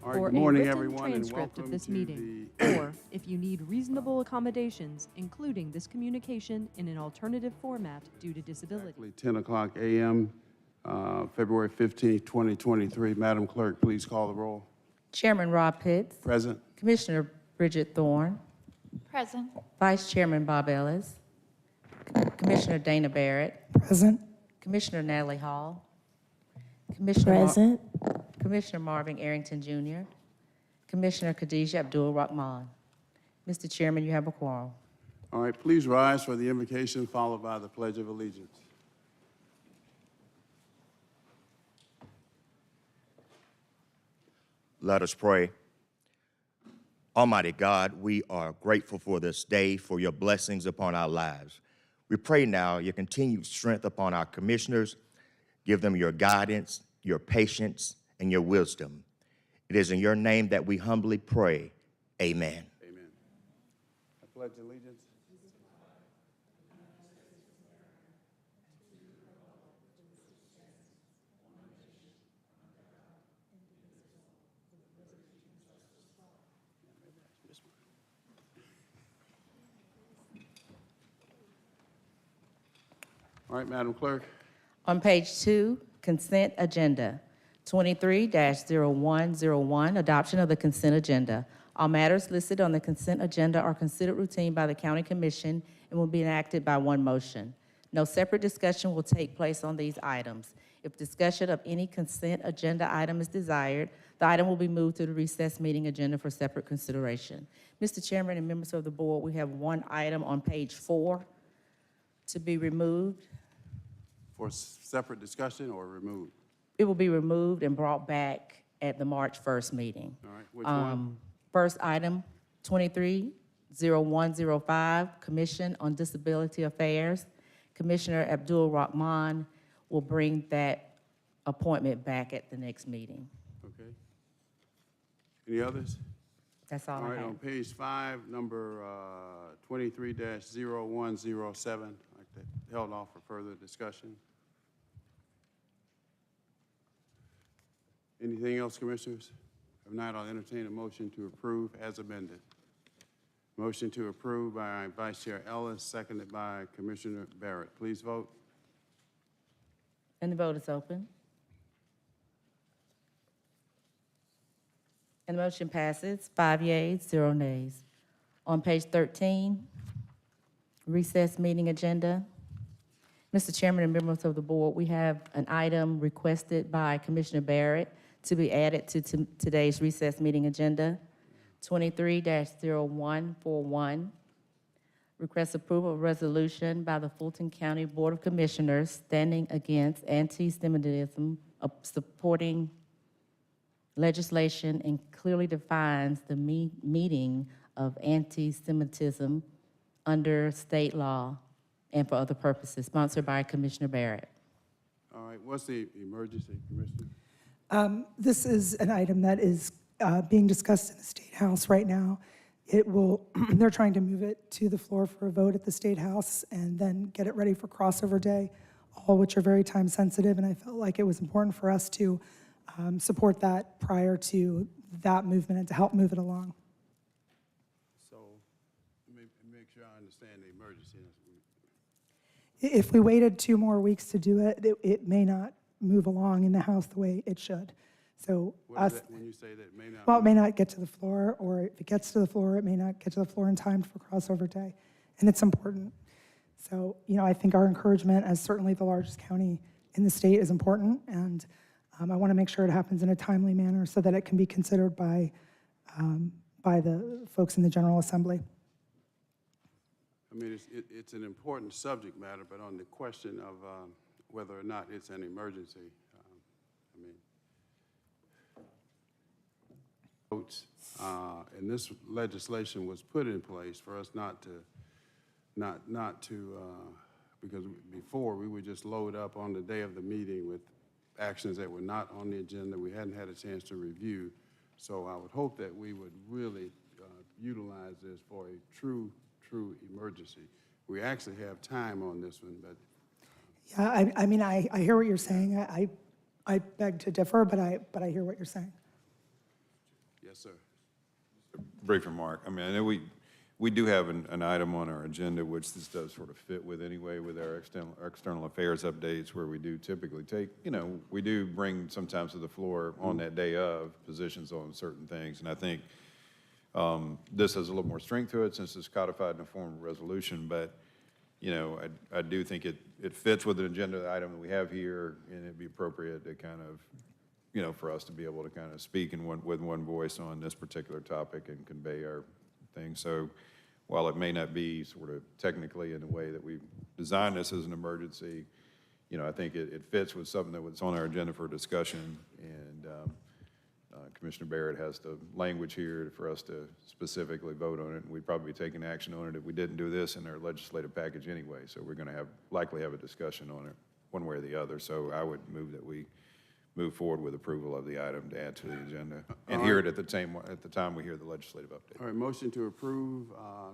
All right, or good a morning, written everyone, and transcript of welcome this to meeting, the or if you need reasonable accommodations, including this communication in an alternative format due to disability. exactly 10 o'clock a.m., February 15th, 2023. Madam Clerk, please call the roll. Chairman Rob Pitts. Present. Commissioner Bridget Thorne. Present. Vice Chairman Bob Ellis. Commissioner Dana Barrett. Present. Commissioner Natalie Hall. Present. Commissioner Marvin Arrington Jr. Commissioner Khadijah Abdul Rahman. Mr. Chairman, you have a quorum. All right, please rise for the invocation, followed by the Pledge of Allegiance. Let us pray. Almighty God, we are grateful for this day, for your blessings upon our lives. We pray now your continued strength upon our commissioners. Give them your guidance, your patience, and your wisdom. It is in your name that we humbly pray. Amen. Amen. I pledge allegiance. All right, Madam Clerk. On page 2, consent agenda. 23-0101, adoption of the consent agenda. All matters listed on the consent agenda are considered routine by the County Commission and will be enacted by one motion. No separate discussion will take place on these items. If discussion of any consent agenda item is desired, the item will be moved to the recessed meeting agenda for separate consideration. Mr. Chairman and members of the board, we have one item on page 4 to be removed. For separate discussion or removed? It will be removed and brought back at the March 1st meeting. All right, which one? First item, 23-0105, Commission on Disability Affairs. Commissioner Abdul Rahman will bring that appointment back at the next meeting. Okay. Any others? That's all All I right, on have. page 5, number 23-0107, like that, held off for further discussion. Anything else, Commissioners? If not, I'll entertain a motion to approve as amended. Motion to approve by Vice Chair Ellis, seconded by Commissioner Barrett. Please vote. And the vote is open. And the motion passes, 5 yeas, 0 nays. On page 13, recess meeting agenda. Mr. Chairman and members of the board, we have an item requested by Commissioner Barrett to be added to today's recess meeting agenda, 23-0141. Request approval of resolution by the Fulton County Board of Commissioners standing against anti-Semitism, supporting legislation and clearly defines the meaning of anti-Semitism under state law and for other purposes, sponsored by Commissioner Barrett. All right, what's the emergency, Commissioner? This is an item that is being discussed in the State House right now. It will, they're trying to move it to the floor for a vote at the State House and then get it ready for crossover day, all which are very time sensitive, and I felt like it was important for us to support that prior to that movement and to help move it along. So, make sure I understand the emergency. If we waited 2 more weeks to do it, it may not move along in the House the way it should. So What is that when you say that it may not? well, it may not get to the floor, or if it gets to the floor, it may not get to the floor in time for crossover day, and it's important. So, you know, I think our encouragement as certainly the largest county in the state is important, and I want to make sure it happens in a timely manner so that it can be considered by the folks in the General Assembly. I mean, it's an important subject matter, but on the question of whether or not it's an emergency, I mean, votes, and this legislation was put in place for us not to, because before we would just load up on the day of the meeting with actions that were not on the agenda, we hadn't had a chance to review. So I would hope that we would really utilize this for a true emergency. We actually have time on this one, but. Yeah, I mean, I hear what you're saying. I beg to differ, but I hear what you're saying. Yes, sir. Brief remark. I mean, I know we do have an item on our agenda, which this does sort of fit with anyway, with our external affairs updates, where we do typically take, we do bring sometimes to the floor on that day of positions on certain things. And I think this has a little more strength to it since it's codified in a form of resolution, but, I do think it fits with the agenda item that we have here, and it'd be appropriate to kind of, for us to be able to kind of speak with one voice on this particular topic and convey our thing. So while it may not be sort of technically in the way that we've designed this as an emergency, I think it fits with something that was on our agenda for discussion. And Commissioner Barrett has the language here for us to specifically vote on it. And we'd probably be taking action on it if we didn't do this in our legislative package anyway. So we're going to likely have a discussion on it one way or the other. So I would move that we move forward with approval of the item to add to the agenda and hear it at the time we hear the legislative update. All right, motion to approve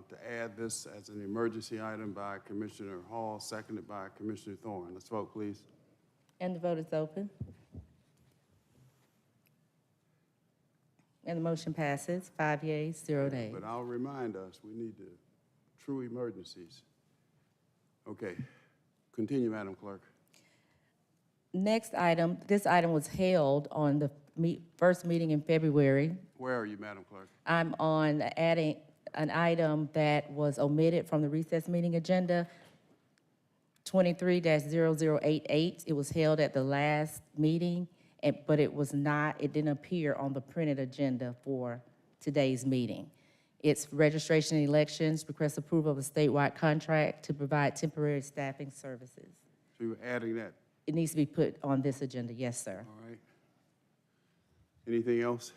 to add this as an emergency item by Commissioner Hall, seconded by Commissioner Thorne. Let's vote, please. And the vote is open. And the motion passes, 5 yeas, 0 nays. But I'll remind us, we need the true emergencies. Okay, continue, Madam Clerk. Next item, this item was held on the first meeting in February. Where are you, Madam Clerk? I'm on adding an item that was omitted from the recess meeting agenda, 23-0088. It was held at the last meeting, but it didn't appear on the printed agenda for today's meeting. It's registration and elections, request approval of a statewide contract to provide temporary staffing services. So you're adding that, It needs to be put on this agenda, yes, sir. all right? Anything else?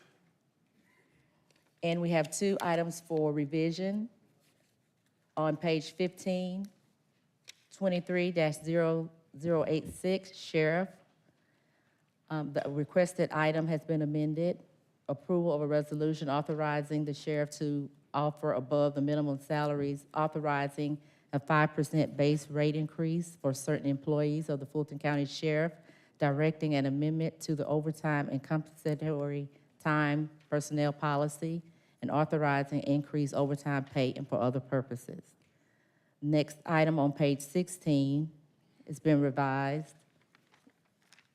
And we have 2 items for revision. On page 15, 23-0086, Sheriff. The requested item has been amended. Approval of a resolution authorizing the sheriff to offer above the minimum salaries, authorizing a 5% base rate increase for certain employees of the Fulton County Sheriff, directing an amendment to the overtime and compensatory time personnel policy, and authorizing increased overtime pay and for other purposes. Next item on page 16 has been revised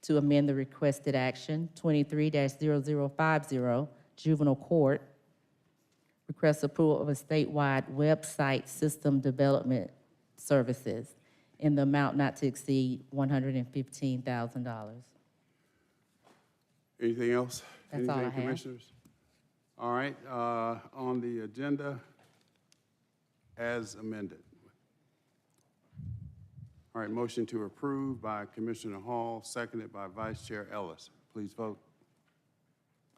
to amend the requested action, 23-0050, Juvenile Court. Request approval of a statewide website system development services in the amount not to exceed $115,000. Anything else? That's all I Anything, have. Commissioners? All right, on the agenda, as amended. All right, motion to approve by Commissioner Hall, seconded by Vice Chair Ellis. Please vote.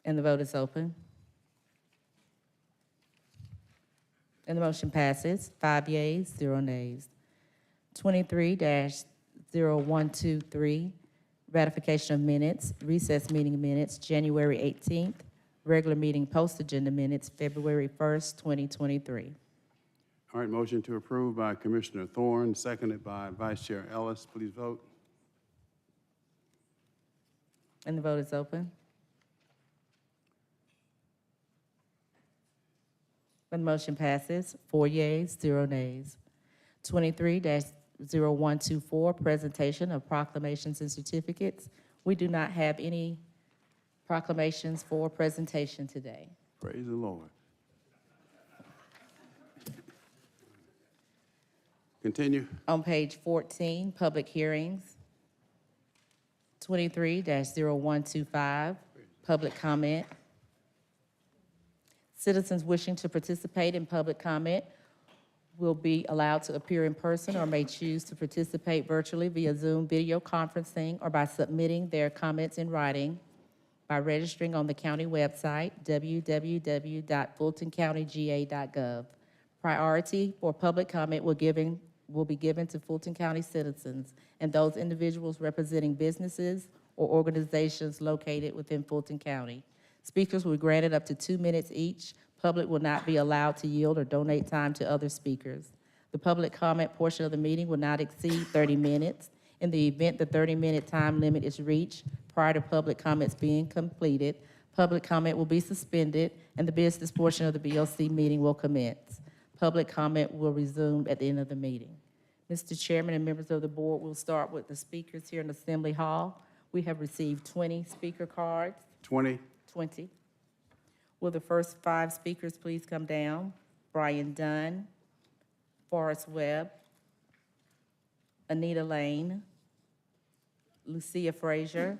And the vote is open. And the motion passes, 5 yeas, 0 nays. 23-0123, ratification of minutes, recess meeting minutes, January 18th, regular meeting post-agenda minutes, February 1st, 2023. All right, motion to approve by Commissioner Thorne, seconded by Vice Chair Ellis. Please vote. And the vote is open. And the motion passes, 4 yeas, 0 nays. 23-0124, presentation of proclamations and certificates. We do not have any proclamations for presentation today. Praise the Lord. Continue. On page 14, public hearings. 23-0125, public comment. Citizens wishing to participate in public comment will be allowed to appear in person or may choose to participate virtually via Zoom video conferencing or by submitting their comments in writing by registering on the county website, www.fultoncountyga.gov. Priority for public comment will be given to Fulton County citizens and those individuals representing businesses or organizations located within Fulton County. Speakers will be granted up to 2 minutes each. Public will not be allowed to yield or donate time to other speakers. The public comment portion of the meeting will not exceed 30 minutes. In the event the 30-minute time limit is reached prior to public comments being completed, Public comment will be suspended, and the business portion of the BOC meeting will commence. Public comment will resume at the end of the meeting. Mr. Chairman and members of the board, we'll start with the speakers here in Assembly Hall. We have received 20 speaker cards. 20? 20. Will the first 5 speakers please come down? Brian Dunn, Forrest Webb, Anita Lane, Lucia Frazier,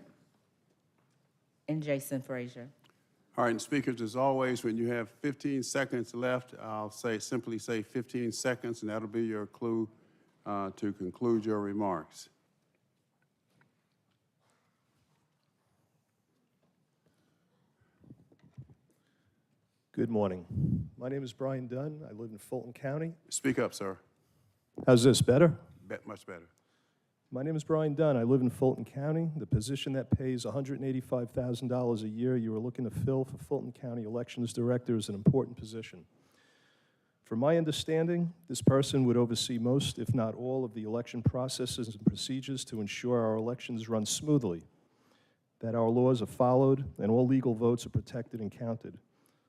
and Jason Frazier. All right, and speakers, as always, when you have 15 seconds left, I'll simply say 15 seconds, and that'll be your clue to conclude your remarks. Good morning. My name is Brian Dunn. I live in Fulton County. Speak up, sir. How's this, better? Much better. My name is Brian Dunn. I live in Fulton County. The position that pays $185,000 a year you are looking to fill for Fulton County Elections Director is an important position. From my understanding, this person would oversee most, if not all, of the election processes and procedures to ensure our elections run smoothly, that our laws are followed, and all legal votes are protected and counted.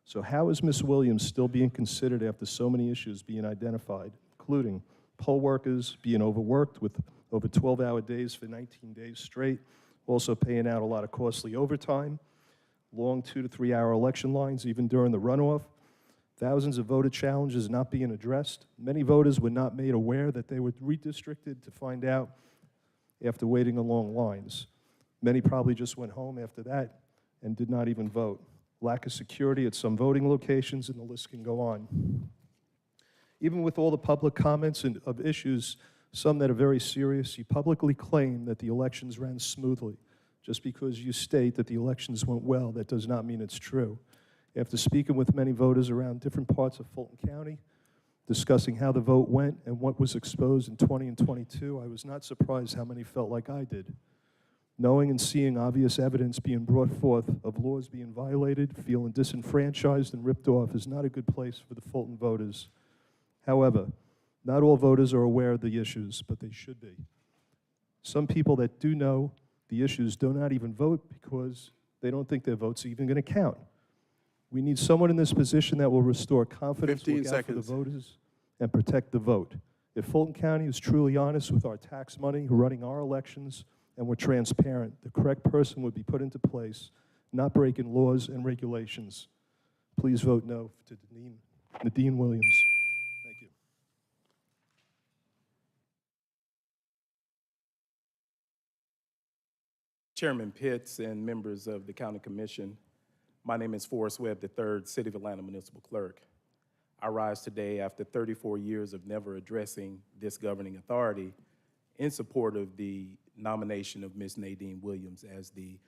So how is Ms. Williams still being considered after so many issues being identified, including poll workers being overworked with over 12-hour days for 19 days straight, also paying out a lot of costly overtime, long 2 to 3 hour election lines even during the runoff, thousands of voter challenges not being addressed. Many voters were not made aware that they were redistricted to find out after waiting in long lines. Many probably just went home after that and did not even vote. Lack of security at some voting locations, and the list can go on. Even with all the public comments of issues, some that are very serious, you publicly claim that the elections ran smoothly. Just because you state that the elections went well, that does not mean it's true. After speaking with many voters around different parts of Fulton County, discussing how the vote went and what was exposed in 20 and 22, I was not surprised how many felt like I did. Knowing and seeing obvious evidence being brought forth of laws being violated, feeling disenfranchised and ripped off is not a good place for the Fulton voters. However, not all voters are aware of the issues, but they should be. Some people that do know the issues do not even vote because they don't think their vote's even going to count. We need someone in this position that will restore confidence, 15 look out for the seconds. voters, and protect the vote. If Fulton County is truly honest with our tax money, running our elections, and we're transparent, the correct person would be put into place, not breaking laws and regulations. Please vote no to Nadine Williams. Thank you. Chairman Pitts and members of the County Commission, my name is Forrest Webb III, City of Atlanta Municipal Clerk. I rise today after 34 years of never addressing this governing authority in support of the nomination of Ms. Nadine Williams as the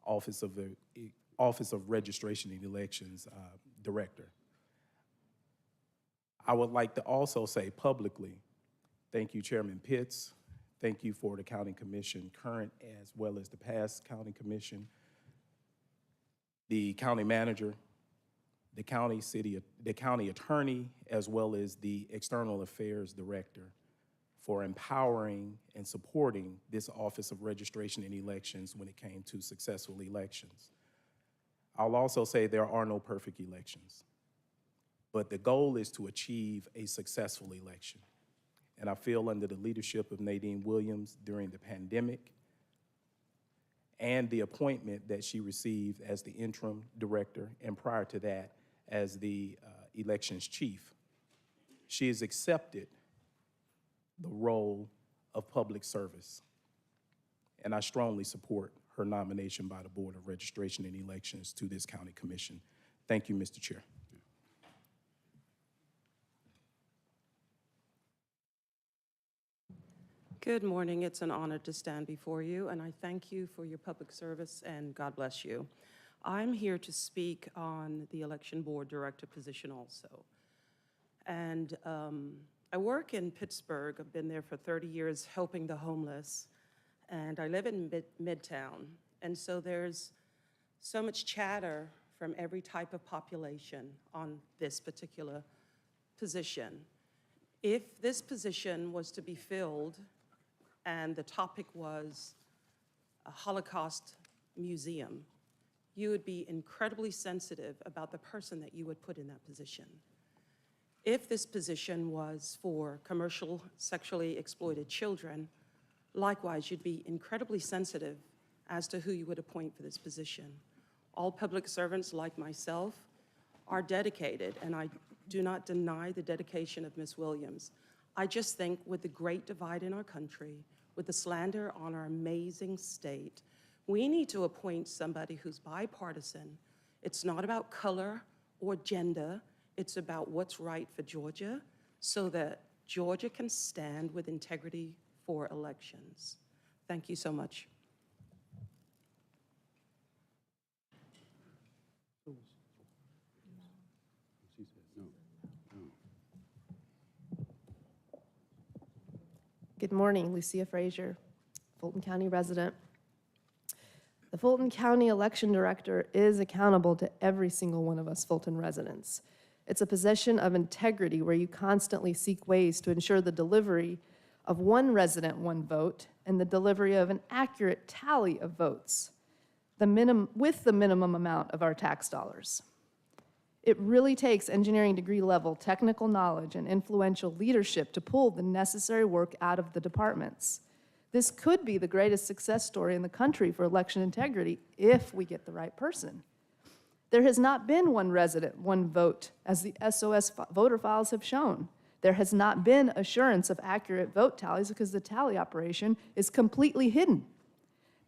Office of Registration and Elections Director. I would like to also say publicly, thank you, Chairman Pitts. Thank you for the County Commission, current as well as the past County Commission, the County Manager, the County Attorney, as well as the External Affairs Director for empowering and supporting this Office of Registration and Elections when it came to successful elections. I'll also say there are no perfect elections, but the goal is to achieve a successful election. And I feel under the leadership of Nadine Williams during the pandemic and the appointment that she received as the interim director and prior to that as the elections chief, she has accepted the role of public service. And I strongly support her nomination by the Board of Registration and Elections to this county commission. Thank you, Mr. Chair. Good morning. It's an honor to stand before you, and I thank you for your public service, and God bless you. I'm here to speak on the Election Board Director position also. And I work in Pittsburgh. I've been there for 30 years helping the homeless, and I live in Midtown. And so there's so much chatter from every type of population on this particular position. If this position was to be filled and the topic was a Holocaust museum, you would be incredibly sensitive about the person that you would put in that position. If this position was for commercial sexually exploited children, likewise, you'd be incredibly sensitive as to who you would appoint for this position. All public servants like myself are dedicated, and I do not deny the dedication of Ms. Williams. I just think with the great divide in our country, with the slander on our amazing state, we need to appoint somebody who's bipartisan. It's not about color or gender. It's about what's right for Georgia so that Georgia can stand with integrity for elections. Thank you so much. She said no. Good morning, Lucia Frazier, Fulton County resident. The Fulton County Election Director is accountable to every single one of us Fulton residents. It's a position of integrity where you constantly seek ways to ensure the delivery of one resident, one vote, and the delivery of an accurate tally of votes, with the minimum amount of our tax dollars. It really takes engineering degree level technical knowledge and influential leadership to pull the necessary work out of the departments. This could be the greatest success story in the country for election integrity if we get the right person. There has not been one resident, one vote, as the SOS voter files have shown. There has not been assurance of accurate vote tallies because the tally operation is completely hidden.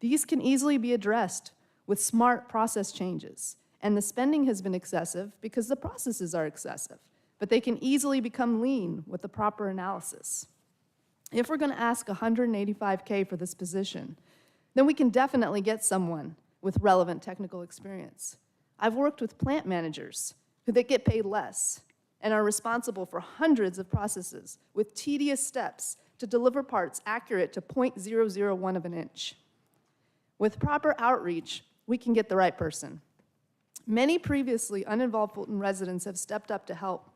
These can easily be addressed with smart process changes. And the spending has been excessive because the processes are excessive, but they can easily become lean with the proper analysis. If we're going to ask $185K for this position, then we can definitely get someone with relevant technical experience. I've worked with plant managers that get paid less and are responsible for hundreds of processes with tedious steps to deliver parts accurate to 0.001 of an inch. With proper outreach, we can get the right person. Many previously uninvolved Fulton residents have stepped up to help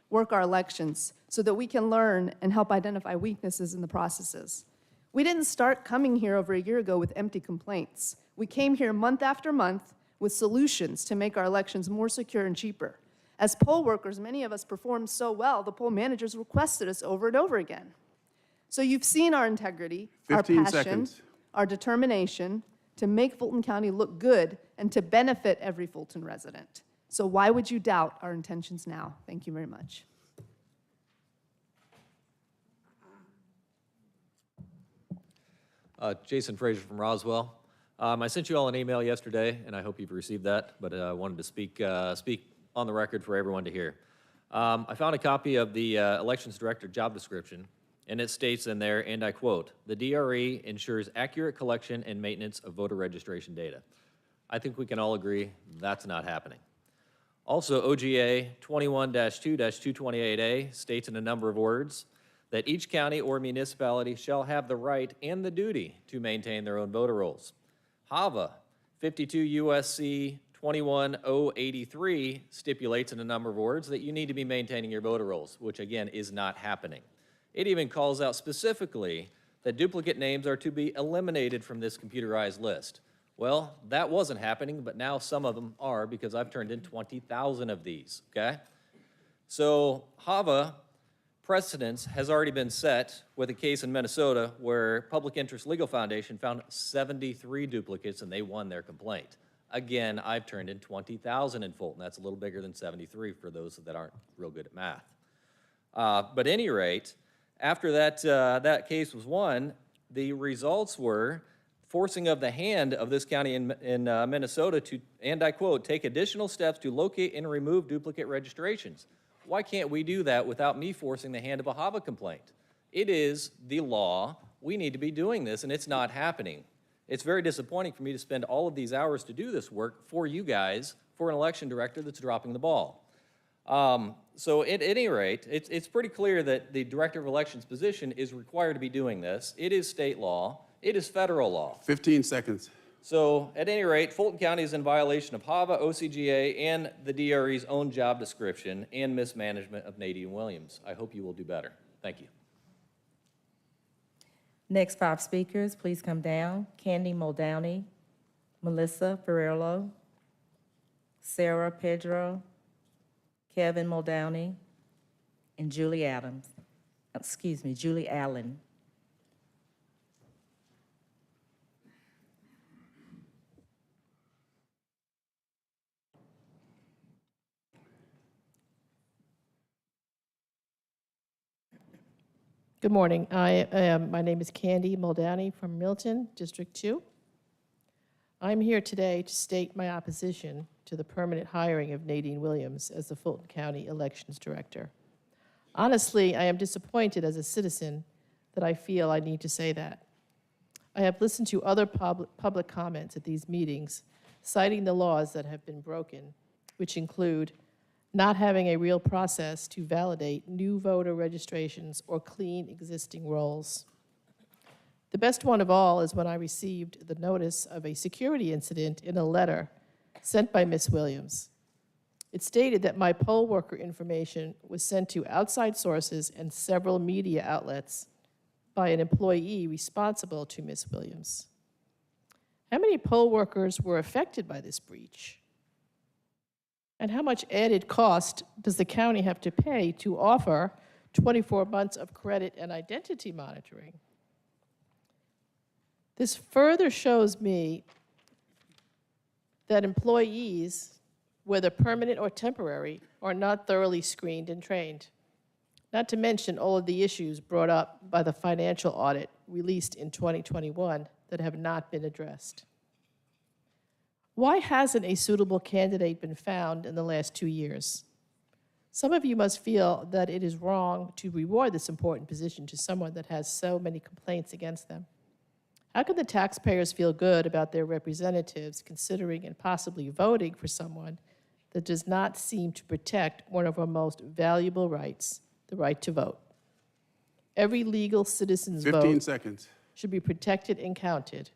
work our elections so that we can learn and help identify weaknesses in the processes. We didn't start coming here over a year ago with empty complaints. We came here month after month with solutions to make our elections more secure and cheaper. As poll workers, many of us performed so well, the poll managers requested us over and over again. So you've seen our integrity, our 15 passion, seconds. our determination to make Fulton County look good and to benefit every Fulton resident. So why would you doubt our intentions now? Thank you very much. Jason Frazier from Roswell. I sent you all an email yesterday, and I hope you've received that, but I wanted to speak on the record for everyone to hear. I found a copy of the Elections Director job description, and it states in there, and I quote, "The DRE ensures accurate collection and maintenance of voter registration data." I think we can all agree that's not happening. Also, OGA 21-2-228A states in a number of words that each county or municipality shall have the right and the duty to maintain their own voter rolls. HAVA 52 USC 21083 stipulates in a number of words that you need to be maintaining your voter rolls, which again is not happening. It even calls out specifically that duplicate names are to be eliminated from this computerized list. Well, that wasn't happening, but now some of them are because I've turned in 20,000 of these, okay? So HAVA precedence has already been set with a case in Minnesota where Public Interest Legal Foundation found 73 duplicates and they won their complaint. Again, I've turned in 20,000 in Fulton. That's a little bigger than 73 for those that aren't real good at math. But at any rate, after that case was won, the results were forcing of the hand of this county in Minnesota to, and I quote, "take additional steps to locate and remove duplicate registrations." Why can't we do that without me forcing the hand of a HAVA complaint? It is the law. We need to be doing this, and it's not happening. It's very disappointing for me to spend all of these hours to do this work for you guys, for an election director that's dropping the ball. So at any rate, it's pretty clear that the Director of Elections position is required to be doing this. It is state law. It is federal law. 15 seconds. So at any rate, Fulton County is in violation of HAVA, OCGA, and the DRE's own job description and mismanagement of Nadine Williams. I hope you will do better. Thank you. Next 5 speakers, please come down. Candy Muldowney, Melissa Ferrello, Sarah Pedro, Kevin Muldowney, and Julie Allen. Good morning. My name is Candy Muldowney from Milton, District 2. I'm here today to state my opposition to the permanent hiring of Nadine Williams as the Fulton County Elections Director. Honestly, I am disappointed as a citizen that I feel I need to say that. I have listened to other public comments at these meetings citing the laws that have been broken, which include not having a real process to validate new voter registrations or clean existing rolls. The best one of all is when I received the notice of a security incident in a letter sent by Ms. Williams. It stated that my poll worker information was sent to outside sources and several media outlets by an employee responsible to Ms. Williams. How many poll workers were affected by this breach? And how much added cost does the county have to pay to offer 24 months of credit and identity monitoring? This further shows me that employees, whether permanent or temporary, are not thoroughly screened and trained, not to mention all of the issues brought up by the financial audit released in 2021 that have not been addressed. Why hasn't a suitable candidate been found in the last 2 years? Some of you must feel that it is wrong to reward this important position to someone that has so many complaints against them. How can the taxpayers feel good about their representatives considering and possibly voting for someone that does not seem to protect one of our most valuable rights, the right to vote? Every legal citizen's 15 vote seconds. should be protected and counted.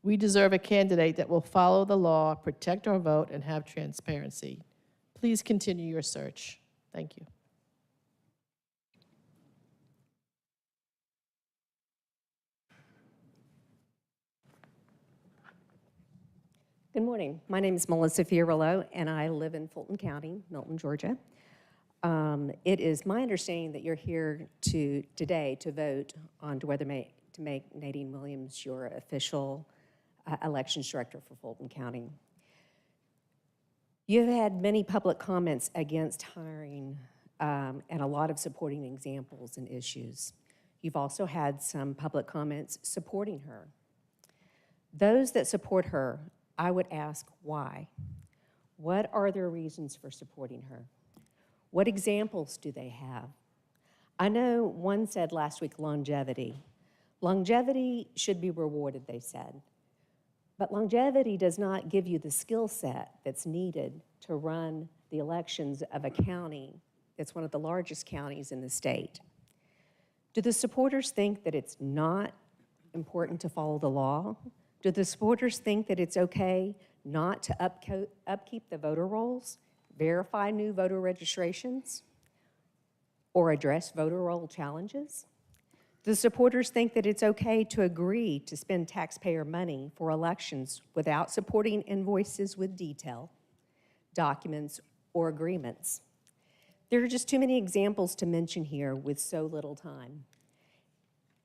We deserve a candidate that will follow the law, protect our vote, and have transparency. Please continue your search. Thank you. Good morning. My name is Melissa Fiorillo, and I live in Fulton County, Milton, Georgia. It is my understanding that you're here today to vote on whether to make Nadine Williams your official elections director for Fulton County. You've had many public comments against hiring and a lot of supporting examples and issues. You've also had some public comments supporting her. Those that support her, I would ask why. What are their reasons for supporting her? What examples do they have? I know one said last week longevity. Longevity should be rewarded, they said. But longevity does not give you the skill set that's needed to run the elections of a county that's one of the largest counties in the state. Do the supporters think that it's not important to follow the law? Do the supporters think that it's okay not to upkeep the voter rolls, verify new voter registrations, or address voter roll challenges? The supporters think that it's okay to agree to spend taxpayer money for elections without supporting invoices with detail, documents, or agreements. There are just too many examples to mention here with so little time.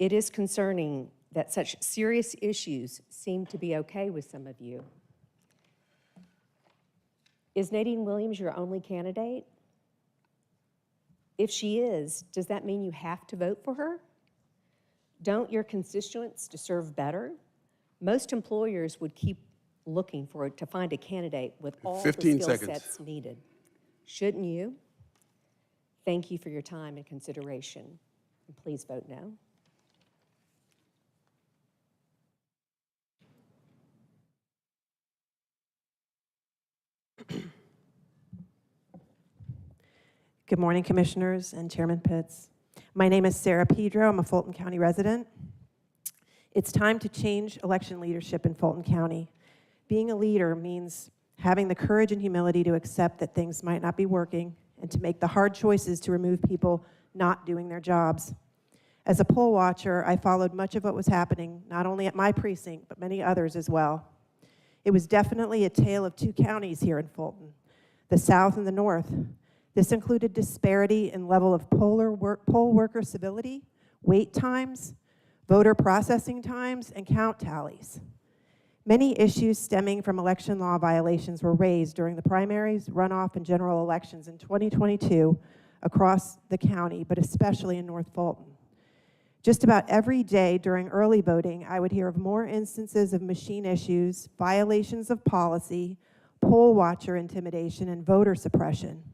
It is concerning that such serious issues seem to be okay with some of you. Is Nadine Williams your only candidate? If she is, does that mean you have to vote for her? Don't your constituents deserve better? Most employers would keep looking to find a candidate with all the 15 skill seconds. sets needed. Shouldn't you? Thank you for your time and consideration. And please vote no. Good morning, Commissioners and Chairman Pitts. My name is Sarah Pedro. I'm a Fulton County resident. It's time to change election leadership in Fulton County. Being a leader means having the courage and humility to accept that things might not be working and to make the hard choices to remove people not doing their jobs. As a poll watcher, I followed much of what was happening, not only at my precinct, but many others as well. It was definitely a tale of two counties here in Fulton, the south and the north. This included disparity in level of poll worker civility, wait times, voter processing times, and count tallies. Many issues stemming from election law violations were raised during the primaries, runoff, and general elections in 2022 across the county, but especially in North Fulton. Just about every day during early voting, I would hear of more instances of machine issues, violations of policy, poll watcher intimidation, and voter suppression.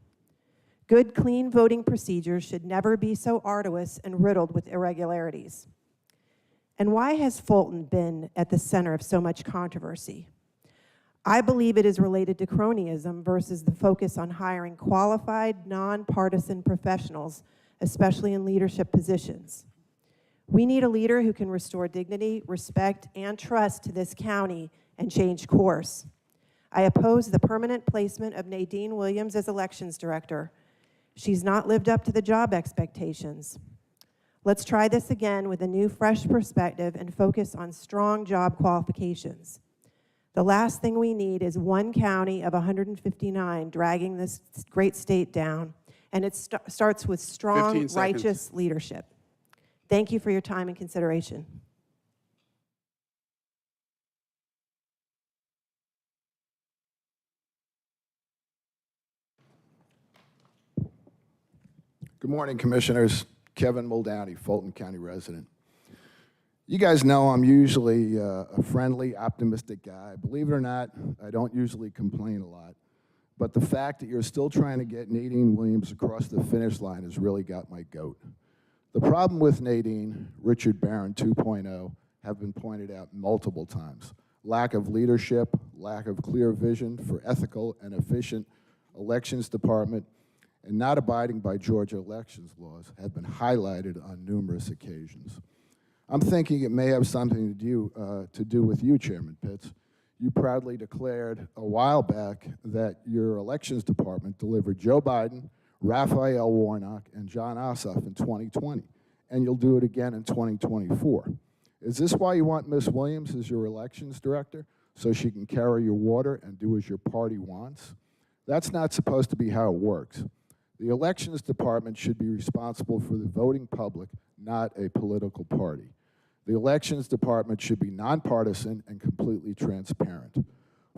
Good, clean voting procedures should never be so arduous and riddled with irregularities. And why has Fulton been at the center of so much controversy? I believe it is related to cronyism versus the focus on hiring qualified, nonpartisan professionals, especially in leadership positions. We need a leader who can restore dignity, respect, and trust to this county and change course. I oppose the permanent placement of Nadine Williams as elections director. She's not lived up to the job expectations. Let's try this again with a new, fresh perspective and focus on strong job qualifications. The last thing we need is one county of 159 dragging this great state down, and it starts with strong, righteous leadership. Thank you for your time and consideration. Good morning, Commissioners. Kevin Muldowney, Fulton County resident. You guys know I'm usually a friendly, optimistic guy. Believe it or not, I don't usually complain a lot. But the fact that you're still trying to get Nadine Williams across the finish line has really got my goat. The problem with Nadine, Richard Barron 2.0, have been pointed out multiple times. Lack of leadership, lack of clear vision for ethical and efficient elections department, and not abiding by Georgia elections laws have been highlighted on numerous occasions. I'm thinking it may have something to do with you, Chairman Pitts. You proudly declared a while back that your elections department delivered Joe Biden, Raphael Warnock, and John Ossoff in 2020, and you'll do it again in 2024. Is this why you want Ms. Williams as your elections director, so she can carry your water and do as your party wants? That's not supposed to be how it works. The elections department should be responsible for the voting public, not a political party. The elections department should be nonpartisan and completely transparent.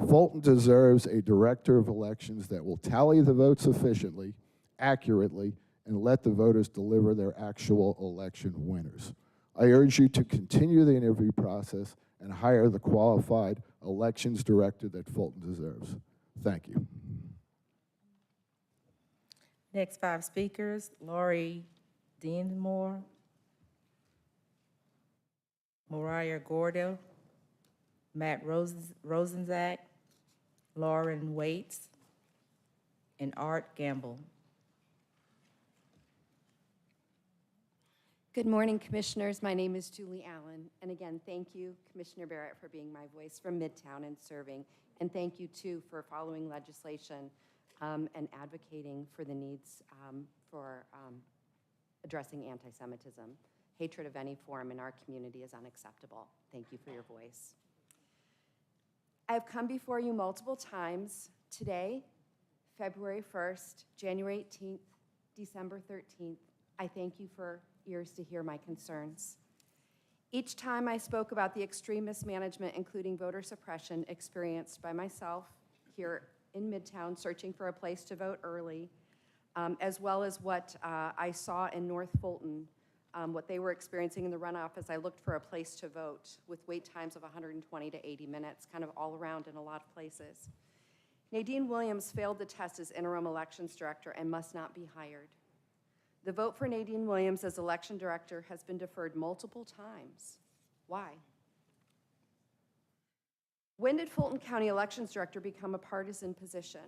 Fulton deserves a director of elections that will tally the votes efficiently, accurately, and let the voters deliver their actual election winners. I urge you to continue the interview process and hire the qualified elections director that Fulton deserves. Thank you. Next 5 speakers, Laurie Deanmore, Mariah Gordo, Matt Rosenzak, Lauren Waits, and Art Gamble. Good morning, Commissioners. My name is Julie Allen. And again, thank you, Commissioner Barrett, for being my voice from Midtown and serving. And thank you, too, for following legislation and advocating for the needs for addressing anti-Semitism. Hatred of any form in our community is unacceptable. Thank you for your voice. I have come before you multiple times today, February 1st, January 18th, December 13th. I thank you for ears to hear my concerns. Each time I spoke about the extreme mismanagement, including voter suppression, experienced by myself here in Midtown, searching for a place to vote early, as well as what I saw in North Fulton, what they were experiencing in the runoff as I looked for a place to vote with wait times of 120 to 80 minutes, kind of all around in a lot of places. Nadine Williams failed the test as interim elections director and must not be hired. The vote for Nadine Williams as election director has been deferred multiple times. Why? When did Fulton County Elections Director become a partisan position?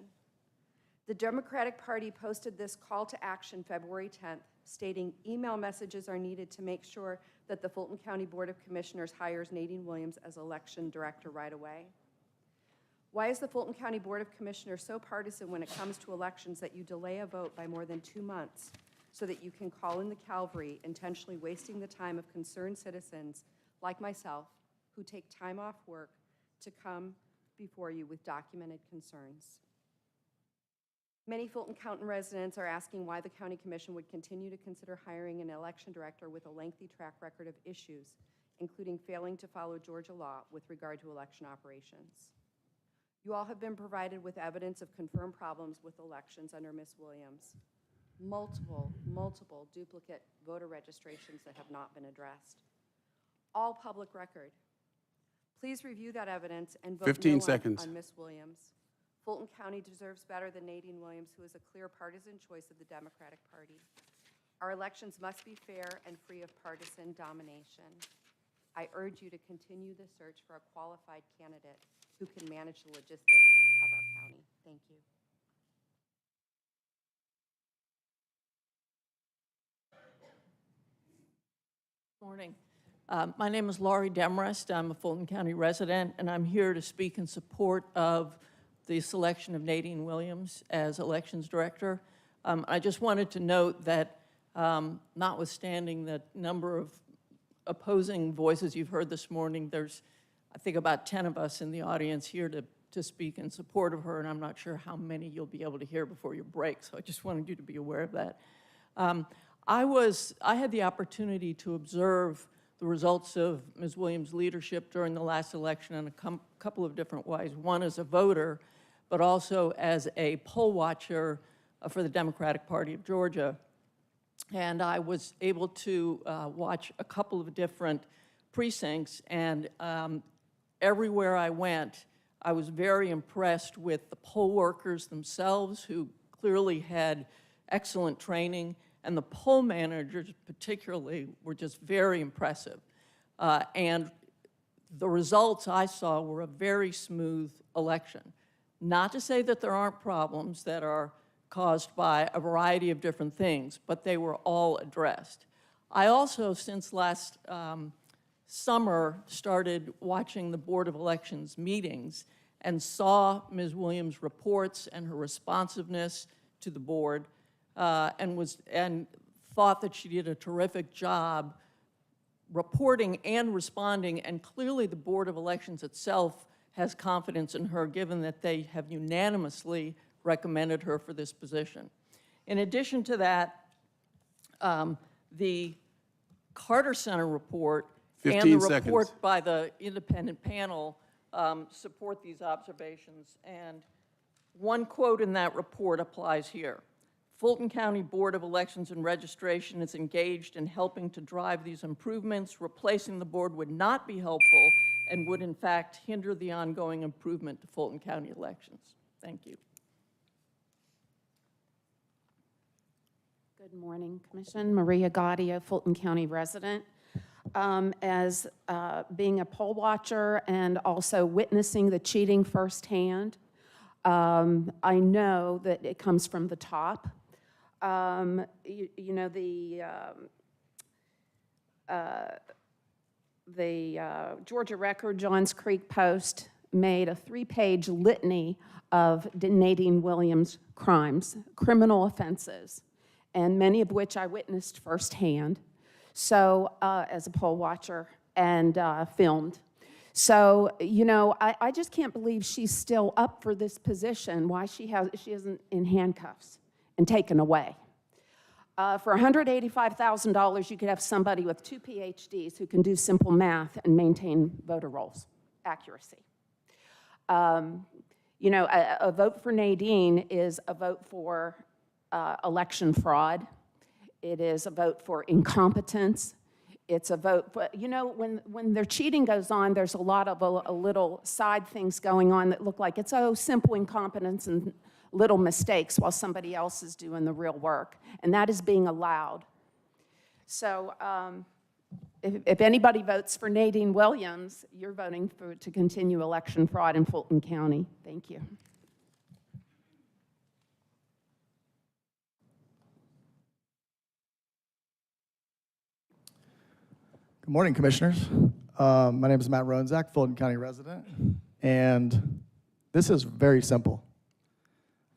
The Democratic Party posted this call to action February 10th, stating email messages are needed to make sure that the Fulton County Board of Commissioners hires Nadine Williams as election director right away. Why is the Fulton County Board of Commissioners so partisan when it comes to elections that you delay a vote by more than 2 months so that you can call in the cavalry, intentionally wasting the time of concerned citizens like myself who take time off work to come before you with documented concerns. Many Fulton County residents are asking why the County Commission would continue to consider hiring an election director with a lengthy track record of issues, including failing to follow Georgia law with regard to election operations. You all have been provided with evidence of confirmed problems with elections under Ms. Williams. Multiple duplicate voter registrations that have not been addressed. All public record. Please review that evidence and vote 15 no seconds. on Ms. Williams. Fulton County deserves better than Nadine Williams, who is a clear partisan choice of the Democratic Party. Our elections must be fair and free of partisan domination. I urge you to continue the search for a qualified candidate who can manage the logistics of our county. Thank you. Morning. My name is Laurie Demarest. I'm a Fulton County resident, and I'm here to speak in support of the selection of Nadine Williams as elections director. I just wanted to note that notwithstanding the number of opposing voices you've heard this morning, there's, I think, about 10 of us in the audience here to speak in support of her, and I'm not sure how many you'll be able to hear before your break, so I just wanted you to be aware of that. I had the opportunity to observe the results of Ms. Williams' leadership during the last election in a couple of different ways. One as a voter, but also as a poll watcher for the Democratic Party of Georgia. And I was able to watch a couple of different precincts, and everywhere I went, I was very impressed with the poll workers themselves, who clearly had excellent training, and the poll managers particularly were just very impressive. And the results I saw were a very smooth election. Not to say that there aren't problems that are caused by a variety of different things, but they were all addressed. I also, since last summer, started watching the Board of Elections meetings and saw Ms. Williams' reports and her responsiveness to the board, and thought that she did a terrific job reporting and responding, and clearly the Board of Elections itself has confidence in her, given that they have unanimously recommended her for this position. In addition to that, the Carter Center report and the report by the independent panel support these observations, and one quote in that report applies here. Fulton County Board of Elections and Registration is engaged in helping to drive these improvements. Replacing the board would not be helpful and would, in fact, hinder the ongoing improvement to Fulton County elections. Thank you. Good morning, Commission. Maria Gaudio, Fulton County resident. As being a poll watcher and also witnessing the cheating firsthand, I know that it comes from the top. You know, the Georgia Record, Johns Creek Post, made a 3-page litany of Nadine Williams' crimes, criminal offenses, and many of which I witnessed firsthand, so as a poll watcher and filmed. So, you know, I just can't believe she's still up for this position, why she isn't in handcuffs and taken away. For $185,000, you could have somebody with 2 PhDs who can do simple math and maintain voter rolls accuracy. You know, a vote for Nadine is a vote for election fraud. It is a vote for incompetence. It's a vote, but you know, when their cheating goes on, there's a lot of a little side things going on that look like it's, oh, simple incompetence and little mistakes while somebody else is doing the real work, and that is being allowed. So if anybody votes for Nadine Williams, you're voting to continue election fraud in Fulton County. Thank you. Good morning, Commissioners. My name is Matt Ronzak, Fulton County resident, and this is very simple.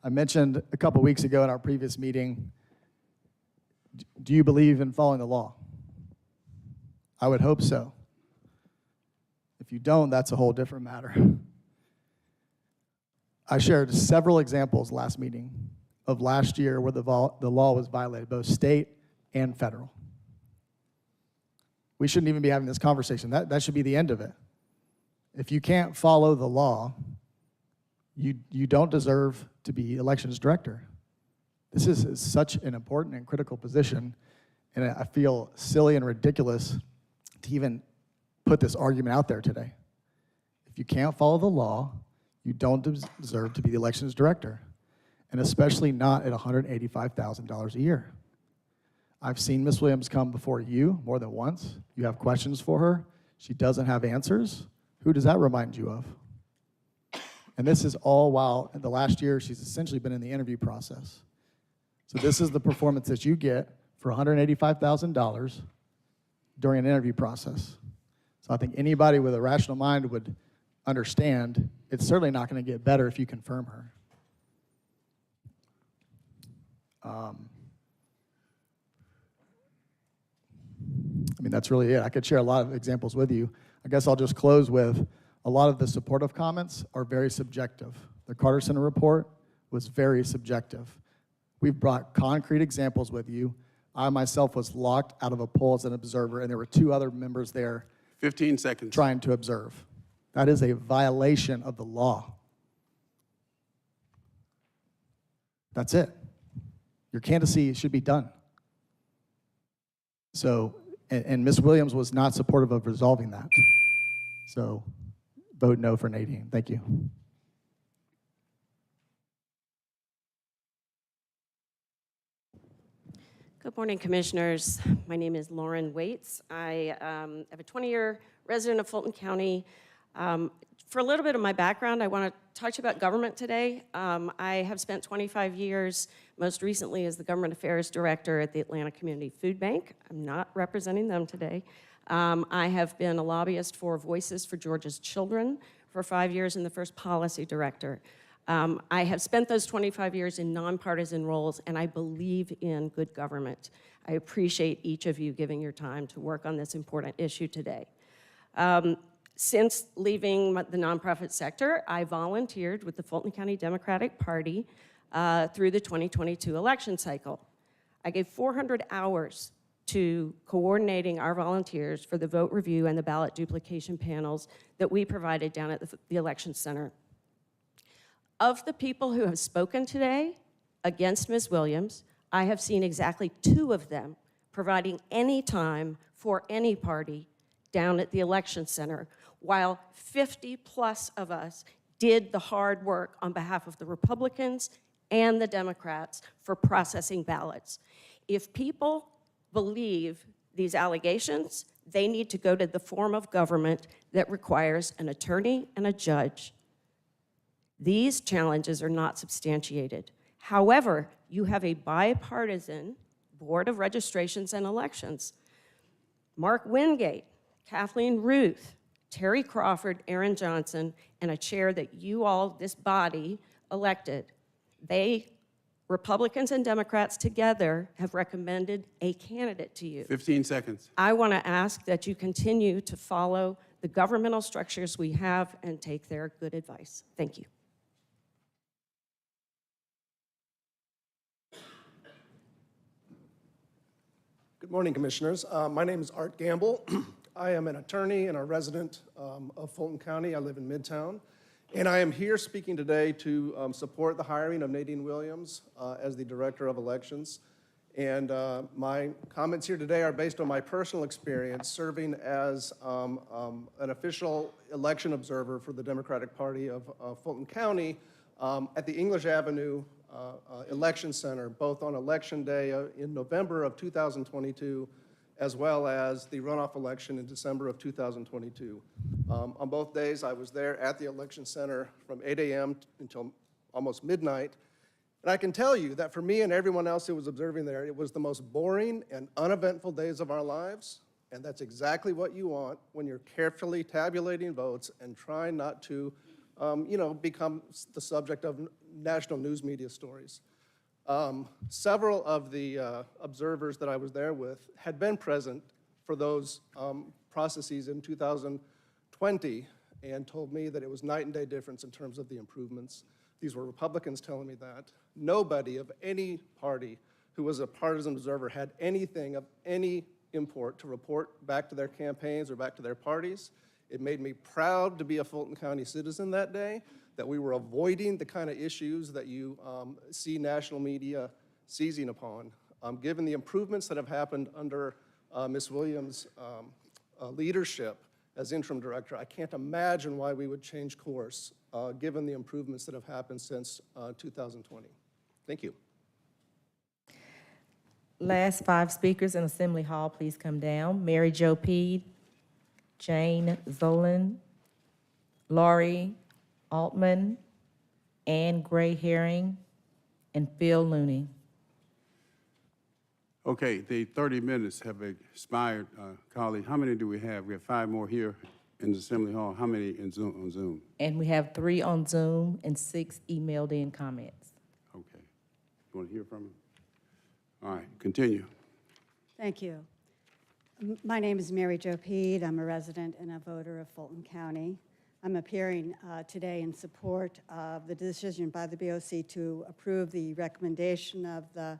I mentioned a couple weeks ago in our previous meeting, do you believe in following the law? I would hope so. If you don't, that's a whole different matter. I shared several examples last meeting of last year where the law was violated, both state and federal. We shouldn't even be having this conversation. That should be the end of it. If you can't follow the law, you don't deserve to be elections director. This is such an important and critical position, and I feel silly and ridiculous to even put this argument out there today. If you can't follow the law, you don't deserve to be the elections director, and especially not at $185,000 a year. I've seen Ms. Williams come before you more than once. You have questions for her. She doesn't have answers. Who does that remind you of? And this is all while in the last year she's essentially been in the interview process. So this is the performance that you get for $185,000 during an interview process. So I think anybody with a rational mind would understand it's certainly not going to get better if you confirm her. I mean, that's really it. I could share a lot of examples with you. I guess I'll just close with a lot of the supportive comments are very subjective. The Carter Center report was very subjective. We've brought concrete examples with you. I myself was locked out of a poll as an observer, and there were 2 other members there 15 seconds. trying to observe. That is a violation of the law. That's it. Your candidacy should be done. So, and Ms. Williams was not supportive of resolving that. So, vote no for Nadine. Thank you. Good morning, Commissioners. My name is Lauren Waits. I am a 20-year resident of Fulton County. For a little bit of my background, I want to touch about government today. I have spent 25 years, most recently as the Government Affairs Director at the Atlanta Community Food Bank. I'm not representing them today. I have been a lobbyist for Voices for Georgia's Children for 5 years and the first policy director. I have spent those 25 years in nonpartisan roles, and I believe in good government. I appreciate each of you giving your time to work on this important issue today. Since leaving the nonprofit sector, I volunteered with the Fulton County Democratic Party through the 2022 election cycle. I gave 400 hours to coordinating our volunteers for the vote review and the ballot duplication panels that we provided down at the election center. Of the people who have spoken today against Ms. Williams, I have seen exactly 2 of them providing any time for any party down at the election center, while 50+ of us did the hard work on behalf of the Republicans and the Democrats for processing ballots. If people believe these allegations, they need to go to the form of government that requires an attorney and a judge. These challenges are not substantiated. However, you have a bipartisan Board of Registrations and Elections. Mark Wingate, Kathleen Ruth, Terry Crawford, Aaron Johnson, and a chair that you all, this body, elected. They, Republicans and Democrats together, have recommended a candidate to you. 15 seconds. I want to ask that you continue to follow the governmental structures we have and take their good advice. Thank you. Good morning, Commissioners. My name is Art Gamble. I am an attorney and a resident of Fulton County. I live in Midtown. And I am here speaking today to support the hiring of Nadine Williams as the Director of Elections. And my comments here today are based on my personal experience serving as an official election observer for the Democratic Party of Fulton County at the English Avenue Election Center, both on Election Day in November of 2022, as well as the runoff election in December of 2022. On both days, I was there at the election center from 8 a.m. until almost midnight. And I can tell you that for me and everyone else who was observing there, it was the most boring and uneventful days of our lives. And that's exactly what you want when you're carefully tabulating votes and trying not to become the subject of national news media stories. Several of the observers that I was there with had been present for those processes in 2020 and told me that it was night and day difference in terms of the improvements. These were Republicans telling me that. Nobody of any party who was a partisan observer had anything of any import to report back to their campaigns or back to their parties. It made me proud to be a Fulton County citizen that day, that we were avoiding the kind of issues that you see national media seizing upon. Given the improvements that have happened under Ms. Williams' leadership as interim director, I can't imagine why we would change course, given the improvements that have happened since 2020. Thank you. Last 5 speakers in Assembly Hall, please come down. Mary Jo Peed, Jane Zolan, Laurie Altman, Ann Gray Herring, and Phil Looney. Okay, the 30 minutes have expired, colleague. How many do we have? We have 5 more here in the Assembly Hall. How many on Zoom? And we have 3 on Zoom and 6 emailed in comments. Okay. You want to hear from him? All right, continue. Thank you. My name is Mary Jo Peed. I'm a resident and a voter of Fulton County. I'm appearing today in support of the decision by the BOC to approve the recommendation of the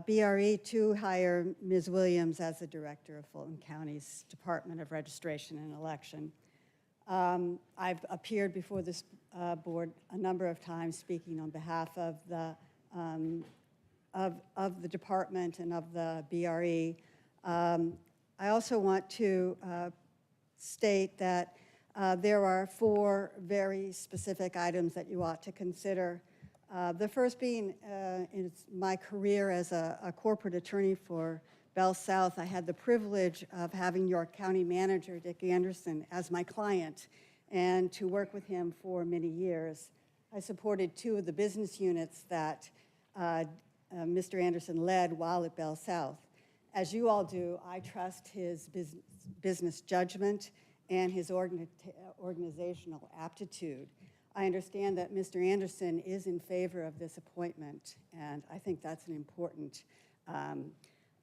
BRE to hire Ms. Williams as the director of Fulton County's Department of Registration and Election. I've appeared before this board a number of times speaking on behalf of the department and of the BRE. I also want to state that there are 4 very specific items that you ought to consider. The first being in my career as a corporate attorney for Bell South, I had the privilege of having your county manager, Dick Anderson, as my client and to work with him for many years. I supported 2 of the business units that Mr. Anderson led while at Bell South. As you all do, I trust his business judgment and his organizational aptitude. I understand that Mr. Anderson is in favor of this appointment, and I think that's an important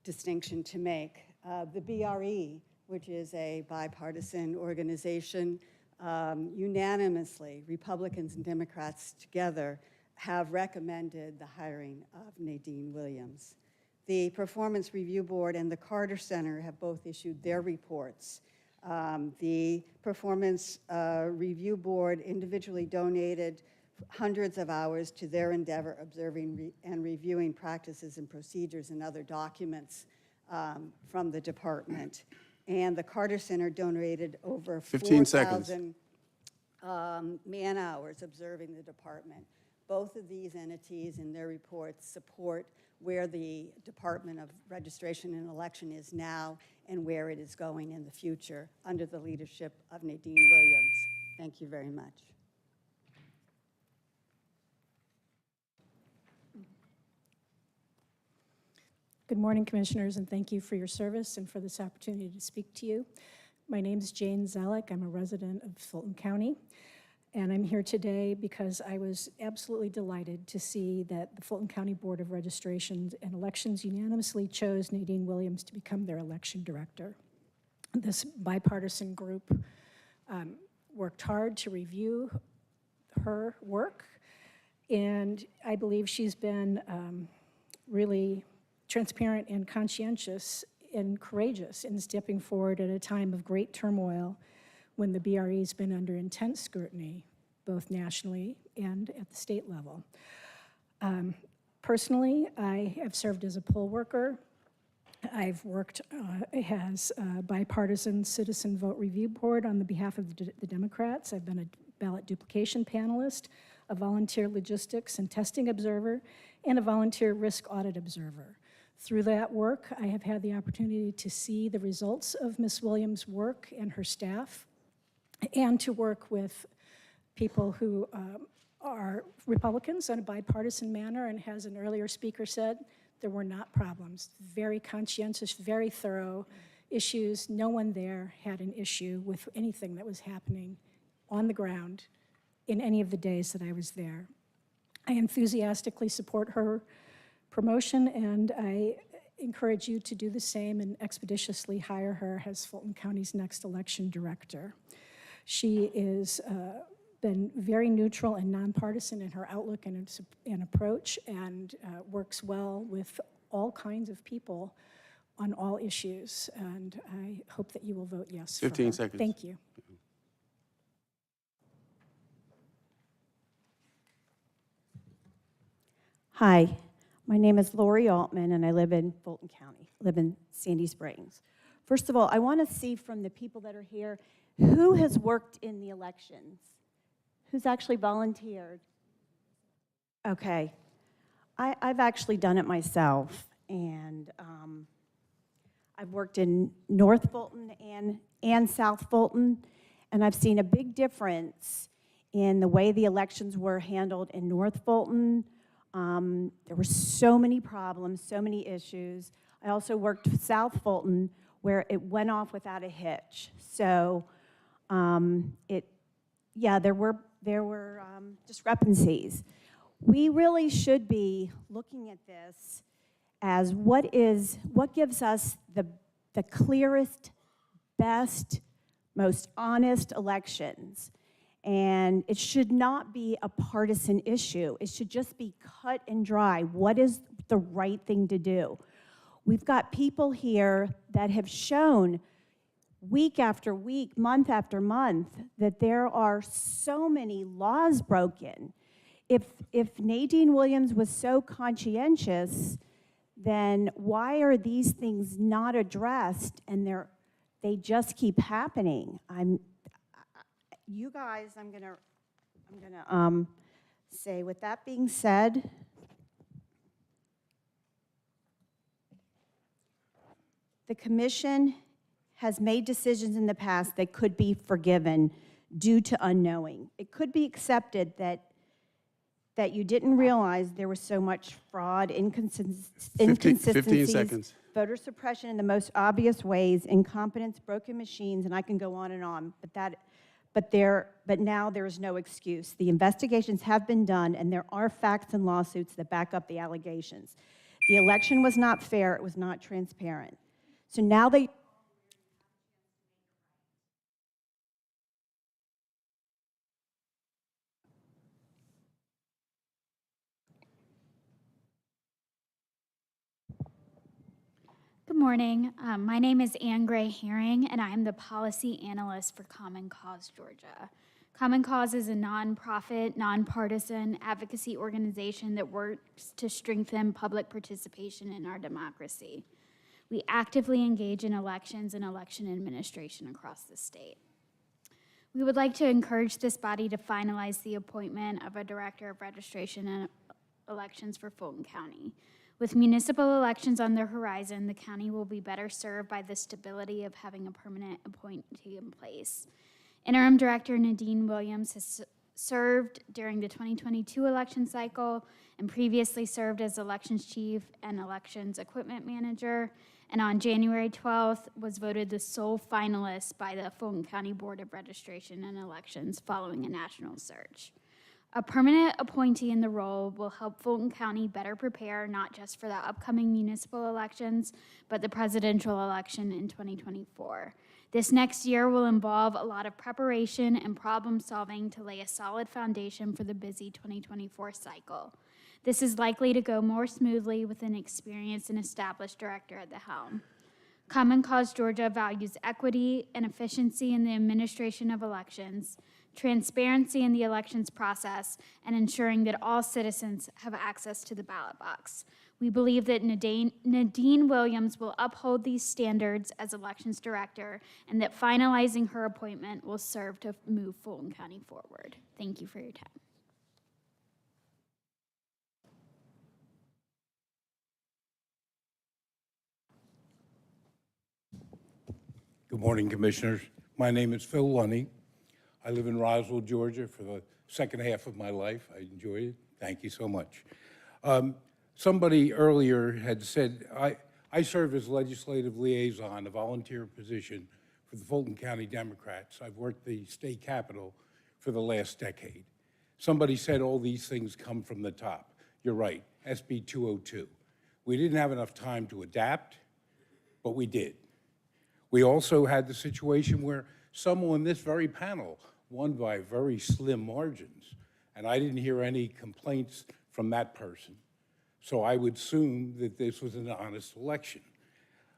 distinction to make. The BRE, which is a bipartisan organization, unanimously, Republicans and Democrats together, have recommended the hiring of Nadine Williams. The Performance Review Board and the Carter Center have both issued their reports. The Performance Review Board individually donated hundreds of hours to their endeavor observing and reviewing practices and procedures and other documents from the department. And the Carter Center donated over 4,000 man-hours observing the department. Both of these entities in their reports support where the Department of Registration and Election is now and where it is going in the future under the leadership of Nadine Williams. Thank you very much. Good morning, Commissioners, and thank you for your service and for this opportunity to speak to you. My name is Jane Zellick. I'm a resident of Fulton County. And I'm here today because I was absolutely delighted to see that the Fulton County Board of Registrations and Elections unanimously chose Nadine Williams to become their election director. This bipartisan group worked hard to review her work, and I believe she's been really transparent and conscientious and courageous in stepping forward at a time of great turmoil when the BRE has been under intense scrutiny, both nationally and at the state level. Personally, I have served as a poll worker. I've worked as a bipartisan citizen vote review board on the behalf of the Democrats. I've been a ballot duplication panelist, a volunteer logistics and testing observer, and a volunteer risk audit observer. Through that work, I have had the opportunity to see the results of Ms. Williams' work and her staff, and to work with people who are Republicans in a bipartisan manner, and as an earlier speaker said, there were not problems. Very conscientious, very thorough issues. No one there had an issue with anything that was happening on the ground in any of the days that I was there. I enthusiastically support her promotion, and I encourage you to do the same and expeditiously hire her as Fulton County's next election director. She is been very neutral and nonpartisan in her outlook and approach, and works well with all kinds of people on all issues. And I hope that you will vote yes for her. 15 seconds. Thank you. Hi, my name is Lori Altman, and I live in Fulton County, live in Sandy Springs. First of all, I want to see from the people that are here, who has worked in the elections? Who's actually volunteered? Okay. I've actually done it myself, and I've worked in North Fulton and South Fulton, and I've seen a big difference in the way the elections were handled in North Fulton. There were so many problems, so many issues. I also worked South Fulton, where it went off without a hitch. So there were discrepancies. We really should be looking at this as what gives us the clearest, best, most honest elections. And it should not be a partisan issue. It should just be cut and dry. What is the right thing to do? We've got people here that have shown week after week, month after month, that there are so many laws broken. If Nadine Williams was so conscientious, then why are these things not addressed and they just keep happening? You guys, I'm gonna say, with that being said, the commission has made decisions in the past that could be forgiven due to unknowing. It could be accepted that you didn't realize there was so much fraud, inconsistencies, 15 seconds. voter suppression in the most obvious ways, incompetence, broken machines, and I can go on, but now there is no excuse. The investigations have been done, and there are facts and lawsuits that back up the allegations. The election was not fair, it was not transparent. So now they... Good morning. My name is Ann Gray Herring, and I am the policy analyst for Common Cause Georgia. Common Cause is a nonprofit, nonpartisan advocacy organization that works to strengthen public participation in our democracy. We actively engage in elections and election administration across the state. We would like to encourage this body to finalize the appointment of a director of registration and elections for Fulton County. With municipal elections on the horizon, the county will be better served by the stability of having a permanent appointee in place. Interim Director Nadine Williams has served during the 2022 election cycle and previously served as elections chief and elections equipment manager, and on January 12th was voted the sole finalist by the Fulton County Board of Registration and Elections following a national search. A permanent appointee in the role will help Fulton County better prepare not just for the upcoming municipal elections, but the presidential election in 2024. This next year will involve a lot of preparation and problem solving to lay a solid foundation for the busy 2024 cycle. This is likely to go more smoothly with an experienced and established director at the helm. Common Cause Georgia values equity and efficiency in the administration of elections, transparency in the elections process, and ensuring that all citizens have access to the ballot box. We believe that Nadine Williams will uphold these standards as elections director, and that finalizing her appointment will serve to move Fulton County forward. Thank you for your time. Good morning, Commissioners. My name is Phil Lunny. I live in Roswell, Georgia for the second half of my life. I enjoy it. Thank you so much. Somebody earlier had said, I serve as legislative liaison, a volunteer position for the Fulton County Democrats. I've worked the state capitol for the last decade. Somebody said all these things come from the top. You're right, SB 202. We didn't have enough time to adapt, but we did. We also had the situation where someone in this very panel won by very slim margins, and I didn't hear any complaints from that person. So I would assume that this was an honest election.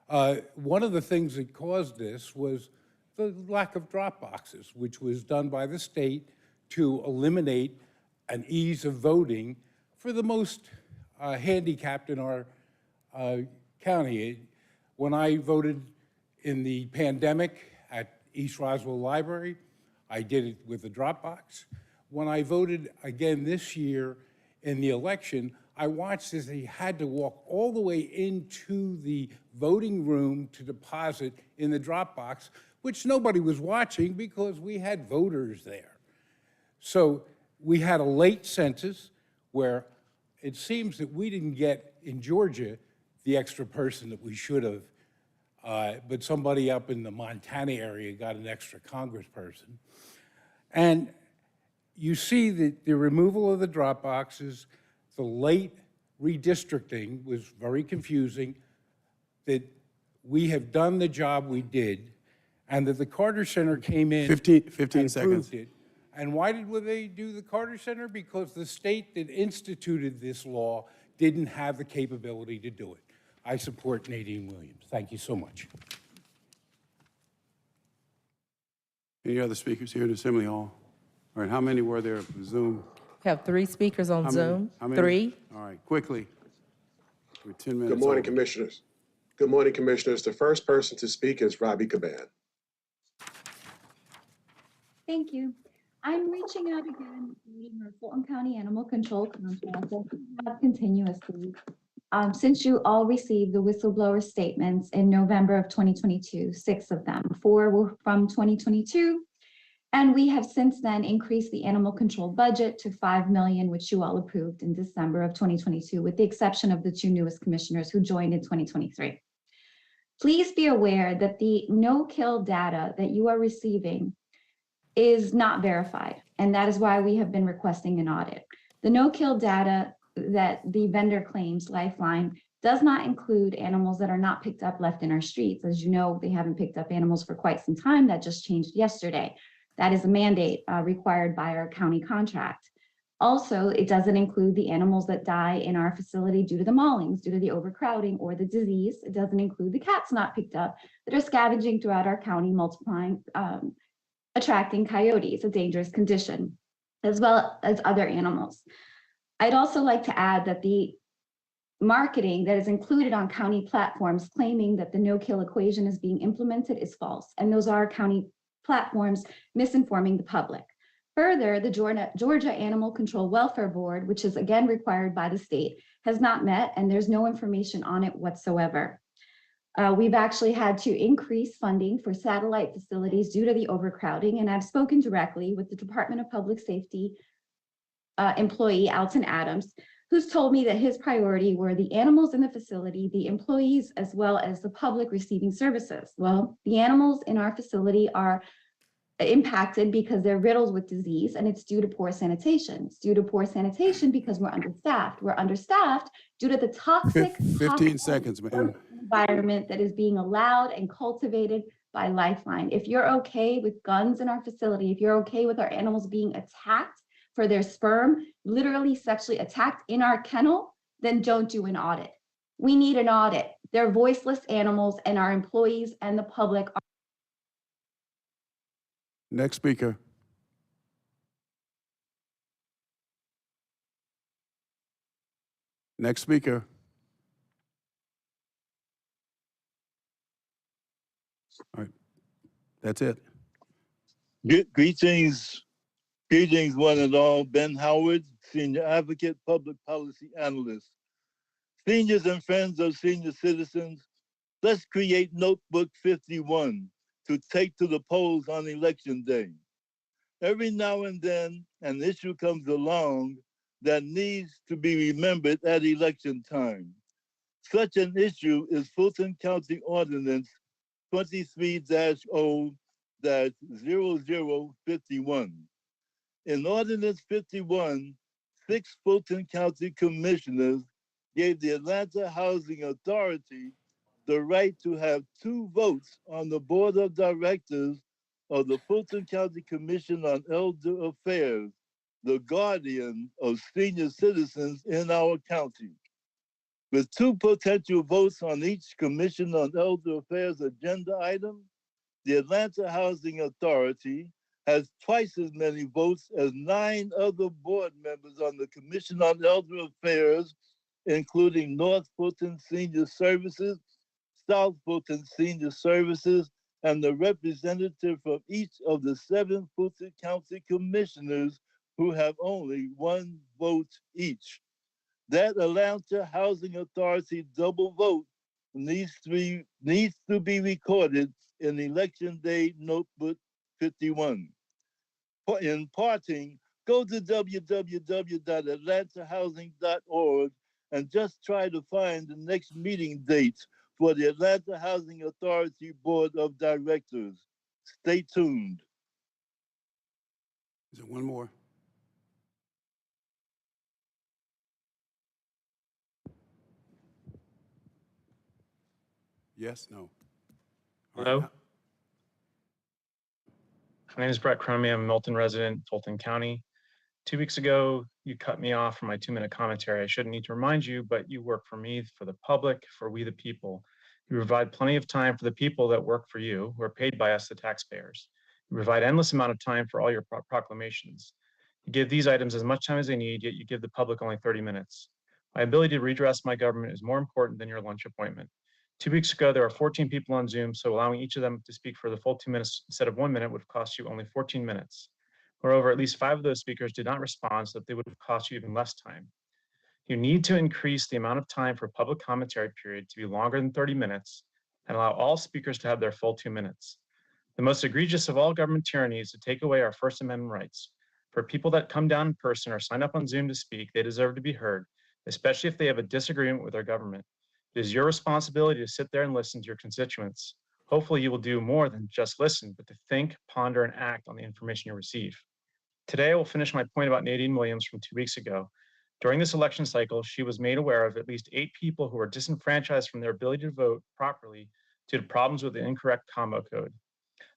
One of the things that caused this was the lack of drop boxes, which was done by the state to eliminate an ease of voting for the most handicapped in our county. When I voted in the pandemic at East Roswell Library, I did it with a drop box. When I voted again this year in the election, I watched as they had to walk all the way into the voting room to deposit in the drop box, which nobody was watching because we had voters there. So we had a late census where it seems that we didn't get, in Georgia, the extra person that we should have, but somebody up in the Montana area got an extra congressperson. And you see that the removal of the drop boxes, the late redistricting was very confusing, that we have done the job we did, and that the Carter Center came in 15 seconds. it. And why did they do the Carter Center? Because the state that instituted this law didn't have the capability to do it. I support Nadine Williams. Thank you so much. Any other speakers here in the Assembly Hall? All right, how many were there for Zoom? We have 3 speakers on How many? Zoom. How many? 3. All right, quickly. We're 10 minutes Good morning, over. Commissioners. Good morning, Commissioners. The first person to speak is Robbie Caban. Thank you. I'm reaching out again regarding our Fulton County Animal Control contract that we have continuously. Since you all received the whistleblower statements in November of 2022, 6 of them, 4 were from 2022. And we have since then increased the animal control budget to $5 million, which you all approved in December of 2022, with the exception of the 2 newest commissioners who joined in 2023. Please be aware that the no-kill data that you are receiving is not verified, and that is why we have been requesting an audit. The no-kill data that the vendor claims, Lifeline, does not include animals that are not picked up left in our streets. As you know, they haven't picked up animals for quite some time. That just changed yesterday. That is a mandate required by our county contract. Also, it doesn't include the animals that die in our facility due to the maulings, due to the overcrowding or the disease. It doesn't include the cats not picked up that are scavenging throughout our county, multiplying, attracting coyotes, a dangerous condition, as well as other animals. I'd also like to add that the marketing that is included on county platforms claiming that the no-kill equation is being implemented is false, and those are county platforms misinforming the public. Further, the Georgia Animal Control Welfare Board, which is again required by the state, has not met, and there's no information on it whatsoever. We've actually had to increase funding for satellite facilities due to the overcrowding, and I've spoken directly with the Department of Public Safety employee, Alton Adams, who's told me that his priority were the animals in the facility, the employees, as well as the public receiving services. Well, the animals in our facility are impacted because they're riddled with disease, and it's due to poor sanitation. It's due to poor sanitation because we're understaffed. We're understaffed due to the toxic 15 seconds, ma'am. environment that is being allowed and cultivated by Lifeline. If you're okay with guns in our facility, if you're okay with our animals being attacked for their sperm, literally sexually attacked in our kennel, then don't do an audit. We need an audit. They're voiceless animals, and our employees and the public are. Next speaker. Next speaker. All right, that's it. Greetings, one and all. Ben Howard, Senior Advocate, Public Policy Analyst. Seniors and friends of senior citizens, let's create Notebook 51 to take to the polls on Election Day. Every now and then, an issue comes along that needs to be remembered at election time. Such an issue is Fulton County Ordinance 23-0-0051. In Ordinance 51, 6 Fulton County commissioners gave the Atlanta Housing Authority the right to have 2 votes on the board of directors of the Fulton County Commission on Elder Affairs, the guardian of senior citizens in our county. With 2 potential votes on each Commission on Elder Affairs agenda item, the Atlanta Housing Authority has twice as many votes as 9 other board members on the Commission on Elder Affairs, including North Fulton Senior Services, South Fulton Senior Services, and the representative from each of the 7 Fulton County Commissioners who have only 1 vote each. That Atlanta Housing Authority double vote needs to be recorded in Election Day Notebook 51. In parting, go to www.atlantahousing.org and just try to find the next meeting date for the Atlanta Housing Authority Board of Directors. Stay tuned. Is there one more? Yes, no? All right. Hello. My name is Brett Cromie. I'm a Milton resident, Fulton County. 2 weeks ago, you cut me off for my 2-minute commentary. I shouldn't need to remind you, but you work for me, for the public, for we the people. You provide plenty of time for the people that work for you, who are paid by us, the taxpayers. You provide endless amount of time for all your proclamations. You give these items as much time as they need, yet you give the public only 30 minutes. My ability to redress my government is more important than your lunch appointment. 2 weeks ago, there were 14 people on Zoom, so allowing each of them to speak for the full 2 minutes instead of 1 minute would have cost you only 14 minutes. Moreover, at least 5 of those speakers did not respond, so that they would have cost you even less time. You need to increase the amount of time for public commentary period to be longer than 30 minutes and allow all speakers to have their full 2 minutes. The most egregious of all government tyranny is to take away our First Amendment rights. For people that come down in person or sign up on Zoom to speak, they deserve to be heard, especially if they have a disagreement with our government. It is your responsibility to sit there and listen to your constituents. Hopefully you will do more than just listen, but to think, ponder, and act on the information you receive. Today, I will finish my point about Nadine Williams from 2 weeks ago. During this election cycle, she was made aware of at least 8 people who were disenfranchised from their ability to vote properly due to problems with the incorrect combo code.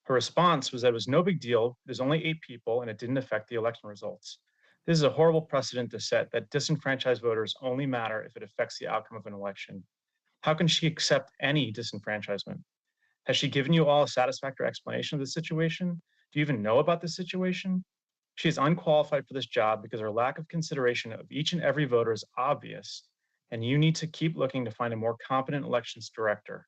Her response was that it was no big deal, there's only 8 people, and it didn't affect the election results. This is a horrible precedent to set that disenfranchised voters only matter if it affects the outcome of an election. How can she accept any disenfranchisement? Has she given you all a satisfactory explanation of the situation? Do you even know about this situation? She is unqualified for this job because her lack of consideration of each and every voter is obvious, and you need to keep looking to find a more competent elections director.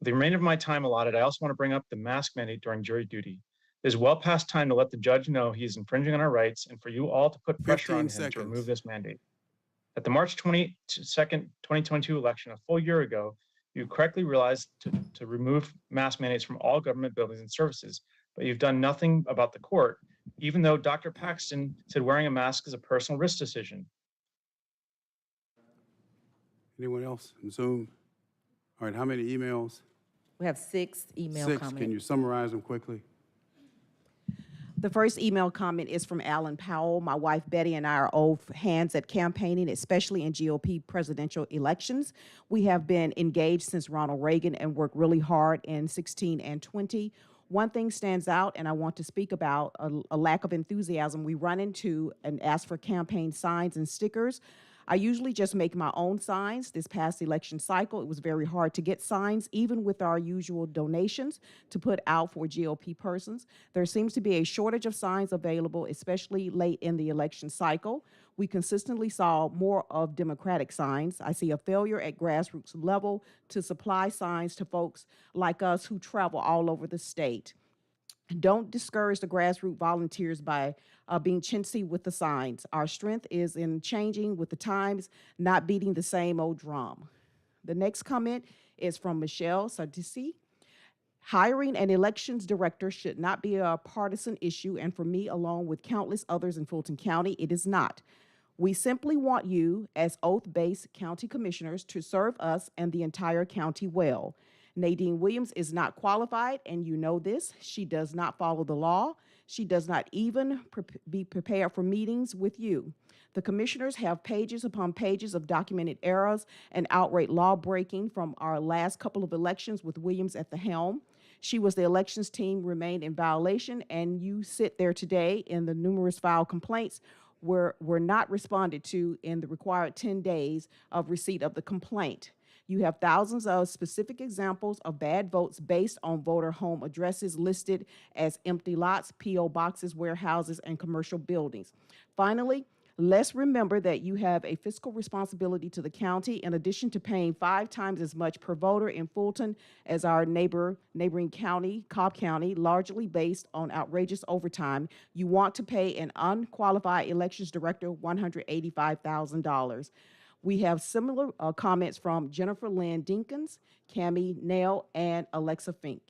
With the remainder of my time allotted, I also want to bring up the mask mandate during jury duty. It is well past time to let the judge know he is infringing on our rights and for you all to put pressure on him to remove this mandate. At the March 22nd, 2022 election, a full year ago, you correctly realized to remove mask mandates from all government buildings and services, but you've done nothing about the court, even though Dr. Paxton said wearing a mask is a personal risk decision. Anyone else in Zoom? All right, how many emails? We have 6 email 6. comments. Can you summarize them quickly? The first email comment is from Alan Powell. My wife Betty and I are old hands at campaigning, especially in GOP presidential elections. We have been engaged since Ronald Reagan and worked really hard in 16 and 20. One thing stands out, and I want to speak about a lack of enthusiasm we run into and ask for campaign signs and stickers. I usually just make my own signs. This past election cycle, it was very hard to get signs, even with our usual donations to put out for GOP persons. There seems to be a shortage of signs available, especially late in the election cycle. We consistently saw more of Democratic signs. I see a failure at grassroots level to supply signs to folks like us who travel all over the state. Don't discourage the grassroots volunteers by being chintzy with the signs. Our strength is in changing with the times, not beating the same old drum. The next comment is from Michelle Sardisi. Hiring an elections director should not be a partisan issue, and for me, along with countless others in Fulton County, it is not. We simply want you, as oath-based county commissioners, to serve us and the entire county well. Nadine Williams is not qualified, and you know this. She does not follow the law. She does not even be prepared for meetings with you. The commissioners have pages upon pages of documented errors and outright law breaking from our last couple of elections with Williams at the helm. She was the elections team remained in violation, and you sit there today in the numerous filed complaints were not responded to in the required 10 days of receipt of the complaint. You have thousands of specific examples of bad votes based on voter home addresses listed as empty lots, P.O. boxes, warehouses, and commercial buildings. Finally, let's remember that you have a fiscal responsibility to the county. In addition to paying 5 times as much per voter in Fulton as our neighboring county, Cobb County, largely based on outrageous overtime, you want to pay an unqualified elections director $185,000. We have similar comments from Jennifer Lynn Dinkins, Cammie Nail, and Alexa Fink.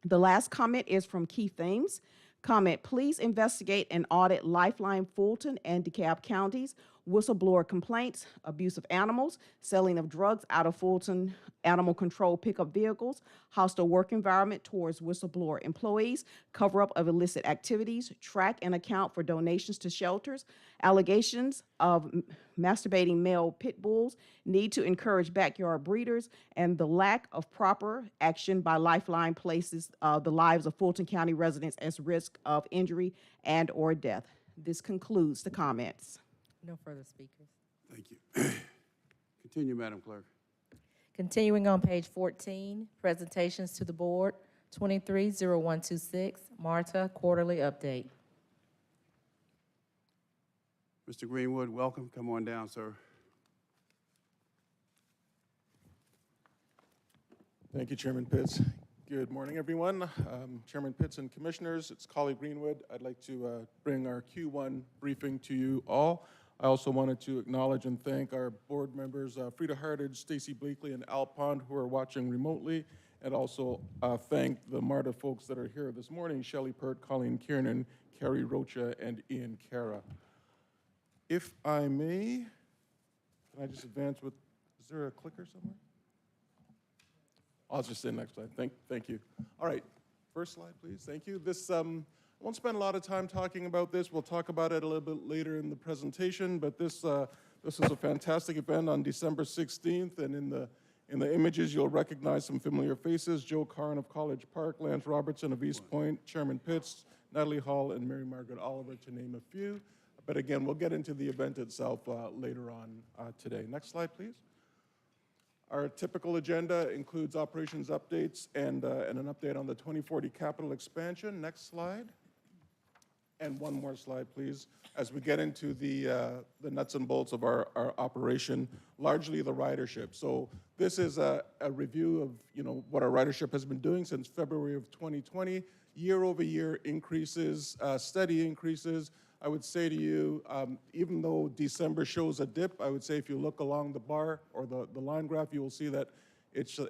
The last comment is from Keith Thames. Comment, please investigate and audit Lifeline Fulton and DeKalb counties, whistleblower complaints, abuse of animals, selling of drugs out of Fulton animal control pickup vehicles, hostile work environment towards whistleblower employees, cover-up of illicit activities, track and account for donations to shelters, allegations of masturbating male pit bulls, need to encourage backyard breeders, and the lack of proper action by Lifeline places the lives of Fulton County residents at risk of injury and or death. This concludes the comments. No further speakers. Thank you. Continue, Madam Clerk. Continuing on page 14, presentations to the board, 230126, Marta, quarterly update. Mr. Greenwood, welcome. Come on down, sir. Thank you, Chairman Pitts. Good morning, everyone. Chairman Pitts and Commissioners, it's Collie Greenwood. I'd like to bring our Q1 briefing to you all. I also wanted to acknowledge and thank our board members, Frida Hardage, Stacy Bleakley, and Al Pond, who are watching remotely, and also thank the MARTA folks that are here this morning, Shelley Pert, Colleen Kiernan, Carrie Rocha, and Ian Cara. If I may, can I just advance with, is there a clicker somewhere? I'll just say next slide. Thank you. All right, first slide, please. Thank you. This, I won't spend a lot of time talking about this. We'll talk about it a little bit later in the presentation, but this is a fantastic event on December 16th, and in the images, you'll recognize some familiar faces: Joe Carn of College Park, Lance Robertson of East Point, Chairman Pitts, Natalie Hall, and Mary Margaret Oliver, to name a few. But again, we'll get into the event itself later on today. Next slide, please. Our typical agenda includes operations updates and an update on the 2040 capital expansion. Next slide. And one more slide, please, as we get into the nuts and bolts of our operation, largely the ridership. So this is a review of what our ridership has been doing since February of 2020. Year-over-year increases, steady increases. I would say to you, even though December shows a dip, I would say if you look along the bar or the line graph, you will see that it's a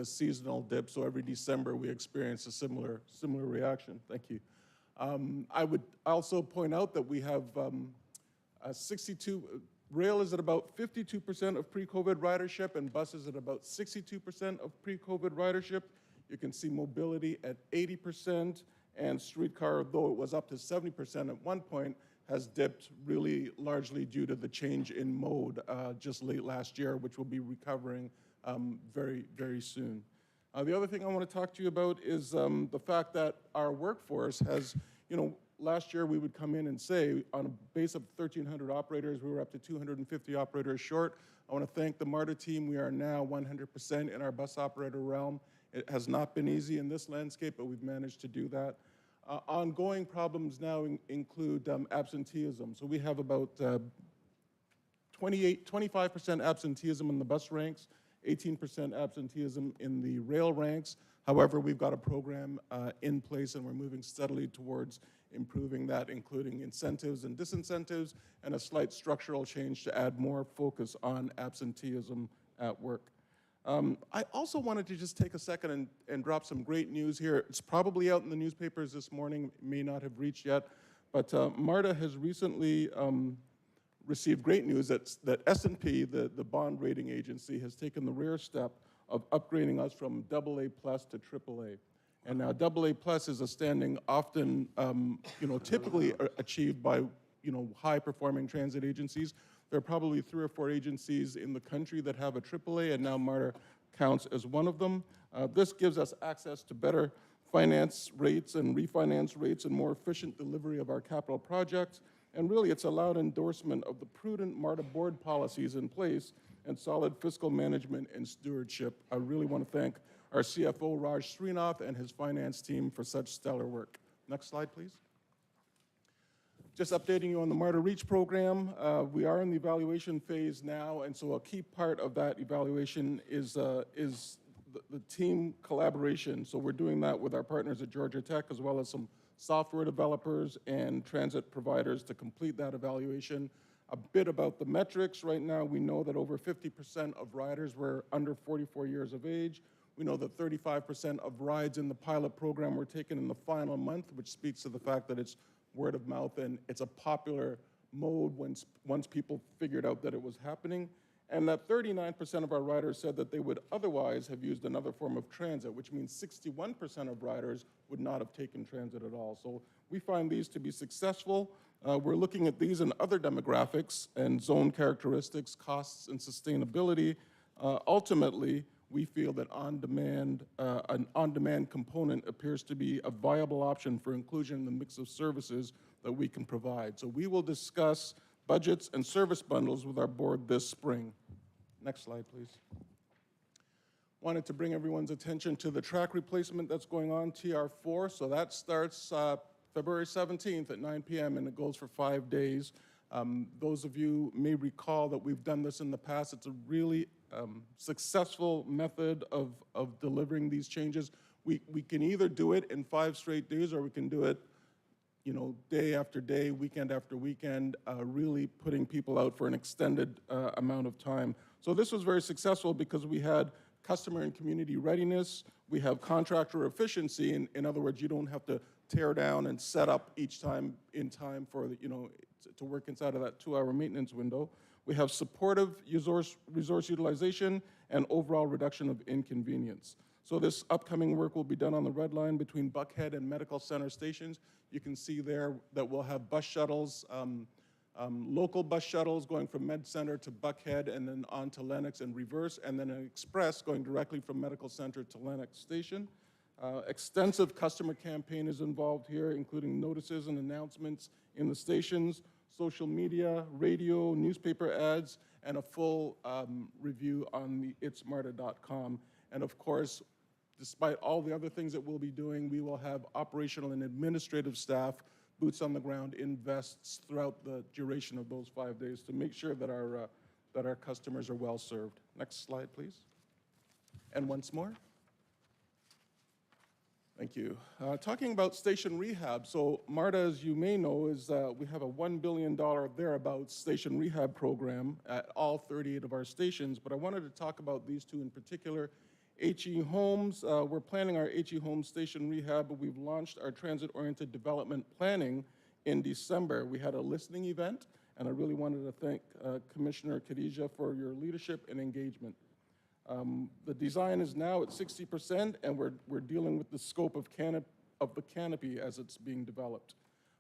seasonal dip. So every December we experience a similar reaction. Thank you. I would also point out that we have rail is at about 52% of pre-COVID ridership, and buses at about 62% of pre-COVID ridership. You can see mobility at 80%, and streetcar, though it was up to 70% at one point, has dipped really largely due to the change in mode just late last year, which will be recovering very, very soon. The other thing I want to talk to you about is the fact that our workforce has, last year we would come in and say on a base of 1,300 operators, we were up to 250 operators short. I want to thank the MARTA team. We are now 100% in our bus operator realm. It has not been easy in this landscape, but we've managed to do that. Ongoing problems now include absenteeism. So we have about 25% absenteeism in the bus ranks, 18% absenteeism in the rail ranks. However, we've got a program in place, and we're moving steadily towards improving that, including incentives and disincentives, and a slight structural change to add more focus on absenteeism at work. I also wanted to just take a second and drop some great news here. It's probably out in the newspapers this morning, may not have reached yet, but MARTA has recently received great news that S&P, the bond rating agency, has taken the rare step of upgrading us from AA+ to AAA. And now AA+ is a standing often, typically achieved by, high-performing transit agencies. There are probably 3 or 4 agencies in the country that have a AAA, and now MARTA counts as one of them. This gives us access to better finance rates and refinance rates and more efficient delivery of our capital projects. And really, it's allowed endorsement of the prudent MARTA board policies in place and solid fiscal management and stewardship. I really want to thank our CFO, Raj Srinath, and his finance team for such stellar work. Next slide, please. Just updating you on the MARTA REACH program. We are in the evaluation phase now, and so a key part of that evaluation is the team collaboration. So we're doing that with our partners at Georgia Tech, as well as some software developers and transit providers to complete that evaluation. A bit about the metrics. Right now, we know that over 50% of riders were under 44 years of age. We know that 35% of rides in the pilot program were taken in the final month, which speaks to the fact that it's word of mouth and it's a popular mode once people figured out that it was happening. And that 39% of our riders said that they would otherwise have used another form of transit, which means 61% of riders would not have taken transit at all. So we find these to be successful. We're looking at these and other demographics and zone characteristics, costs, and sustainability. Ultimately, we feel that an on-demand component appears to be a viable option for inclusion in the mix of services that we can provide. So we will discuss budgets and service bundles with our board this spring. Next slide, please. Wanted to bring everyone's attention to the track replacement that's going on, TR4. So that starts February 17th at 9 p.m. and it goes for 5 days. Those of you may recall that we've done this in the past. It's a really successful method of delivering these changes. We can either do it in 5 straight days or we can do it day after day, weekend after weekend, really putting people out for an extended amount of time. So this was very successful because we had customer and community readiness, we have contractor efficiency, in other words, you don't have to tear down and set up each time in time for to work inside of that 2-hour maintenance window. We have supportive resource utilization and overall reduction of inconvenience. So this upcoming work will be done on the red line between Buckhead and Medical Center stations. You can see there that we'll have bus shuttles, local bus shuttles going from Med Center to Buckhead and then on to Lenox and reverse, and then an express going directly from Medical Center to Lenox Station. Extensive customer campaign is involved here, including notices and announcements in the stations, social media, radio, newspaper ads, and a full review on the itsmarta.com. And of course, despite all the other things that we'll be doing, we will have operational and administrative staff, boots on the ground in vests throughout the duration of those 5 days to make sure that our customers are well served. Next slide, please. And once more. Thank you. Talking about station rehab, so MARTA, as you may know, is we have a $1 billion thereabouts station rehab program at all 38 of our stations, but I wanted to talk about these two in particular. HE Homes, we're planning our HE Homes station rehab, but we've launched our transit-oriented development planning in December. We had a listening event, and I really wanted to thank Commissioner Khadija for your leadership and engagement. The design is now at 60%, and we're dealing with the scope of the canopy as it's being developed.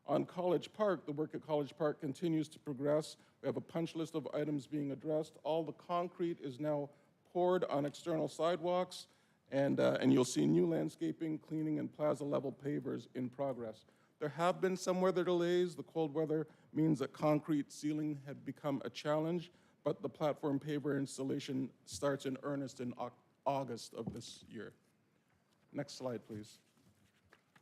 On College Park, the work at College Park continues to progress. We have a punch list of items being addressed. All the concrete is now poured on external sidewalks, and you'll see new landscaping, cleaning, and plaza-level pavers in progress. There have been some weather delays. The cold weather means that concrete ceiling had become a challenge, but the platform paver installation starts in earnest in August of this year. Next slide, please.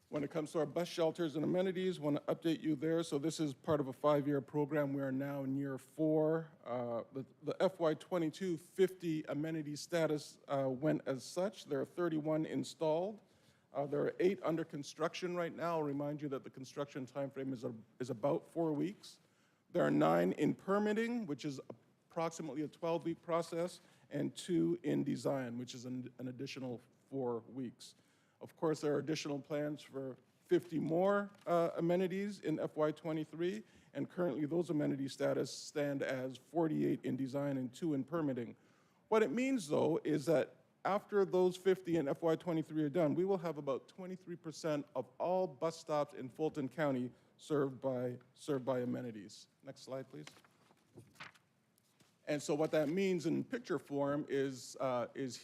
When it comes to our bus shelters and amenities, I want to update you there. So this is part of a 5-year program. We are now in year 4. The FY22 50 amenity status went as such. There are 31 installed. There are 8 under construction right now. I'll remind you that the construction timeframe is about 4 weeks. There are 9 in permitting, which is approximately a 12-week process, and 2 in design, which is an additional 4 weeks. Of course, there are additional plans for 50 more amenities in FY23, and currently those amenity status stand as 48 in design and 2 in permitting. What it means, though, is that after those 50 in FY23 are done, we will have about 23% of all bus stops in Fulton County served by amenities. Next slide, please. And so what that means in picture form is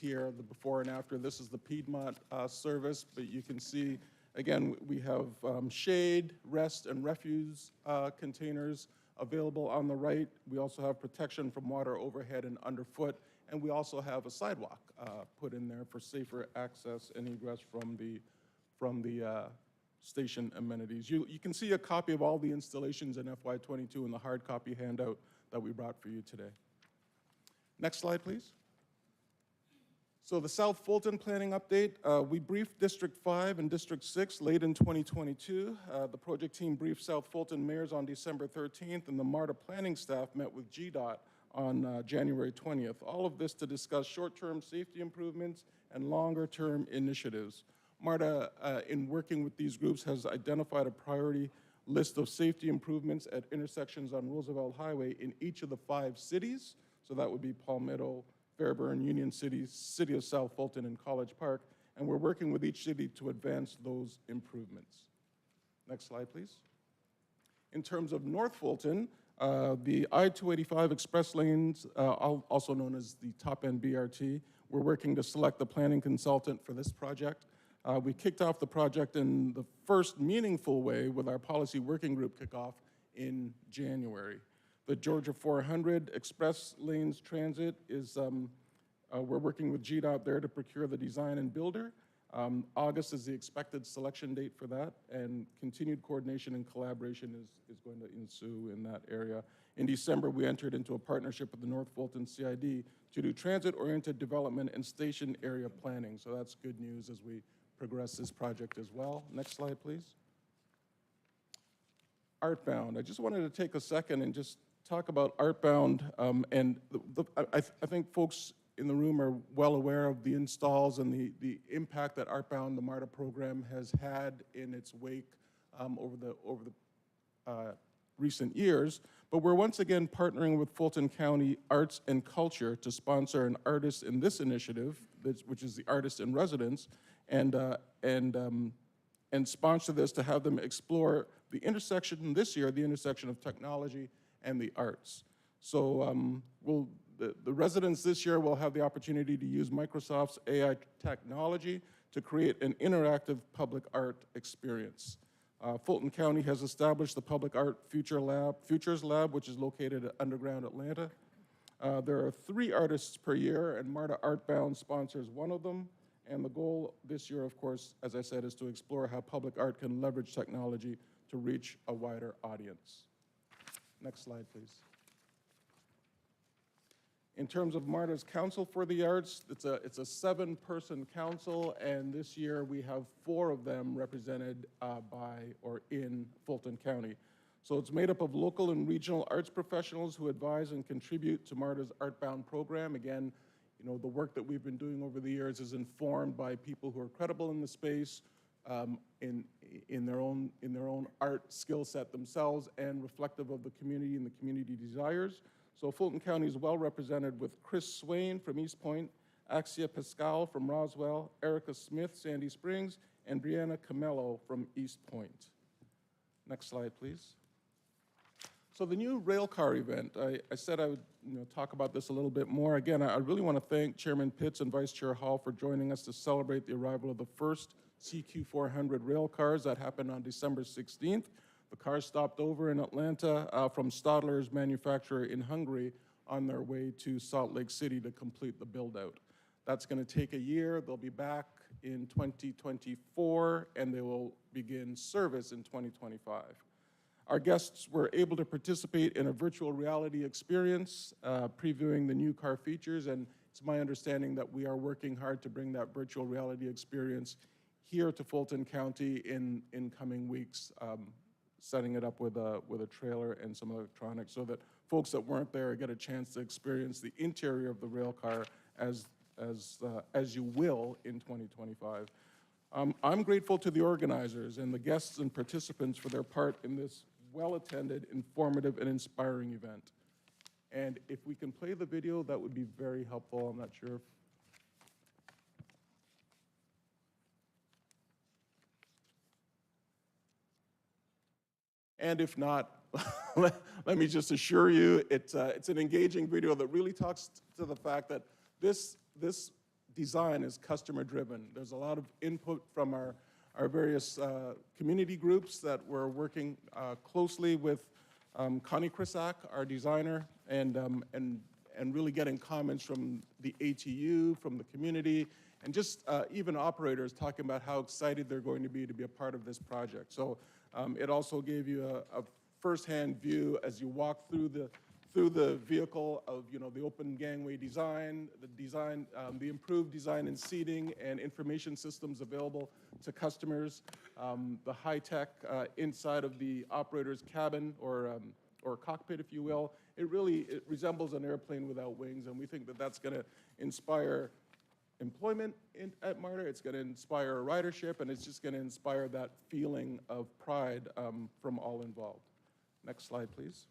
here, the before and after. This is the Piedmont service, but you can see, again, we have shade, rest, and refuse containers available on the right. We also have protection from water overhead and underfoot, and we also have a sidewalk put in there for safer access and egress from the station amenities. You can see a copy of all the installations in FY22 in the hard copy handout that we brought for you today. Next slide, please. So the South Fulton planning update, we briefed District 5 and District 6 late in 2022. The project team briefed South Fulton mayors on December 13th, and the MARTA planning staff met with GDOT on January 20th. All of this to discuss short-term safety improvements and longer-term initiatives. MARTA, in working with these groups, has identified a priority list of safety improvements at intersections on Roosevelt Highway in each of the 5 cities. So that would be Palmetto, Fairburn, Union City, City of South Fulton, and College Park. And we're working with each city to advance those improvements. Next slide, please. In terms of North Fulton, the I-285 express lanes, also known as the Top End BRT, we're working to select the planning consultant for this project. We kicked off the project in the first meaningful way with our policy working group kickoff in January. The Georgia 400 Express Lanes Transit is, we're working with GDOT there to procure the design and builder. August is the expected selection date for that, and continued coordination and collaboration is going to ensue in that area. In December, we entered into a partnership with the North Fulton CID to do transit-oriented development and station area planning. So that's good news as we progress this project as well. Next slide, please. Artbound. I just wanted to take a second and just talk about Artbound, and I think folks in the room are well aware of the installs and the impact that Artbound, the MARTA program, has had in its wake over the recent years. But we're once again partnering with Fulton County Arts and Culture to sponsor an artist in this initiative, which is the Artist in Residence, and sponsor this to have them explore the intersection this year, the intersection of technology and the arts. So the residents this year will have the opportunity to use Microsoft's AI technology to create an interactive public art experience. Fulton County has established the Public Art Futures Lab, which is located at Underground Atlanta. There are 3 artists per year, and MARTA Artbound sponsors one of them. And the goal this year, of course, as I said, is to explore how public art can leverage technology to reach a wider audience. Next slide, please. In terms of MARTA's Council for the Arts, it's a 7-person council, and this year we have 4 of them represented by or in Fulton County. So it's made up of local and regional arts professionals who advise and contribute to MARTA's Artbound program. Again, you know, the work that we've been doing over the years is informed by people who are credible in the space, in their own art skill set themselves, and reflective of the community and the community desires. So Fulton County is well represented with Chris Swain from East Point, Axia Pascal from Roswell, Erica Smith, Sandy Springs, and Brianna Camello from East Point. Next slide, please. So the new railcar event, I said I would talk about this a little bit more. Again, I really want to thank Chairman Pitts and Vice Chair Hall for joining us to celebrate the arrival of the first CQ400 railcars. That happened on December 16th. The cars stopped over in Atlanta from Stadler's manufacturer in Hungary on their way to Salt Lake City to complete the build-out. That's going to take a year. They'll be back in 2024, and they will begin service in 2025. Our guests were able to participate in a virtual reality experience, previewing the new car features, and it's my understanding that we are working hard to bring that virtual reality experience here to Fulton County in coming weeks, setting it up with a trailer and some electronics so that folks that weren't there get a chance to experience the interior of the rail car as you will in 2025. I'm grateful to the organizers and the guests and participants for their part in this well-attended, informative, and inspiring event. And if we can play the video, that would be very helpful. I'm not sure if... And if not, let me just assure you, it's an engaging video that really talks to the fact that this design is customer driven. There's a lot of input from our various community groups that we're working closely with Connie Krisak, our designer, and really getting comments from the ATU, from the community, and just even operators talking about how excited they're going to be a part of this project. So it also gave you a firsthand view as you walk through the vehicle of the open gangway design, the improved design and seating and information systems available to customers, the high tech inside of the operator's cabin or cockpit, if you will. It resembles an airplane without wings, and we think that that's going to inspire employment at MARTA. It's going to inspire ridership, and it's just going to inspire that feeling of pride from all involved. Next slide, please.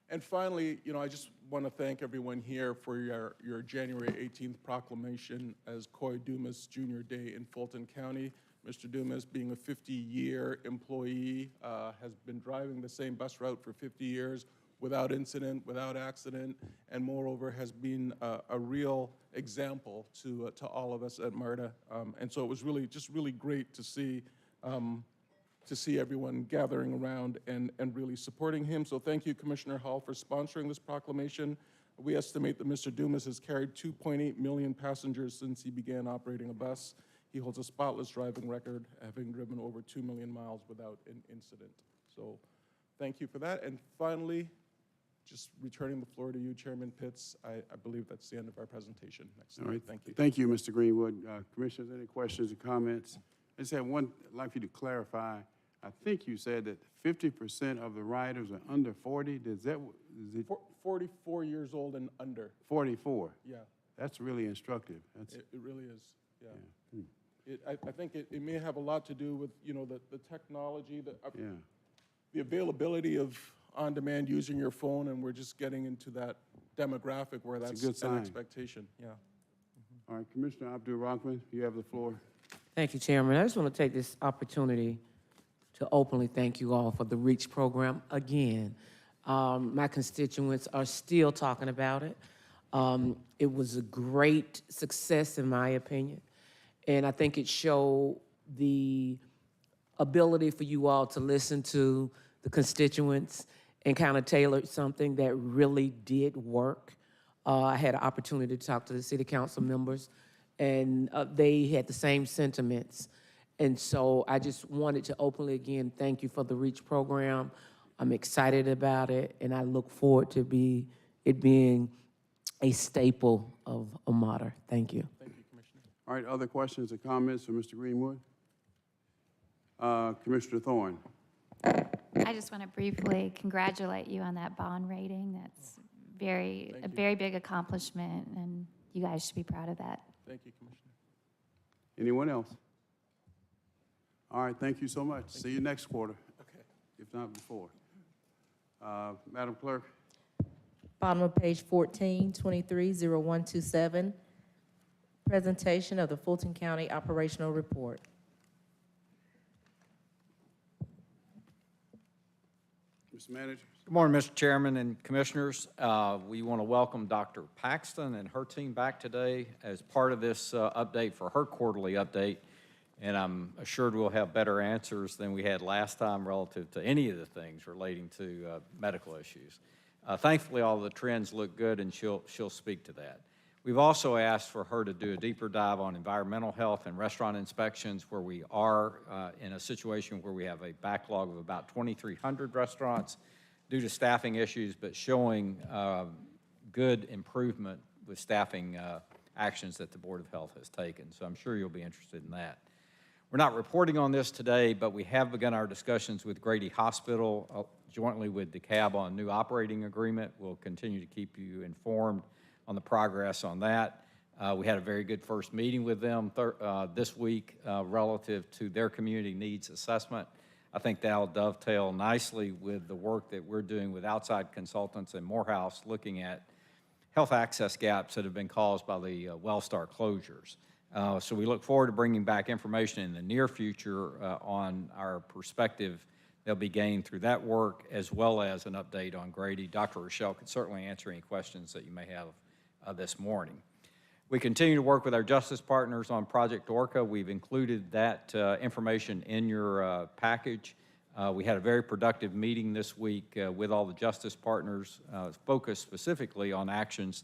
And finally, I just want to thank everyone here for your January 18th proclamation as Coy Dumas Jr. Day in Fulton County. Mr. Dumas, being a 50-year employee, has been driving the same bus route for 50 years without incident, without accident, and moreover has been a real example to all of us at MARTA. And so it was really great to see everyone gathering around and really supporting him. So thank you, Commissioner Hall, for sponsoring this proclamation. We estimate that Mr. Dumas has carried 2.8 million passengers since he began operating a bus. He holds a spotless driving record, having driven over 2 million miles without an incident. So thank you for that. And finally, just returning the floor to you, Chairman Pitts. I believe that's the end of our presentation. Next slide. All right. Thank you. Thank you, Mr. Greenwood. Commissioners, any questions or comments? I just have one, I'd like you to clarify. I think you said that 50% of the riders are under 40. Is it 44 years old and under. 44? Yeah. That's really instructive. It really is, yeah. I think it may have a lot to do with, the technology, the availability of on-demand using your phone, and we're just getting into that demographic where that's a good sign. An expectation, yeah. All right, Commissioner Abdul-Rahman, you have the floor. Thank you, Chairman. I just want to take this opportunity to openly thank you all for the REACH program again. My constituents are still talking about it. It was a great success, in my opinion, and I think it showed the ability for you all to listen to the constituents and kind of tailor something that really did work. I had an opportunity to talk to the city council members, and they had the same sentiments. And so I just wanted to openly, again, thank you for the REACH program. I'm excited about it, and I look forward to it being a staple of a MARTA. Thank you. Thank you, Commissioner. All right, other questions or comments for Mr. Greenwood? Commissioner Thorne. I just want to briefly congratulate you on that bond rating. That's a very big accomplishment, and you guys should be proud of that. Thank you, Commissioner. Anyone else? All right, thank you so much. See you next quarter. Okay. If not before. Madam Clerk. Bottom of page 14, 230127, presentation of the Fulton County Operational Report. Mr. Manager. Good morning, Mr. Chairman and Commissioners. We want to welcome Dr. Paxton and her team back today as part of this update for her quarterly update. And I'm assured we'll have better answers than we had last time relative to any of the things relating to medical issues. Thankfully, all the trends look good, and she'll speak to that. We've also asked for her to do a deeper dive on environmental health and restaurant inspections, where we are in a situation where we have a backlog of about 2,300 restaurants due to staffing issues, but showing good improvement with staffing actions that the Board of Health has taken. So I'm sure you'll be interested in that. We're not reporting on this today, but we have begun our discussions with Grady Hospital jointly with DeKalb on a new operating agreement. We'll continue to keep you informed on the progress on that. We had a very good first meeting with them this week relative to their community needs assessment. I think that'll dovetail nicely with the work that we're doing with outside consultants in Morehouse, looking at health access gaps that have been caused by the Wellstar closures. So we look forward to bringing back information in the near future on our perspective they'll be gained through that work, as well as an update on Grady. Dr. Rochelle could certainly answer any questions that you may have this morning. We continue to work with our justice partners on Project Orca. We've included that information in your package. We had a very productive meeting this week with all the justice partners, focused specifically on actions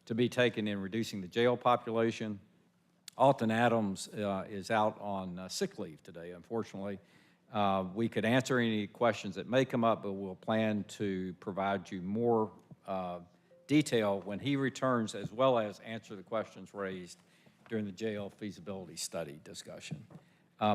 to be taken in reducing the jail population. Alton Adams is out on sick leave today, unfortunately. We could answer any questions that may come up, but we'll plan to provide you more detail when he returns, as well as answer the questions raised during the jail feasibility study discussion.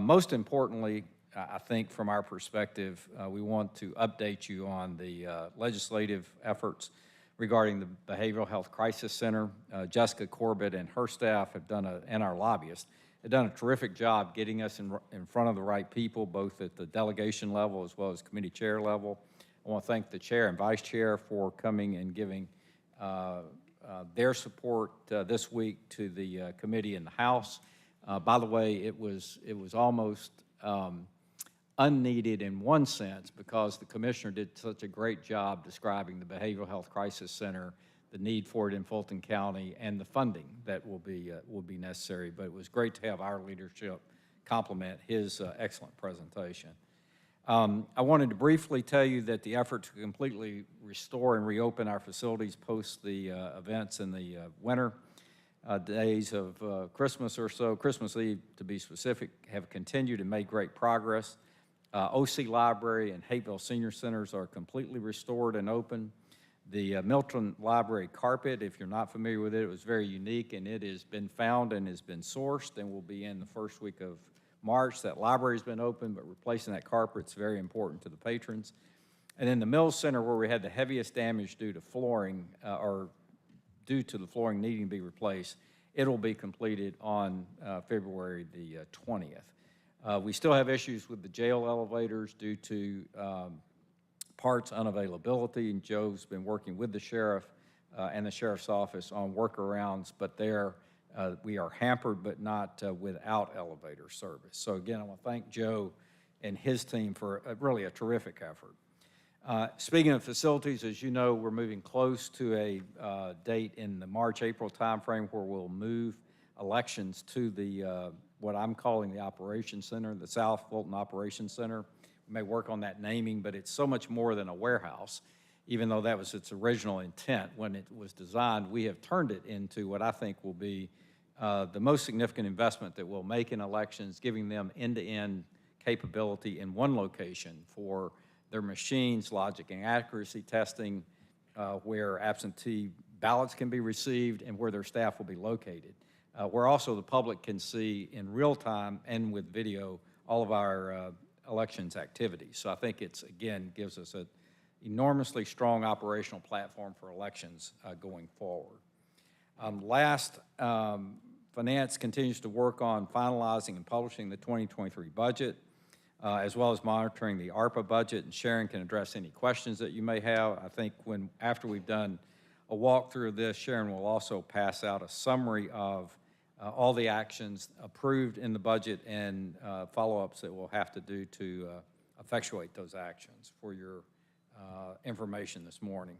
Most importantly, I think from our perspective, we want to update you on the legislative efforts regarding the Behavioral Health Crisis Center. Jessica Corbett and her staff have done, and our lobbyists, have done a terrific job getting us in front of the right people, both at the delegation level as well as committee chair level. I want to thank the chair and vice chair for coming and giving their support this week to the committee in the House. By the way, it was almost unneeded in one sense, because the commissioner did such a great job describing the Behavioral Health Crisis Center, the need for it in Fulton County, and the funding that will be necessary. But it was great to have our leadership complement his excellent presentation. I wanted to briefly tell you that the effort to completely restore and reopen our facilities post the events in the winter days of Christmas or so, Christmas Eve to be specific, have continued and made great progress. OC Library and Hateville Senior Centers are completely restored and open. The Milton Library carpet, if you're not familiar with it, it was very unique, and it has been found and has been sourced and will be in the first week of March. That library's been open, but replacing that carpet is very important to the patrons. And then the Mills Center, where we had the heaviest damage due to flooring, or due to the flooring needing to be replaced, it'll be completed on February the 20th. We still have issues with the jail elevators due to parts unavailability, and Joe's been working with the sheriff and the sheriff's office on workarounds, but we are hampered but not without elevator service. So again, I want to thank Joe and his team for really a terrific effort. Speaking of facilities, as you know, we're moving close to a date in the March-April timeframe where we'll move elections to the what I'm calling the Operations Center, the South Fulton Operations Center. We may work on that naming, but it's so much more than a warehouse. Even though that was its original intent when it was designed, we have turned it into what I think will be the most significant investment that we'll make in elections, giving them end-to-end capability in one location for their machines, logic and accuracy testing, where absentee ballots can be received, and where their staff will be located. Where also the public can see in real time and with video all of our elections activities. So I think it's, again, gives us an enormously strong operational platform for elections going forward. Last, Finance continues to work on finalizing and publishing the 2023 budget, as well as monitoring the ARPA budget, and Sharon can address any questions that you may have. I think after we've done a walkthrough of this, Sharon will also pass out a summary of all the actions approved in the budget and follow-ups that we'll have to do to effectuate those actions for your information this morning.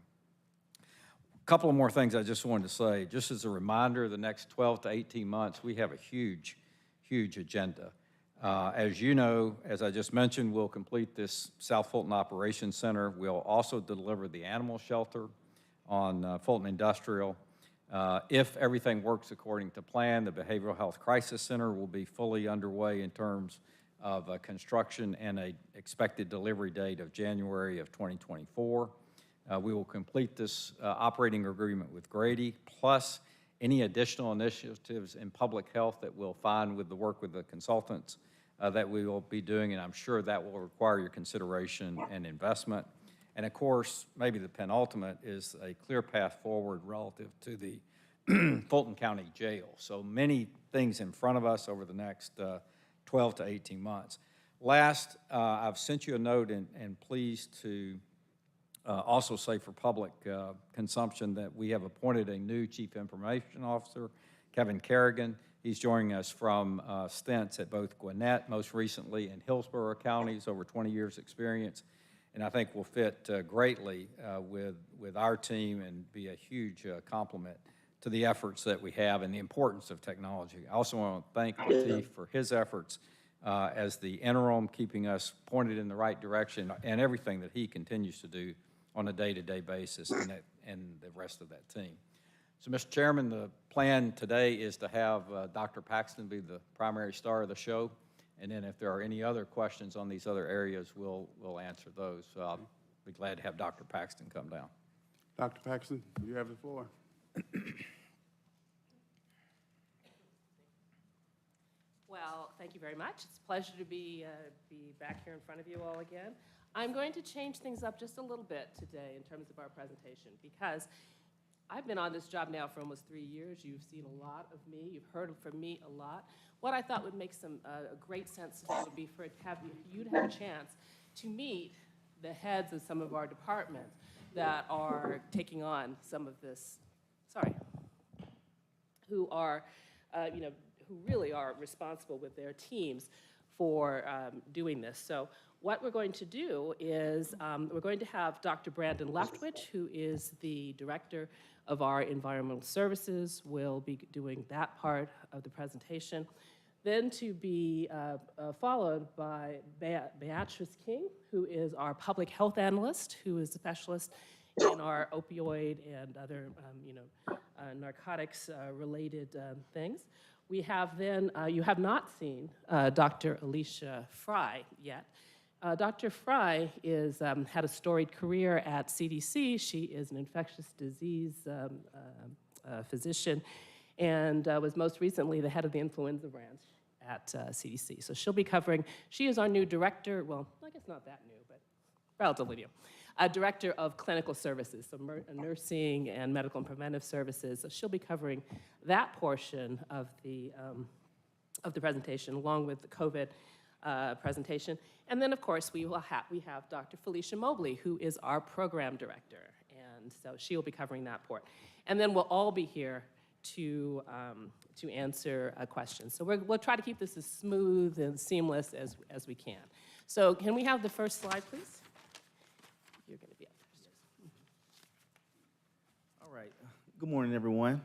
A couple of more things I just wanted to say. Just as a reminder, the next 12 to 18 months, we have a huge, huge agenda. As you know, as I just mentioned, we'll complete this South Fulton Operations Center. We'll also deliver the animal shelter on Fulton Industrial. If everything works according to plan, the Behavioral Health Crisis Center will be fully underway in terms of construction and an expected delivery date of January of 2024. We will complete this operating agreement with Grady, plus any additional initiatives in public health that we'll find with the work with the consultants that we will be doing, and I'm sure that will require your consideration and investment. And of course, maybe the penultimate is a clear path forward relative to the Fulton County Jail. So many things in front of us over the next 12 to 18 months. Last, I've sent you a note and pleased to also say for public consumption that we have appointed a new Chief Information Officer, Kevin Kerrigan. He's joining us from stints at both Gwinnett, most recently in Hillsborough counties, over 20 years experience, and I think will fit greatly with our team and be a huge complement to the efforts that we have and the importance of technology. I also want to thank Lateef for his efforts as the interim, keeping us pointed in the right direction, and everything that he continues to do on a day-to-day basis, and the rest of that team. So, Mr. Chairman, the plan today is to have Dr. Paxton be the primary star of the show, and then if there are any other questions on these other areas, we'll answer those. So I'll be glad to have Dr. Paxton come down. Dr. Paxton, you have the floor. Well, thank you very much. It's a pleasure to be back here in front of you all again. I'm going to change things up just a little bit today in terms of our presentation, because I've been on this job now for almost 3 years. You've seen a lot of me. You've heard from me a lot. What I thought would make a great sense today would be for you to have a chance to meet the heads of some of our departments that are taking on some of this, who are, who really are responsible with their teams for doing this. So what we're going to do is we're going to have Dr. Brandon Leftwich, who is the director of our environmental services, will be doing that part of the presentation. Then to be followed by Beatrice King, who is our public health analyst, who is a specialist in our opioid and other narcotics related things. We have then, you have not seen Dr. Alicia Fry yet. Dr. Fry had a storied career at CDC. She is an infectious disease physician and was most recently the head of the influenza branch at CDC. So she'll be covering, she is our new director, well, I guess not that new, but relatively new. Director of Clinical Services, so nursing and medical and preventive services. So she'll be covering that portion of the presentation, along with the COVID presentation. And then, of course, we have Dr. Felicia Mobley, who is our program director, and so she will be covering that part. And then we'll all be here to answer questions. So we'll try to keep this as smooth and seamless as we can. So can we have the first slide, please? You're going to be up first. All right. Good morning, everyone.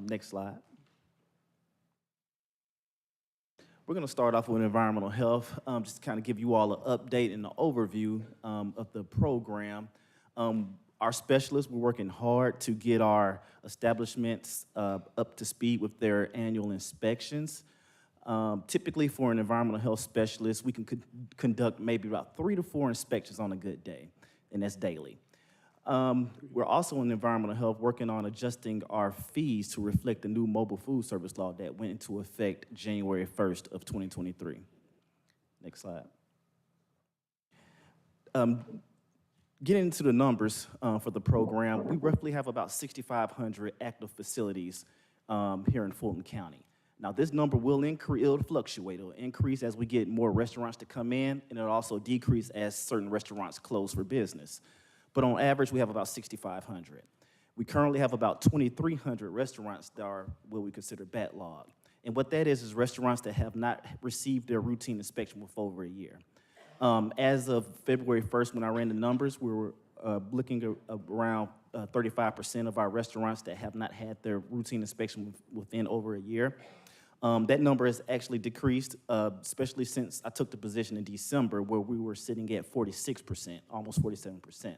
Next slide. We're going to start off with environmental health, just to kind of give you all an update and an overview of the program. Our specialists, we're working hard to get our establishments up to speed with their annual inspections. Typically for an environmental health specialist, we can conduct maybe about 3 to 4 inspections on a good day, and that's daily. We're also in environmental health working on adjusting our fees to reflect the new mobile food service law that went into effect January 1st of 2023. Next slide. Getting into the numbers for the program, we roughly have about 6,500 active facilities here in Fulton County. Now, this number will increase, it'll fluctuate. It'll increase as we get more restaurants to come in, and it'll also decrease as certain restaurants close for business. But on average, we have about 6,500. We currently have about 2,300 restaurants that are what we consider backlogged. And what that is restaurants that have not received their routine inspection for over a year. As of February 1st, when I ran the numbers, we were looking at around 35% of our restaurants that have not had their routine inspection within over a year. That number has actually decreased, especially since I took the position in December, where we were sitting at 46%, almost 47%.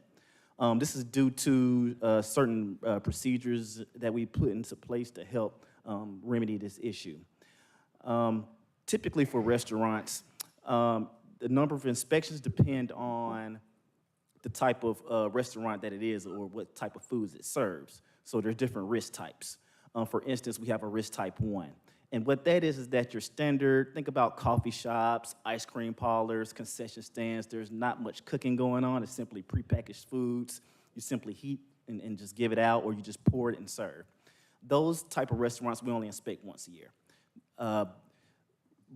This is due to certain procedures that we put into place to help remedy this issue. Typically for restaurants, the number of inspections depend on the type of restaurant that it is or what type of foods it serves. So there's different risk types. For instance, we have a risk type 1. And what that is that your standard, think about coffee shops, ice cream parlors, concession stands. There's not much cooking going on. It's simply prepackaged foods. You simply heat and just give it out, or you just pour it and serve. Those type of restaurants we only inspect once a year.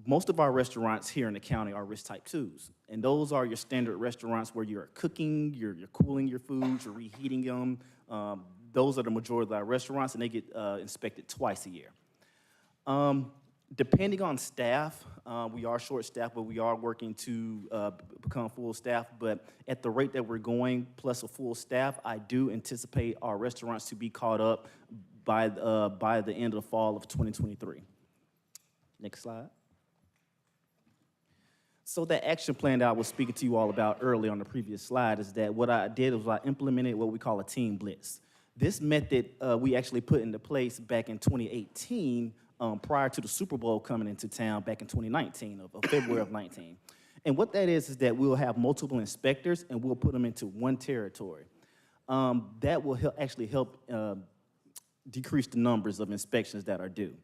Most of our restaurants here in the county are risk type 2s. And those are your standard restaurants where you're cooking, you're cooling your foods, you're reheating them. Those are the majority of our restaurants, and they get inspected twice a year. Depending on staff, we are short-staffed, but we are working to become full staff. But at the rate that we're going, plus a full staff, I do anticipate our restaurants to be caught up by the end of the fall of 2023. Next slide. So that action plan that I was speaking to you all about earlier on the previous slide is that what I did was I implemented what we call a team blitz. This method we actually put into place back in 2018 prior to the Super Bowl coming into town back in 2019, of February of 19. And what that is that we'll have multiple inspectors and we'll put them into one territory. That will actually help decrease the numbers of inspections that are due.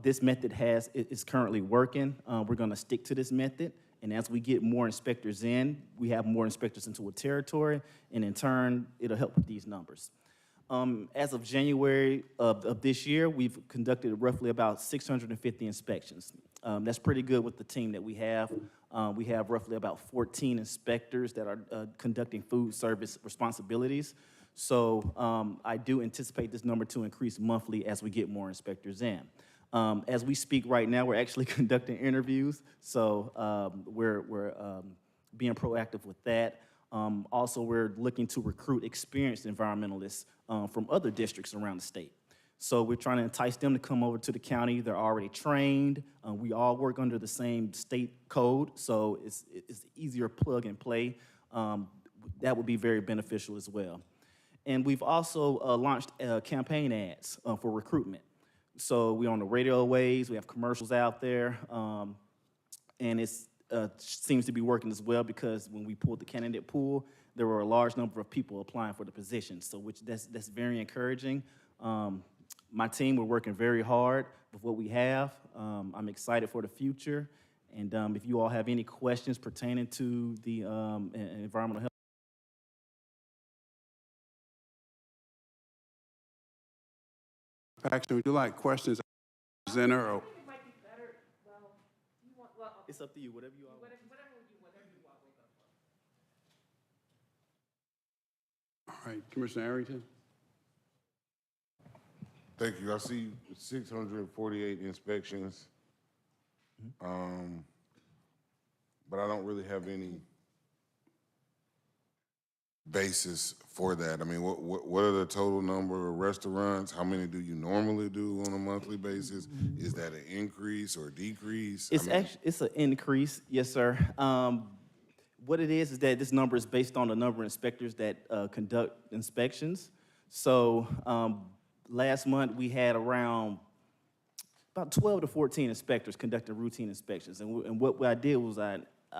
This method is currently working. We're going to stick to this method, and as we get more inspectors in, we have more inspectors into a territory, and in turn, it'll help with these numbers. As of January of this year, we've conducted roughly about 650 inspections. That's pretty good with the team that we have. We have roughly about 14 inspectors that are conducting food service responsibilities. So I do anticipate this number to increase monthly as we get more inspectors in. As we speak right now, we're actually conducting interviews, so we're being proactive with that. Also, we're looking to recruit experienced environmentalists from other districts around the state. So we're trying to entice them to come over to the county. They're already trained. We all work under the same state code, so it's easier plug and play. That would be very beneficial as well. And we've also launched campaign ads for recruitment. So we're on the radio waves, we have commercials out there, and it seems to be working as well because when we pulled the candidate pool, there were a large number of people applying for the position, so that's very encouraging. My team, we're working very hard with what we have. I'm excited for the future, and if you all have any questions pertaining to the environmental health. Paxton, would you like questions, presenter, or? It's up to you, whatever you all want. All right, Commissioner Arrington. Thank you. I see 648 inspections, but I don't really have any basis for that. I mean, what are the total number of restaurants? How many do you normally do on a monthly basis? Is that an increase or decrease? It's an increase, yes, sir. What it is that this number is based on the number of inspectors that conduct inspections. So last month we had around about 12 to 14 inspectors conducting routine inspections. And what I did was I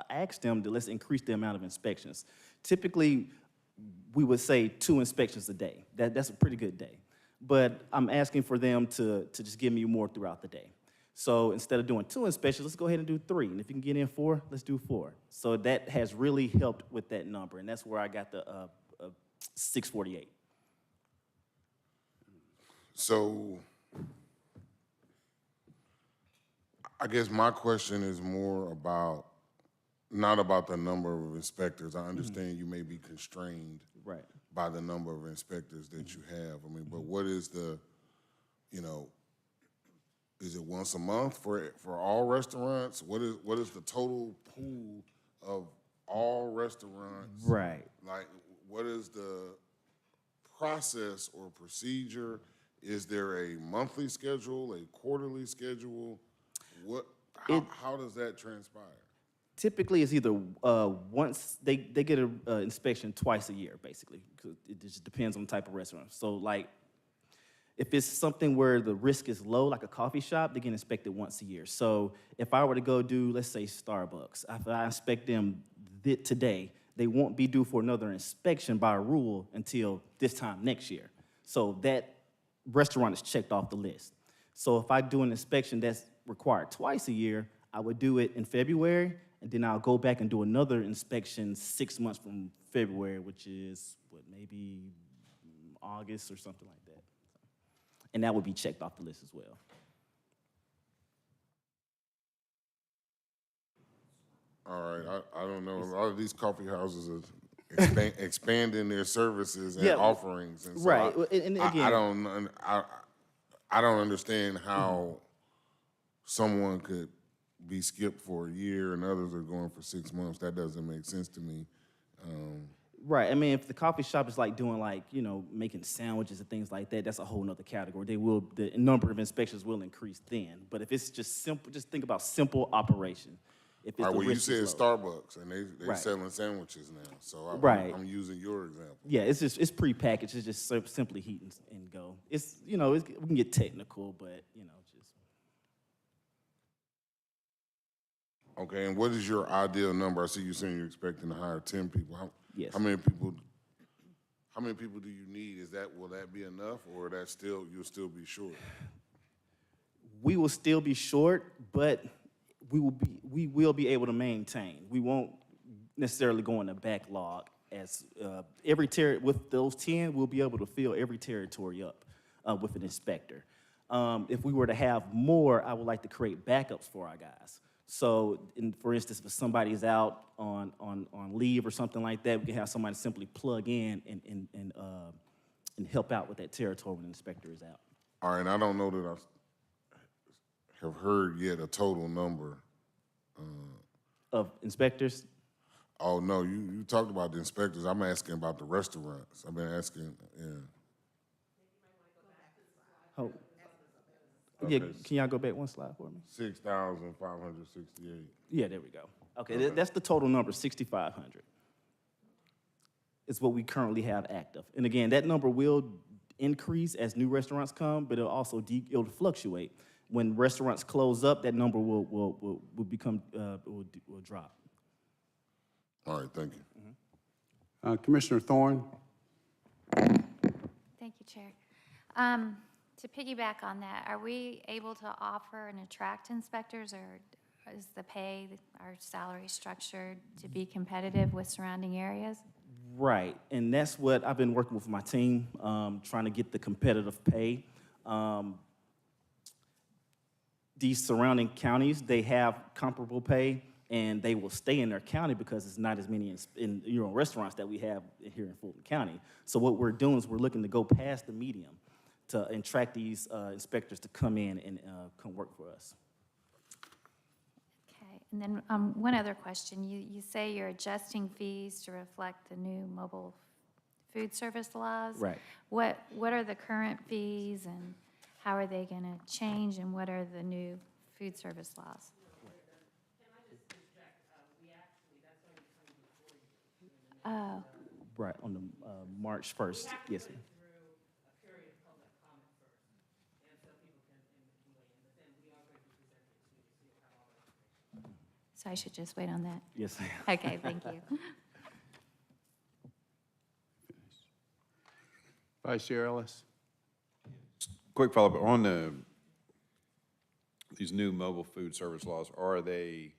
asked them to let's increase the amount of inspections. Typically, we would say 2 inspections a day. That's a pretty good day. But I'm asking for them to just give me more throughout the day. So instead of doing 2 inspections, let's go ahead and do 3. And if you can get in 4, let's do 4. So that has really helped with that number. And that's where I got the 648. So I guess my question is more about, not about the number of inspectors. I understand you may be constrained by the number of inspectors that you have. I mean, but what is the, is it once a month for all restaurants? What is the total pool of all restaurants? Right. Like, what is the process or procedure? Is there a monthly schedule, a quarterly schedule? How does that transpire? Typically, it's either once they get an inspection twice a year, basically, because it just depends on the type of restaurant. So, like, if it's something where the risk is low, like a coffee shop, they get inspected once a year. So, if I were to go do, let's say, Starbucks, if I inspect them today, they won't be due for another inspection by rule until this time next year. So that restaurant is checked off the list. So if I do an inspection that's required twice a year, I would do it in February, and then I'll go back and do another inspection 6 months from February, which is, maybe August or something like that. And that would be checked off the list as well. All right, I don't know. A lot of these coffee houses are expanding their services and Yeah, offerings. And so right. And again, I don't understand how someone could be skipped for a year and others are going for 6 months. That doesn't make sense to me. right. I mean, if the coffee shop is like doing like, making sandwiches and things like that, that's a whole nother category. The number of inspections will increase then. But if it's just simple, just think about simple operation. If it's All right, the well, you risk said is low. Starbucks, and they're Right. selling sandwiches now. So Right. I'm using your example. Yeah, it's prepackaged. It's just simply heat and go. It's, we can get technical, but, just. Okay, and what is your ideal number? I see you saying you're expecting to hire 10 people. Yes. How many people do you need? Will that be enough, or you'll still be short? We will still be short, but we will be able to maintain. We won't necessarily go in the backlog as with those 10, we'll be able to fill every territory up with an inspector. If we were to have more, I would like to create backups for our guys. So, for instance, if somebody's out on leave or something like that, we can have somebody simply plug in and help out with that territory when the inspector is out. All right, and I don't know that I have heard yet a total number. Of inspectors? Oh, no, you talked about the inspectors. I'm asking about the restaurants. I've been asking, yeah. Oh. Yeah, can y'all go back one slide for me? 6,568. Yeah, there we go. Okay, that's the total number, 6,500. It's what we currently have active. And again, that number will increase as new restaurants come, but it'll fluctuate. When restaurants close up, that number will drop. All right, thank you. Commissioner Thorne? Thank you, Chair. To piggyback on that, are we able to offer and attract inspectors, or is the pay, our salary structured to be competitive with surrounding areas? Right, and that's what I've been working with my team, trying to get the competitive pay. These surrounding counties, they have comparable pay, and they will stay in their county because it's not as many restaurants that we have here in Fulton County. So what we're doing is we're looking to go past the medium to attract these inspectors to come in and come work for us. Okay, and then one other question. You say you're adjusting fees to reflect the new mobile food service laws. Right. What are the current fees, and how are they going to change, and what are the new food service laws? Oh. Right, on the March 1st, yes, ma'am. So I should just wait on that? Yes, ma'am. Okay, thank you. Vice Chair Ellis? Quick follow-up on these new mobile food service laws. Are they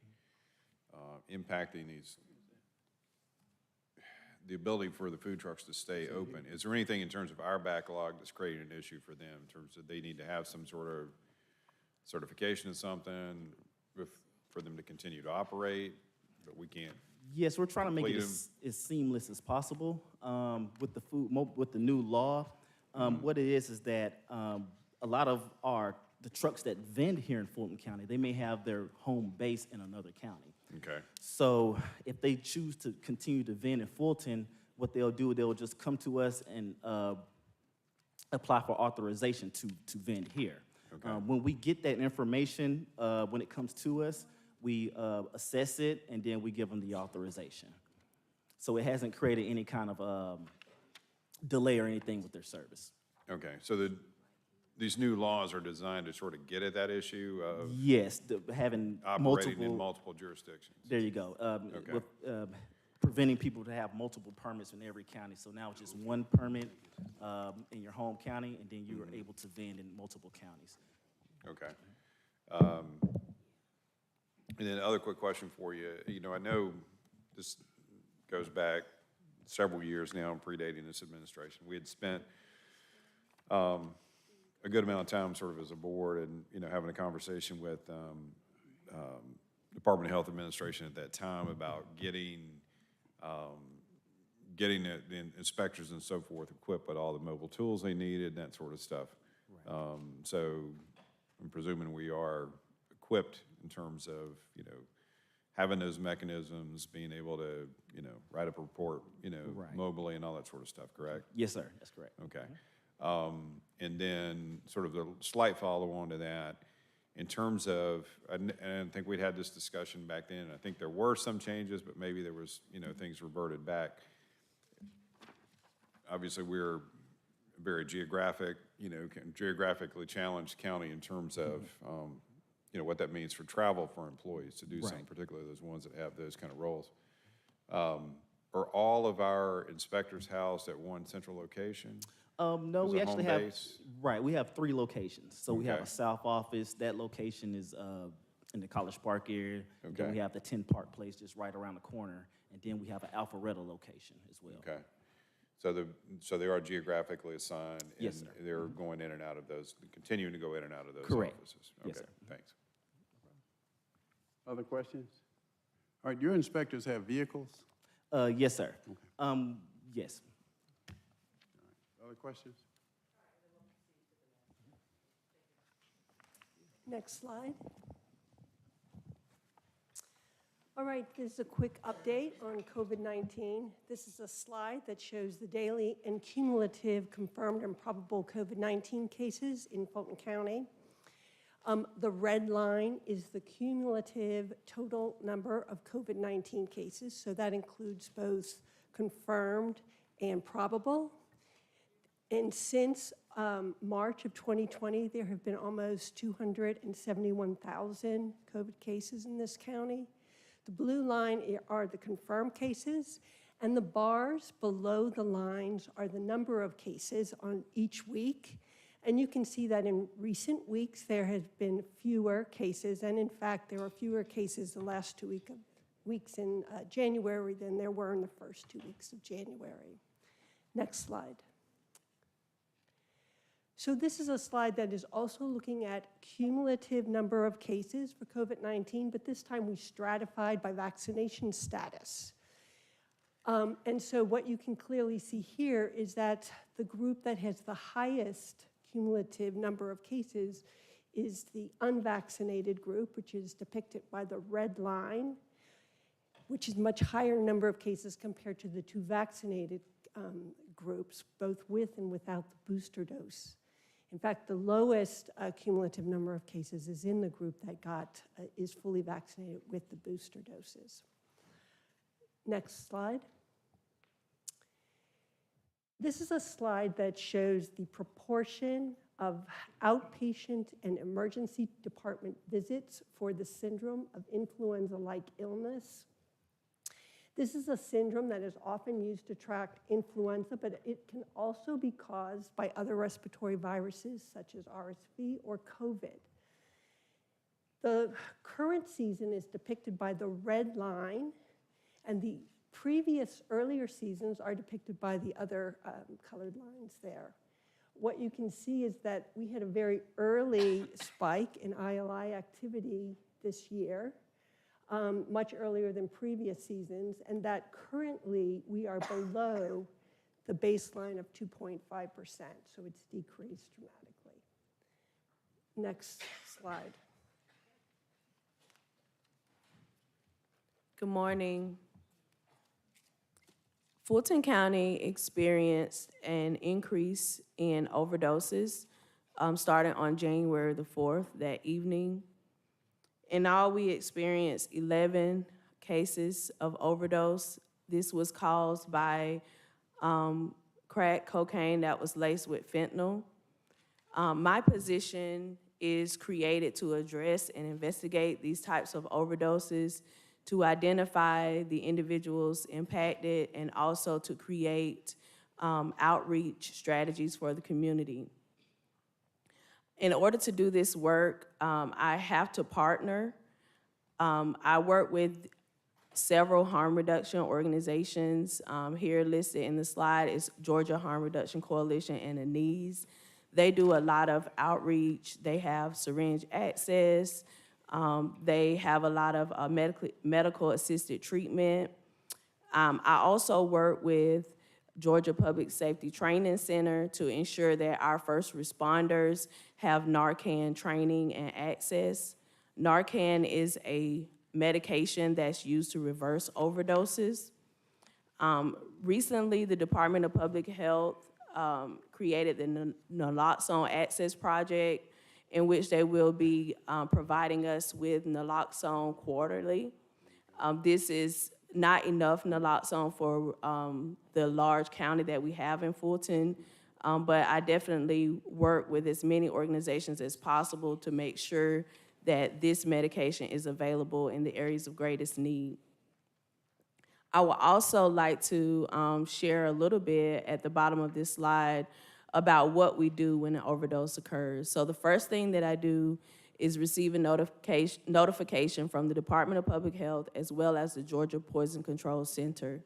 impacting the ability for the food trucks to stay open? Is there anything in terms of our backlog that's creating an issue for them in terms of they need to have some sort of certification of something for them to continue to operate, but we can't? Yes, we're trying to make it as seamless as possible with the new law. What it is that a lot of the trucks that vend here in Fulton County, they may have their home base in another county. Okay. So if they choose to continue to vend in Fulton, what they'll do, they'll just come to us and apply for authorization to vend here. Okay. When we get that information, when it comes to us, we assess it, and then we give them the authorization. So it hasn't created any kind of delay or anything with their service. Okay, so these new laws are designed to sort of get at that issue of yes, having operating in multiple jurisdictions. There you go. Okay. With preventing people to have multiple permits in every county. So now it's just one permit in your home county, and then you are able to vend in multiple counties. Okay. And then other quick question for you. I know this goes back several years now, predating this administration. We had spent a good amount of time sort of as a board and, having a conversation with Department of Health Administration at that time about getting getting the inspectors and so forth equipped with all the mobile tools they needed, that sort of stuff. So I'm presuming we are equipped in terms of, you know, having those mechanisms, being able to, you know, write up a report, you know, mobily and all that sort of stuff, correct? Yes, sir, that's correct. Okay. And then sort of the slight follow-on to that, in terms of, and I think we'd had this discussion back then, I think there were some changes, but maybe there was, you know, things reverted back. Obviously, we're a very geographically challenged county in terms of, you know, what that means for travel for employees to do something, particularly those ones that have those kind of roles. Are all of our inspectors housed at one central location? No, Is we it actually home have, base? we have 3 locations. So we have Okay. a south office, that location is in the College Park area. And then Okay. we have the 10 Park Place just right around the corner. And then we have an Alpharetta location as well. Okay. So they are geographically assigned? Yes, and sir. they're going in and out of those, continuing to go in and out of those Correct. offices? Yes, Okay, sir. thanks. Other questions? All right, your inspectors have vehicles? Yes, sir. Yes. Other questions? Next slide. All right, this is a quick update on COVID-19. This is a slide that shows the daily and cumulative confirmed and probable COVID-19 cases in Fulton County. The red line is the cumulative total number of COVID-19 cases, so that includes both confirmed and probable. And since March of 2020, there have been almost 271,000 COVID cases in this county. The blue line are the confirmed cases, and the bars below the lines are the number of cases on each week. And you can see that in recent weeks, there has been fewer cases, and in fact, there were fewer cases the last 2 weeks in January than there were in the first 2 weeks of January. Next slide. So this is a slide that is also looking at cumulative number of cases for COVID-19, but this time we stratified by vaccination status. And so what you can clearly see here is that the group that has the highest cumulative number of cases is the unvaccinated group, which is depicted by the red line, which is much higher number of cases compared to the 2 vaccinated groups, both with and without the booster dose. In fact, the lowest cumulative number of cases is in the group that is fully vaccinated with the booster doses. Next slide. This is a slide that shows the proportion of outpatient and emergency department visits for the syndrome of influenza-like illness. This is a syndrome that is often used to track influenza, but it can also be caused by other respiratory viruses such as RSV or COVID. The current season is depicted by the red line, and the previous earlier seasons are depicted by the other colored lines there. What you can see is that we had a very early spike in ILI activity this year, much earlier than previous seasons, and that currently we are below the baseline of 2.5%, so it's decreased dramatically. Next slide. Good morning. Fulton County experienced an increase in overdoses starting on January the 4th that evening. In all, we experienced 11 cases of overdose. This was caused by crack cocaine that was laced with fentanyl. My position is created to address and investigate these types of overdoses, to identify the individuals impacted, and also to create outreach strategies for the community. In order to do this work, I have to partner. I work with several harm reduction organizations. Here listed in the slide is Georgia Harm Reduction Coalition and ANES. They do a lot of outreach. They have syringe access. They have a lot of medical assisted treatment. I also work with Georgia Public Safety Training Center to ensure that our first responders have Narcan training and access. Narcan is a medication that's used to reverse overdoses. Recently, the Department of Public Health created the Naloxone Access Project, in which they will be providing us with naloxone quarterly. This is not enough naloxone for the large county that we have in Fulton, but I definitely work with as many organizations as possible to make sure that this medication is available in the areas of greatest need. I would also like to share a little bit at the bottom of this slide about what we do when an overdose occurs. So the first thing that I do is receive a notification from the Department of Public Health as well as the Georgia Poison Control Center.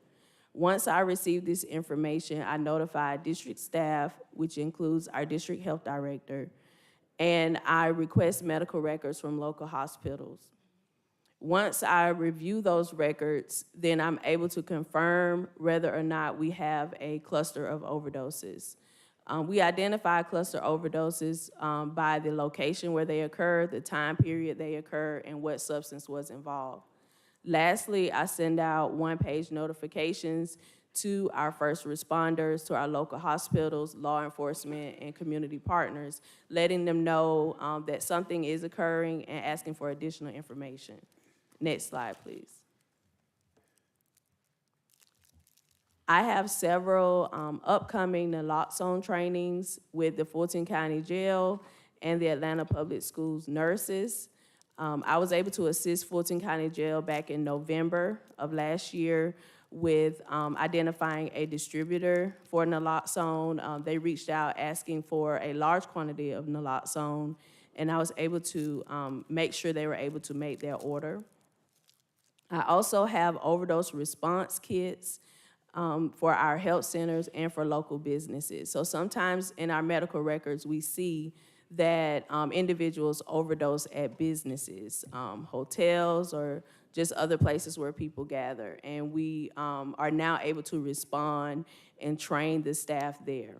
Once I receive this information, I notify district staff, which includes our district health director, and I request medical records from local hospitals. Once I review those records, then I'm able to confirm whether or not we have a cluster of overdoses. We identify cluster overdoses by the location where they occur, the time period they occur, and what substance was involved. Lastly, I send out one-page notifications to our first responders, to our local hospitals, law enforcement, and community partners, letting them know that something is occurring and asking for additional information. Next slide, please. I have several upcoming naloxone trainings with the Fulton County Jail and the Atlanta Public Schools nurses. I was able to assist Fulton County Jail back in November of last year with identifying a distributor for naloxone. They reached out asking for a large quantity of naloxone, and I was able to make sure they were able to make their order. I also have overdose response kits for our health centers and for local businesses. So sometimes in our medical records, we see that individuals overdose at businesses, hotels, or just other places where people gather. And we are now able to respond and train the staff there.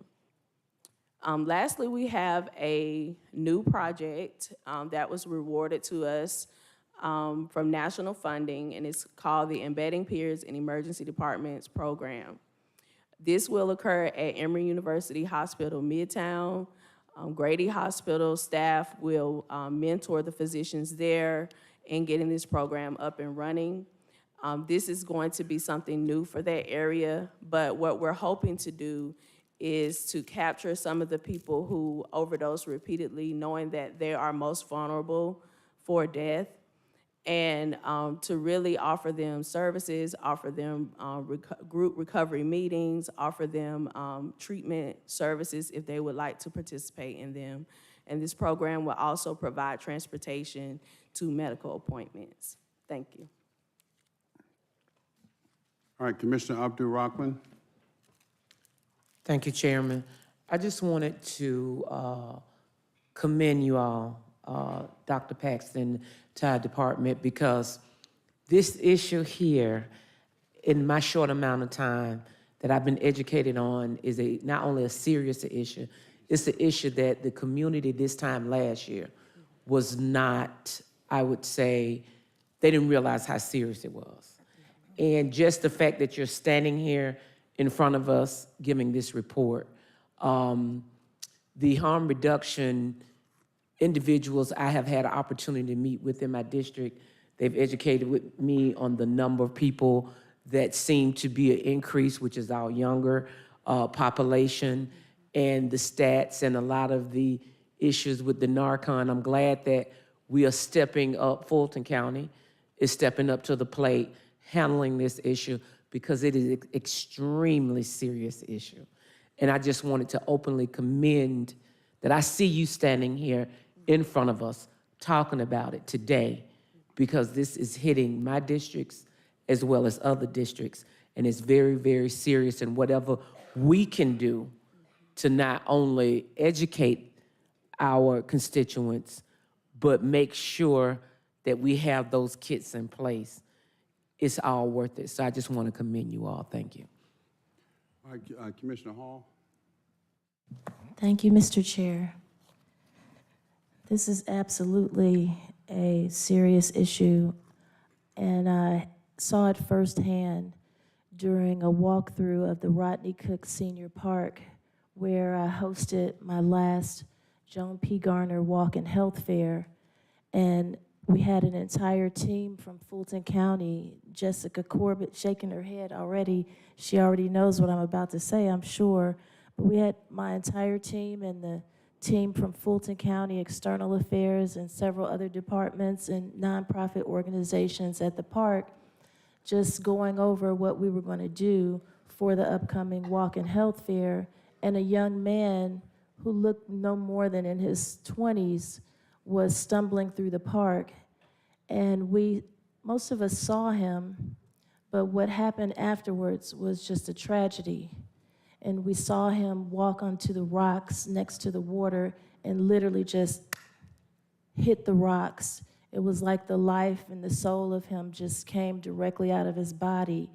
Lastly, we have a new project that was rewarded to us from national funding, and it's called the Embedding Peers in Emergency Departments Program. This will occur at Emory University Hospital Midtown. Grady Hospital staff will mentor the physicians there in getting this program up and running. This is going to be something new for that area, but what we're hoping to do is to capture some of the people who overdose repeatedly, knowing that they are most vulnerable for death, and to really offer them services, offer them group recovery meetings, offer them treatment services if they would like to participate in them. And this program will also provide transportation to medical appointments. Thank you. All right, Commissioner Abdul-Rahman. Thank you, Chairman. I just wanted to commend you all, Dr. Paxton, to our department, because this issue here, in my short amount of time that I've been educated on, is not only a serious issue, it's an issue that the community this time last year was not, I would say, they didn't realize how serious it was. And just the fact that you're standing here in front of us giving this report, the harm reduction individuals I have had an opportunity to meet with in my district, they've educated with me on the number of people that seem to be an increase, which is our younger population, and the stats and a lot of the issues with the Narcan. I'm glad that we are stepping up, Fulton County is stepping up to the plate, handling this issue, because it is an extremely serious issue. And I just wanted to openly commend that I see you standing here in front of us talking about it today, because this is hitting my districts as well as other districts, and it's very, very serious. And whatever we can do to not only educate our constituents, but make sure that we have those kits in place. it's all worth it. So I just want to commend you all. Thank you. All right, Commissioner Hall. Thank you, Mr. Chair. This is absolutely a serious issue, and I saw it firsthand during a walkthrough of the Rodney Cook Senior Park, where I hosted my last Joan P. Garner Walk and Health Fair, and we had an entire team from Fulton County. Jessica Corbett shaking her head already. She already knows what I'm about to say, I'm sure. But we had my entire team and the team from Fulton County External Affairs and several other departments and nonprofit organizations at the park, just going over what we were going to do for the upcoming Walk and Health Fair. And a young man who looked no more than in his 20s was stumbling through the park. And most of us saw him, but what happened afterwards was just a tragedy. And we saw him walk onto the rocks next to the water and literally just hit the rocks. It was like the life and the soul of him just came directly out of his body.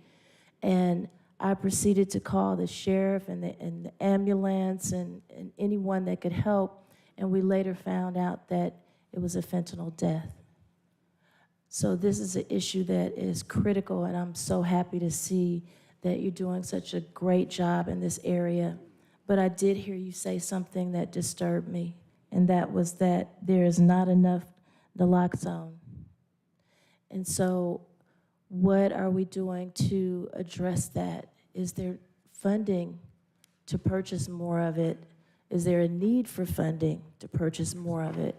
And I proceeded to call the sheriff and the ambulance and anyone that could help. And we later found out that it was a fentanyl death. So this is an issue that is critical, and I'm so happy to see that you're doing such a great job in this area. But I did hear you say something that disturbed me, and that was that there is not enough naloxone. And so what are we doing to address that? Is there funding to purchase more of it? Is there a need for funding to purchase more of it?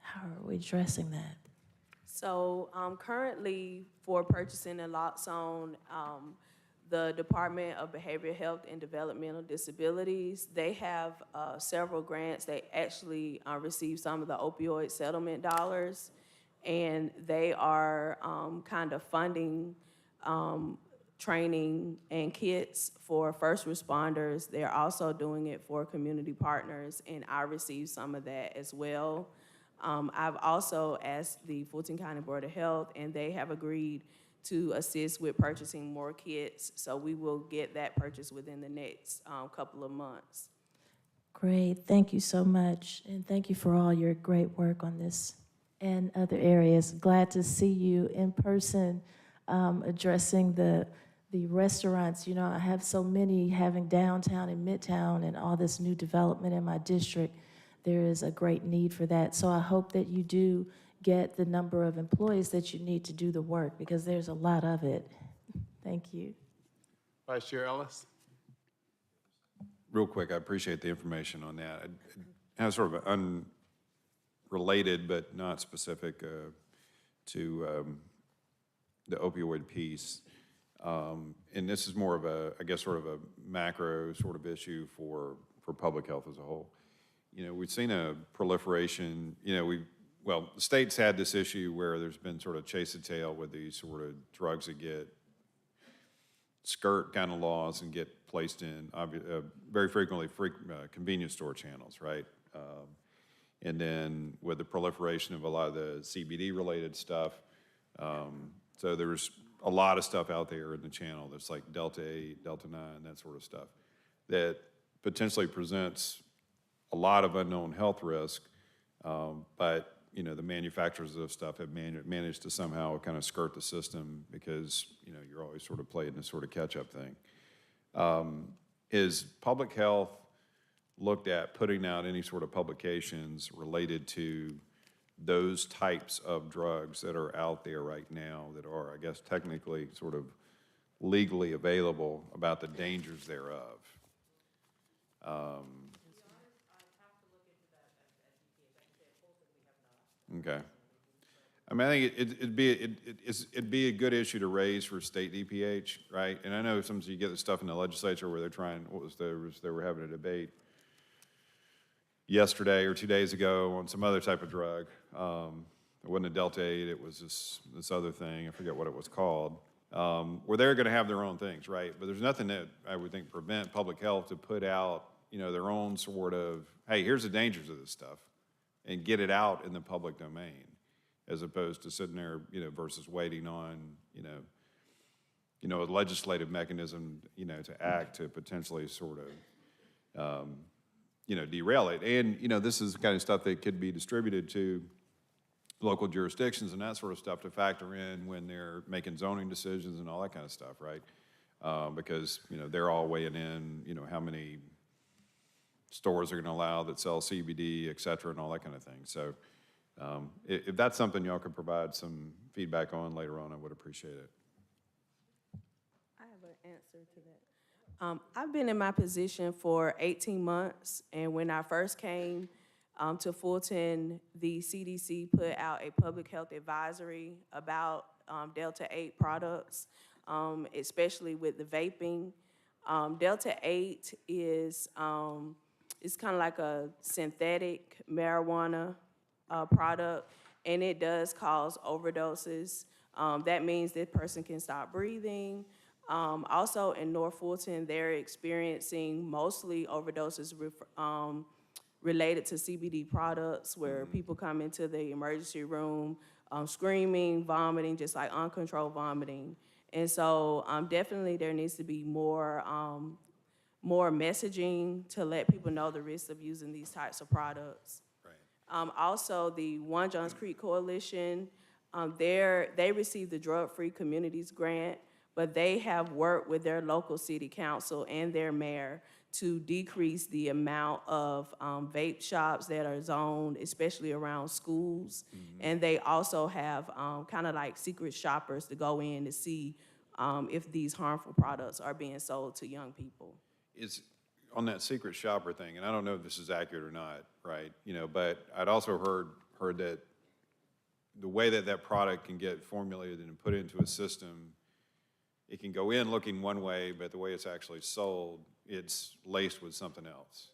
How are we addressing that? So currently, for purchasing naloxone, the Department of Behavioral Health and Developmental Disabilities, they have several grants. They actually receive some of the opioid settlement dollars, and they are kind of funding training and kits for first responders. They're also doing it for community partners, and I receive some of that as well. I've also asked the Fulton County Board of Health, and they have agreed to assist with purchasing more kits, so we will get that purchase within the next couple of months. Great, thank you so much, and thank you for all your great work on this and other areas. Glad to see you in person addressing the restaurants. You know, I have so many having downtown and midtown and all this new development in my district. There is a great need for that. So I hope that you do get the number of employees that you need to do the work, because there's a lot of it. Thank you. Vice Chair Ellis. Real quick, I appreciate the information on that. I have sort of an unrelated but not specific to the opioid piece. And this is more of a, I guess, sort of a macro sort of issue for public health as a whole. You know, we've seen a proliferation, you know, well, the state's had this issue where there's been sort of chase the tail with these sort of drugs that get skirt kind of laws and get placed in very frequently convenience store channels, right? And then with the proliferation of a lot of the CBD related stuff, so there's a lot of stuff out there in the channel that's like Delta 8, Delta 9, that sort of stuff that potentially presents a lot of unknown health risk, but you know, the manufacturers of stuff have managed to somehow kind of skirt the system because, you know, you're always sort of playing this sort of catch-up thing. Is public health looked at putting out any sort of publications related to those types of drugs that are out there right now that are, I guess, technically sort of legally available about the dangers thereof? Okay. I mean, I think it'd be a good issue to raise for state DPH, right? And I know sometimes you get the stuff in the legislature where they're trying. They were having a debate yesterday or 2 days ago on some other type of drug. It wasn't a Delta 8. It was this other thing. I forget what it was called. Where they're going to have their own things, right? But there's nothing that I would think prevent public health to put out, you know, their own sort of, hey, here's the dangers of this stuff, and get it out in the public domain. as opposed to sitting there, versus waiting on, a legislative mechanism, to act to potentially sort of, derail it. And, this is the kind of stuff that could be distributed to local jurisdictions and that sort of stuff to factor in when they're making zoning decisions and all that kind of stuff, right? Because, they're all weighing in, how many stores are going to allow that sell CBD, et cetera, and all that kind of thing. So if that's something y'all could provide some feedback on later on, I would appreciate it. I have an answer to that. I've been in my position for 18 months, and when I first came to Fulton, the CDC put out a public health advisory about Delta 8 products, especially with the vaping. Delta 8 is it's kind of like a synthetic marijuana product, and it does cause overdoses. That means that person can stop breathing. Also in North Fulton, they're experiencing mostly overdoses related to CBD products, where people come into the emergency room screaming, vomiting, just like uncontrolled vomiting. And so definitely there needs to be more messaging to let people know the risks of using these types of products. Right. Also, the One Johns Creek Coalition, they received the Drug-Free Communities Grant, but they have worked with their local city council and their mayor to decrease the amount of vape shops that are zoned, especially around schools. And they also have kind of like secret shoppers to go in to see if these harmful products are being sold to young people. Is on that secret shopper thing, and I don't know if this is accurate or not, right? But I'd also heard that the way that product can get formulated and put into a system, it can go in looking one way, but the way it's actually sold, it's laced with something else.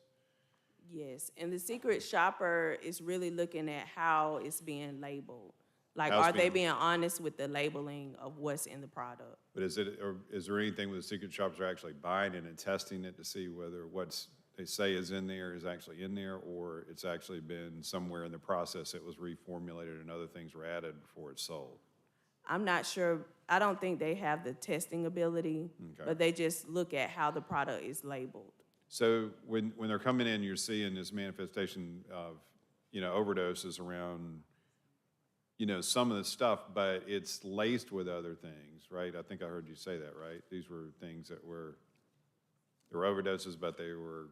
Yes, and the secret shopper is really looking at how it's being labeled. Like, How it's are they being honest with the labeling of what's in the product? But is there anything where the secret shoppers are actually buying it and testing it to see whether what's they say is in there is actually in there, or it's actually been somewhere in the process it was reformulated and other things were added before it's sold? I'm not sure. I don't think they have the testing ability, but they just look at how the product is labeled. So when they're coming in, you're seeing this manifestation of, overdoses around, some of the stuff, but it's laced with other things, right? I think I heard you say that, right? These were things that were overdoses, but they were...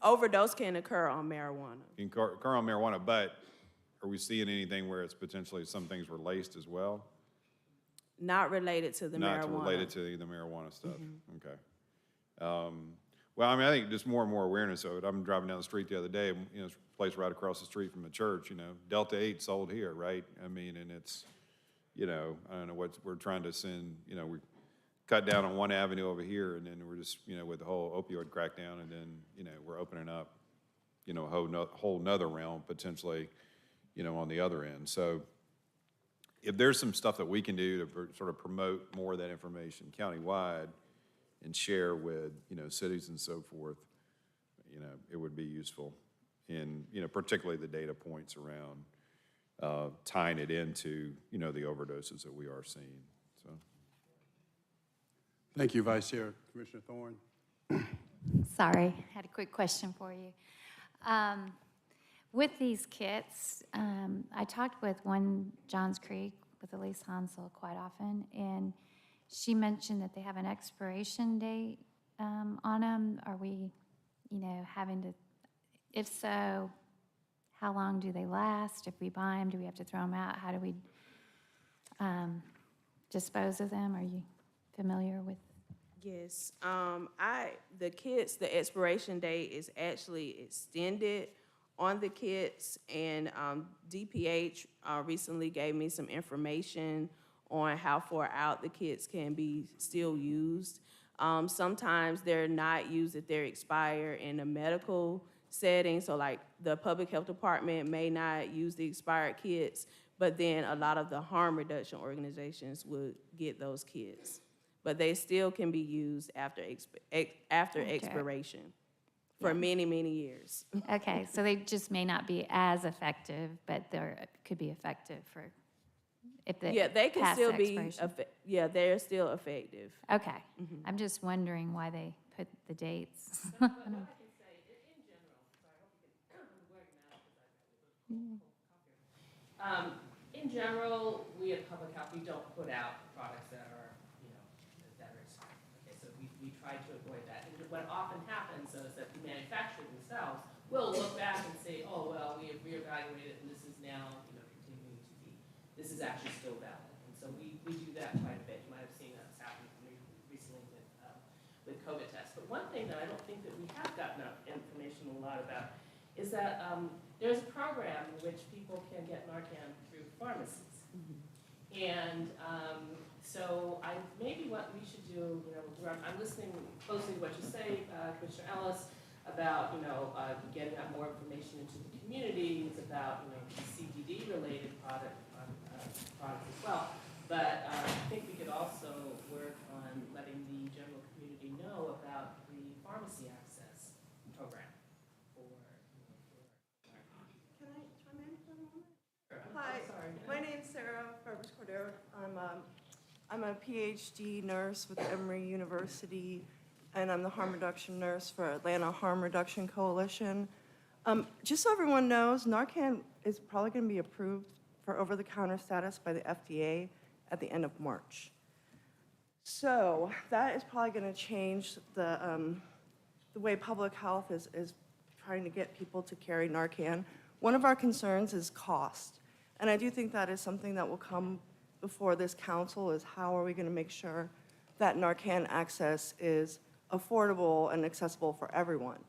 Overdose can occur on marijuana. Can occur on marijuana, but are we seeing anything where it's potentially some things were laced as well? Not related to the marijuana. Not related to the marijuana stuff. Okay. Well, I think just more and more awareness of it. I'm driving down the street the other day, it's a place right across the street from the church, Delta 8 sold here, right? And it's, I don't know what we're trying to send, we cut down on one avenue over here, and then we're just, with the whole opioid crackdown, and then, we're opening up, a whole nother realm potentially, on the other end. So if there's some stuff that we can do to sort of promote more of that information countywide and share with, cities and so forth, it would be useful in, particularly the data points around tying it into, the overdoses that we are seeing, so. Thank you, Vice Chair. Commissioner Thorne. Sorry, I had a quick question for you. With these kits, I talked with One Johns Creek with Elise Hansel quite often, and she mentioned that they have an expiration date on them. Are we, having to, if so, how long do they last? If we buy them, do we have to throw them out? How do we dispose of them? Are you familiar with? Yes, the kits, the expiration date is actually extended on the kits, and DPH recently gave me some information on how far out the kits can be still used. Sometimes they're not used if they're expired in a medical setting, so like the public health department may not use the expired kits, but then a lot of the harm reduction organizations would get those kits. But they still can be used after expiration for many, many years. Okay, so they just may not be as effective, but they're, could be effective for, if they Yeah, they can pass still the be, expiration. yeah, they're still effective. Okay, I'm just wondering why they put the dates. In general, we at Public Health, we don't put out products that are, that are expired. Okay, so we try to avoid that. And what often happens though is that the manufacturers themselves will look back and say, oh, well, we have reevaluated and this is now, continuing to be, this is actually still valid. And so we do that quite a bit. You might have seen that's happened recently with COVID tests. But one thing that I don't think that we have gotten information a lot about is that there's a program in which people can get Narcan through pharmacies. And so maybe what we should do, I'm listening closely to what you say, Commissioner Ellis, about, getting out more information into the communities, about, CBD-related products as well. But I think we could also work on letting the general community know about the pharmacy access program. Hi, my name's Sarah Farber Cordero. I'm a PhD nurse with Emory University, and I'm the harm reduction nurse for Atlanta Harm Reduction Coalition. Just so everyone knows, Narcan is probably going to be approved for over-the-counter status by the FDA at the end of March. So that is probably going to change the way public health is trying to get people to carry Narcan. One of our concerns is cost. And I do think that is something that will come before this council, is how are we going to make sure that Narcan access is affordable and accessible for everyone.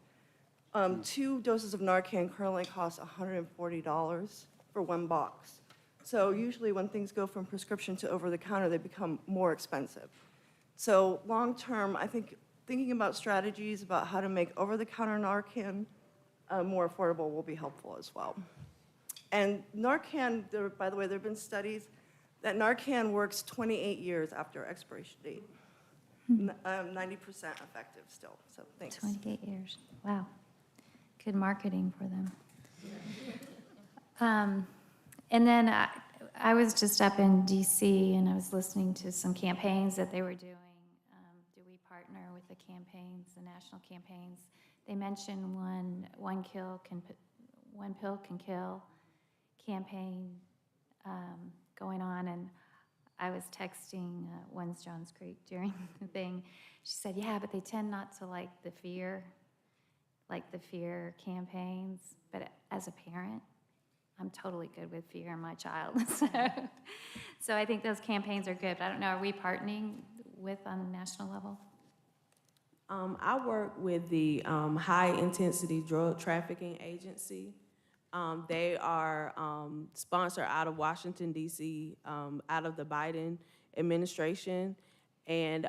2 doses of Narcan currently cost $140 for 1 box. So usually when things go from prescription to over-the-counter, they become more expensive. So long-term, I think thinking about strategies about how to make over-the-counter Narcan more affordable will be helpful as well. And Narcan, by the way, there have been studies that Narcan works 28 years after expiration date. 90% effective still, so thanks. 28 years, wow. Good marketing for them. And then I was just up in DC and I was listening to some campaigns that they were doing. Do we partner with the campaigns, the national campaigns? They mentioned one pill can kill campaign going on, and I was texting One's Johns Creek during the thing. She said, yeah, but they tend not to like the fear campaigns. But as a parent, I'm totally good with fear in my child. So I think those campaigns are good. But I don't know, are we partnering with on a national level? I work with the High Intensity Drug Trafficking Agency. They are sponsored out of Washington, D.C., out of the Biden administration. And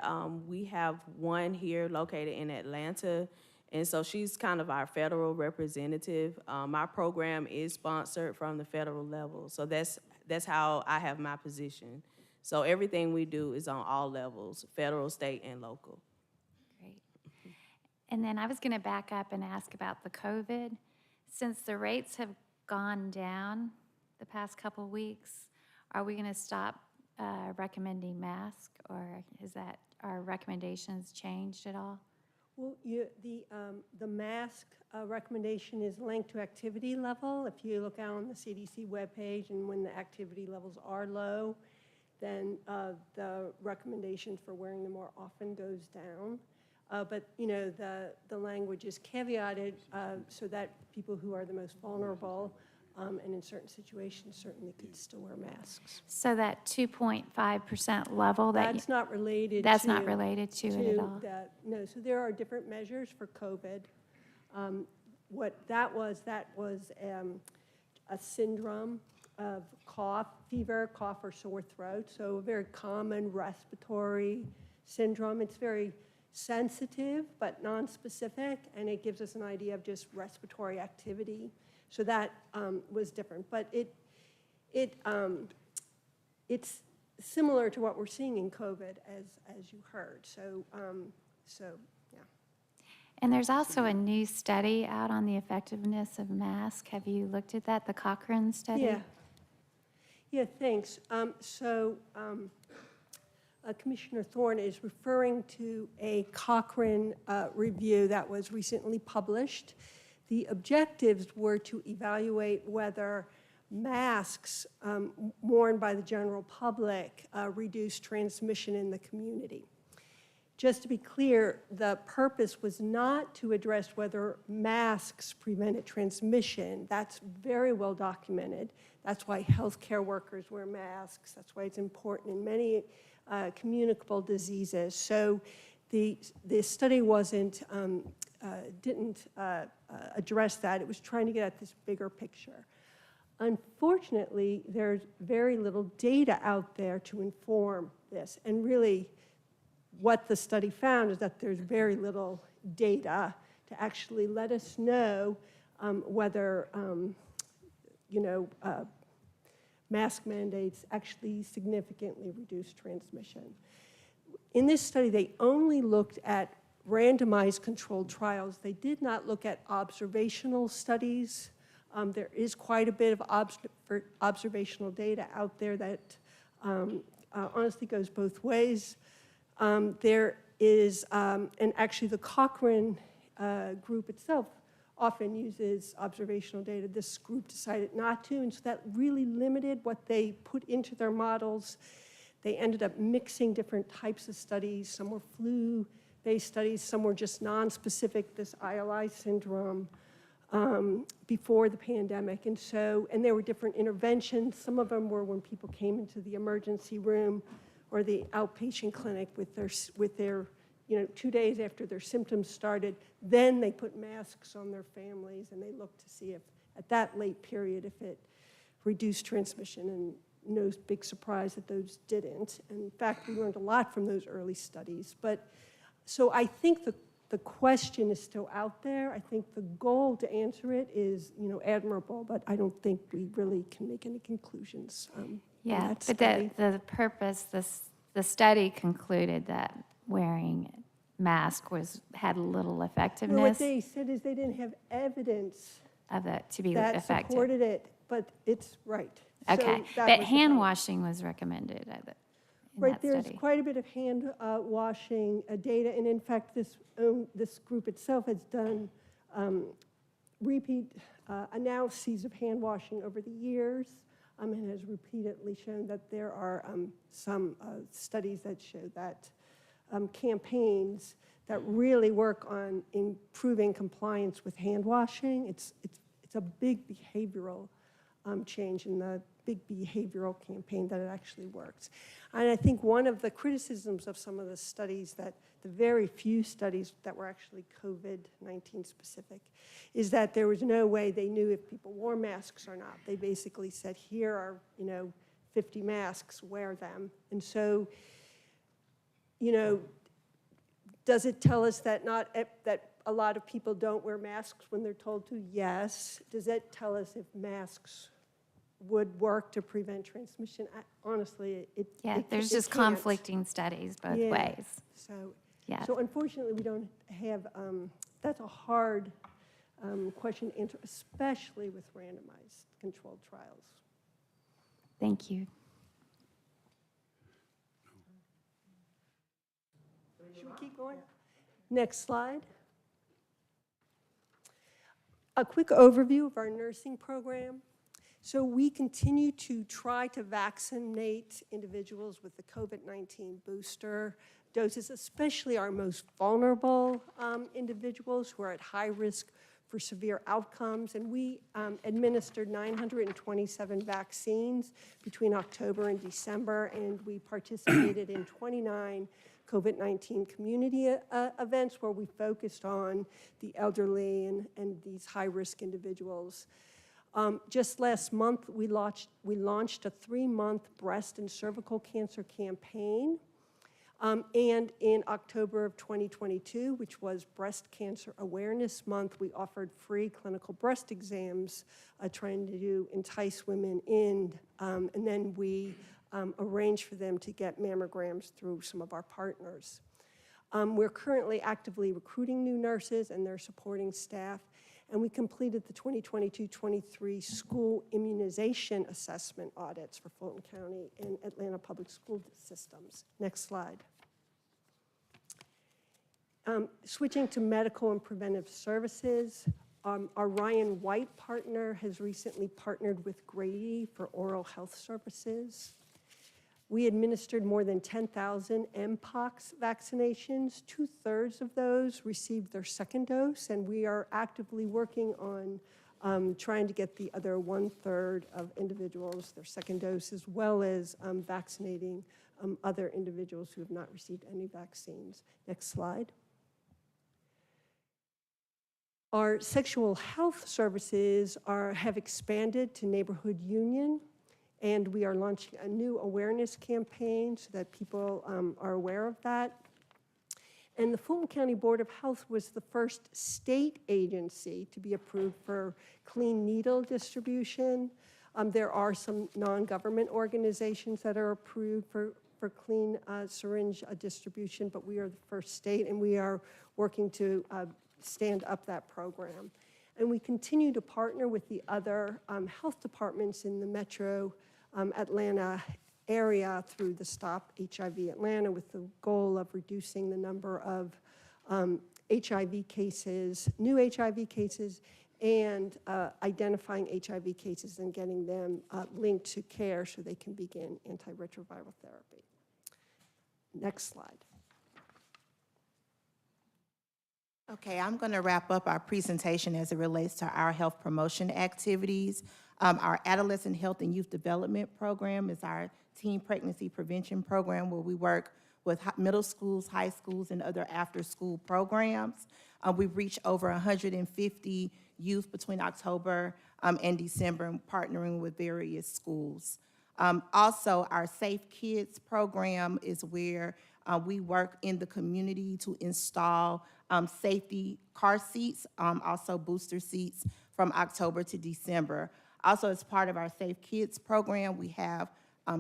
we have one here located in Atlanta. And so she's kind of our federal representative. My program is sponsored from the federal level. So that's how I have my position. So everything we do is on all levels, federal, state, and local. Great. And then I was going to back up and ask about the COVID. Since the rates have gone down the past couple of weeks, are we going to stop recommending masks, or is that our recommendations changed at all? Well, the mask recommendation is linked to activity level. If you look out on the CDC webpage, and when the activity levels are low, then the recommendation for wearing them more often goes down. But the language is caveated so that people who are the most vulnerable and in certain situations certainly could still wear masks. So that 2.5% level, that's not related. That's not related to it at all. No. So there are different measures for COVID. What that was a syndrome of cough, fever, cough, or sore throat. So a very common respiratory syndrome. It's very sensitive but non-specific, and it gives us an idea of just respiratory activity. So that was different, but it's similar to what we're seeing in COVID, as you heard. So yeah. And there's also a new study out on the effectiveness of masks. Have you looked at that, the Cochrane study? Yeah. Yeah, thanks. Commissioner Thorne is referring to a Cochrane review that was recently published. The objectives were to evaluate whether masks worn by the general public reduce transmission in the community. Just to be clear, the purpose was not to address whether masks prevented transmission. That's very well documented. That's why healthcare workers wear masks. That's why it's important in many communicable diseases. So the study didn't address that. It was trying to get at this bigger picture. Unfortunately, there's very little data out there to inform this. And really, what the study found is that there's very little data to actually let us know whether, mask mandates actually significantly reduce transmission. In this study, they only looked at randomized controlled trials. They did not look at observational studies. There is quite a bit of observational data out there that honestly goes both ways. There is, and actually the Cochrane group itself often uses observational data. This group decided not to, and so that really limited what they put into their models. They ended up mixing different types of studies. Some were flu-based studies, some were just non-specific, this ILI syndrome, before the pandemic. And there were different interventions. Some of them were when people came into the emergency room or the outpatient clinic with their 2 days after their symptoms started, then they put masks on their families and they looked to see if at that late period if it reduced transmission, and no big surprise that those didn't. And in fact, we learned a lot from those early studies. But so I think the question is still out there. I think the goal to answer it is admirable, but I don't think we really can make any conclusions. Yeah, but the purpose, the study concluded that wearing mask had little effectiveness. What they said is they didn't have evidence of it to be that effective. Supported it, but it's right. Okay, So but hand washing was recommended in that there's study. quite a bit of hand washing data, and in fact, this group itself has done repeat analyses of hand washing over the years, and has repeatedly shown that there are some studies that show that campaigns that really work on improving compliance with hand washing. It's a big behavioral change in the big behavioral campaign that it actually works. And I think one of the criticisms of some of the studies, that the very few studies that were actually COVID-19 specific, is that there was no way they knew if people wore masks or not. They basically said, here are 50 masks, wear them. And so, does it tell us that that a lot of people don't wear masks when they're told to? Yes. Does that tell us if masks would work to prevent transmission? Honestly, there's just conflicting studies both ways. So unfortunately, we don't have, that's a hard question to answer, especially with randomized controlled trials. Thank you. Should we keep going? Next slide. A quick overview of our nursing program. So we continue to try to vaccinate individuals with the COVID-19 booster doses, especially our most vulnerable individuals who are at high risk for severe outcomes. And we administered 927 vaccines between October and December, and we participated in 29 COVID-19 community events where we focused on the elderly and these high-risk individuals. Just last month, we launched a 3-month breast and cervical cancer campaign. And in October of 2022, which was Breast Cancer Awareness Month, we offered free clinical breast exams, trying to entice women in, and then we arranged for them to get mammograms through some of our partners. We're currently actively recruiting new nurses and their supporting staff, and we completed the 2022-23 school immunization assessment audits for Fulton County and Atlanta Public School Systems. Next slide. Switching to medical and preventive services, our Ryan White partner has recently partnered with Grady for oral health services. We administered more than 10,000 Mpox vaccinations. 2/3 of those received their second dose, and we are actively working on trying to get the other 1/3 of individuals their second dose, as well as vaccinating other individuals who have not received any vaccines. Next slide. Our sexual health services have expanded to Neighborhood Union, and we are launching a new awareness campaign so that people are aware of that. And the Fulton County Board of Health was the first state agency to be approved for clean needle distribution. There are some non-government organizations that are approved for clean syringe distribution, but we are the first state, and we are working to stand up that program. And we continue to partner with the other health departments in the metro Atlanta area through the Stop HIV Atlanta, with the goal of reducing the number of HIV cases, new HIV cases, and identifying HIV cases and getting them linked to care so they can begin antiretroviral therapy. Next slide. Okay, I'm going to wrap up our presentation as it relates to our health promotion activities. Our Adolescent Health and Youth Development Program is our teen pregnancy prevention program, where we work with middle schools, high schools, and other after-school programs. We've reached over 150 youth between October and December, partnering with various schools. Also, our Safe Kids program is where we work in the community to install safety car seats, also booster seats from October to December. Also, as part of our Safe Kids program, we have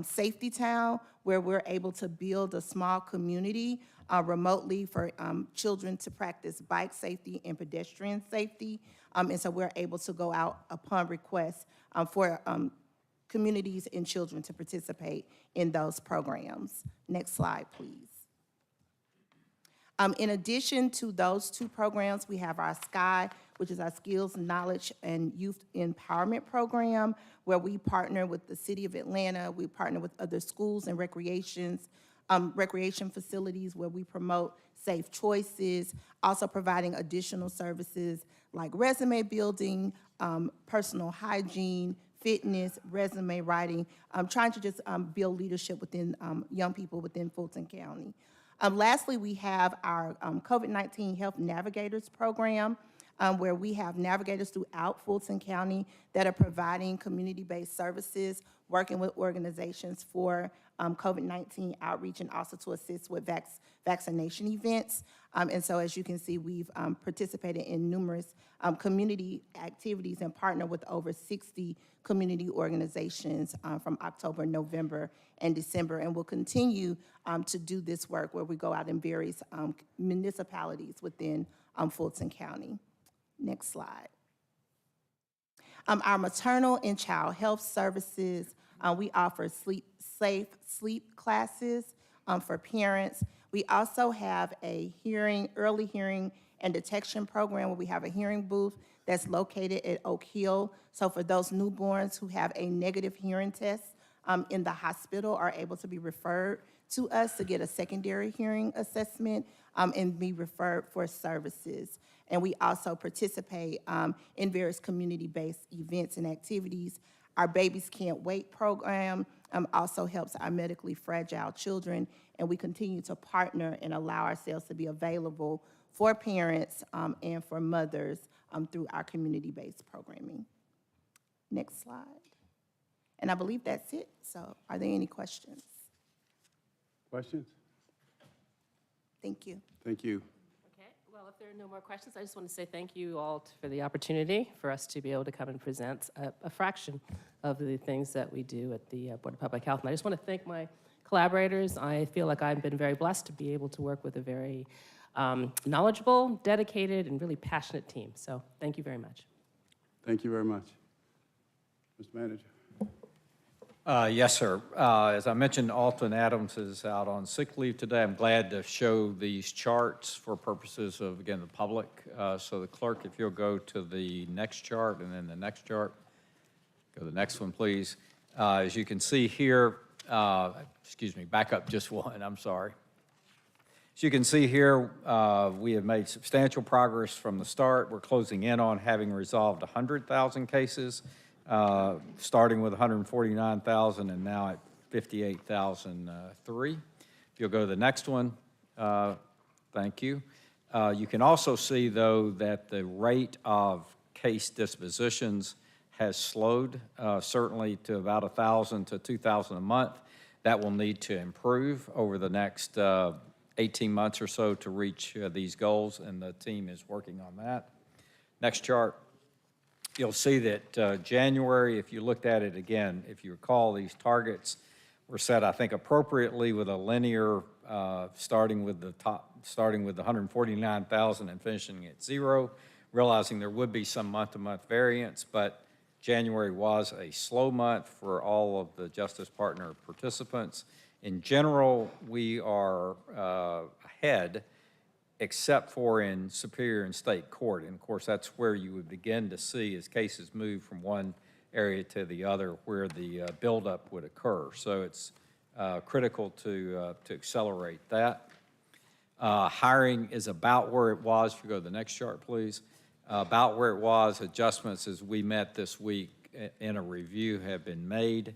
Safety Town, where we're able to build a small community remotely for children to practice bike safety and pedestrian safety. And so we're able to go out upon request for communities and children to participate in those programs. Next slide, please. In addition to those two programs, we have our SKY, which is our Skills, Knowledge, and Youth Empowerment Program, where we partner with the City of Atlanta. We partner with other schools and recreation facilities where we promote safe choices, also providing additional services like resume building, personal hygiene, fitness, resume writing, trying to just build leadership within young people within Fulton County. Lastly, we have our COVID-19 Health Navigators Program, where we have navigators throughout Fulton County that are providing community-based services, working with organizations for COVID-19 outreach, and also to assist with vaccination events. And so, as you can see, we've participated in numerous community activities and partnered with over 60 community organizations from October, November, and December, and will continue to do this work where we go out in various municipalities within Fulton County. Next slide. Our maternal and child health services, we offer safe sleep classes for parents. We also have a early hearing and detection program where we have a hearing booth that's located at Oak Hill. So for those newborns who have a negative hearing test in the hospital are able to be referred to us to get a secondary hearing assessment and be referred for services. And we also participate in various community-based events and activities. Our Babies Can't Wait program also helps our medically fragile children, and we continue to partner and allow ourselves to be available for parents and for mothers through our community-based programming. Next slide. And I believe that's it. So are there any questions? Questions? Thank you. Thank you. Okay, well, if there are no more questions, I just want to say thank you all for the opportunity for us to be able to come and present a fraction of the things that we do at the Board of Public Health. And I just want to thank my collaborators. I feel like I've been very blessed to be able to work with a very knowledgeable, dedicated, and really passionate team. So thank you very much. Thank you very much. Mr. Manager. Yes, sir. As I mentioned, Alton Adams is out on sick leave today. I'm glad to show these charts for purposes of, again, the public. So the clerk, if you'll go to the next chart and then the next chart. Go to the next one, please. As you can see here, excuse me, back up just one, I'm sorry. As you can see here, we have made substantial progress from the start. We're closing in on having resolved 100,000 cases, starting with 149,000 and now at 58,003. If you'll go to the next one, thank you. You can also see, though, that the rate of case dispositions has slowed, certainly to about 1,000 to 2,000 a month. That will need to improve over the next 18 months or so to reach these goals, and the team is working on that. Next chart. You'll see that January, if you looked at it again, if you recall, these targets were set, I think, appropriately with a linear starting with the 149,000 and finishing at 0, realizing there would be some month-to-month variance, but January was a slow month for all of the Justice Partner participants. In general, we are ahead, except for in Superior and State Court. And of course, that's where you would begin to see as cases move from one area to the other where the buildup would occur. So it's critical to accelerate that. Hiring is about where it was. If you go to the next chart, please. About where it was. Adjustments as we met this week in a review have been made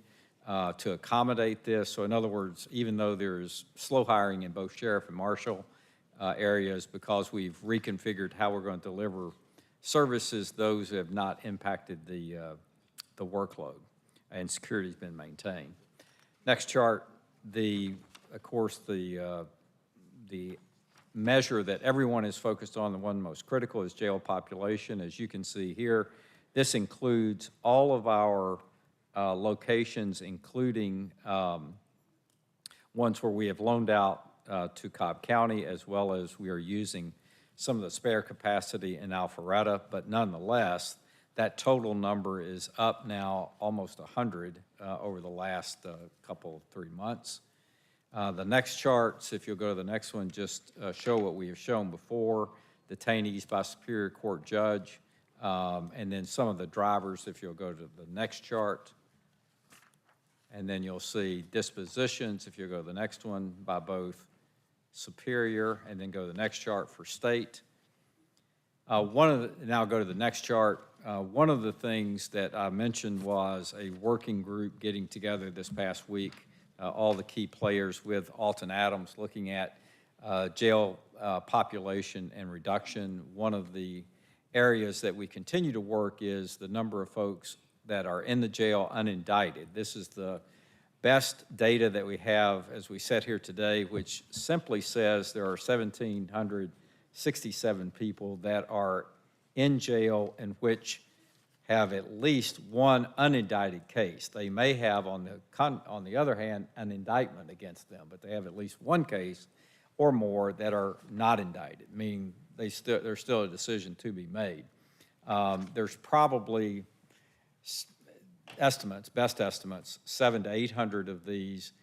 to accommodate this. So in other words, even though there's slow hiring in both sheriff and marshal areas, because we've reconfigured how we're going to deliver services, those have not impacted the workload, and security's been maintained. Next chart, of course, the measure that everyone is focused on, the one most critical, is jail population. As you can see here, this includes all of our locations, including ones where we have loaned out to Cobb County, as well as we are using some of the spare capacity in Alpharetta, but nonetheless, that total number is up now almost 100 over the last couple, 3 months. The next charts, if you'll go to the next one, just show what we have shown before, detainees by Superior Court judge, and then some of the drivers, if you'll go to the next chart. And then you'll see dispositions, if you'll go to the next one, by both Superior, and then go to the next chart for State. Now go to the next chart. One of the things that I mentioned was a working group getting together this past week, all the key players with Alton Adams looking at jail population and reduction. One of the areas that we continue to work is the number of folks that are in the jail unindicted. This is the best data that we have as we sit here today, which simply says there are 1,767 people that are in jail and which have at least one unindicted case. They may have, on the other hand, an indictment against them, but they have at least one case or more that are not indicted, meaning there's still a decision to be made. There's probably best estimates, 700 to 800 of these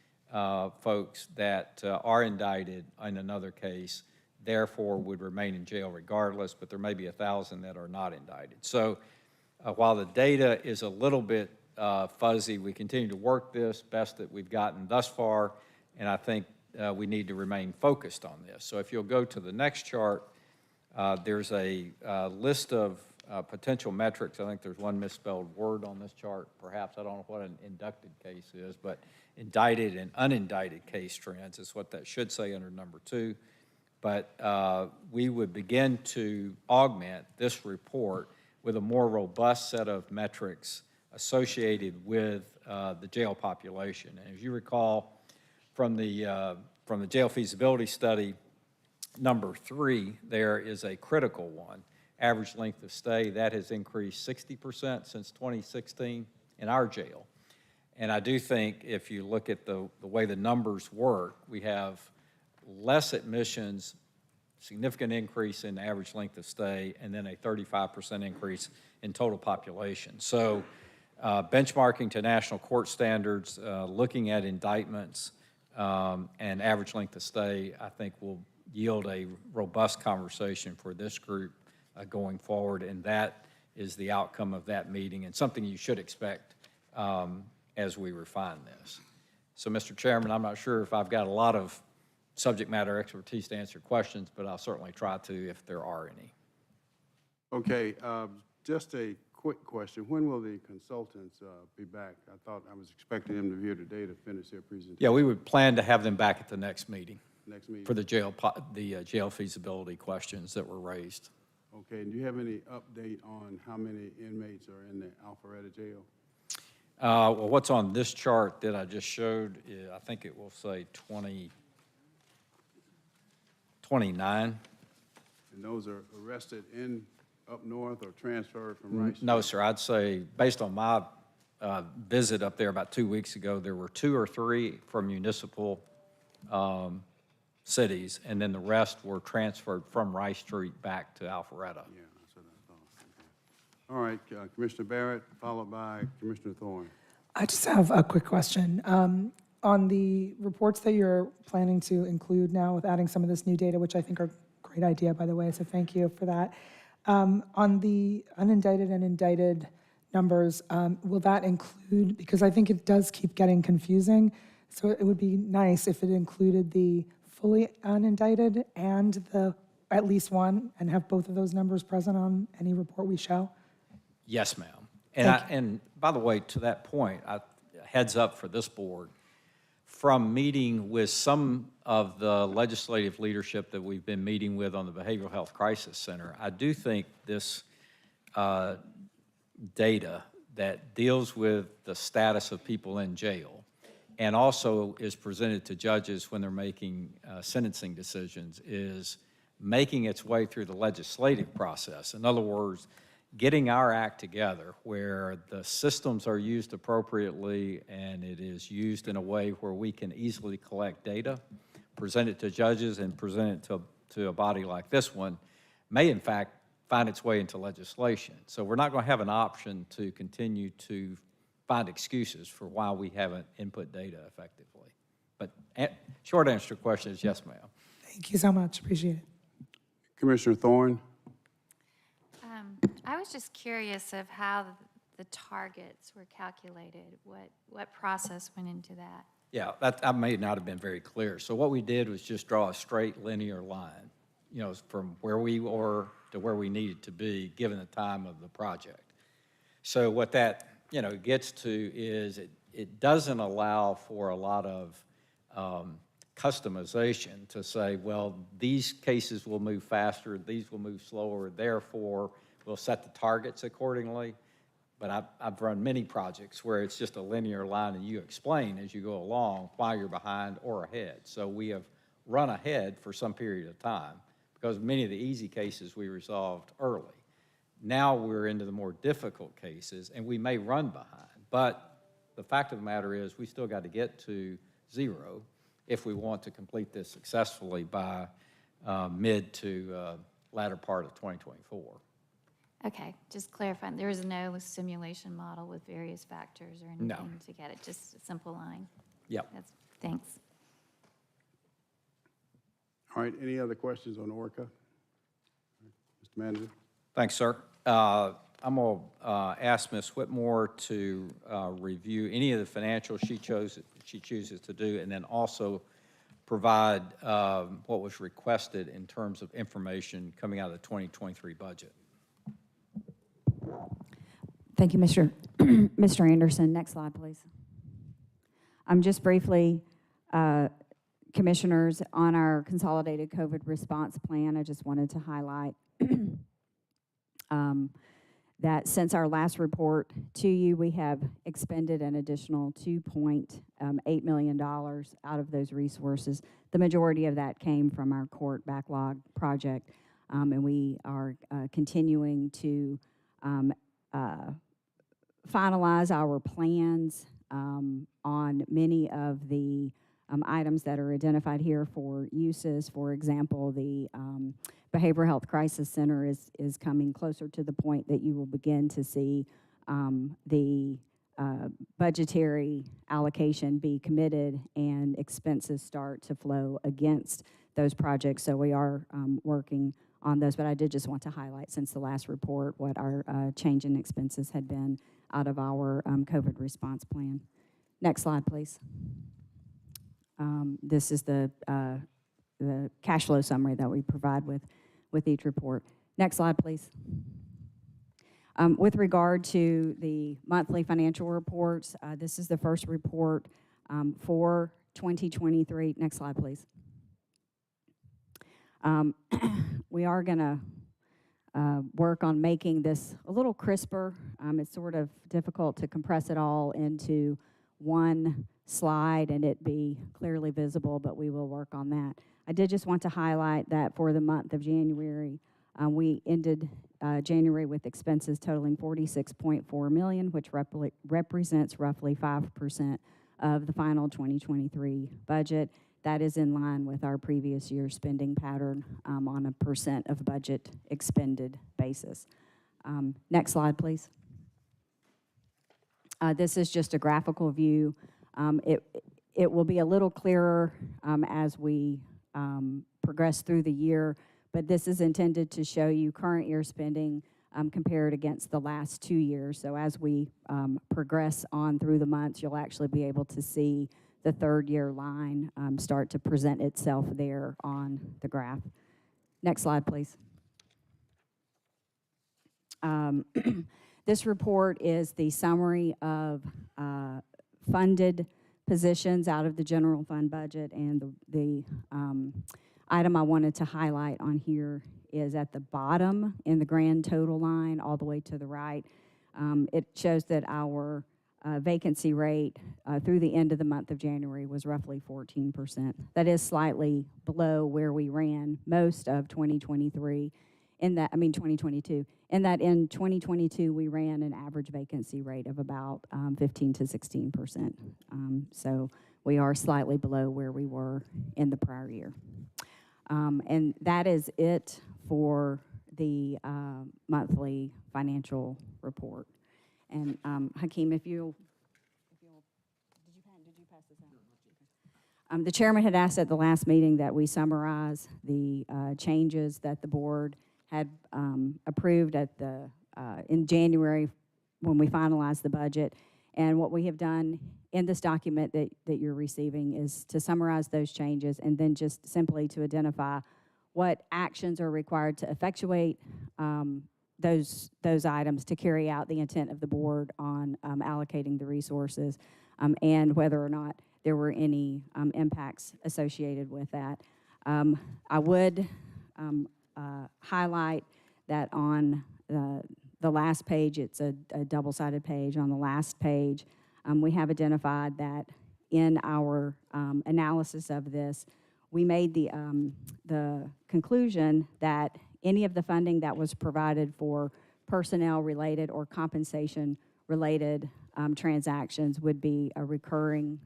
folks that are indicted in another case, therefore would remain in jail regardless, but there may be 1,000 that are not indicted. So while the data is a little bit fuzzy, we continue to work this best that we've gotten thus far, and I think we need to remain focused on this. So if you'll go to the next chart, there's a list of potential metrics. I think there's one misspelled word on this chart, perhaps. I don't know what an inducted case is, but indicted and unindicted case trends is what that should say under number 2. But we would begin to augment this report with a more robust set of metrics associated with the jail population. And as you recall from the jail feasibility study, number 3 there is a critical one. Average length of stay, that has increased 60% since 2016 in our jail. And I do think if you look at the way the numbers work, we have less admissions, significant increase in average length of stay, and then a 35% increase in total population. So benchmarking to national court standards, looking at indictments and average length of stay, I think will yield a robust conversation for this group going forward, and that is the outcome of that meeting and something you should expect as we refine this. So, Mr. Chairman, I'm not sure if I've got a lot of subject matter expertise to answer questions, but I'll certainly try to if there are any. Okay, just a quick question. When will the consultants be back? I thought I was expecting them to be here today to finish their presentation. Yeah, we would plan to have them back at the next meeting. Next meeting. For the jail feasibility questions that were raised. Okay, and do you have any update on how many inmates are in the Alpharetta jail? Well, what's on this chart that I just showed, I think it will say 29. And those are arrested up north or transferred from Rice? No, sir. I'd say, based on my visit up there about 2 weeks ago, there were 2 or 3 from municipal cities, and then the rest were transferred from Rice Street back to Alpharetta. Yeah, that's what I thought. Okay. All right, Commissioner Barrett, followed by Commissioner Thorne. I just have a quick question. On the reports that you're planning to include now with adding some of this new data, which I think are a great idea, by the way, so thank you for that. On the unindicted and indicted numbers, will that include, because I think it does keep getting confusing, so it would be nice if it included the fully unindicted and the at least one, and have both of those numbers present on any report we show? Yes, ma'am. And by the way, to that point, heads up for this board, from meeting with some of the legislative leadership that we've been meeting with on the Behavioral Health Crisis Center, I do think this data that deals with the status of people in jail and also is presented to judges when they're making sentencing decisions is making its way through the legislative process. In other words, getting our act together where the systems are used appropriately and it is used in a way where we can easily collect data, present it to judges and present it to a body like this one, may in fact find its way into legislation. So we're not going to have an option to continue to find excuses for why we haven't input data effectively. But short answer to your question is yes, ma'am. Thank you so much. Appreciate it. Commissioner Thorne? I was just curious of how the targets were calculated. What process went into that? Yeah, that I may not have been very clear. So what we did was just draw a straight linear line, you know, from where we were to where we needed to be given the time of the project. So what that, you know, gets to is it doesn't allow for a lot of customization to say, well, these cases will move faster, these will move slower, therefore we'll set the targets accordingly. But I've run many projects where it's just a linear line and you explain as you go along why you're behind or ahead. So we have run ahead for some period of time because many of the easy cases we resolved early. Now we're into the more difficult cases and we may run behind. But the fact of the matter is we still got to get to 0 if we want to complete this successfully by mid to latter part of 2024. Okay, just clarifying, there is no simulation model with various factors or anything to get it, just a simple line? Yep. Thanks. All right, any other questions on ORCA? Mr. Manager? Thanks, sir. I'm going to ask Ms. Whitmore to review any of the financials she chooses to do, and then also provide what was requested in terms of information coming out of the 2023 budget. Thank you, Mr. Anderson. Next slide, please. Just briefly, Commissioners, on our consolidated COVID response plan, I just wanted to highlight that since our last report to you, we have expended an additional $2.8 million out of those resources. The majority of that came from our court backlog project, and we are continuing to finalize our plans on many of the items that are identified here for uses. For example, the Behavioral Health Crisis Center is coming closer to the point that you will begin to see the budgetary allocation be committed and expenses start to flow against those projects. So we are working on those, but I did just want to highlight, since the last report, what our change in expenses had been out of our COVID response plan. Next slide, please. This is the cash flow summary that we provide with each report. Next slide, please. With regard to the monthly financial reports, this is the first report for 2023. Next slide, please. We are going to work on making this a little crisper. It's sort of difficult to compress it all into one slide and it be clearly visible, but we will work on that. I did just want to highlight that for the month of January, we ended January with expenses totaling $46.4 million, which represents roughly 5% of the final 2023 budget. That is in line with our previous year's spending pattern on a percent of budget expended basis. Next slide, please. This is just a graphical view. It will be a little clearer as we progress through the year, but this is intended to show you current year spending compared against the last 2 years. So as we progress on through the months, you'll actually be able to see the third year line start to present itself there on the graph. Next slide, please. This report is the summary of funded positions out of the general fund budget, and the item I wanted to highlight on here is at the bottom in the grand total line all the way to the right. It shows that our vacancy rate through the end of the month of January was roughly 14%. That is slightly below where we ran most of 2023. 2022. In that in 2022, we ran an average vacancy rate of about 15 to 16%. So we are slightly below where we were in the prior year. And that is it for the monthly financial report. And Hakeem, did you pass this out? The chairman had asked at the last meeting that we summarize the changes that the board had approved at in January when we finalized the budget. And what we have done in this document that you're receiving is to summarize those changes and then just simply to identify what actions are required to effectuate those items to carry out the intent of the board on allocating the resources and whether or not there were any impacts associated with that. I would highlight that on the last page, it's a double-sided page. On the last page, we have identified that in our analysis of this, we made the conclusion that any of the funding that was provided for personnel-related or compensation-related transactions would be a recurring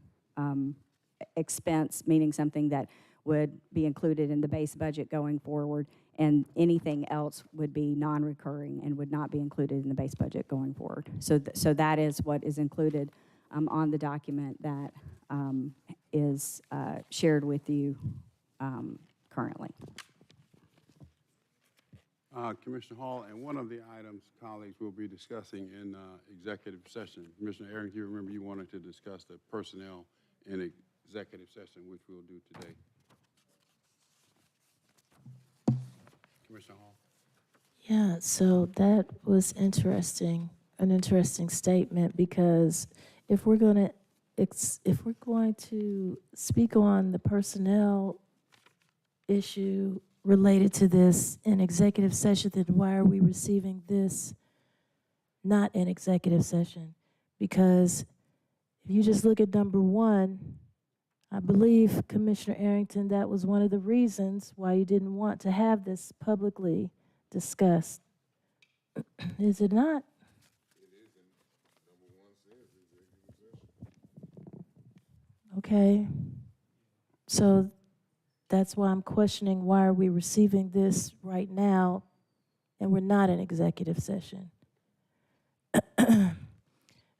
expense, meaning something that would be included in the base budget going forward, and anything else would be non-recurring and would not be included in the base budget going forward. So that is what is included on the document that is shared with you currently. Commissioner Hall, and one of the items colleagues will be discussing in executive session. Commissioner Aaron, you remember you wanted to discuss the personnel in executive session, which we'll do today. Commissioner Hall. Yeah, so that was interesting, an interesting statement, because if we're going to speak on the personnel issue related to this in executive session, then why are we receiving this not in executive session? Because if you just look at number 1, I believe, Commissioner Arrington, that was one of the reasons why you didn't want to have this publicly discussed. Is it not? Okay. So that's why I'm questioning, why are we receiving this right now and we're not in executive session?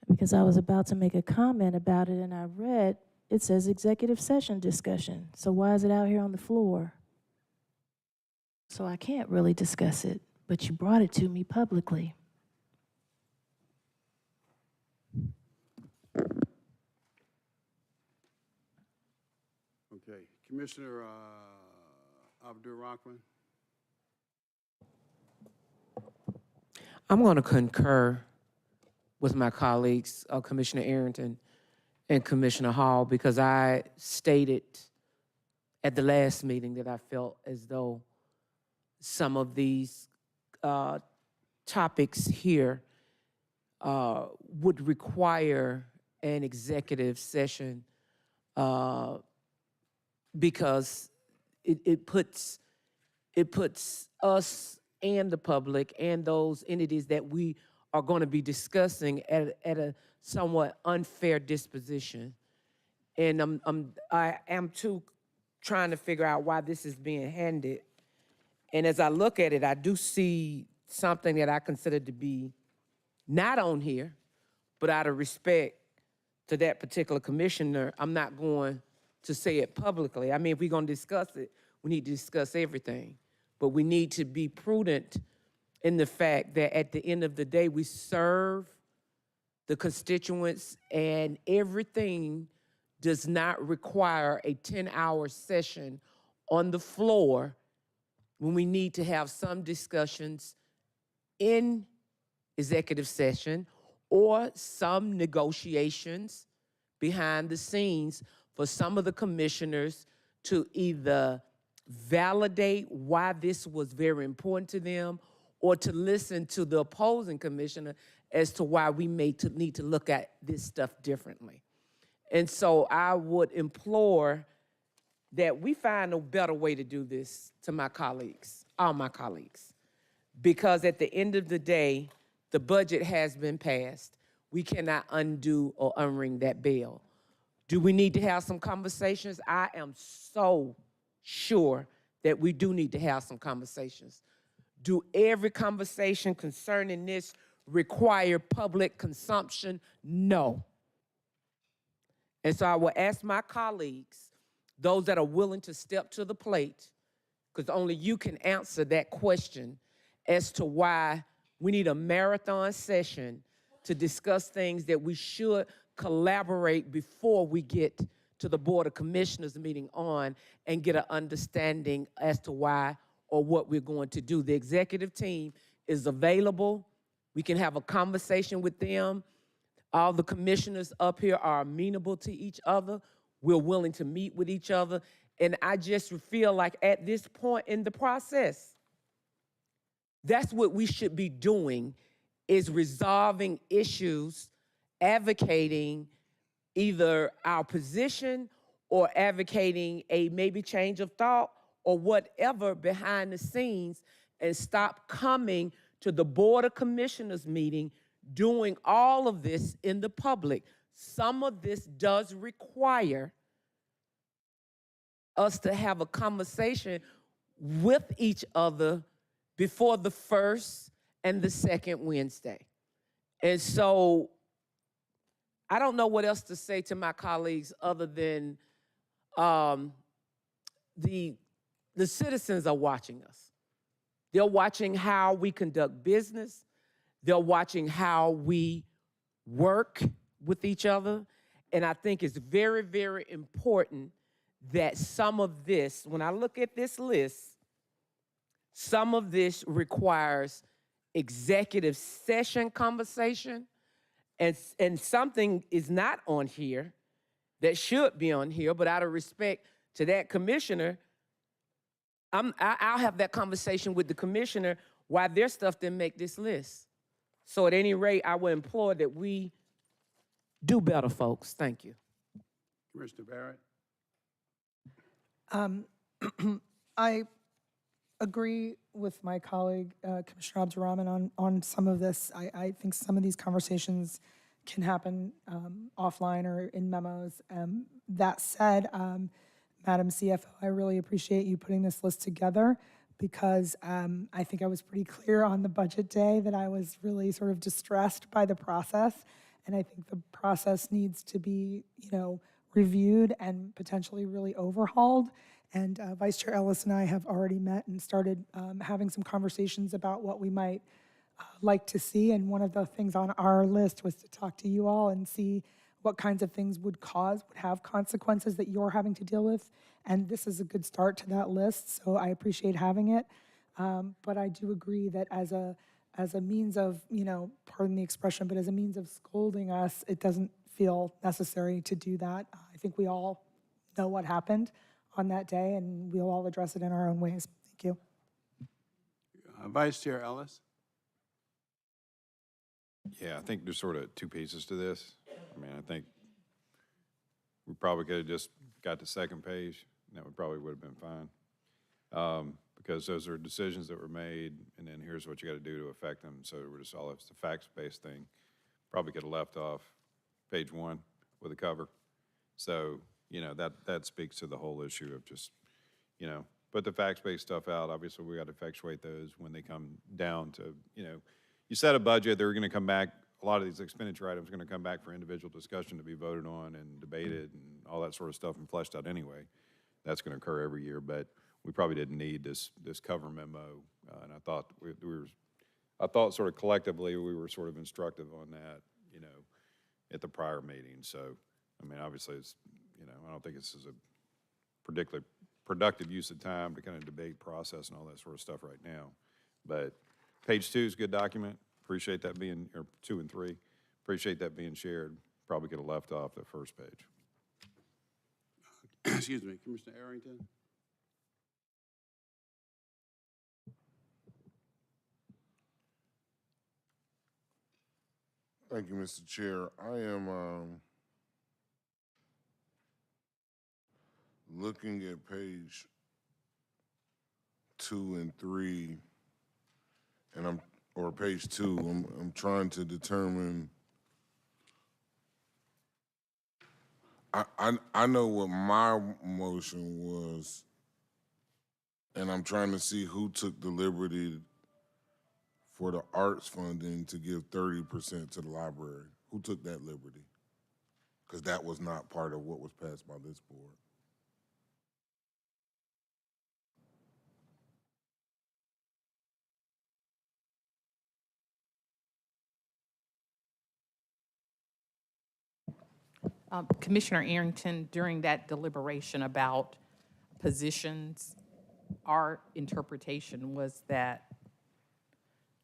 Because I was about to make a comment about it and I read, it says executive session discussion. So why is it out here on the floor? So I can't really discuss it, but you brought it to me publicly. Okay, Commissioner Abdur Rahman. I'm going to concur with my colleagues, Commissioner Arrington and Commissioner Hall, because I stated at the last meeting that I felt as though some of these topics here would require an executive session because it puts us and the public and those entities that we are going to be discussing at a somewhat unfair disposition. And I am too trying to figure out why this is being handed. And as I look at it, I do see something that I consider to be not on here, but out of respect to that particular commissioner, I'm not going to say it publicly. I mean, if we're going to discuss it, we need to discuss everything. But we need to be prudent in the fact that at the end of the day, we serve the constituents and everything does not require a 10-hour session on the floor when we need to have some discussions in executive session or some negotiations behind the scenes for some of the commissioners to either validate why this was very important to them or to listen to the opposing commissioner as to why we need to look at this stuff differently. And so I would implore that we find a better way to do this to my colleagues, all my colleagues, because at the end of the day, the budget has been passed. We cannot undo or unring that bell. Do we need to have some conversations? I am so sure that we do need to have some conversations. Do every conversation concerning this require public consumption? No. And so I will ask my colleagues, those that are willing to step to the plate, because only you can answer that question as to why we need a marathon session to discuss things that we should collaborate before we get to the Board of Commissioners meeting on and get an understanding as to why or what we're going to do. The executive team is available. We can have a conversation with them. All the commissioners up here are amenable to each other. We're willing to meet with each other. And I just feel like at this point in the process, that's what we should be doing, is resolving issues, advocating either our position or advocating a maybe change of thought or whatever behind the scenes, and stop coming to the Board of Commissioners meeting doing all of this in the public. Some of this does require us to have a conversation with each other before the first and the second Wednesday. And so I don't know what else to say to my colleagues other than the citizens are watching us. They're watching how we conduct business. They're watching how we work with each other. And I think it's very, very important that some of this, when I look at this list, some of this requires executive session conversation, and something is not on here that should be on here, but out of respect to that commissioner, I'll have that conversation with the commissioner why their stuff didn't make this list. So at any rate, I would implore that we do better, folks. Thank you. Commissioner Barrett? I agree with my colleague, Commissioner Abdur Rahman, on some of this. I think some of these conversations can happen offline or in memos. That said, Madam CFO, I really appreciate you putting this list together because I think I was pretty clear on the budget day that I was really sort of distressed by the process. And I think the process needs to be, reviewed and potentially really overhauled. And Vice Chair Ellis and I have already met and started having some conversations about what we might like to see. And one of the things on our list was to talk to you all and see what kinds of things would have consequences that you're having to deal with. And this is a good start to that list, so I appreciate having it. But I do agree that as a means of, pardon the expression, but as a means of scolding us, it doesn't feel necessary to do that. I think we all know what happened on that day, and we'll all address it in our own ways. Thank you. Vice Chair Ellis? Yeah, I think there's sort of two pieces to this. I mean, I think we probably could have just got the second page, and that probably would have been fine. Because those are decisions that were made, and then here's what you got to do to affect them. So we're just all, it's the facts-based thing. Probably could have left off page 1 with a cover. So, that speaks to the whole issue of just, put the facts-based stuff out. Obviously, we got to effectuate those when they come down to, you set a budget, they're going to come back, a lot of these expenditure items are going to come back for individual discussion to be voted on and debated and all that sort of stuff and fleshed out anyway. That's going to occur every year, but we probably didn't need this cover memo. And I thought I thought sort of collectively we were sort of instructive on that, at the prior meeting. So, I mean, obviously it's, I don't think this is a particularly productive use of time to kind of debate process and all that sort of stuff right now. But page 2 is a good document. Appreciate that being, or 2 and 3. Appreciate that being shared. Probably could have left off the first page. Excuse me, Commissioner Arrington? Thank you, Mr. Chair. I am looking at page 2 and 3, and or page 2. I'm trying to determine. I know what my motion was, and I'm trying to see who took the liberty for the arts funding to give 30% to the library. Who took that liberty? Because that was not part of what was passed by this board. Commissioner Arrington, during that deliberation about positions, our interpretation was that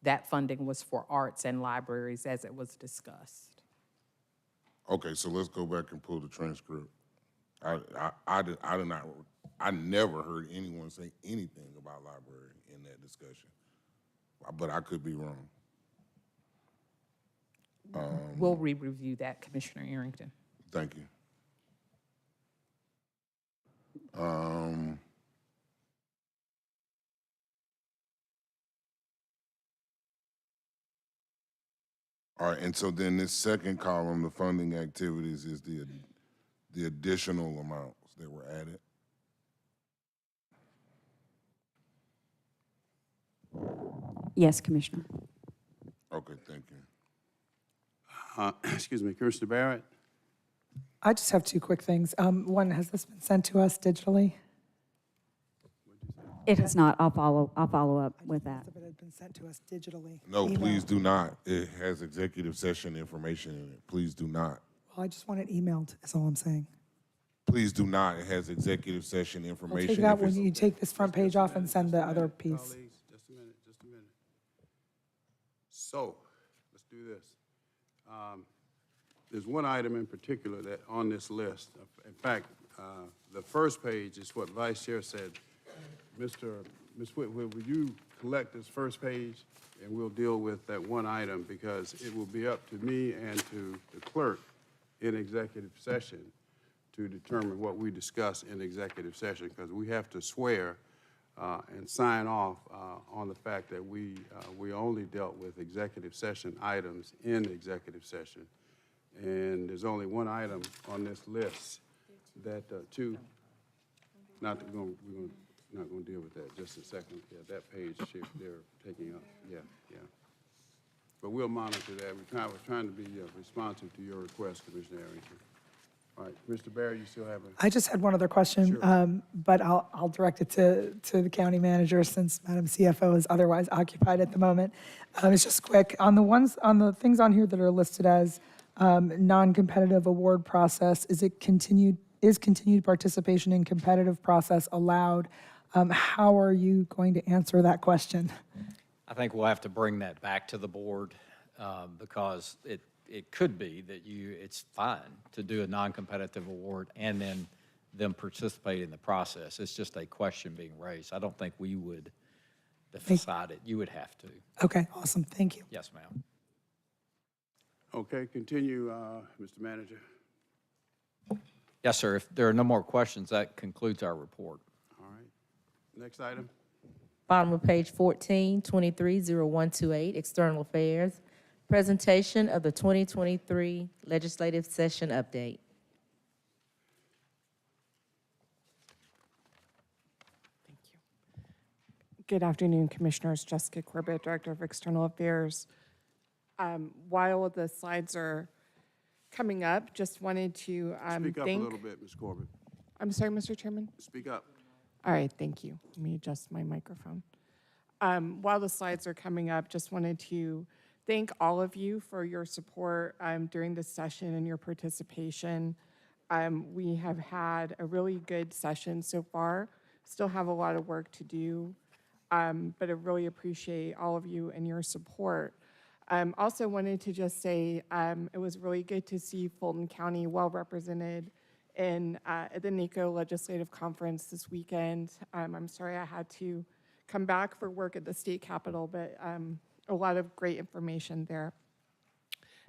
that funding was for arts and libraries as it was discussed. Okay, so let's go back and pull the transcript. I never heard anyone say anything about library in that discussion, but I could be wrong. We'll re-review that, Commissioner Arrington. Thank you. All right, and so then this second column, the funding activities, is the additional amounts that were added. Yes, Commissioner. Okay, thank you. Excuse me, Commissioner Barrett? I just have 2 quick things. One, has this been sent to us digitally? It has not. I'll follow up with that. If it had been sent to us digitally. No, email. please do not. It has executive session information in it. Please do not. Well, I just want it emailed, is all I'm saying. Please do not. It has executive session I'll information. take that when you take this front page off and send the other piece. Colleagues, just a minute. So, let's do this. There's one item in particular that on this list. In fact, the first page is what Vice Chair said. Ms. Whitfield, would you collect this first page and we'll deal with that one item because it will be up to me and to the clerk in executive session to determine what we discuss in executive session because we have to swear and sign off on the fact that we only dealt with executive session items in executive session. And there's only one item on this list that, two, not that we're not gonna deal with that, just a second. Yeah, that page they're taking up, yeah. But we'll monitor that. We're trying to be responsive to your request, Commissioner Arrington. All right, Mr. Barry, you still have a? I just had one other question, Sure. but I'll direct it to the county manager since Madam CFO is otherwise occupied at the moment. It's just quick. On the things on here that are listed as non-competitive award process, is continued participation in competitive process allowed? How are you going to answer that question? I think we'll have to bring that back to the board because it could be that it's fine to do a non-competitive award and then them participate in the process. It's just a question being raised. I don't think we would decide it. You would have to. Okay, awesome. Thank you. Yes, ma'am. Okay, continue, Mr. Manager. Yes, sir. If there are no more questions, that concludes our report. All right. Next item. Bottom of page 14, 230128, External Affairs. Presentation of the 2023 Legislative Session Update. Thank you. Good afternoon, Commissioners. Jessica Corbett, Director of External Affairs. While the slides are coming up, just wanted to Speak up a little bit, Ms. Corbett. I'm sorry, Mr. Chairman? Speak up. All right, thank you. Let me adjust my microphone. While the slides are coming up, just wanted to thank all of you for your support during this session and your participation. We have had a really good session so far. Still have a lot of work to do, but I really appreciate all of you and your support. Also wanted to just say it was really good to see Fulton County well represented in at the NACO Legislative Conference this weekend. I'm sorry I had to come back for work at the state capitol, but a lot of great information there.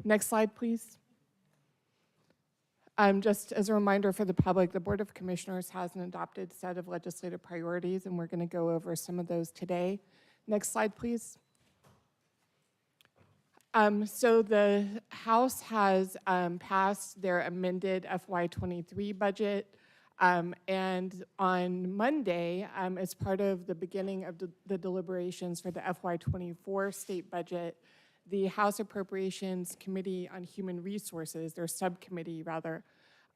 Next slide, please. Just as a reminder for the public, the Board of Commissioners has an adopted set of legislative priorities, and we're going to go over some of those today. Next slide, please. So the House has passed their amended FY23 budget, and on Monday, as part of the beginning of the deliberations for the FY24 state budget, the House Appropriations Committee on Human Resources, their subcommittee rather,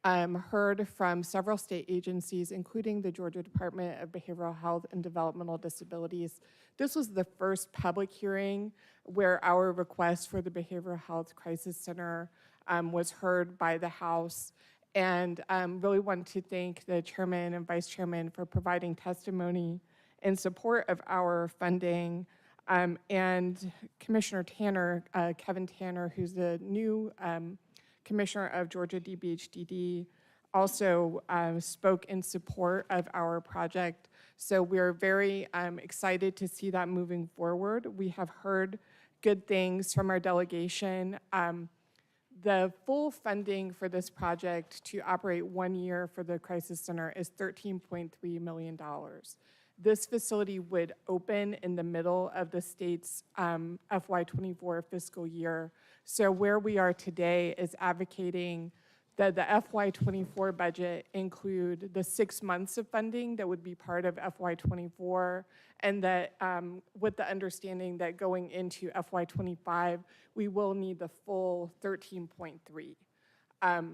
heard from several state agencies, including the Georgia Department of Behavioral Health and Developmental Disabilities. This was the first public hearing where our request for the Behavioral Health Crisis Center was heard by the House. And really want to thank the chairman and vice chairman for providing testimony in support of our funding. And Commissioner Tanner, Kevin Tanner, who's the new commissioner of Georgia DBHDD, also spoke in support of our project. So we're very excited to see that moving forward. We have heard good things from our delegation. The full funding for this project to operate 1 year for the Crisis Center is $13.3 million. This facility would open in the middle of the state's FY24 fiscal year. So where we are today is advocating that the FY24 budget include the 6 months of funding that would be part of FY24, and that with the understanding that going into FY25, we will need the full 13.3.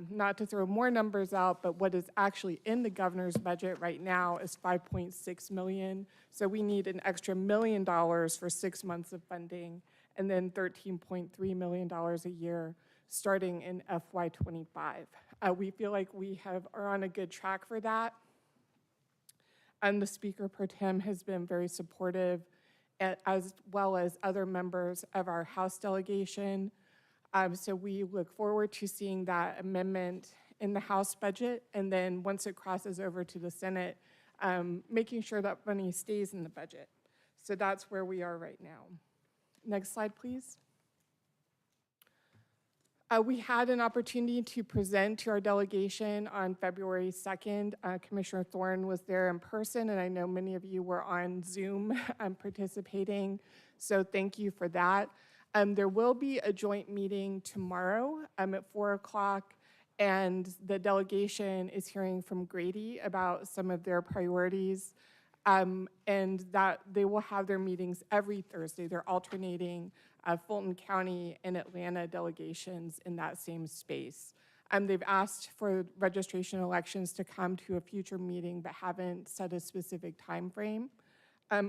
Not to throw more numbers out, but what is actually in the governor's budget right now is $5.6 million. So we need an extra $1 million for 6 months of funding, and then $13.3 million a year starting in FY25. We feel like we are on a good track for that. And the Speaker Pro Tem has been very supportive, as well as other members of our House delegation. So we look forward to seeing that amendment in the House budget, and then once it crosses over to the Senate, making sure that money stays in the budget. So that's where we are right now. Next slide, please. We had an opportunity to present to our delegation on February 2nd. Commissioner Thorne was there in person, and I know many of you were on Zoom participating, so thank you for that. There will be a joint meeting tomorrow at 4 o'clock, and the delegation is hearing from Grady about some of their priorities, and that they will have their meetings every Thursday. They're alternating Fulton County and Atlanta delegations in that same space. They've asked for registration elections to come to a future meeting, but haven't set a specific time frame.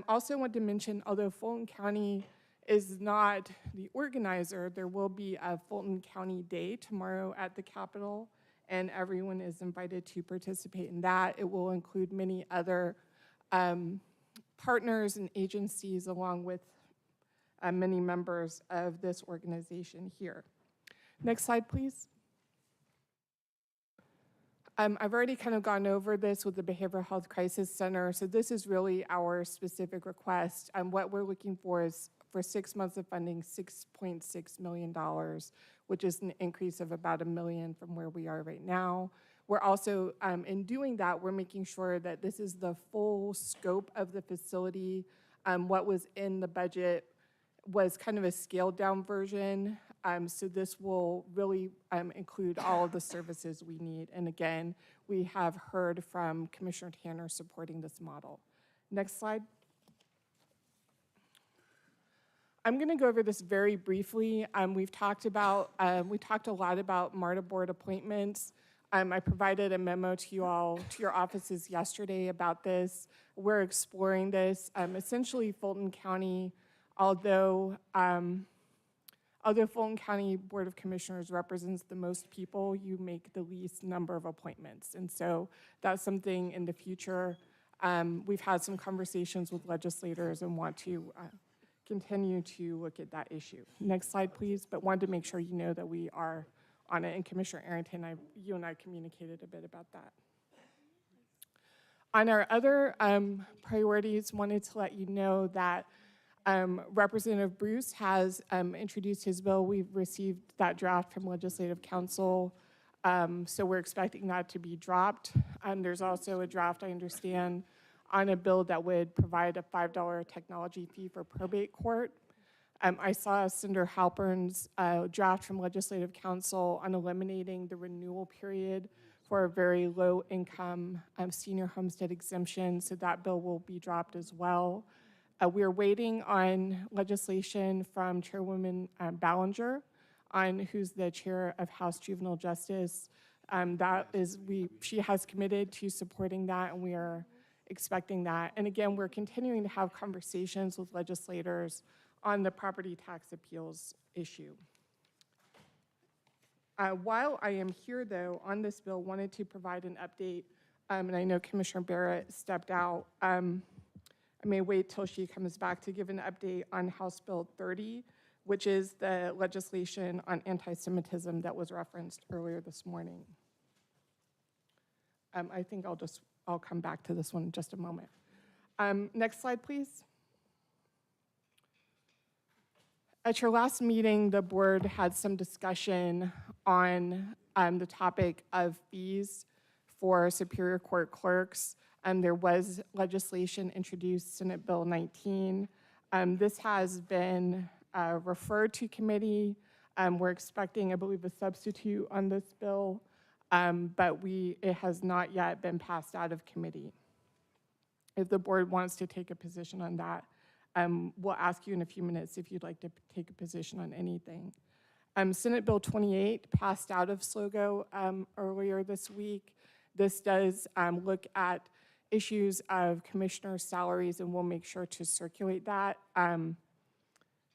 Also want to mention, although Fulton County is not the organizer, there will be a Fulton County Day tomorrow at the Capitol, and everyone is invited to participate in that. It will include many other partners and agencies, along with many members of this organization here. Next slide, please. I've already kind of gone over this with the Behavioral Health Crisis Center, so this is really our specific request. What we're looking for is for 6 months of funding, $6.6 million, which is an increase of about $1 million from where we are right now. We're also, in doing that, we're making sure that this is the full scope of the facility. What was in the budget was kind of a scaled down version. So this will really include all of the services we need. And again, we have heard from Commissioner Tanner supporting this model. Next slide. I'm going to go over this very briefly. We talked a lot about MARTA board appointments. I provided a memo to you all, to your offices yesterday about this. We're exploring this. Essentially, Fulton County, although Fulton County Board of Commissioners represents the most people, you make the least number of appointments. And so that's something in the future. We've had some conversations with legislators and want to continue to look at that issue. Next slide, please. But wanted to make sure you know that we are on it. And Commissioner Arrington, you and I communicated a bit about that. On our other priorities, wanted to let you know that Representative Bruce has introduced his bill. We've received that draft from Legislative Council, so we're expecting that to be dropped. There's also a draft, I understand, on a bill that would provide a $5 technology fee for probate court. I saw Senator Halpern's draft from Legislative Council on eliminating the renewal period for a very low-income senior homestead exemption, so that bill will be dropped as well. We're waiting on legislation from Chairwoman Ballinger, who's the chair of House Juvenile Justice. She has committed to supporting that, and we are expecting that. And again, we're continuing to have conversations with legislators on the property tax appeals issue. While I am here, though, on this bill, wanted to provide an update, and I know Commissioner Barrett stepped out. I may wait till she comes back to give an update on House Bill 30, which is the legislation on anti-Semitism that was referenced earlier this morning. I think I'll come back to this one in just a moment. Next slide, please. At your last meeting, the board had some discussion on the topic of fees for Superior Court clerks. There was legislation introduced, Senate Bill 19. This has been referred to committee. We're expecting, I believe, a substitute on this bill, but it has not yet been passed out of committee. If the board wants to take a position on that, we'll ask you in a few minutes if you'd like to take a position on anything. Senate Bill 28 passed out of SLOGO earlier this week. This does look at issues of commissioner salaries, and we'll make sure to circulate that.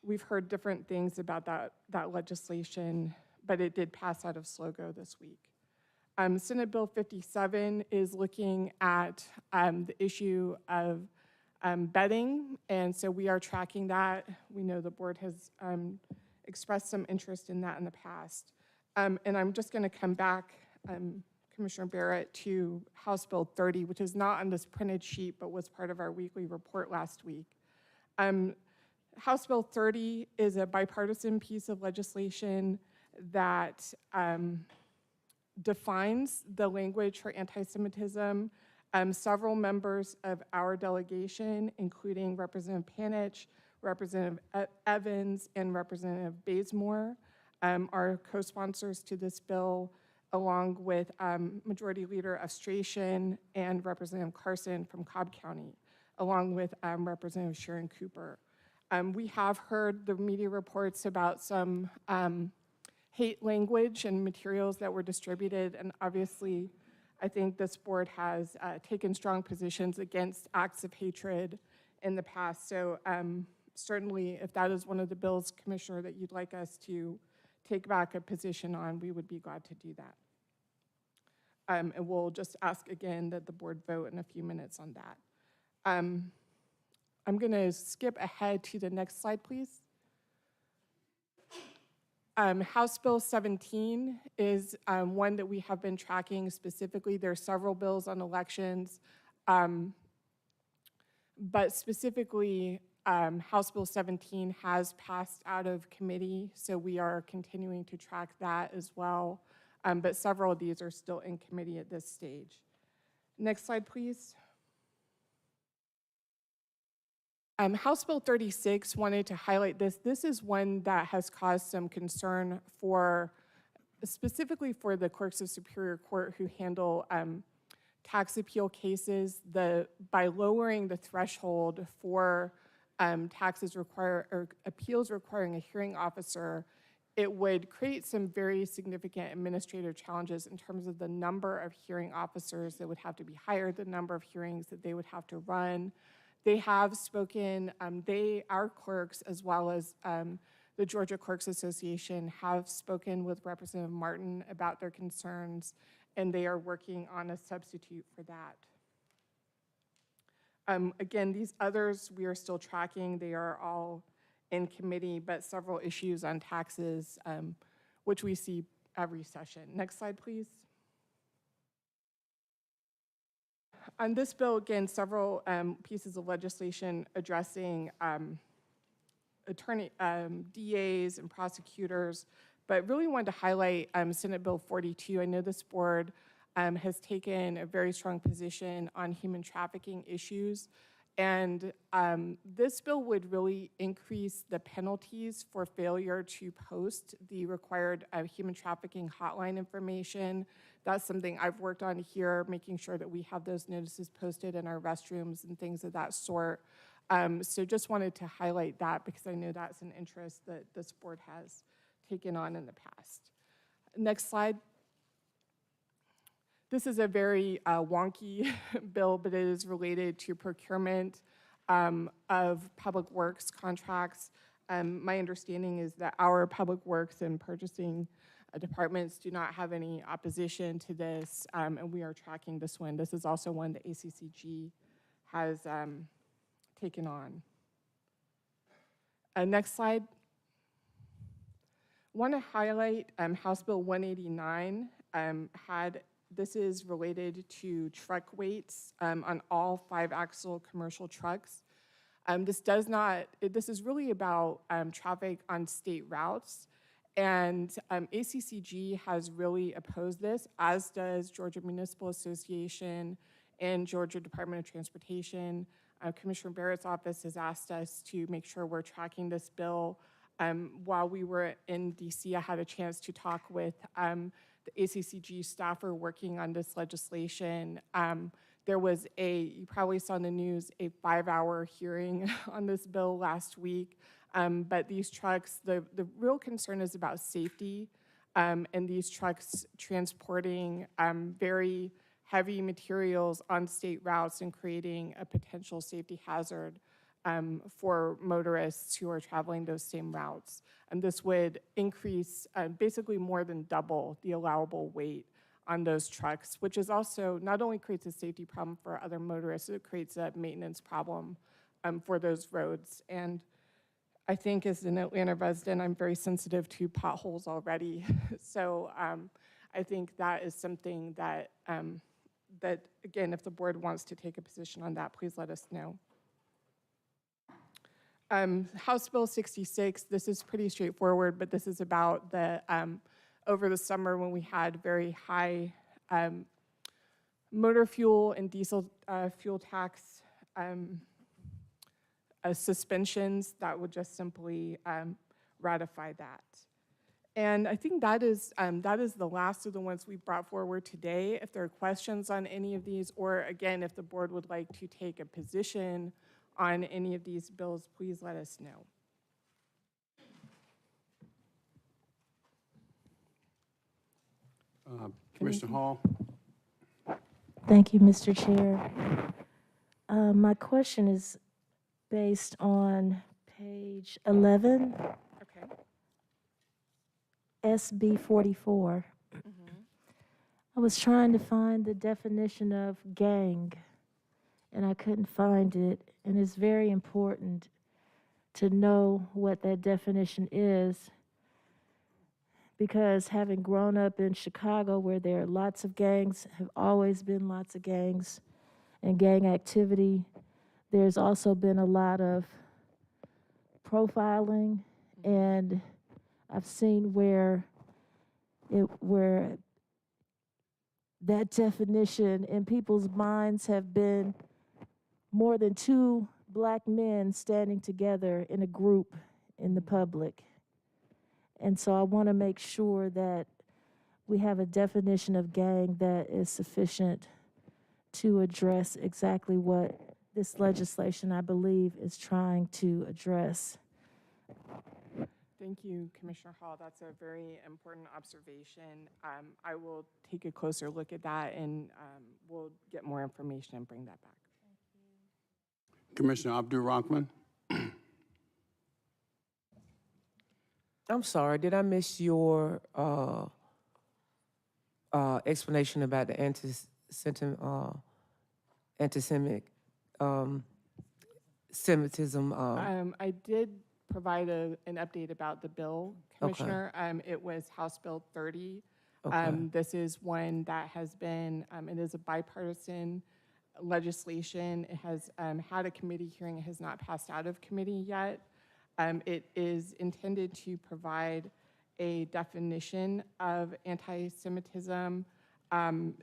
We've heard different things about that legislation, but it did pass out of SLOGO this week. Senate Bill 57 is looking at the issue of bedding, and so we are tracking that. We know the board has expressed some interest in that in the past. And I'm just going to come back, Commissioner Barrett, to House Bill 30, which is not on this printed sheet, but was part of our weekly report last week. House Bill 30 is a bipartisan piece of legislation that defines the language for anti-Semitism. Several members of our delegation, including Representative Panich, Representative Evans and Representative Bazemore are co-sponsors to this bill, along with Majority Leader Astration and Representative Carson from Cobb County, along with Representative Sharon Cooper. We have heard the media reports about some hate language and materials that were distributed, and obviously I think this board has taken strong positions against acts of hatred in the past. So certainly if that is one of the bills, Commissioner, that you'd like us to take back a position on, we would be glad to do that. And we'll just ask again that the board vote in a few minutes on that. I'm going to skip ahead to the next slide, please. House Bill 17 is one that we have been tracking specifically. There are several bills on elections, but specifically House Bill 17 has passed out of committee, so we are continuing to track that as well. But several of these are still in committee at this stage. Next slide, please. House Bill 36 wanted to highlight this. This is one that has caused some concern specifically for the clerks of Superior Court who handle tax appeal cases. By lowering the threshold for appeals requiring a hearing officer, it would create some very significant administrative challenges in terms of the number of hearing officers that would have to be hired, the number of hearings that they would have to run. They have spoken, our clerks, as well as the Georgia Clerks Association, have spoken with Representative Martin about their concerns, and they are working on a substitute for that. Again, these others we are still tracking. They are all in committee, but several issues on taxes, which we see every session. Next slide, please. On this bill, again, several pieces of legislation addressing DAs and prosecutors, but really wanted to highlight Senate Bill 42. I know this board has taken a very strong position on human trafficking issues, and this bill would really increase the penalties for failure to post the required human trafficking hotline information. That's something I've worked on here, making sure that we have those notices posted in our restrooms and things of that sort. So just wanted to highlight that because I know that's an interest that this board has taken on in the past. Next slide. This is a very wonky bill, but it is related to procurement of public works contracts. My understanding is that our public works and purchasing departments do not have any opposition to this, and we are tracking this one. This is also one that ACCG has taken on. Next slide. I want to highlight House Bill 189 this is related to truck weights on all 5-axle commercial trucks. This is really about traffic on state routes, and ACCG has really opposed this, as does Georgia Municipal Association and Georgia Department of Transportation. Commissioner Barrett's office has asked us to make sure we're tracking this bill. While we were in DC, I had a chance to talk with the ACCG staffer working on this legislation. There was you probably saw in the news, a 5-hour hearing on this bill last week. But these trucks, the real concern is about safety, and these trucks transporting very heavy materials on state routes and creating a potential safety hazard for motorists who are traveling those same routes. And this would increase basically more than double the allowable weight on those trucks, which is also not only creates a safety problem for other motorists, it creates a maintenance problem for those roads. And I think as an Atlanta resident, I'm very sensitive to potholes already. So I think that is something that, again, if the board wants to take a position on that, please let us know. House Bill 66, this is pretty straightforward, but this is about over the summer when we had very high motor fuel and diesel fuel tax suspensions, that would just simply ratify that. And I think that is the last of the ones we brought forward today. If there are questions on any of these, or again, if the board would like to take a position on any of these bills, please let us know. Commissioner Hall? Thank you, Mr. Chair. My question is based on page 11, Okay. SB 44. I was trying to find the definition of gang, and I couldn't find it. And it's very important to know what that definition is, because having grown up in Chicago, where there are lots of gangs, have always been lots of gangs and gang activity, there's also been a lot of profiling, and I've seen where that definition in people's minds have been more than two black men standing together in a group in the public. And so I want to make sure that we have a definition of gang that is sufficient to address exactly what this legislation, I believe, is trying to address. Thank you, Commissioner Hall. That's a very important observation. I will take a closer look at that, and we'll get more information and bring that back. Commissioner Abdul-Rahman? I'm sorry, did I miss your explanation about the anti-Semitism? I did provide an update about the bill, Commissioner. It was House Bill 30. This is one that has been, it is a bipartisan legislation. It has had a committee hearing. It has not passed out of committee yet. It is intended to provide a definition of anti-Semitism. And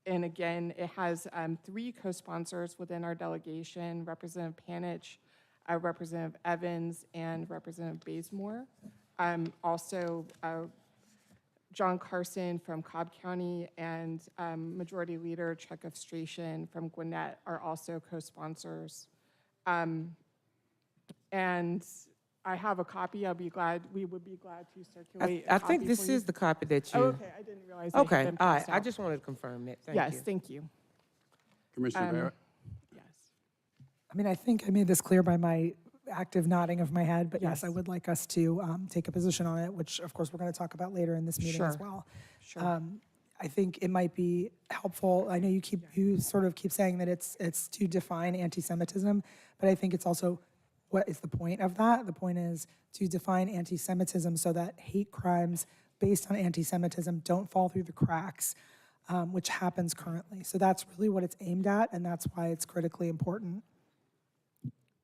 again, it has 3 co-sponsors within our delegation: Representative Panich, Representative Evans, and Representative Bazemore. Also, John Carson from Cobb County and Majority Leader Chuck Strachan from Gwinnett are also co-sponsors. And I have a copy. We would be glad to circulate. I think this is the copy that you. Oh, okay, I didn't realize. Okay, all right. I just wanted to confirm that. Thank you. Yes, thank you. Commissioner Barrett? Yes. I mean, I think I made this clear by my active nodding of my head, but yes, I would like us to take a position on it, which of course we're going to talk about later in this meeting as well. Sure. I think it might be helpful. I know you sort of keep saying that it's to define anti-Semitism, but I think it's also, what is the point of that? The point is to define anti-Semitism so that hate crimes based on anti-Semitism don't fall through the cracks, which happens currently. So that's really what it's aimed at, and that's why it's critically important.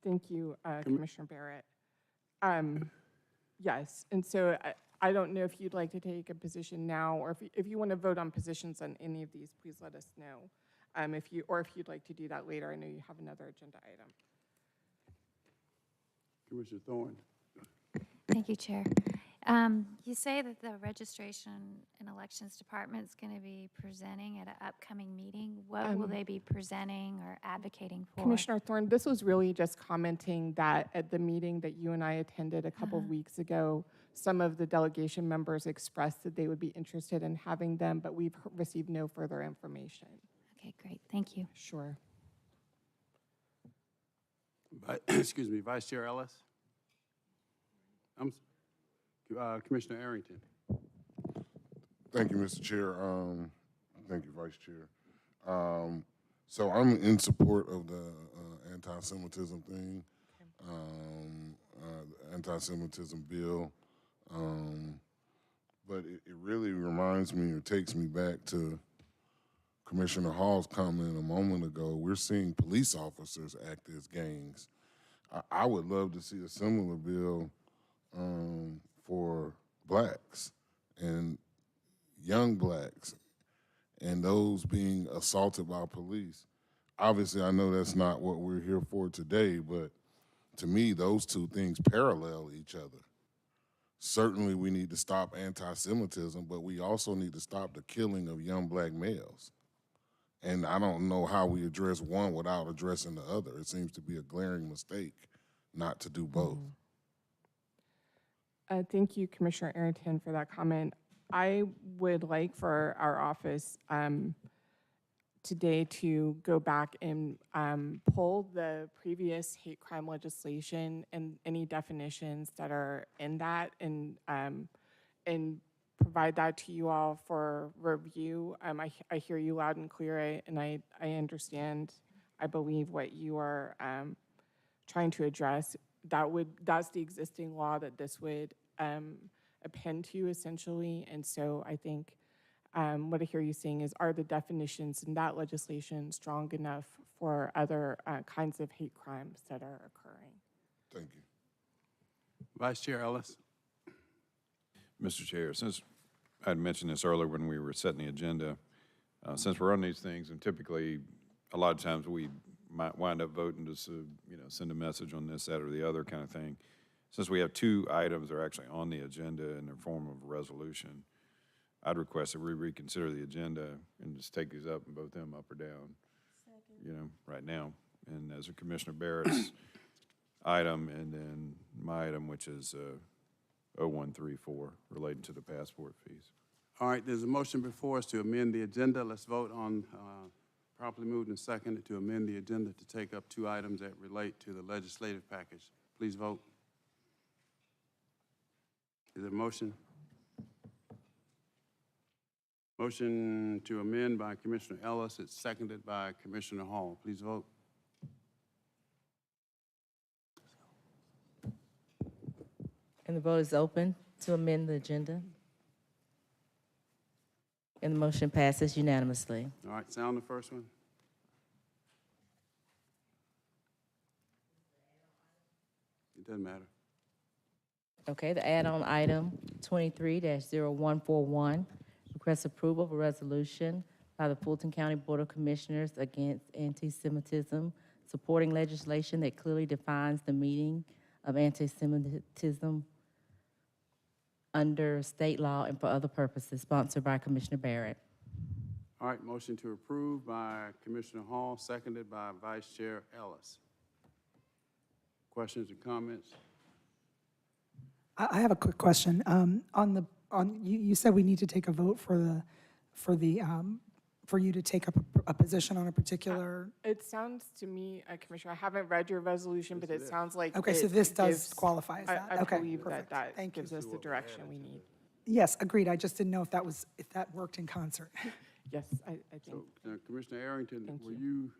Thank you, Commissioner Barrett. Yes, and so I don't know if you'd like to take a position now, or if you want to vote on positions on any of these, please let us know. If you'd like to do that later, I know you have another agenda item. Commissioner Thorne? Thank you, Chair. You say that the Registration and Elections Department is going to be presenting at an upcoming meeting. What will they be presenting or advocating for? Commissioner Thorne, this was really just commenting that at the meeting that you and I attended a couple of weeks ago, some of the delegation members expressed that they would be interested in having them, but we've received no further information. Okay, great. Thank you. Sure. Excuse me, Vice Chair Ellis? Commissioner Arrington? Thank you, Mr. Chair. Thank you, Vice Chair. So I'm in support of the anti-Semitism thing, anti-Semitism bill. But it really reminds me or takes me back to Commissioner Hall's comment a moment ago. We're seeing police officers act as gangs. I would love to see a similar bill for blacks and young blacks and those being assaulted by police. obviously, I know that's not what we're here for today, but to me, those two things parallel each other. Certainly, we need to stop anti-Semitism, but we also need to stop the killing of young black males. And I don't know how we address one without addressing the other. It seems to be a glaring mistake not to do both. Thank you, Commissioner Arrington, for that comment. I would like for our office today to go back and pull the previous hate crime legislation and any definitions that are in that and provide that to you all for review. I hear you loud and clear, and I understand, I believe, what you are trying to address. That's the existing law that this would append to, essentially. And so I think what I hear you saying is, are the definitions in that legislation strong enough for other kinds of hate crimes that are occurring? Thank you. Vice Chair Ellis. Mr. Chair, since I had mentioned this earlier when we were setting the agenda, since we're on these things, and typically a lot of times we might wind up voting to send a message on this, that, or the other kind of thing. Since we have two items that are actually on the agenda in the form of a resolution, I'd request that we reconsider the agenda and just take these up and vote them up or down, right now. And as a Commissioner Barrett's item, and then my item, which is 0134, relating to the passport fees. All right, there's a motion before us to amend the agenda. Let's vote on properly moved and seconded to amend the agenda to take up two items that relate to the legislative package. Please vote. Is there a motion? Motion to amend by Commissioner Ellis. It's seconded by Commissioner Hall. Please vote. And the vote is open to amend the agenda. And the motion passes unanimously. All right, sound the first one. It doesn't matter. Okay, the add-on item 23-0141 requests approval of a resolution by the Fulton County Board of Commissioners against anti-Semitism, supporting legislation that clearly defines the meaning of anti-Semitism under state law and for other purposes, sponsored by Commissioner Barrett. All right, motion to approve by Commissioner Hall, seconded by Vice Chair Ellis. Questions or comments? I have a quick question. You said we need to take a vote for you to take up a position on a particular. It sounds to me, Commissioner, I haven't read your resolution, but it sounds like. Okay, so this does qualify as that. I Okay, believe perfect. that Thank you. gives us the direction we need. Yes, agreed. I just didn't know if that worked in concert. Yes, I think. So, Commissioner Arrington, Thank were you. you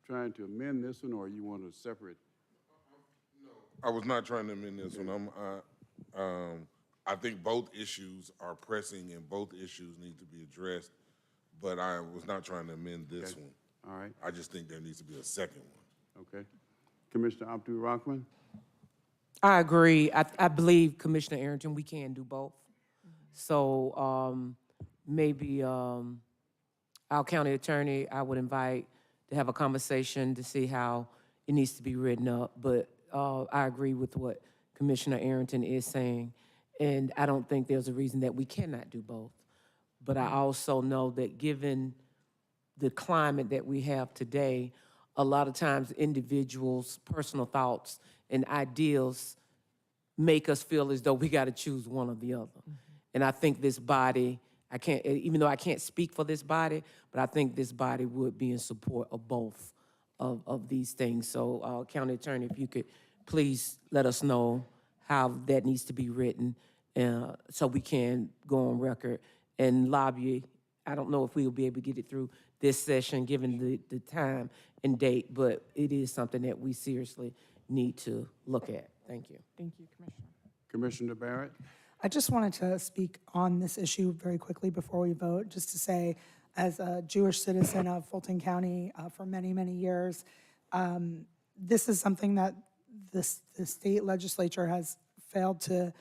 trying to amend this one, or you want a separate? I was not trying to amend this one. I think both issues are pressing and both issues need to be addressed, but I was not trying to amend this one. All right, I just think there needs to be a second one. okay. Commissioner Abdul Rahman? I agree. I believe, Commissioner Arrington, we can do both. So maybe our county attorney, I would invite to have a conversation to see how it needs to be written up. But I agree with what Commissioner Arrington is saying. And I don't think there's a reason that we cannot do both. But I also know that given the climate that we have today, a lot of times individuals' personal thoughts and ideals make us feel as though we got to choose one or the other. Mm-hmm. And I think this body, even though I can't speak for this body, but I think this body would be in support of both of these things. So, County Attorney, if you could please let us know how that needs to be written so we can go on record and lobby. I don't know if we will be able to get it through this session, given the time and date, but it is something that we seriously need to look at. Thank you. Thank you, Commissioner. Commissioner Barrett? I just wanted to speak on this issue very quickly before we vote, just to say, as a Jewish citizen of Fulton County for many, many years, this is something that the state legislature has failed to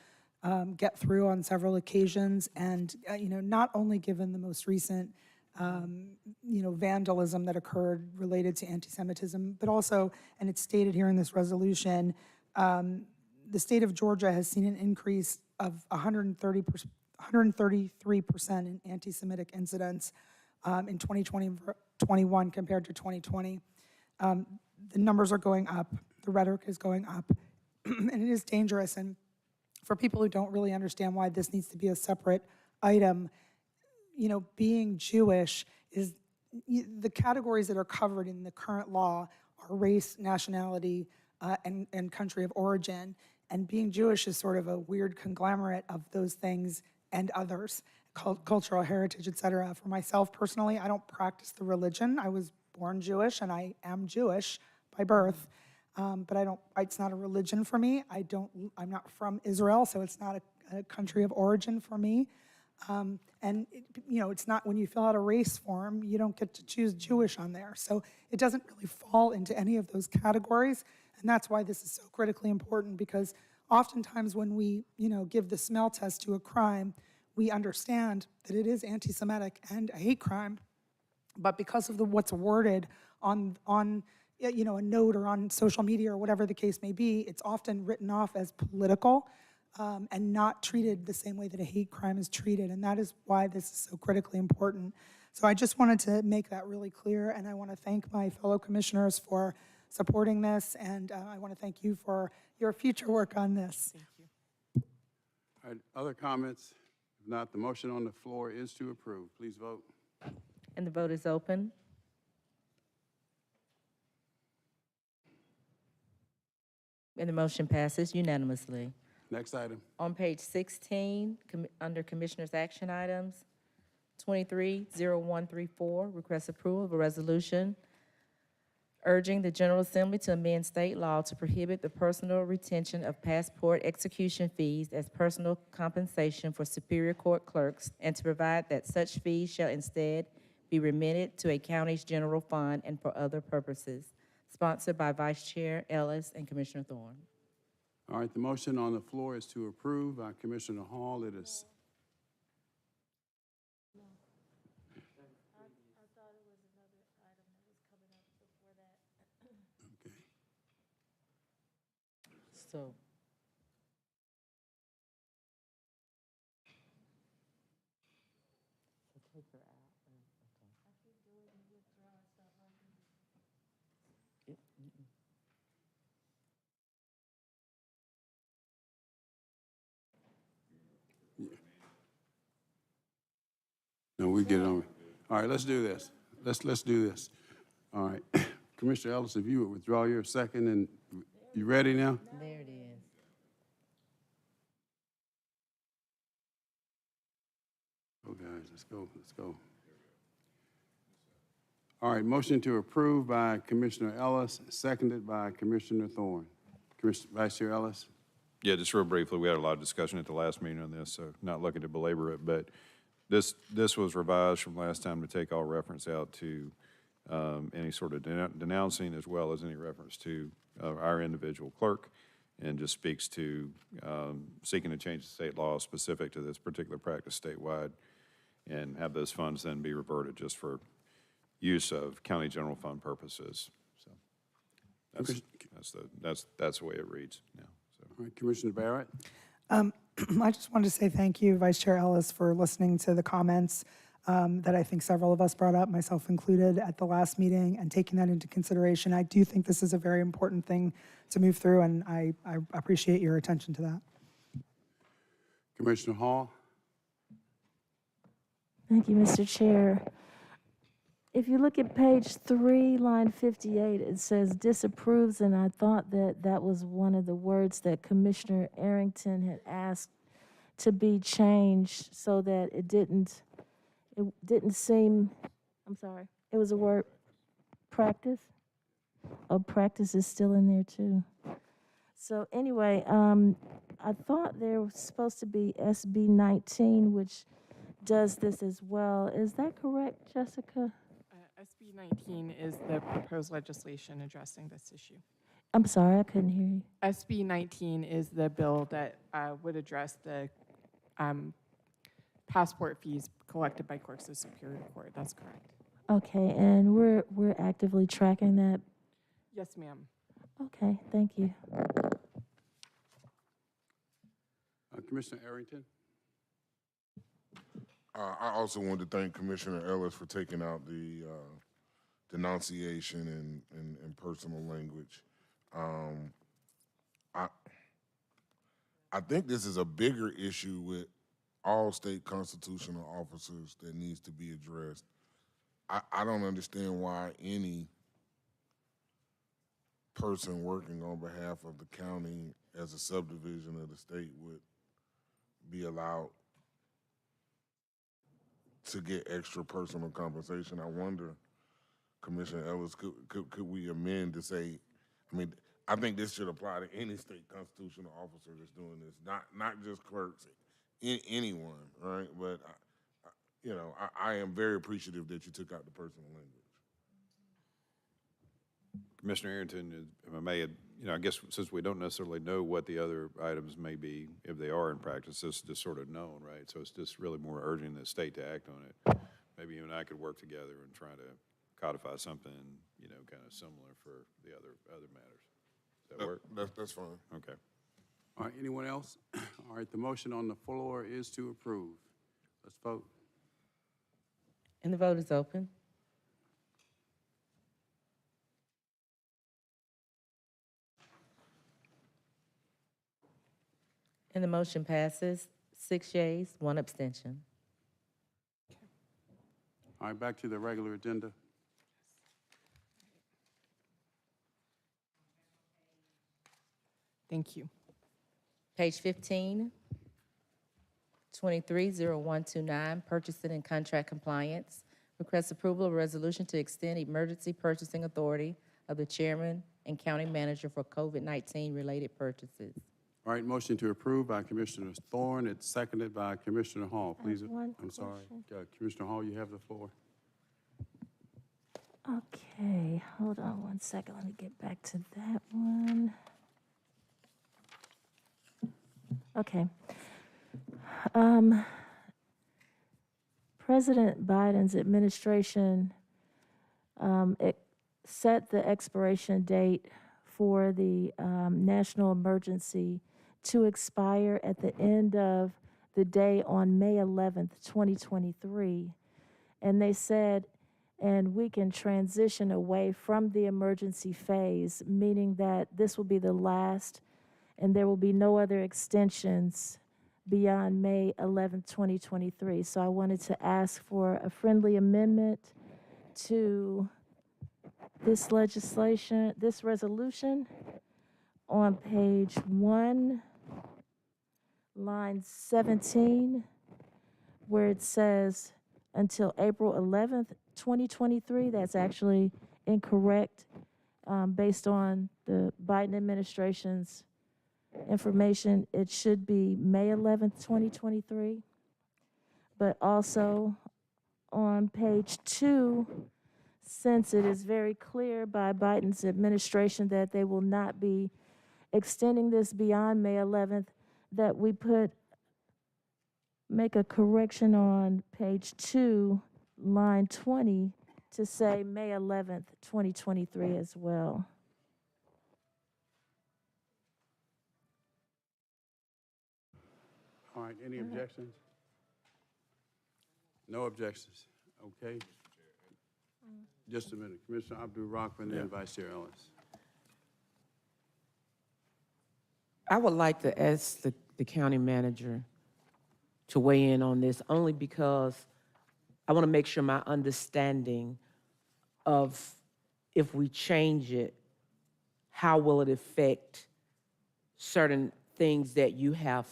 get through on several occasions. And, not only given the most recent vandalism that occurred related to anti-Semitism, but also, and it's stated here in this resolution, the state of Georgia has seen an increase of 133% in anti-Semitic incidents in 2021 compared to 2020. The numbers are going up, the rhetoric is going up, and it is dangerous. And for people who don't really understand why this needs to be a separate item, being Jewish is, the categories that are covered in the current law are race, nationality, and country of origin. And being Jewish is sort of a weird conglomerate of those things and others, cultural heritage, et cetera. For myself personally, I don't practice the religion. I was born Jewish and I am Jewish by birth, but it's not a religion for me. I'm not from Israel, so it's not a country of origin for me. It's not, when you fill out a race form, you don't get to choose Jewish on there. So it doesn't really fall into any of those categories. And that's why this is so critically important, because oftentimes when we, give the smell test to a crime, we understand that it is anti-Semitic and a hate crime. But because of what's worded on a note or on social media or whatever the case may be, it's often written off as political and not treated the same way that a hate crime is treated. And that is why this is so critically important. So I just wanted to make that really clear, and I want to thank my fellow commissioners for supporting this, and I want to thank you for your future work on this. Thank you. All right, other comments? If not, the motion on the floor is to approve. Please vote. And the vote is open. And the motion passes unanimously. Next item. On page 16, under Commissioners' Action Items, 230134, request approval of a resolution urging the General Assembly to amend state law to prohibit the personal retention of passport execution fees as personal compensation for Superior Court clerks, and to provide that such fees shall instead be remitted to a county's general fund and for other purposes. Sponsored by Vice Chair Ellis and Commissioner Thorne. All right, the motion on the floor is to approve by Commissioner Hall. It is. Okay. So. No, we get it on. All right, let's do this. Let's do this. All right. Commissioner Ellis, if you would withdraw your second, and you ready now? There it is. Oh, guys, let's go. Let's go. All right, motion to approve by Commissioner Ellis, seconded by Commissioner Thorne. Vice Chair Ellis? Yeah, just real briefly, we had a lot of discussion at the last meeting on this, so not looking to belabor it, but this was revised from last time to take all reference out to any sort of denouncing, as well as any reference to our individual clerk, and just speaks to seeking to change the state law specific to this particular practice statewide, and have those funds then be reverted just for use of county general fund purposes. So that's the way it reads now. So. All right, Commissioner Barrett? I just wanted to say thank you, Vice Chair Ellis, for listening to the comments that I think several of us brought up, myself included, at the last meeting, and taking that into consideration. I do think this is a very important thing to move through, and I appreciate your attention to that. Commissioner Hall? Thank you, Mr. Chair. If you look at page 3, line 58, it says disapproves, and I thought that was one of the words that Commissioner Arrington had asked to be changed so that it didn't seem, I'm sorry, it was a word, practice? Oh, practice is still in there too. So anyway, I thought there was supposed to be SB 19, which does this as well. Is that correct, Jessica? SB 19 is the proposed legislation addressing this issue. I'm sorry, I couldn't hear you. SB 19 is the bill that would address the passport fees collected by clerks of Superior Court. That's correct. Okay, and we're actively tracking that. Yes, ma'am. Okay, thank you. Commissioner Arrington? I also wanted to thank Commissioner Ellis for taking out the denunciation and personal language. I think this is a bigger issue with all state constitutional officers that needs to be addressed. I don't understand why any person working on behalf of the county as a subdivision of the state would be allowed to get extra personal compensation. I wonder, Commissioner Ellis, could we amend to say, I mean, I think this should apply to any state constitutional officer that's doing this, not just clerks, anyone, right? But, you know, I am very appreciative that you took out the personal language. Commissioner Arrington, if I may, I guess since we don't necessarily know what the other items may be, if they are in practice, this is just sort of known, right? So it's just really more urging the state to act on it. Maybe you and I could work together and try to codify something, kind of similar for the other matters. Does that work? That's fine. Okay. All right, anyone else? All right, the motion on the floor is to approve. Let's vote. And the vote is open. And the motion passes, 6 yeas, 1 abstention. All right, back to the regular agenda. Thank you. Page 15, 230129, purchasing and contract compliance. Request approval of a resolution to extend emergency purchasing authority of the chairman and county manager for COVID-19 related purchases. All right, motion to approve by Commissioner Thorne. It's seconded by Commissioner Hall. Please, one I'm sorry. question. Commissioner Hall, you have the floor. Okay, hold on one second. Let me get back to that one. Okay. President Biden's administration set the expiration date for the national emergency to expire at the end of the day on May 11th, 2023. And they said, and we can transition away from the emergency phase, meaning that this will be the last and there will be no other extensions beyond May 11th, 2023. So I wanted to ask for a friendly amendment to this resolution on page 1, line 17, where it says until April 11th, 2023. That's actually incorrect based on the Biden administration's information. It should be May 11th, 2023. But also on page 2, since it is very clear by Biden's administration that they will not be extending this beyond May 11th, that we make a correction on page 2, line 20, to say May 11th, 2023 as well. All right, any objections? No objections, okay? Just a minute, Commissioner Abdul Rockman and Vice Chair Ellis. I would like to ask the county manager to weigh in on this, only because I want to make sure my understanding of if we change it, how will it affect certain things that you have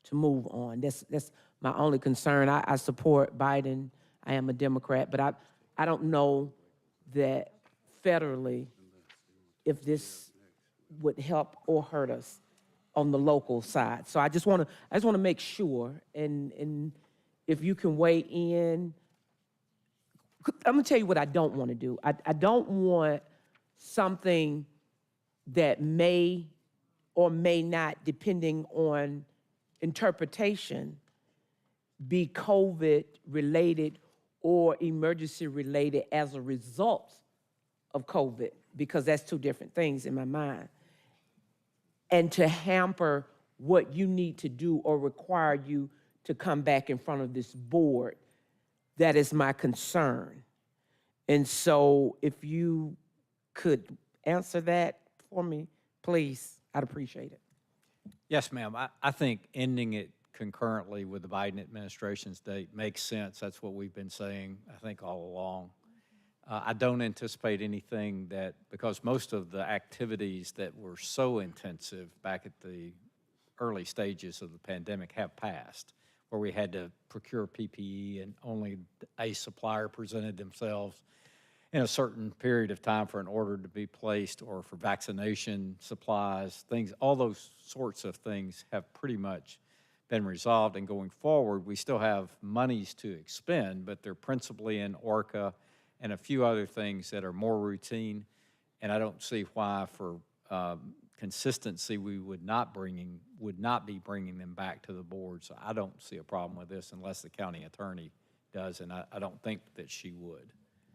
to move on. That's my only concern. I support Biden. I am a Democrat, but I don't know that federally if this would help or hurt us on the local side. So I just want to make sure, and if you can weigh in. I'm gonna tell you what I don't want to do. I don't want something that may or may not, depending on interpretation, be COVID-related or emergency-related as a result of COVID, because that's two different things in my mind. And to hamper what you need to do or require you to come back in front of this board, that is my concern. And so if you could answer that for me, please, I'd appreciate it. Yes, ma'am. I think ending it concurrently with the Biden administration's date makes sense. That's what we've been saying, I think, all along. I don't anticipate anything that, because most of the activities that were so intensive back at the early stages of the pandemic have passed, where we had to procure PPE and only a supplier presented themselves in a certain period of time for an order to be placed, or for vaccination supplies, things, all those sorts of things have pretty much been resolved. And going forward, we still have monies to expend, but they're principally in ORCA and a few other things that are more routine. And I don't see why, for consistency, we would not be bringing them back to the board. So I don't see a problem with this unless the county attorney does, and I don't think that she would.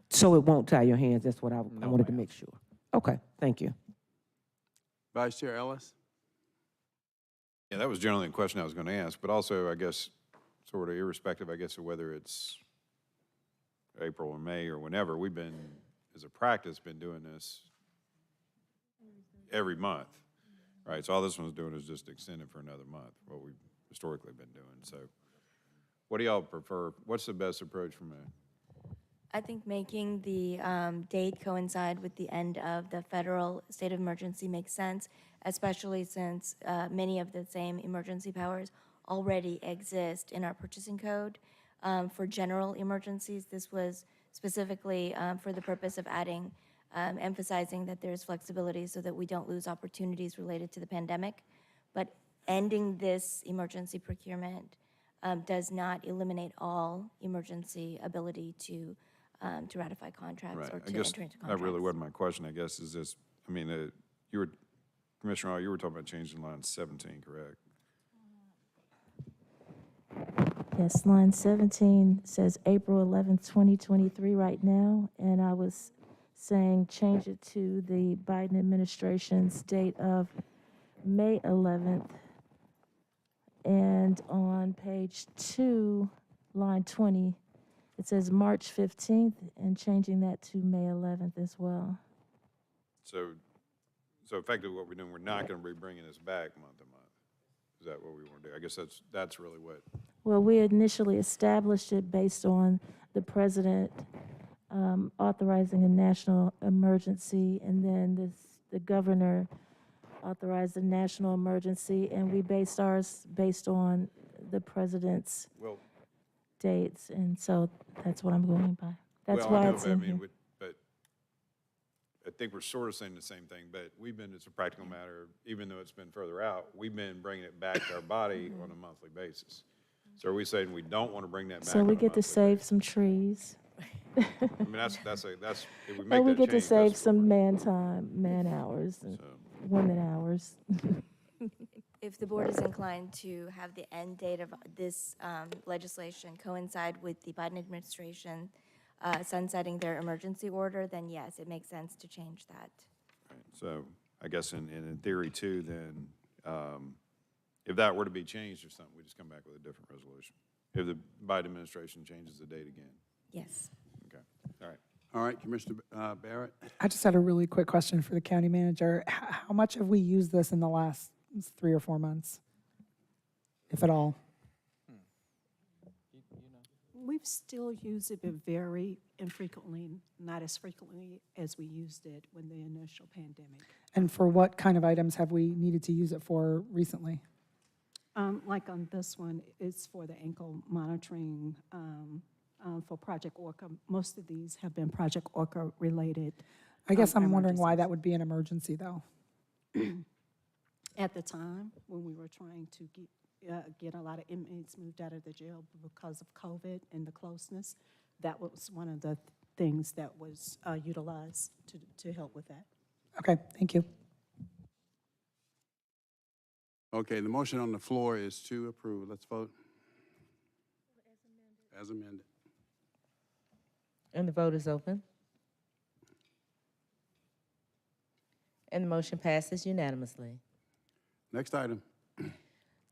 So it won't tie your hands, that's what I wanted to make sure. Okay, thank you. Vice Chair Ellis? Yeah, that was generally the question I was going to ask, but also, I guess, sort of irrespective, I guess, of whether it's April or May or whenever, we've been, as a practice, been doing this every month, right? So all this one's doing is just extended for another month, what we've historically been doing. So what do y'all prefer? What's the best approach from a? I think making the date coincide with the end of the federal state of emergency makes sense, especially since many of the same emergency powers already exist in our purchasing code. For general emergencies, this was specifically for the purpose of adding, emphasizing that there's flexibility so that we don't lose opportunities related to the pandemic. But ending this emergency procurement does not eliminate all emergency ability to ratify contracts or to enter into contracts. That really wasn't my question, I guess, is this, I mean, you were, Commissioner Hall, you were talking about changing line 17, correct? Yes, line 17 says April 11th, 2023 right now, and I was saying change it to the Biden administration's date of May 11th. And on page 2, line 20, it says March 15th, and changing that to May 11th as well. So effectively what we're doing, we're not going to be bringing this back month to month. Is that what we want to do? I guess that's really what. Well, we initially established it based on the president authorizing a national emergency, and then the governor authorized a national emergency, and we based ours based on the president's dates, and so that's what I'm going by. That's why it's in here. But I think we're sort of saying the same thing, but we've been, it's a practical matter, even though it's been further out, we've been bringing it back to our body on a monthly basis. So are we saying we don't want to bring that back? So we get to save some trees. I mean, that's, if we make And we that get to change, save some man time, man hours, and women hours. If the board is inclined to have the end date of this legislation coincide with the Biden administration sunsetting their emergency order, then yes, it makes sense to change that. Right. So I guess in theory too, then if that were to be changed or something, we just come back with a different resolution. If the Biden administration changes the date again. Yes. Okay. All right. All right, Commissioner Barrett? I just had a really quick question for the county manager. How much have we used this in the last 3 or 4 months, if at all? We've still used it, but very infrequently, not as frequently as we used it when the initial pandemic. And for what kind of items have we needed to use it for recently? Like on this one, it's for the ankle monitoring for Project Orca. Most of these have been Project Orca related. I guess I'm wondering why that would be an emergency, though. At the time, when we were trying to get a lot of inmates moved out of the jail because of COVID and the closeness, that was one of the things that was utilized to help with that. Okay, thank you. Okay, the motion on the floor is to approve. Let's vote. as amended. And the vote is open. And the motion passes unanimously. Next item.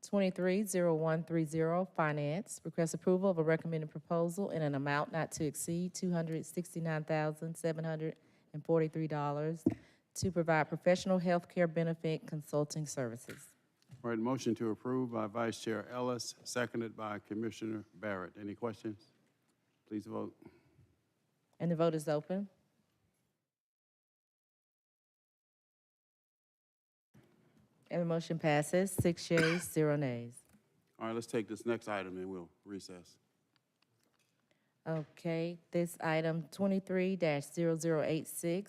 230130, Finance. Request approval of a recommended proposal in an amount not to exceed $269,743 to provide professional health care benefit consulting services. All right, motion to approve by Vice Chair Ellis, seconded by Commissioner Barrett. Any questions? Please vote. And the vote is open. And the motion passes, 6 yeas, 0 nays. All right, let's take this next item and we'll recess. Okay, this item 23-0086,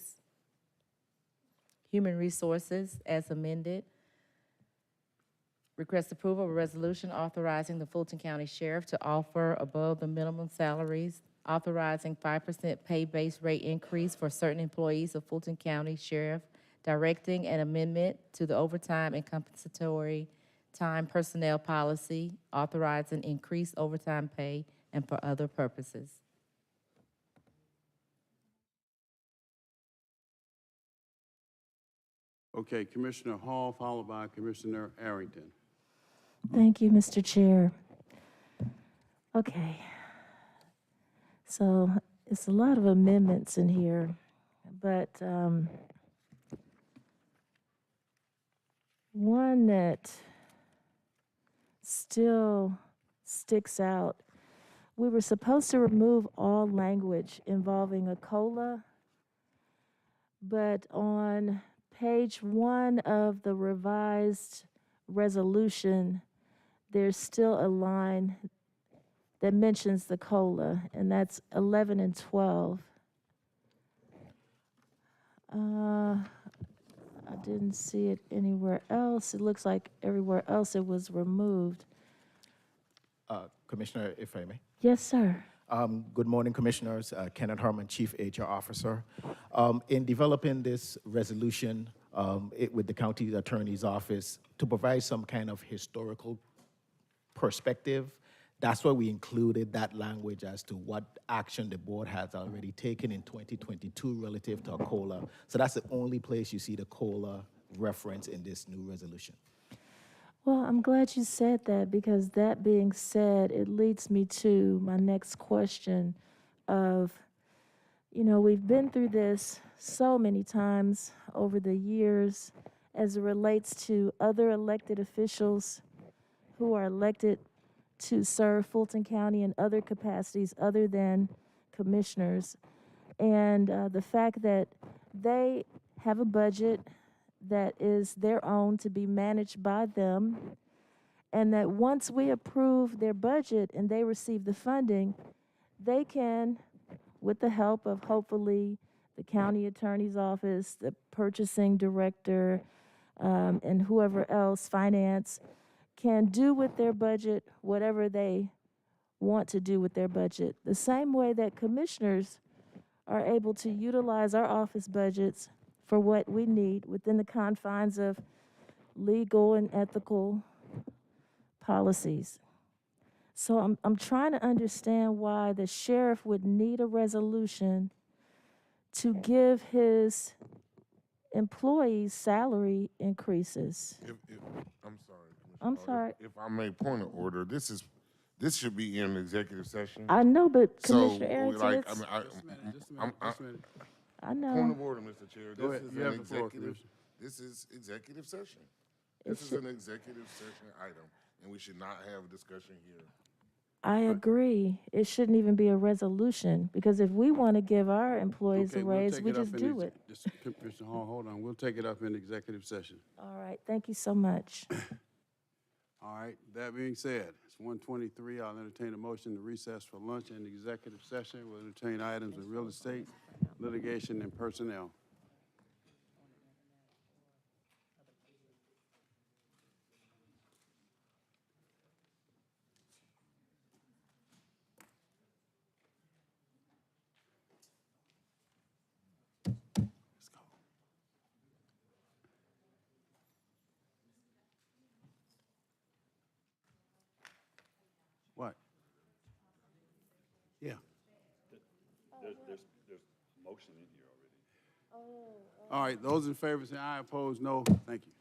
Human Resources as amended. Request approval of a resolution authorizing the Fulton County Sheriff to offer above the minimum salaries, authorizing 5% pay base rate increase for certain employees of Fulton County Sheriff, directing an amendment to the overtime and compensatory time personnel policy, authorizing increased overtime pay and for other purposes. Okay, Commissioner Hall, followed by Commissioner Arrington. Thank you, Mr. Chair. Okay. So it's a lot of amendments in here, but one that still sticks out, we were supposed to remove all language involving a COLA, but on page 1 of the revised resolution, there's still a line that mentions the COLA, and that's 11 and 12. I didn't see it anywhere else. It looks like everywhere else it was removed. Commissioner, if I may. Yes, sir. Good morning, Commissioners. Kenneth Herman, Chief HR Officer. In developing this resolution with the County Attorney's Office to provide some kind of historical perspective, that's why we included that language as to what action the board has already taken in 2022 relative to a COLA. So that's the only place you see the COLA reference in this new resolution. Well, I'm glad you said that, because that being said, it leads me to my next question of, we've been through this so many times over the years as it relates to other elected officials who are elected to serve Fulton County in other capacities other than commissioners. And the fact that they have a budget that is their own to be managed by them, and that once we approve their budget and they receive the funding, they can, with the help of hopefully the county attorney's office, the purchasing director, and whoever else, finance, can do with their budget whatever they want to do with their budget. The same way that commissioners are able to utilize our office budgets for what we need within the confines of legal and ethical policies. So I'm trying to understand why the sheriff would need a resolution to give his employees salary increases. I'm sorry. I'm sorry. If I may point of order, this should be in executive session. I know, but Commissioner So, Arrington, like, it's, Just a minute. I know. Point of order, Mr. Chair. Go ahead. This is You an have the floor, executive. Commissioner. This is executive session. It This is should- an executive session item, and we should not have a discussion here. I agree. It shouldn't even be a resolution, because if we want to give our employees Okay, a we'll raise, take we it up just in do it. Just, Commissioner Hall, hold on. We'll take it up in executive session. All right, thank you so much. All right, that being said, it's 1:23. I'll entertain a motion to recess for lunch and executive session. We'll entertain items of real estate, litigation, and personnel. Let's go. What? there's motion in here already. All right, those in favor say aye, opposed, no. Thank you.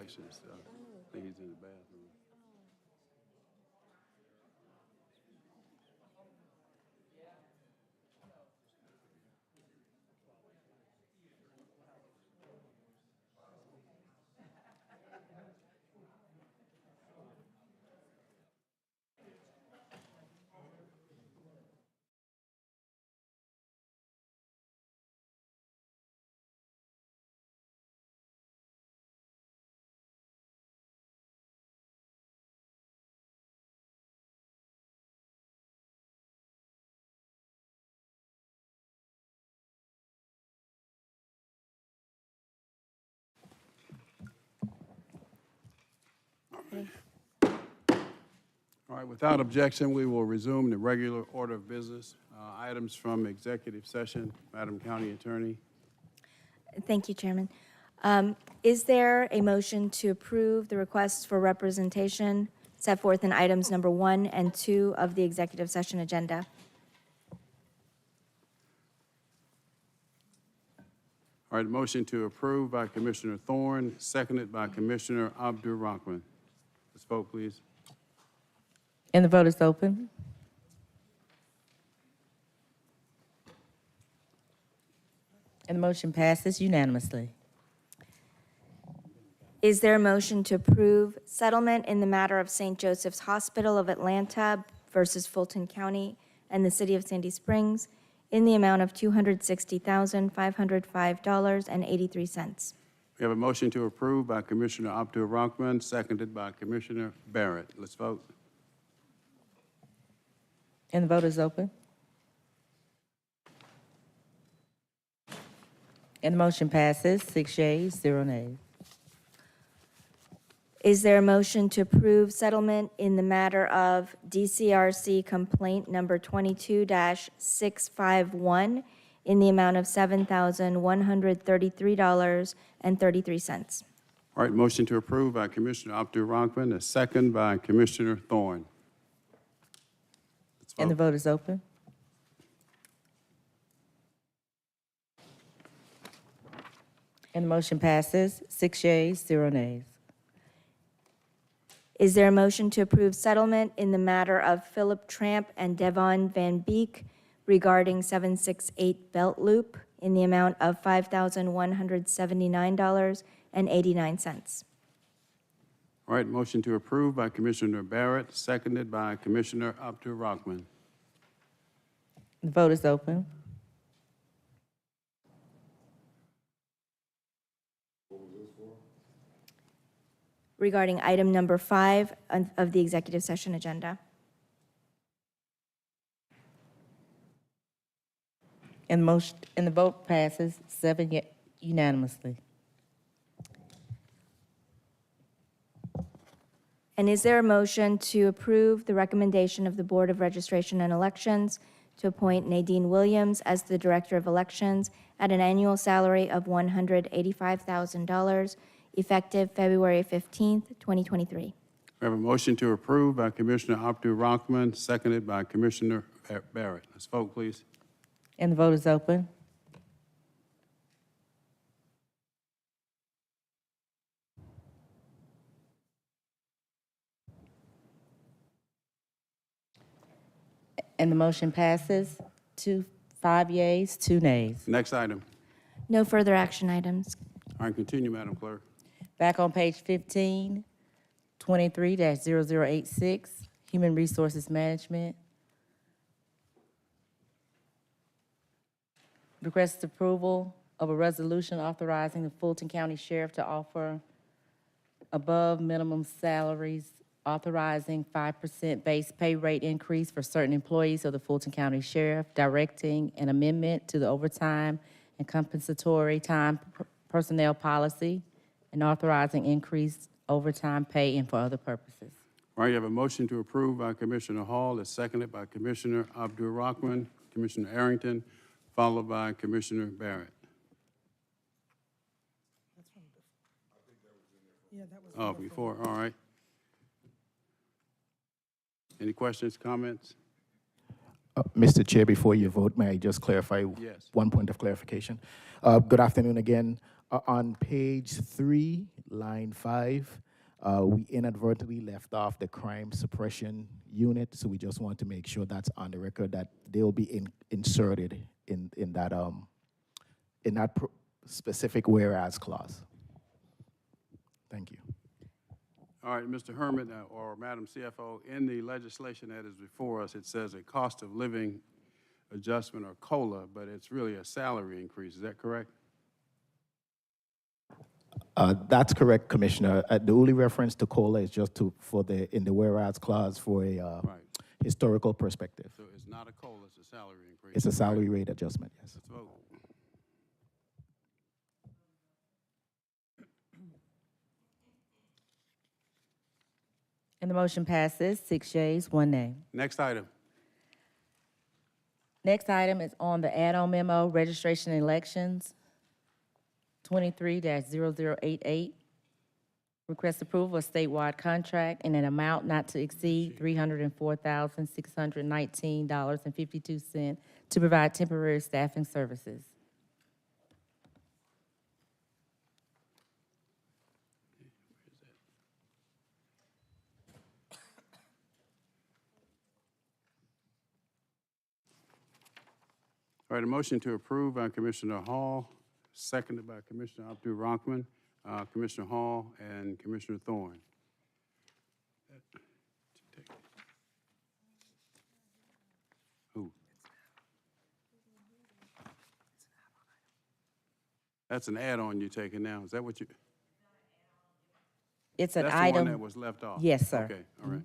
elections. I think he's in the bathroom. All right, without objection, we will resume the regular order of business. Items from executive session. Madam County Attorney. Thank you, Chairman. Is there a motion to approve the requests for representation set forth in items number 1 and 2 of the executive session agenda? All right, motion to approve by Commissioner Thorne, seconded by Commissioner Abdur-Rahman. Let's vote, please. And the vote is open. And the motion passes unanimously. Is there a motion to approve settlement in the matter of St. Joseph's Hospital of Atlanta versus Fulton County and the City of Sandy Springs in the amount of $260,505.83? We have a motion to approve by Commissioner Abdur-Rahman, seconded by Commissioner Barrett. Let's vote. And the vote is open. And the motion passes, 6 yeas, 0 nays. Is there a motion to approve settlement in the matter of DCRC complaint number 22-651 in the amount of $7,133.33? All right, motion to approve by Commissioner Abdur-Rahman, a second by Commissioner Thorne. Let's vote. And the vote is open. And the motion passes, 6 yeas, 0 nays. Is there a motion to approve settlement in the matter of Philip Tramp and Devon Van Beek regarding 768 Belt Loop in the amount of $5,179.89? All right, motion to approve by Commissioner Barrett, seconded by Commissioner Abdur-Rahman. The vote is open. Regarding item number 5 of the executive session agenda. And the vote passes 7 unanimously. And is there a motion to approve the recommendation of the Board of Registration and Elections to appoint Nadine Williams as the Director of Elections at an annual salary of $185,000, effective February 15th, 2023? We have a motion to approve by Commissioner Abdur-Rahman, seconded by Commissioner Barrett. Let's vote, please. And the vote is open. And the motion passes, 5 yeas, 2 nays. Next item. No further action items. All right, continue, Madam Clerk. Back on page 15, 23-0086, Human Resources Management. Request approval of a resolution authorizing the Fulton County Sheriff to offer above minimum salaries, authorizing 5% base pay rate increase for certain employees of the Fulton County Sheriff, directing an amendment to the overtime and compensatory time personnel policy, and authorizing increased overtime pay and for other purposes. All right, you have a motion to approve by Commissioner Hall, is seconded by Commissioner Abdur-Rahman, Commissioner Arrington, followed by Commissioner Barrett. Oh, before, all right. Any questions, comments? Mr. Chair, before you vote, may I just clarify Yes. one point of clarification? Good afternoon again. On page 3, line 5, we inadvertently left off the crime suppression unit, so we just want to make sure that's on the record that they'll be inserted in that specific whereas clause. Thank you. All right, Mr. Hermit or Madam CFO, in the legislation that is before us, it says a cost of living adjustment or COLA, but it's really a salary increase. Is that correct? That's correct, Commissioner. The only reference to COLA is just in the whereas clause for a historical perspective. So it's not a COLA, it's a salary increase. It's a salary rate adjustment, yes. Let's vote. And the motion passes, 6 yeas, 1 nay. Next item. Next item is on the add-on memo, registration and elections, 23-0088. Request approval of statewide contract in an amount not to exceed $304,619.52 to provide temporary staffing services. All right, a motion to approve by Commissioner Hall, seconded by Commissioner Abdul Rahman, Commissioner Hall, and Commissioner Thorne. Who? That's an add-on you're taking now. Is that what you? It's an That's item. the one that was left off? Yes, sir. Okay, all right.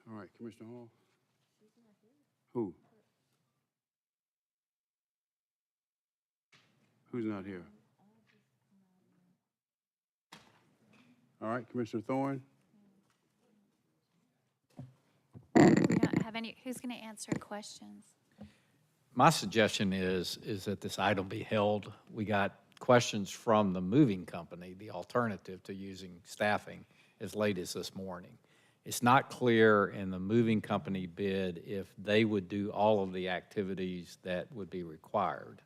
All right, Commissioner Hall? Who? Who's not here? All right, Commissioner Thorne? We don't have any, who's going to answer questions? My suggestion is that this item be held. We got questions from the moving company, the alternative to using staffing, as late as this morning. It's not clear in the moving company bid if they would do all of the activities that would be required.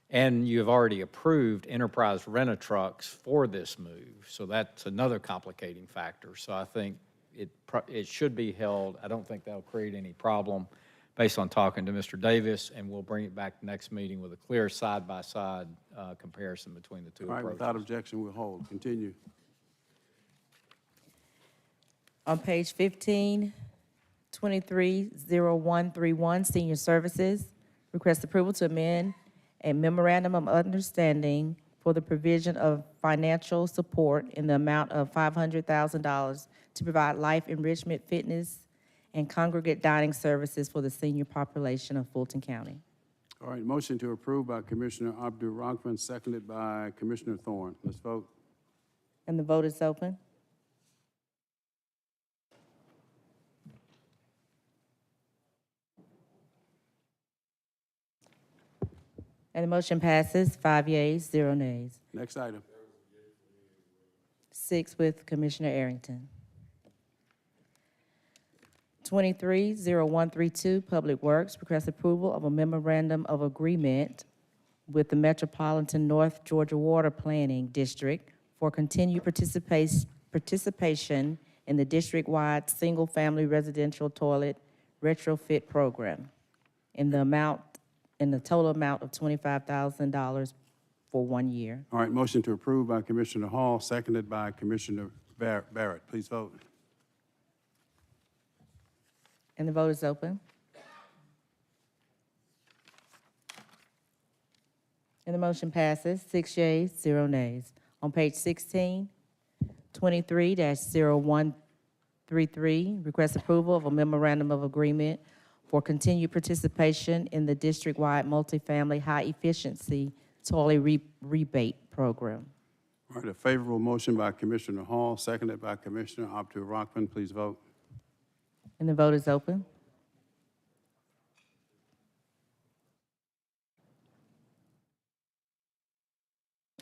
And you have already approved enterprise rent-a-trucks for this move, so that's another complicating factor. So I think it should be held. I don't think that'll create any problem based on talking to Mr. Davis, and we'll bring it back next meeting with a clear side-by-side comparison between the two All right, approaches. without objection, we'll hold. Continue. On page 15, 230131, Senior Services, request approval to amend a memorandum of understanding for the provision of financial support in the amount of $500,000 to provide life enrichment, fitness, and congregate dining services for the senior population of Fulton County. All right, motion to approve by Commissioner Abdul Rahman, seconded by Commissioner Thorne. Let's vote. And the vote is open. And the motion passes, 5 yeas, 0 nays. Next item. 6 with Commissioner Arrington. 230132, Public Works, request approval of a memorandum of agreement with the Metropolitan North Georgia Water Planning District for continued participation in the district-wide single-family residential toilet retrofit program in the total amount of $25,000 for 1 year. All right, motion to approve by Commissioner Hall, seconded by Commissioner Barrett. Please vote. And the vote is open. And the motion passes, 6 yeas, 0 nays. On page 16, 23-0133, request approval of a memorandum of agreement for continued participation in the district-wide multifamily high-efficiency toilet rebate program. All right, a favorable motion by Commissioner Hall, seconded by Commissioner Abdul Rahman. Please vote. And the vote is open.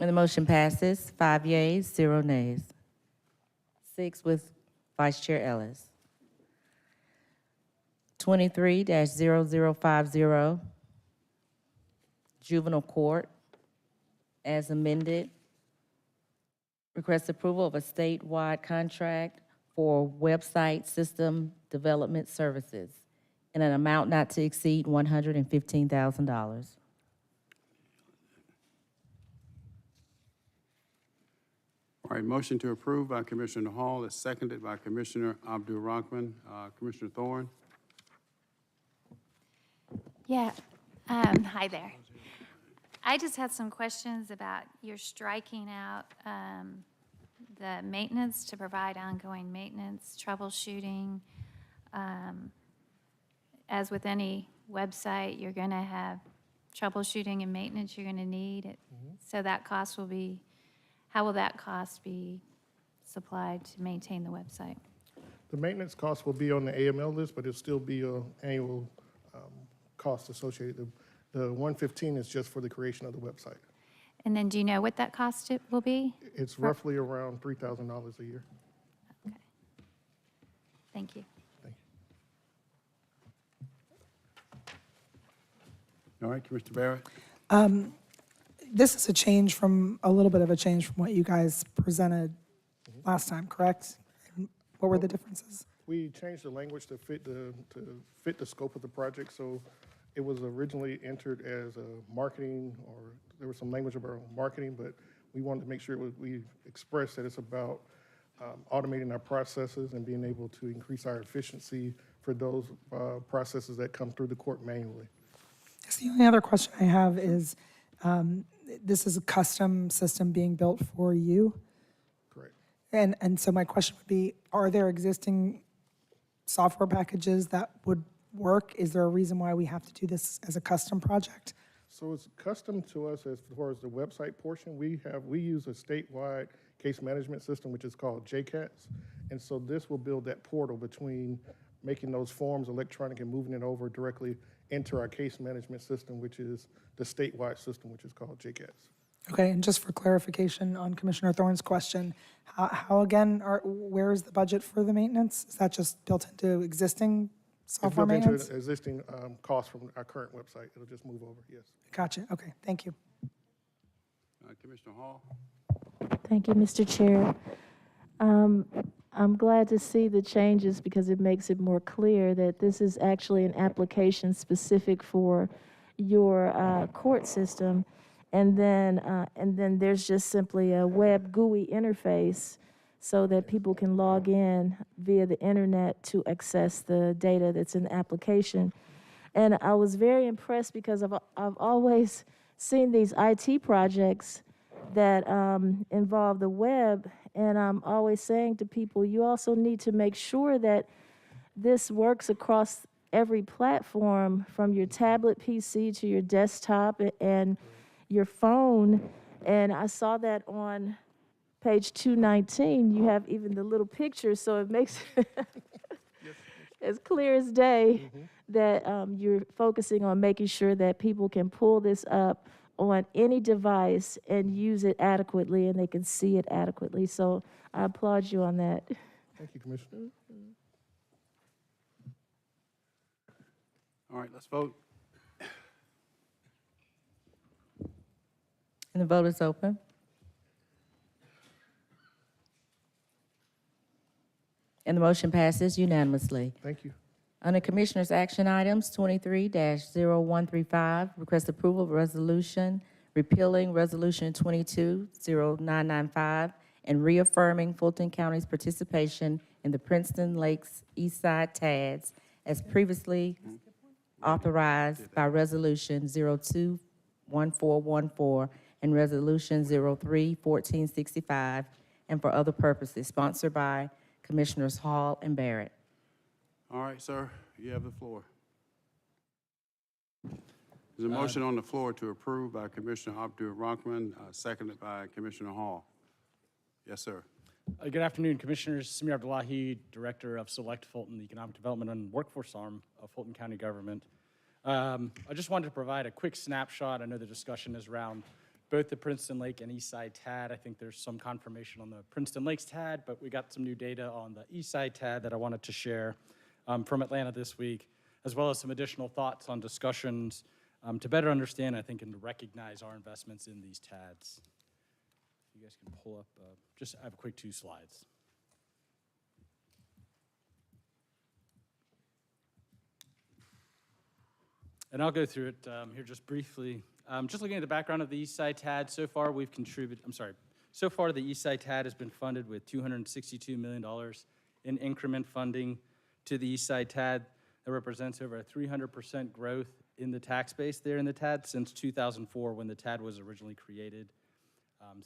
And the motion passes, 5 yeas, 0 nays. 6 with Vice Chair Ellis. 23-0050, juvenile court as amended. Request approval of a statewide contract for website system development services in an amount not to exceed $115,000. All right, motion to approve by Commissioner Hall is seconded by Commissioner Abdul-Rahman. Commissioner Thorne? Yeah, hi there. I just had some questions about your striking out the maintenance to provide ongoing maintenance, troubleshooting. As with any website, you're going to have troubleshooting and maintenance you're going to need. So that cost will be, how will that cost be supplied to maintain the website? The maintenance cost will be on the AML list, but it'll still be an annual cost associated. The 115 is just for the creation of the website. And then do you know what that cost it will be? It's roughly around $3,000 a year. Okay. Thank you. All right, Commissioner Barrett? This is a little bit of a change from what you guys presented last time, correct? And what were the differences? We changed the language to fit the scope of the project. So it was originally entered as a marketing, or there was some language about marketing, but we wanted to make sure we expressed that it's about automating our processes and being able to increase our efficiency for those processes that come through the court manually. The only other question I have is, this is a custom system being built for you? Correct. And so my question would be, are there existing software packages that would work? Is there a reason why we have to do this as a custom project? So it's custom to us as far as the website portion. We use a statewide case management system, which is called JCATS. And so this will build that portal between making those forms electronic and moving it over directly into our case management system, which is the statewide system, which is called JCATS. Okay, and just for clarification on Commissioner Thorne's question, how again, where is the budget for the maintenance? Is that just built into existing software maintenance? It's built into existing costs from our current website. It'll just move over, yes. Gotcha, okay, thank you. Commissioner Hall? Thank you, Mr. Chair. I'm glad to see the changes because it makes it more clear that this is actually an application specific for your court system. And then there's just simply a web GUI interface so that people can log in via the internet to access the data that's in the application. And I was very impressed because I've always seen these IT projects that involve the web, and I'm always saying to people, you also need to make sure that this works across every platform, from your tablet PC to your desktop and your phone. And I saw that on page 219, you have even the little pictures, so it makes it as clear as day that you're focusing on making sure that people can pull this up on any device and use it adequately, and they can see it adequately. So I applaud you on that. Thank you, Commissioner. All right, let's vote. And the vote is open. And the motion passes unanimously. Thank you. Under Commissioners' action items, 23-0135, request approval of resolution repealing Resolution 22-0995 and reaffirming Fulton County's participation in the Princeton Lakes Eastside TADS as previously authorized by Resolution 02-1414 and Resolution 03-1465, and for other purposes, sponsored by Commissioners Hall and Barrett. All right, sir, you have the floor. There's a motion on the floor to approve by Commissioner Abdul-Rahman, seconded by Commissioner Hall. Yes, sir. Good afternoon, Commissioners. Samir Abdullahi, Director of Select Fulton, the Economic Development and Workforce Arm of Fulton County Government. I just wanted to provide a quick snapshot. I know the discussion is around both the Princeton Lake and Eastside TAD. I think there's some confirmation on the Princeton Lakes TAD, but we got some new data on the Eastside TAD that I wanted to share from Atlanta this week, as well as some additional thoughts on discussions to better understand, I think, and to recognize our investments in these TADs. If you guys can pull up, I have a quick 2 slides. And I'll go through it here just briefly. Just looking at the background of the Eastside TAD, so far we've contributed, so far the Eastside TAD has been funded with $262 million in increment funding to the Eastside TAD. That represents over a 300% growth in the tax base there in the TAD since 2004 when the TAD was originally created.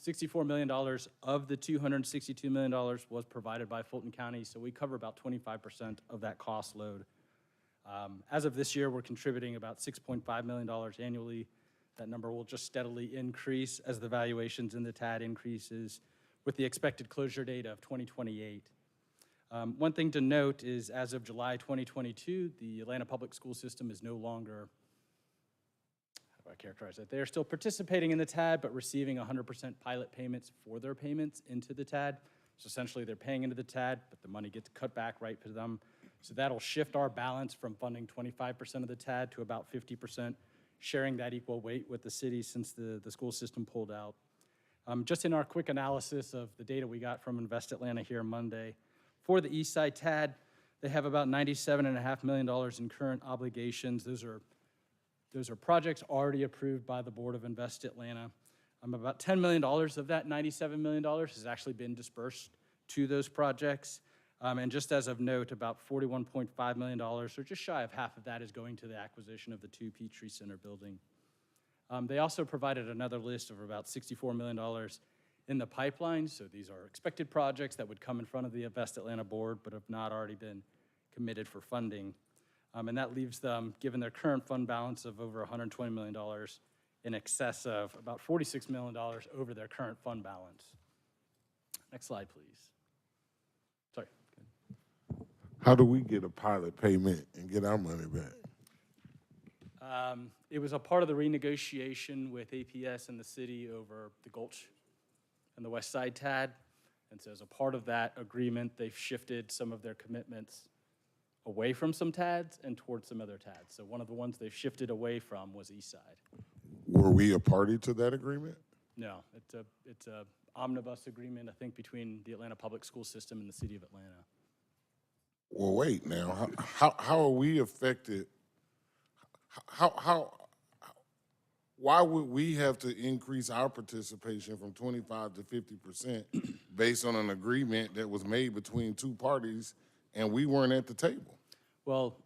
$64 million of the $262 million was provided by Fulton County, so we cover about 25% of that cost load. As of this year, we're contributing about $6.5 million annually. That number will just steadily increase as the valuations in the TAD increases with the expected closure date of 2028. One thing to note is as of July 2022, the Atlanta Public School System is no longer, how do I characterize that? They are still participating in the TAD, but receiving 100% pilot payments for their payments into the TAD. So essentially they're paying into the TAD, but the money gets cut back right to them. So that'll shift our balance from funding 25% of the TAD to about 50%, sharing that equal weight with the city since the school system pulled out. Just in our quick analysis of the data we got from Invest Atlanta here Monday, for the Eastside TAD, they have about $97.5 million in current obligations. Those are projects already approved by the Board of Invest Atlanta. About $10 million of that $97 million has actually been dispersed to those projects. And just as of note, about $41.5 million, or just shy of half of that, is going to the acquisition of the 2 Peachtree Center building. They also provided another list of about $64 million in the pipeline. So these are expected projects that would come in front of the Invest Atlanta board, but have not already been committed for funding. And that leaves them, given their current fund balance of over $120 million, in excess of about $46 million over their current fund balance. Next slide, please. Sorry. How do we get a pilot payment and get our money back? It was a part of the renegotiation with APS and the city over the Gulch and the West Side TAD. And so as a part of that agreement, they've shifted some of their commitments away from some TADs and towards some other TADs. So one of the ones they've shifted away from was East Side. Were we a party to that agreement? No, it's a omnibus agreement, I think, between the Atlanta Public School System and the city of Atlanta. Well, wait now. How are we affected? Why would we have to increase our participation from 25 to 50% based on an agreement that was made between 2 parties and we weren't at the table? Well,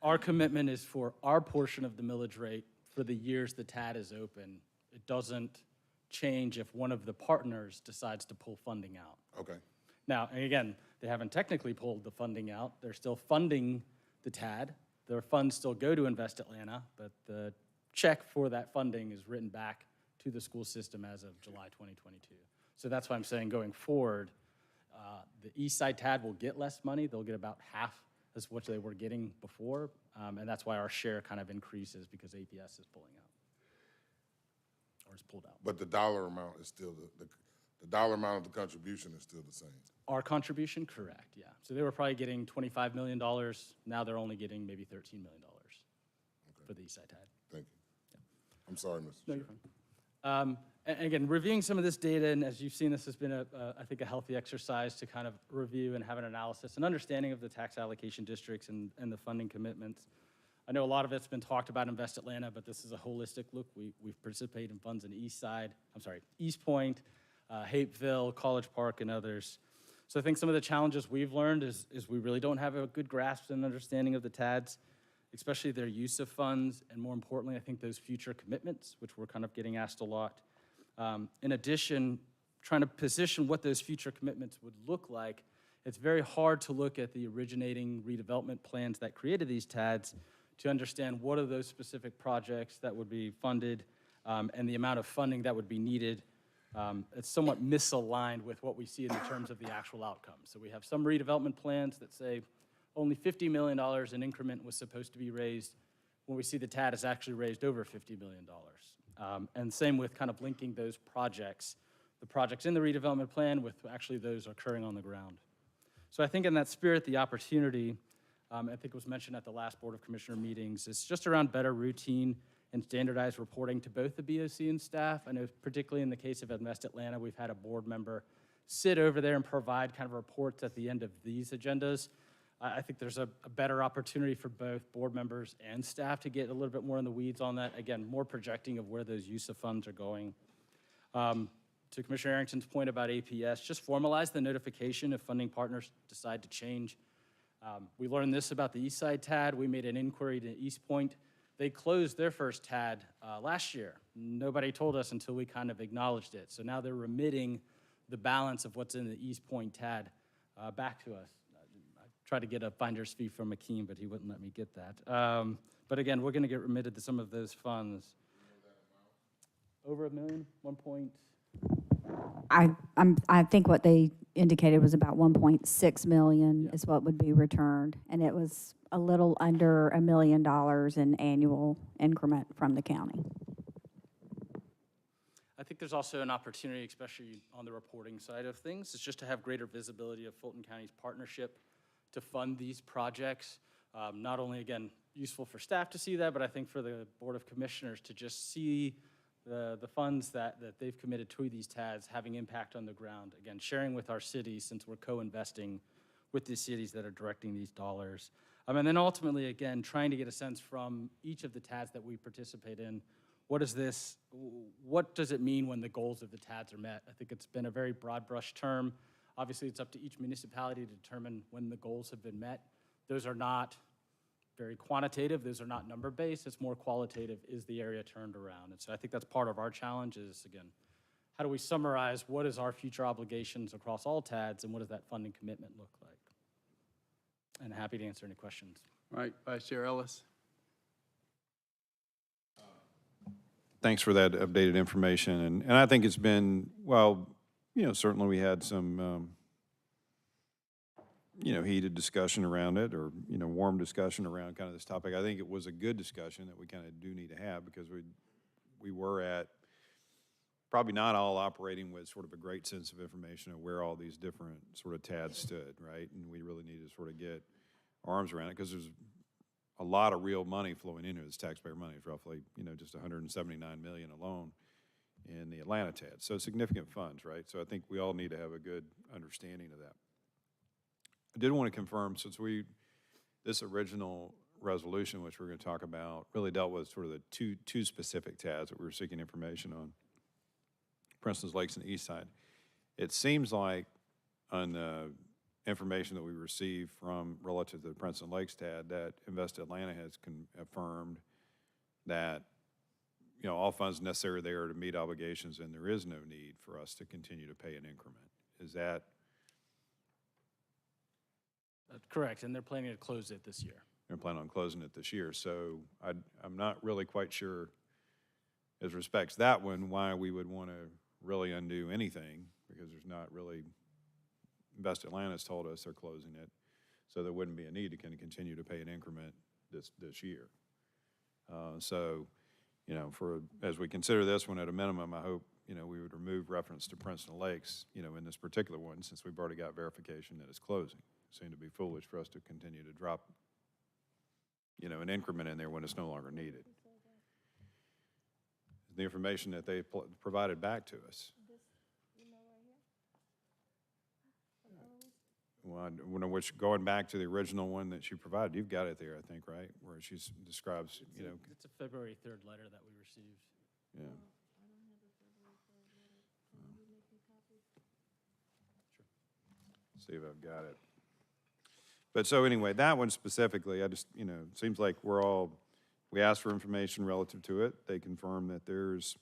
our commitment is for our portion of the millage rate for the years the TAD is open. It doesn't change if one of the partners decides to pull funding out. Okay. Now, and again, they haven't technically pulled the funding out. They're still funding the TAD. Their funds still go to Invest Atlanta, but the check for that funding is written back to the school system as of July 2022. So that's why I'm saying going forward, the East Side TAD will get less money. They'll get about half as what they were getting before, and that's why our share kind of increases because APS is pulling out, or is pulled out. But the dollar amount is still, the dollar amount of the contribution is still the same. Our contribution, correct, yeah. So they were probably getting $25 million. Now they're only getting maybe $13 million for the East Side TAD. Thank you. Yeah. I'm sorry, Mr. No, Chair. you're fine. And again, reviewing some of this data, and as you've seen, this has been, I think, a healthy exercise to kind of review and have an analysis and understanding of the tax allocation districts and the funding commitments. I know a lot of it's been talked about Invest Atlanta, but this is a holistic look. We've participated in funds in East Point, Hapeville, College Park, and others. So I think some of the challenges we've learned is we really don't have a good grasp and understanding of the TADs, especially their use of funds, and more importantly, I think those future commitments, which we're kind of getting asked a lot. In addition, trying to position what those future commitments would look like, it's very hard to look at the originating redevelopment plans that created these TADs to understand what are those specific projects that would be funded and the amount of funding that would be needed. It's somewhat misaligned with what we see in the terms of the actual outcomes. So we have some redevelopment plans that say only $50 million in increment was supposed to be raised, when we see the TAD has actually raised over $50 million. And same with kind of linking those projects, the projects in the redevelopment plan with actually those occurring on the ground. So I think in that spirit, the opportunity, I think it was mentioned at the last Board of Commissioner meetings, is just around better routine and standardized reporting to both the BOC and staff. I know particularly in the case of Invest Atlanta, we've had a board member sit over there and provide kind of reports at the end of these agendas. I think there's a better opportunity for both board members and staff to get a little bit more in the weeds on that. Again, more projecting of where those use of funds are going. To Commissioner Arrington's point about APS, just formalize the notification if funding partners decide to change. We learned this about the East Side TAD. We made an inquiry to East Point. They closed their first TAD last year. Nobody told us until we kind of acknowledged it. So now they're remitting the balance of what's in the East Point TAD back to us. I tried to get a finder's fee from McKean, but he wouldn't let me get that. But again, we're going to get remitted to some of those funds. Over $1 million, 1 point. I think what they indicated was about 1.6 million is what would be returned, and it was a little under $1 million in annual increment from the county. I think there's also an opportunity, especially on the reporting side of things, is just to have greater visibility of Fulton County's partnership to fund these projects. Not only, again, useful for staff to see that, but I think for the Board of Commissioners to just see the funds that they've committed to these TADs having impact on the ground. Again, sharing with our cities since we're co-investing with the cities that are directing these dollars. And then ultimately, again, trying to get a sense from each of the TADs that we participate in, what does it mean when the goals of the TADs are met? I think it's been a very broad brush term. Obviously, it's up to each municipality to determine when the goals have been met. Those are not very quantitative. Those are not number-based. It's more qualitative. Is the area turned around? And so I think that's part of our challenge is, again, how do we summarize what is our future obligations across all TADs and what does that funding commitment look like? And happy to answer any questions. All right, Vice Chair Ellis. Thanks for that updated information. And I think it's been, well, certainly we had some, heated discussion around it or, warm discussion around kind of this topic. I think it was a good discussion that we kind of do need to have because we were at probably not all operating with sort of a great sense of information of where all these different sort of TADs stood, right? And we really need to sort of get our arms around it because there's a lot of real money flowing into this taxpayer money. It's roughly, just $179 million alone in the Atlanta TAD. So significant funds, right? So I think we all need to have a good understanding of that. I did want to confirm, since this original resolution, which we're going to talk about, really dealt with sort of the two specific TADs that we were seeking information on, Princeton's Lakes and the East Side. It seems like on the information that we received from relative to the Princeton Lakes TAD that Invest Atlanta has affirmed that all funds necessary there to meet obligations and there is no need for us to continue to pay an increment. Is that? That's correct, and they're planning to close it this year. They're planning on closing it this year. So I'm not really quite sure as respects that one why we would want to really undo anything because there's not really Invest Atlanta's told us they're closing it, so there wouldn't be a need to kind of continue to pay an increment this year. As we consider this one at a minimum, I hope we would remove reference to Princeton Lakes, in this particular one since we've already got verification that it's closing. It seemed to be foolish for us to continue to drop, an increment in there when it's no longer needed. The information that they provided back to us. Well, which going back to the original one that she provided, you've got it there, I think, right? Where she describes, It's a February 3rd letter that we received. Yeah. See if I've got it. But so anyway, that one specifically, I just, seems like we asked for information relative to it. They confirmed that there's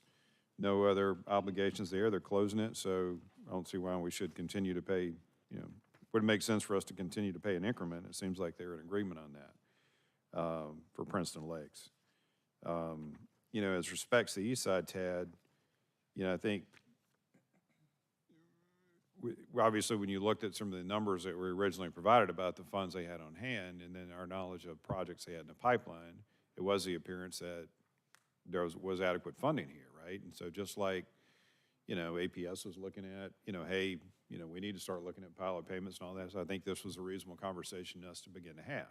no other obligations there. They're closing it, so I don't see why we should continue to pay, wouldn't make sense for us to continue to pay an increment. It seems like they're in agreement on that for Princeton Lakes. As respects the East Side TAD, I think obviously when you looked at some of the numbers that were originally provided about the funds they had on hand and then our knowledge of projects they had in the pipeline, it was the appearance that there was adequate funding here, right? And so just like, APS was looking at, hey, we need to start looking at pilot payments and all that. So I think this was a reasonable conversation for us to begin to have.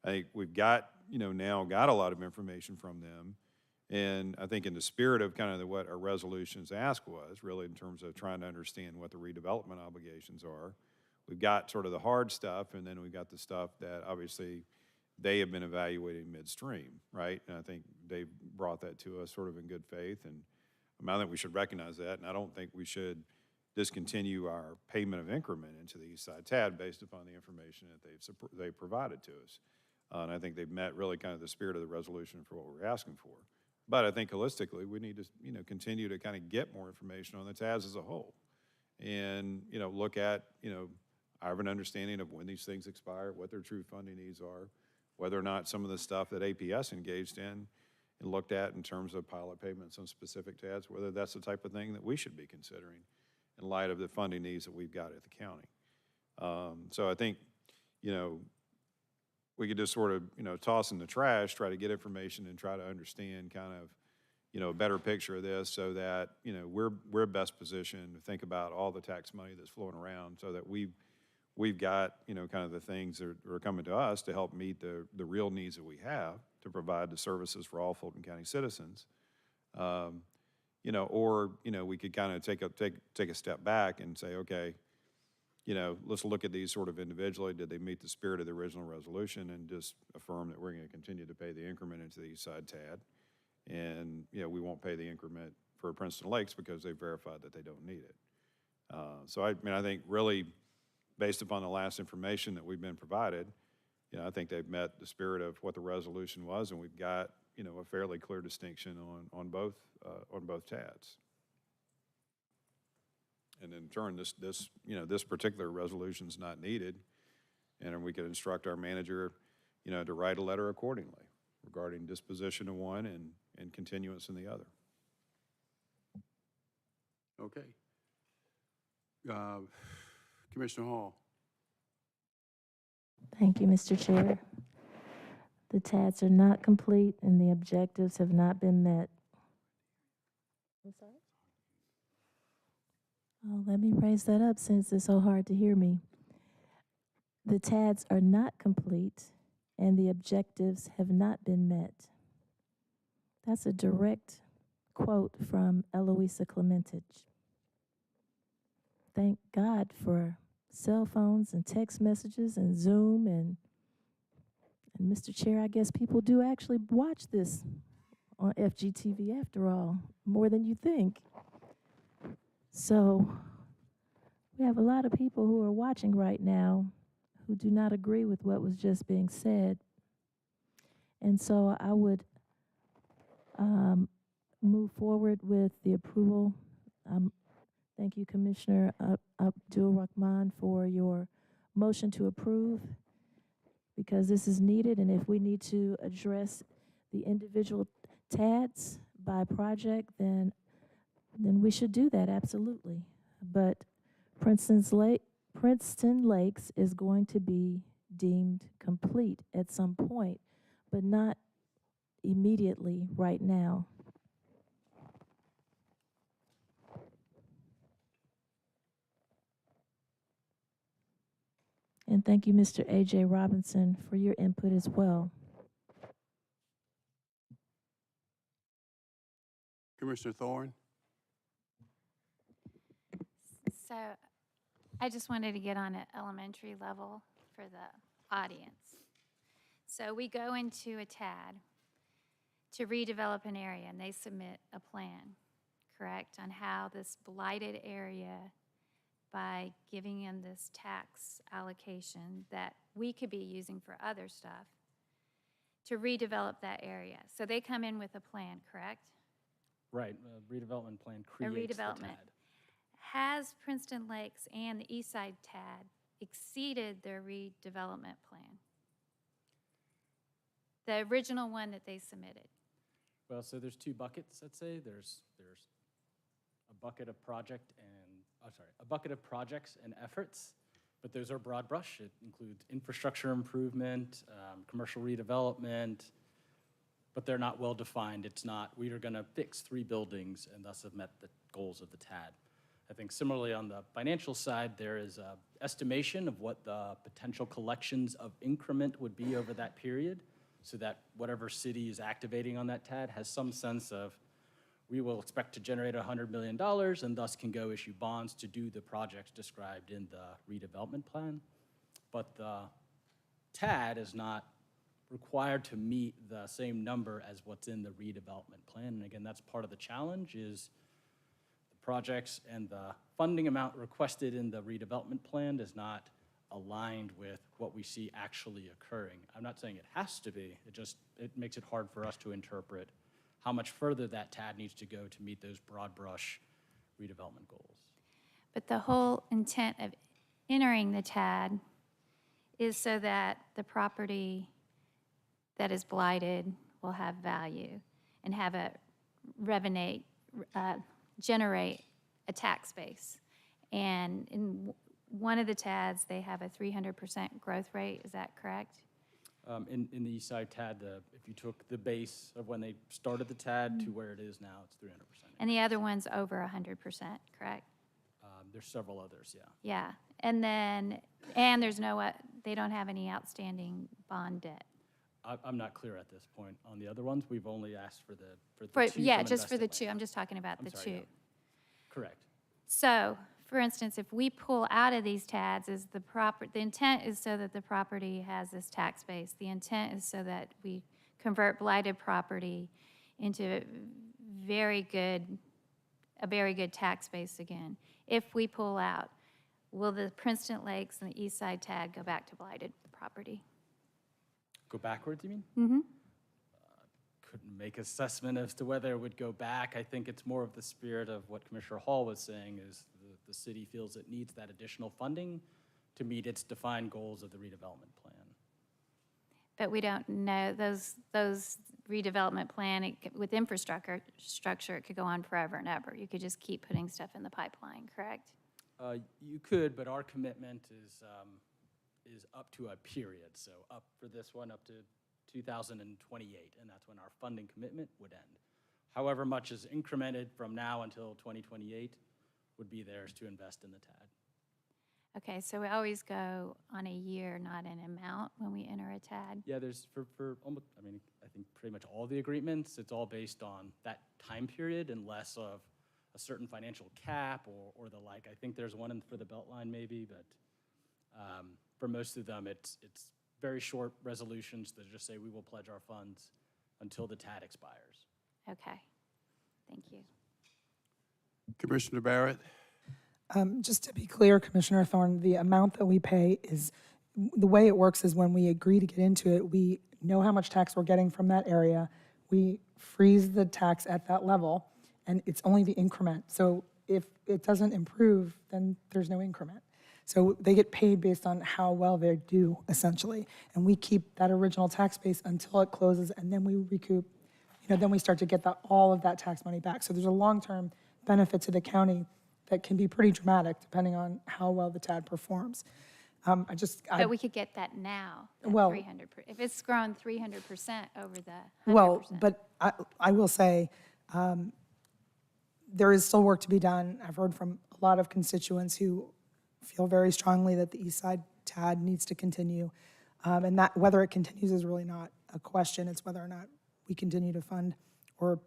I think we've got, now got a lot of information from them And I think in the spirit of kind of what our resolution's ask was, really in terms of trying to understand what the redevelopment obligations are, we've got sort of the hard stuff, and then we've got the stuff that obviously they have been evaluating midstream, right? And I think Dave brought that to us sort of in good faith, and I think we should recognize that, and I don't think we should discontinue our payment of increment into the East Side TAD based upon the information that they've provided to us. And I think they've met really kind of the spirit of the resolution for what we're asking for. But I think holistically, we need to, continue to kind of get more information on the TADs as a whole. And, look at, I have an understanding of when these things expire, what their true funding needs are, whether or not some of the stuff that APS engaged in and looked at in terms of pilot payments on specific TADs, whether that's the type of thing that we should be considering in light of the funding needs that we've got at the county. So I think, we could just sort of, toss in the trash, try to get information and try to understand kind of, a better picture of this so that, we're best positioned to think about all the tax money that's flowing around so that we've got, kind of the things that are coming to us to help meet the real needs that we have to provide the services for all Fulton County citizens. Or, we could kind of take a step back and say, okay, let's look at these sort of individually. Did they meet the spirit of the original resolution, and just affirm that we're going to continue to pay the increment into the East Side TAD. And, we won't pay the increment for Princeton Lakes because they verified that they don't need it. So I think really based upon the last information that we've been provided, I think they've met the spirit of what the resolution was, and we've got, a fairly clear distinction on both TADs. And in turn, this particular resolution is not needed, and we could instruct our manager, to write a letter accordingly regarding disposition of one and continuance in the other. Okay. Commissioner Hall. Thank you, Mr. Chair. The TADs are not complete and the objectives have not been met. I'm sorry? Oh, let me raise that up since it's so hard to hear me. The TADs are not complete and the objectives have not been met. That's a direct quote from Eloisa Clementich. Thank God for cell phones and text messages and Zoom and Mr. Chair, I guess people do actually watch this on FGTV after all, more than you think. So we have a lot of people who are watching right now who do not agree with what was just being said. And so I would move forward with the approval. Thank you, Commissioner Abdul Rahman, for your motion to approve, because this is needed, and if we need to address the individual TADs by project, then we should do that, absolutely. But Princeton Lakes is going to be deemed complete at some point, but not immediately right now. And thank you, Mr. A.J. Robinson, for your input as well. Commissioner Thorne. So I just wanted to get on an elementary level for the audience. So we go into a TAD to redevelop an area, and they submit a plan, correct, on how this blighted area, by giving them this tax allocation that we could be using for other stuff, to redevelop that area. So they come in with a plan, correct? Right, a redevelopment plan creates A redevelopment. the TAD. Has Princeton Lakes and the Eastside TAD exceeded their redevelopment plan? The original one that they submitted. Well, so there's two buckets, I'd say. There's a bucket of a bucket of projects and efforts, but those are broad brush. It includes infrastructure improvement, commercial redevelopment, but they're not well defined. It's not, we are gonna fix 3 buildings and thus have met the goals of the TAD. I think similarly on the financial side, there is an estimation of what the potential collections of increment would be over that period. so that whatever city is activating on that TAD has some sense of, we will expect to generate $100 million and thus can go issue bonds to do the projects described in the redevelopment plan. But the TAD is not required to meet the same number as what's in the redevelopment plan. And again, that's part of the challenge, is the projects and the funding amount requested in the redevelopment plan is not aligned with what we see actually occurring. I'm not saying it has to be, it makes it hard for us to interpret how much further that TAD needs to go to meet those broad brush redevelopment goals. But the whole intent of entering the TAD is so that the property that is blighted will have value and have a generate a tax base. And in one of the TADs, they have a 300% growth rate. Is that correct? In the East Side TAD, if you took the base of when they started the TAD to where it is now, it's 300%. And the other one's over 100%, correct? There's several others, yeah. Yeah. And then, and there's no, they don't have any outstanding bond debt. I'm not clear at this point. On the other ones, we've only asked for the two. Yeah, from just for the invested two. land. I'm just talking about the two. Yeah. Correct. So, for instance, if we pull out of these TADs, the intent is so that the property has this tax base. The intent is so that we convert blighted property into a very good tax base again. If we pull out, will the Princeton Lakes and the East Side TAD go back to blighted property? Go backwards, you mean? Mm-hmm. Couldn't make assessment as to whether it would go back. I think it's more of the spirit of what Commissioner Hall was saying, is the city feels it needs that additional funding to meet its defined goals of the redevelopment plan. But we don't know, those redevelopment plan, with infrastructure, it could go on forever and ever. You could just keep putting stuff in the pipeline, correct? You could, but our commitment is up to a period. So up for this one, up to 2028, and that's when our funding commitment would end. However much is incremented from now until 2028 would be theirs to invest in the TAD. Okay, so we always go on a year, not an amount, when we enter a TAD? Yeah, there's for almost, I think pretty much all the agreements, it's all based on that time period and less of a certain financial cap or the like. I think there's one for the Beltline maybe, but for most of them, it's very short resolutions that just say we will pledge our funds until the TAD expires. Okay, thank you. Commissioner Barrett? Just to be clear, Commissioner Thorne, the amount that we pay is, the way it works is when we agree to get into it, we know how much tax we're getting from that area. We freeze the tax at that level, and it's only the increment. So if it doesn't improve, then there's no increment. So they get paid based on how well they do, essentially. And we keep that original tax base until it closes, and then we recoup, then we start to get all of that tax money back. So there's a long-term benefit to the county that can be pretty dramatic depending on how well the TAD performs. But we could get that now, that well, 300%. If it's grown 300% over the 100%. Well, but I will say, there is still work to be done. I've heard from a lot of constituents who feel very strongly that the East Side TAD needs to continue. And that whether it continues is really not a question. It's whether or not we continue to fund or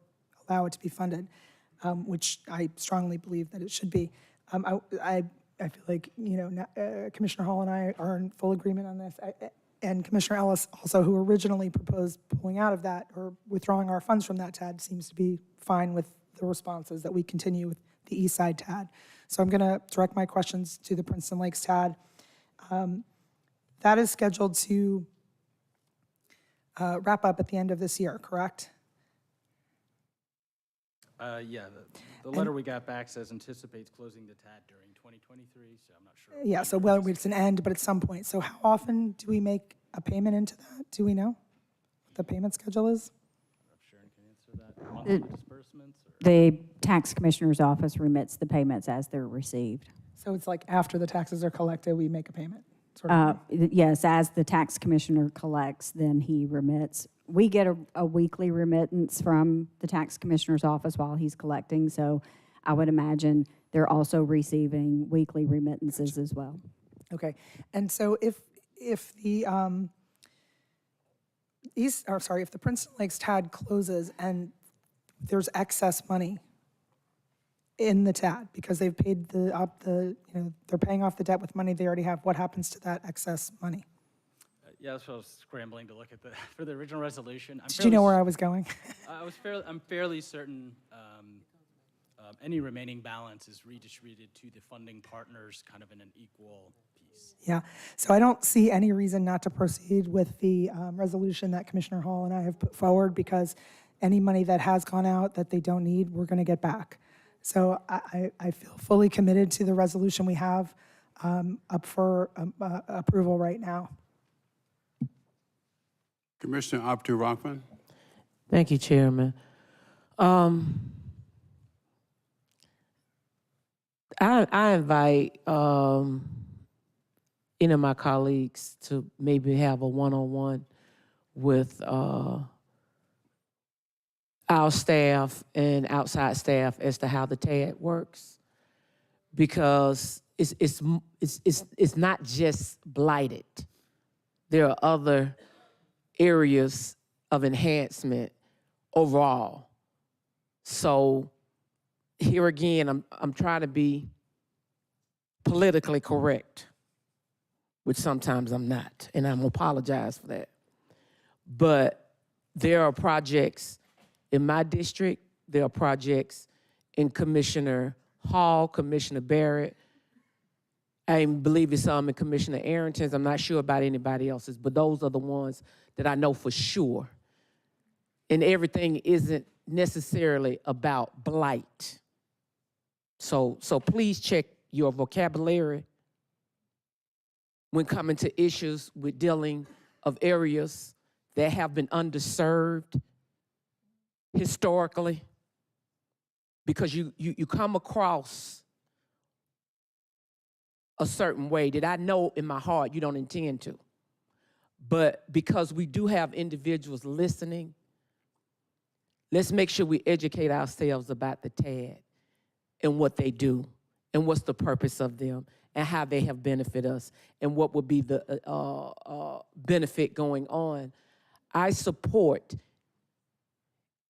allow it to be funded, which I strongly believe that it should be. I feel like, Commissioner Hall and I are in full agreement on this. And Commissioner Ellis also, who originally proposed pulling out of that or withdrawing our funds from that TAD, seems to be fine with the responses that we continue with the East Side TAD. So I'm going to direct my questions to the Princeton Lakes TAD. That is scheduled to wrap up at the end of this year, correct? Yeah, the letter we got back says anticipates closing the TAD during 2023, so I'm not sure. Yeah, so well, it's an end, but at some point. So how often do we make a payment into that? Do we know what the payment schedule is? Sharon can answer that. Monthly disbursements? The tax commissioner's office remits the payments as they're received. So it's like after the taxes are collected, we make a payment? Sort of yes, as the tax commissioner collects, then he remits. We get a weekly remittance from the tax commissioner's office while he's collecting, so I would imagine they're also receiving weekly remittances as well. Okay, and so if the if the Princeton Lakes TAD closes and there's excess money in the TAD because they've paid they're paying off the debt with money they already have, what happens to that excess money? Yeah, that's what I was scrambling to look at for the original resolution. Did you know where I was going? I'm fairly certain any remaining balance is redistributed to the funding partners kind of in an equal piece. Yeah, so I don't see any reason not to proceed with the resolution that Commissioner Hall and I have put forward, because any money that has gone out that they don't need, we're going to get back. So I feel fully committed to the resolution we have up for approval right now. Commissioner Abdu-Rahman. Thank you, Chairman. I invite any of my colleagues to maybe have a one-on-one with our staff and outside staff as to how the TAD works, because it's not just blighted. There are other areas of enhancement overall. So here again, I'm trying to be politically correct, which sometimes I'm not, and I'm gonna apologize for that. But there are projects in my district, there are projects in Commissioner Hall, Commissioner Barrett, I believe it's some in Commissioner Arrington's. I'm not sure about anybody else's, but those are the ones that I know for sure. And everything isn't necessarily about blight. So please check your vocabulary when coming to issues with dealing of areas that have been underserved historically, because you come across a certain way that I know in my heart you don't intend to. But because we do have individuals listening, let's make sure we educate ourselves about the TAD and what they do and what's the purpose of them and how they have benefited us and what would be the benefit going on. I support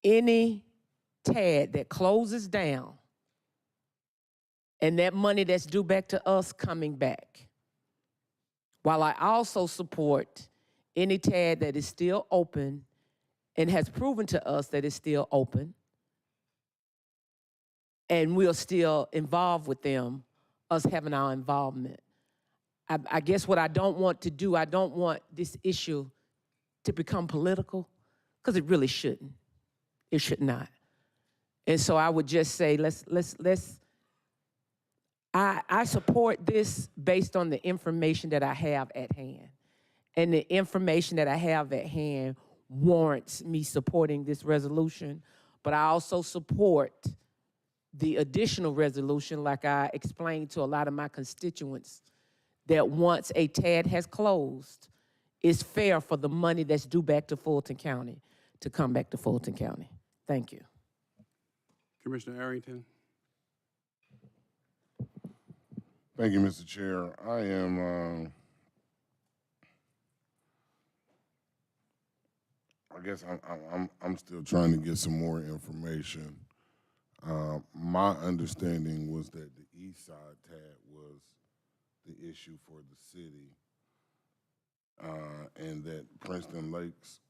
any TAD that closes down and that money that's due back to us coming back. While I also support any TAD that is still open and has proven to us that it's still open, and we're still involved with them, us having our involvement. I guess what I don't want to do, I don't want this issue to become political, because it really shouldn't. It should not. And so I would just say, I support this based on the information that I have at hand. And the information that I have at hand warrants me supporting this resolution, but I also support the additional resolution, like I explained to a lot of my constituents, that once a TAD has closed, it's fair for the money that's due back to Fulton County to come back to Fulton County. Thank you. Commissioner Arrington. Thank you, Mr. Chair. I am, I guess I'm still trying to get some more information. My understanding was that the east side TAD was the issue for the city, and that Princeton Lakes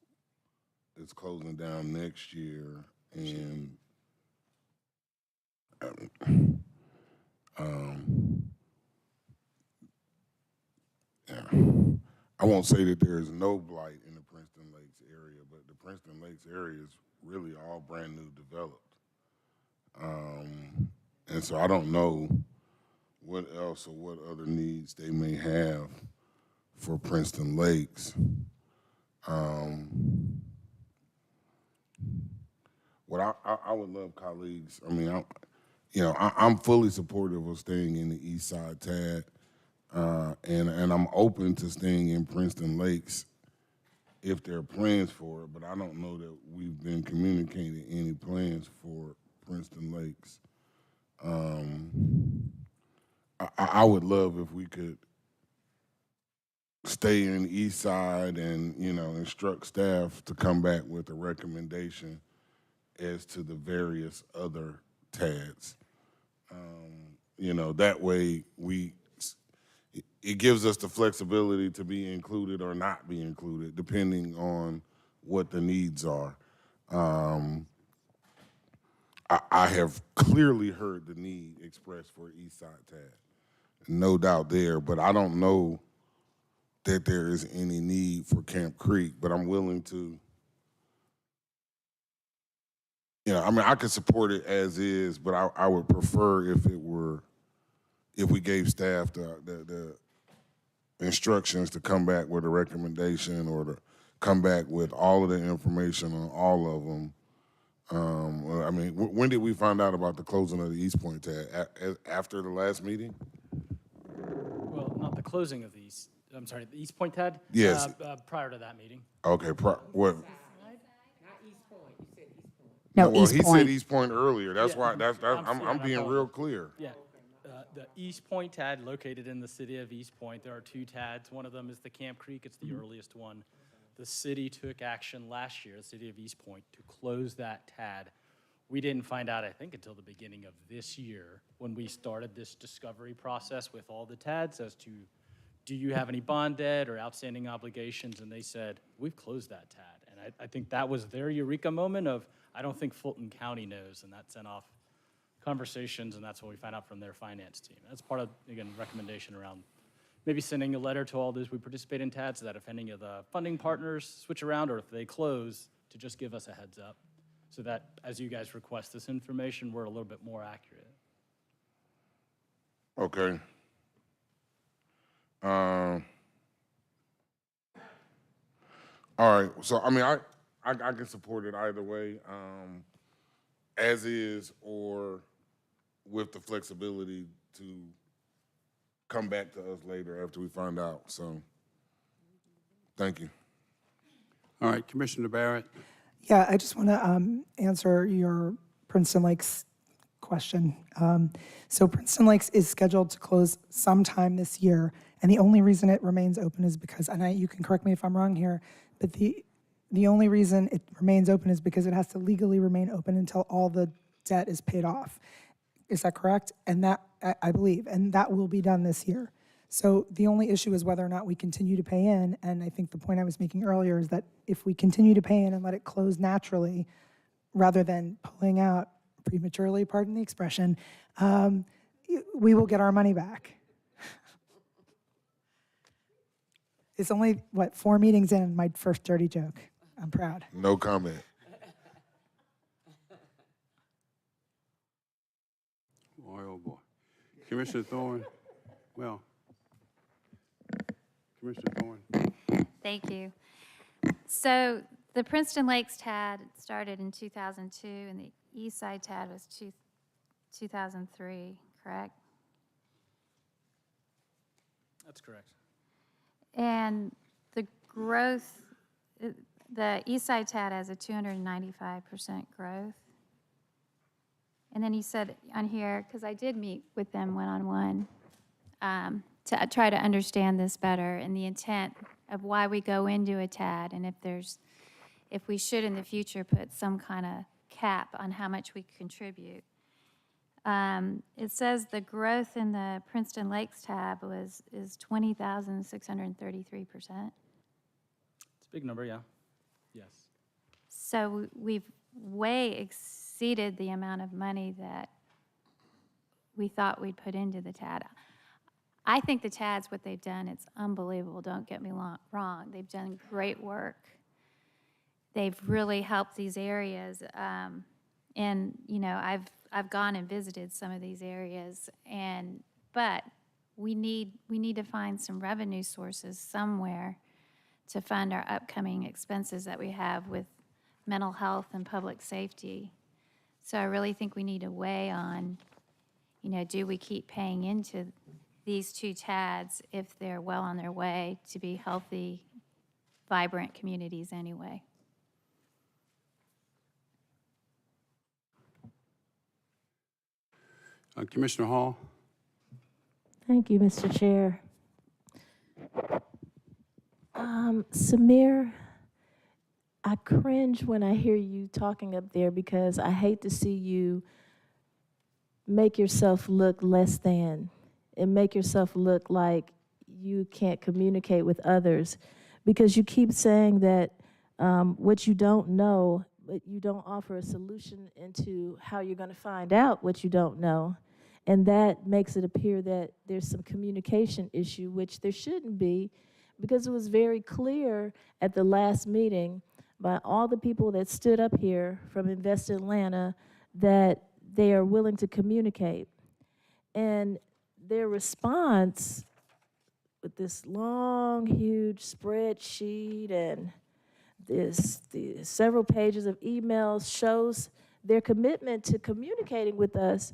is closing down next year, and I won't say that there is no blight in the Princeton Lakes area, but the Princeton Lakes area is really all brand new developed. And so I don't know what else or what other needs they may have for Princeton Lakes. What I would love, colleagues, I mean, I'm fully supportive of staying in the East Side TAD, and I'm open to staying in Princeton Lakes if there are plans for it, but I don't know that we've been communicating any plans for Princeton Lakes. I would love if we could stay in East Side and, you know, instruct staff to come back with a recommendation as to the various other TADs. You know, that way it gives us the flexibility to be included or not be included, depending on what the needs are. I have clearly heard the need expressed for East Side TAD. No doubt there, but I don't know that there is any need for Camp Creek, but I'm willing to, you know, I mean, I could support it as is, but I would prefer if we gave staff the instructions to come back with a recommendation or to come back with all of the information on all of them. I mean, when did we find out about the closing of the East Point TAD? After the last meeting? Well, not the closing of the the East Point TAD? Yes. Prior to that meeting. Okay, what? No, well, East he Point. said East Point earlier. That's why. I'm being apologize. real clear. Yeah. The East Point TAD located in the city of East Point. There are 2 TADs. One of them is the Camp Creek. It's the earliest one. The city took action last year, the city of East Point, to close that TAD. We didn't find out, I think, until the beginning of this year when we started this discovery process with all the TADs as to, do you have any bond debt or outstanding obligations? And they said, we've closed that TAD. And I think that was their eureka moment of, I don't think Fulton County knows, and that sent off conversations, and that's what we found out from their finance team. That's part of, again, recommendation around maybe sending a letter to all those we participate in TAD so that if any of the funding partners switch around or if they close, to just give us a heads up so that as you guys request this information, we're a little bit more accurate. Okay. All right. So, I mean, I can support it either way, as is or with the flexibility to come back to us later after we find out. So, thank you. All right, Commissioner Barrett. Yeah, I just want to answer your Princeton Lakes question. So Princeton Lakes is scheduled to close sometime this year, and the only reason it remains open is because, and you can correct me if I'm wrong here, but the only reason it remains open is because it has to legally remain open until all the debt is paid off. Is that correct? And that, I believe, and that will be done this year. So the only issue is whether or not we continue to pay in, and I think the point I was making earlier is that if we continue to pay in and let it close naturally, rather than pulling out prematurely, pardon the expression, we will get our money back. It's only, 4 meetings in, my first dirty joke. I'm proud. No comment. Boy, oh boy. Commissioner Thorne, well, Commissioner Thorne. Thank you. So the Princeton Lakes TAD started in 2002, and the East Side TAD was 2003, correct? That's correct. And the growth, the East Side TAD has a 295% growth. And then he said on here, because I did meet with them one-on-one to try to understand this better and the intent of why we go into a TAD and if we should in the future put some kind of cap on how much we contribute. It says the growth in the Princeton Lakes tab is 20,633%. It's a big number, yeah. Yes. So we've way exceeded the amount of money that we thought we'd put into the TAD. I think the TADs, what they've done, it's unbelievable. Don't get me wrong. They've done great work. They've really helped these areas. And, you know, I've gone and visited some of these areas, but we need to find some revenue sources somewhere to fund our upcoming expenses that we have with mental health and public safety. So I really think we need to weigh on, you know, do we keep paying into these 2 TADs if they're well on their way to be healthy, vibrant communities anyway? Commissioner Hall. Thank you, Mr. Chair. Samir, I cringe when I hear you talking up there because I hate to see you make yourself look less than and make yourself look like you can't communicate with others because you keep saying that what you don't know, but you don't offer a solution into how you're going to find out what you don't know. And that makes it appear that there's some communication issue, which there shouldn't be, because it was very clear at the last meeting by all the people that stood up here from Invest Atlanta that they are willing to communicate. And their response with this long, huge spreadsheet and the several pages of emails shows their commitment to communicating with us.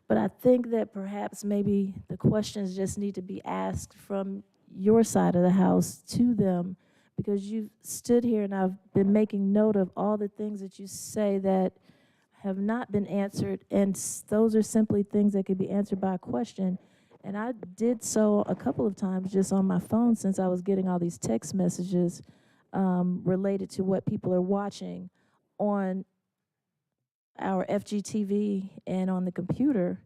But I think that perhaps maybe the questions just need to be asked from your side of the house to them, because you've stood here and I've been making note of all the things that you say that have not been answered, and those are simply things that could be answered by a question. And I did so a couple of times just on my phone since I was getting all these text messages related to what people are watching on our FGTV and on the computer.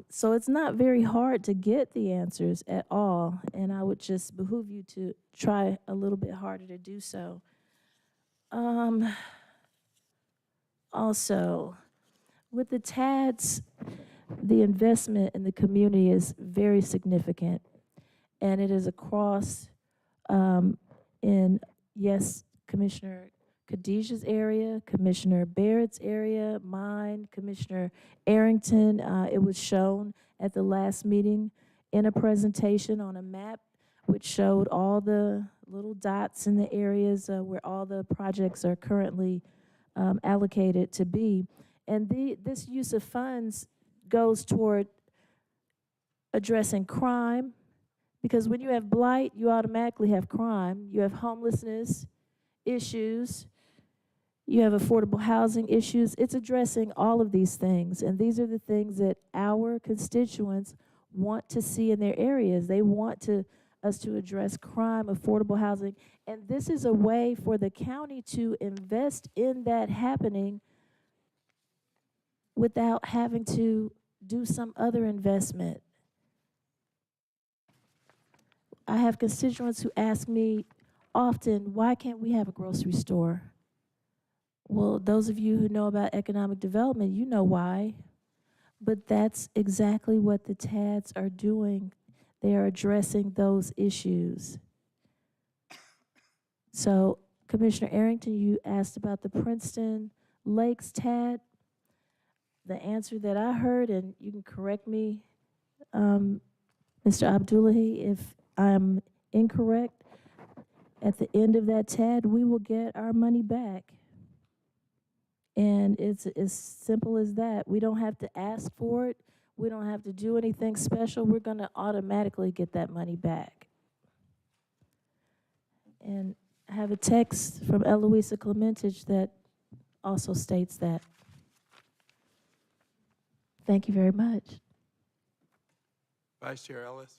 So it's not very hard to get the answers at all, and I would just behoove you to try a little bit harder to do so. Also, with the TADs, the investment in the community is very significant, and it is across in, yes, Commissioner Khadijah's area, Commissioner Barrett's area, mine, Commissioner Arrington. It was shown at the last meeting in a presentation on a map which showed all the little dots in the areas where all the projects are currently allocated to be. And this use of funds goes toward addressing crime, because when you have blight, you automatically have crime. You have homelessness issues. You have affordable housing issues. It's addressing all of these things. And these are the things that our constituents want to see in their areas. They want us to address crime, affordable housing. And this is a way for the county to invest in that happening without having to do some other investment. I have constituents who ask me often, why can't we have a grocery store? Well, those of you who know about economic development, you know why. But that's exactly what the TADs are doing. They are addressing those issues. So, Commissioner Arrington, you asked about the Princeton Lakes TAD. The answer that I heard, and you can correct me, Mr. Abdullahi, if I'm incorrect, at the end of that TAD, we will get our money back. And it's as simple as that. We don't have to ask for it. We don't have to do anything special. We're going to automatically get that money back. And I have a text from Eloisa Clementich that also states that. Thank you very much. Vice Chair Ellis.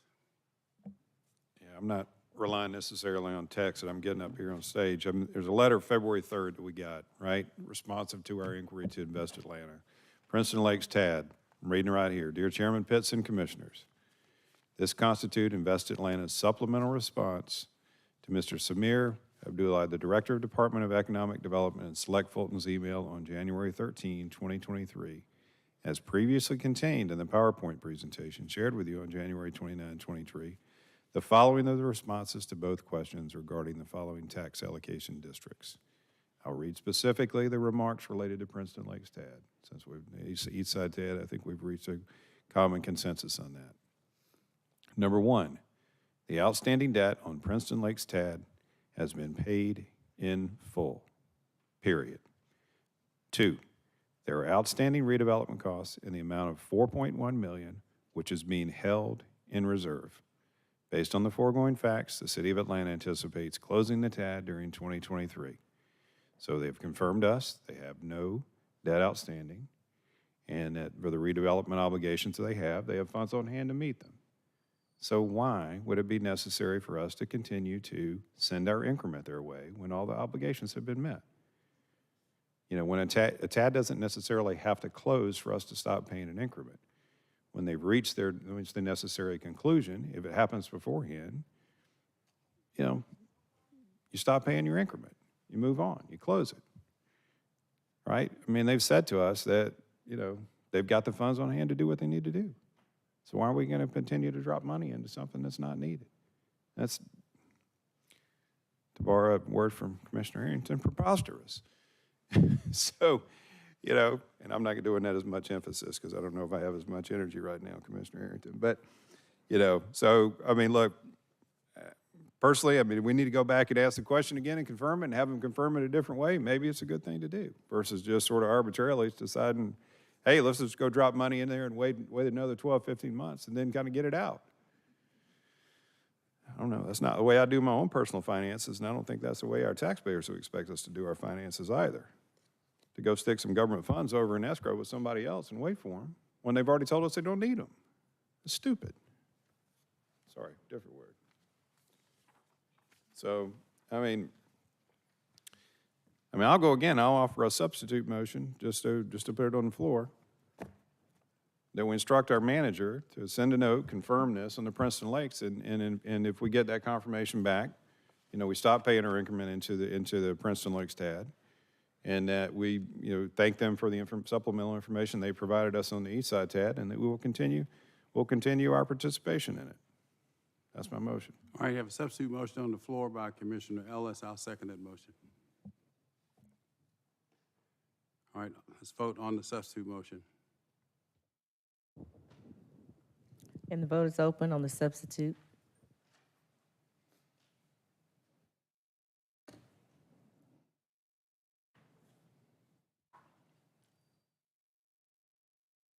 Yeah, I'm not relying necessarily on text that I'm getting up here on stage. There's a letter February 3rd that we got, right? Responsive to our inquiry to Invest Atlanta. Princeton Lakes TAD, I'm reading right here. Dear Chairman Pitts and Commissioners, this constitutes Invest Atlanta's supplemental response to Mr. Samir Abdullahi, the Director of Department of Economic Development, and Select Fulton's email on January 13, 2023, as previously contained in the PowerPoint presentation shared with you on January 29, 23. The following are the responses to both questions regarding the following tax allocation districts. I'll read specifically the remarks related to Princeton Lakes TAD. Since we've East Side TAD, I think we've reached a common consensus on that. Number one, the outstanding debt on Princeton Lakes TAD has been paid in full, period. Two, there are outstanding redevelopment costs in the amount of $4.1 million, which is being held in reserve. Based on the foregoing facts, the City of Atlanta anticipates closing the TAD during 2023. So they've confirmed us, they have no debt outstanding, and that for the redevelopment obligations that they have funds on hand to meet them. So why would it be necessary for us to continue to send our increment their way when all the obligations have been met? You know, when a TAD doesn't necessarily have to close for us to stop paying an increment. When they've reached the necessary conclusion, if it happens beforehand, you know, you stop paying your increment. You move on. You close it. Right? I mean, they've said to us that, you know, they've got the funds on hand to do what they need to do. So why are we going to continue to drop money into something that's not needed? That's, to borrow a word from Commissioner Arrington, preposterous. So, you know, and I'm not doing that as much emphasis because I don't know if I have as much energy right now, Commissioner Arrington. But, you know, so, I mean, look, personally, I mean, we need to go back and ask the question again and confirm it and have them confirm it a different way. Maybe it's a good thing to do versus just sort of arbitrarily deciding, hey, let's just go drop money in there and wait another 12, 15 months and then kind of get it out. I don't know. That's not the way I do my own personal finances, and I don't think that's the way our taxpayers would expect us to do our finances either. To go stick some government funds over in escrow with somebody else and wait for them when they've already told us they don't need them. It's stupid. Sorry, different word. So, I mean, I'll go again. I'll offer a substitute motion just to put it on the floor. That we instruct our manager to send a note, confirm this on the Princeton Lakes, and if we get that confirmation back, you know, we stop paying our increment into the Princeton Lakes TAD, and that we, you know, thank them for the supplemental information they provided us on the Eastside TAD, and that we will continue our participation in it. That's my motion. All right, you have a substitute motion on the floor by Commissioner Ellis. I'll second that motion. All right, let's vote on the substitute motion. And the vote is open on the substitute.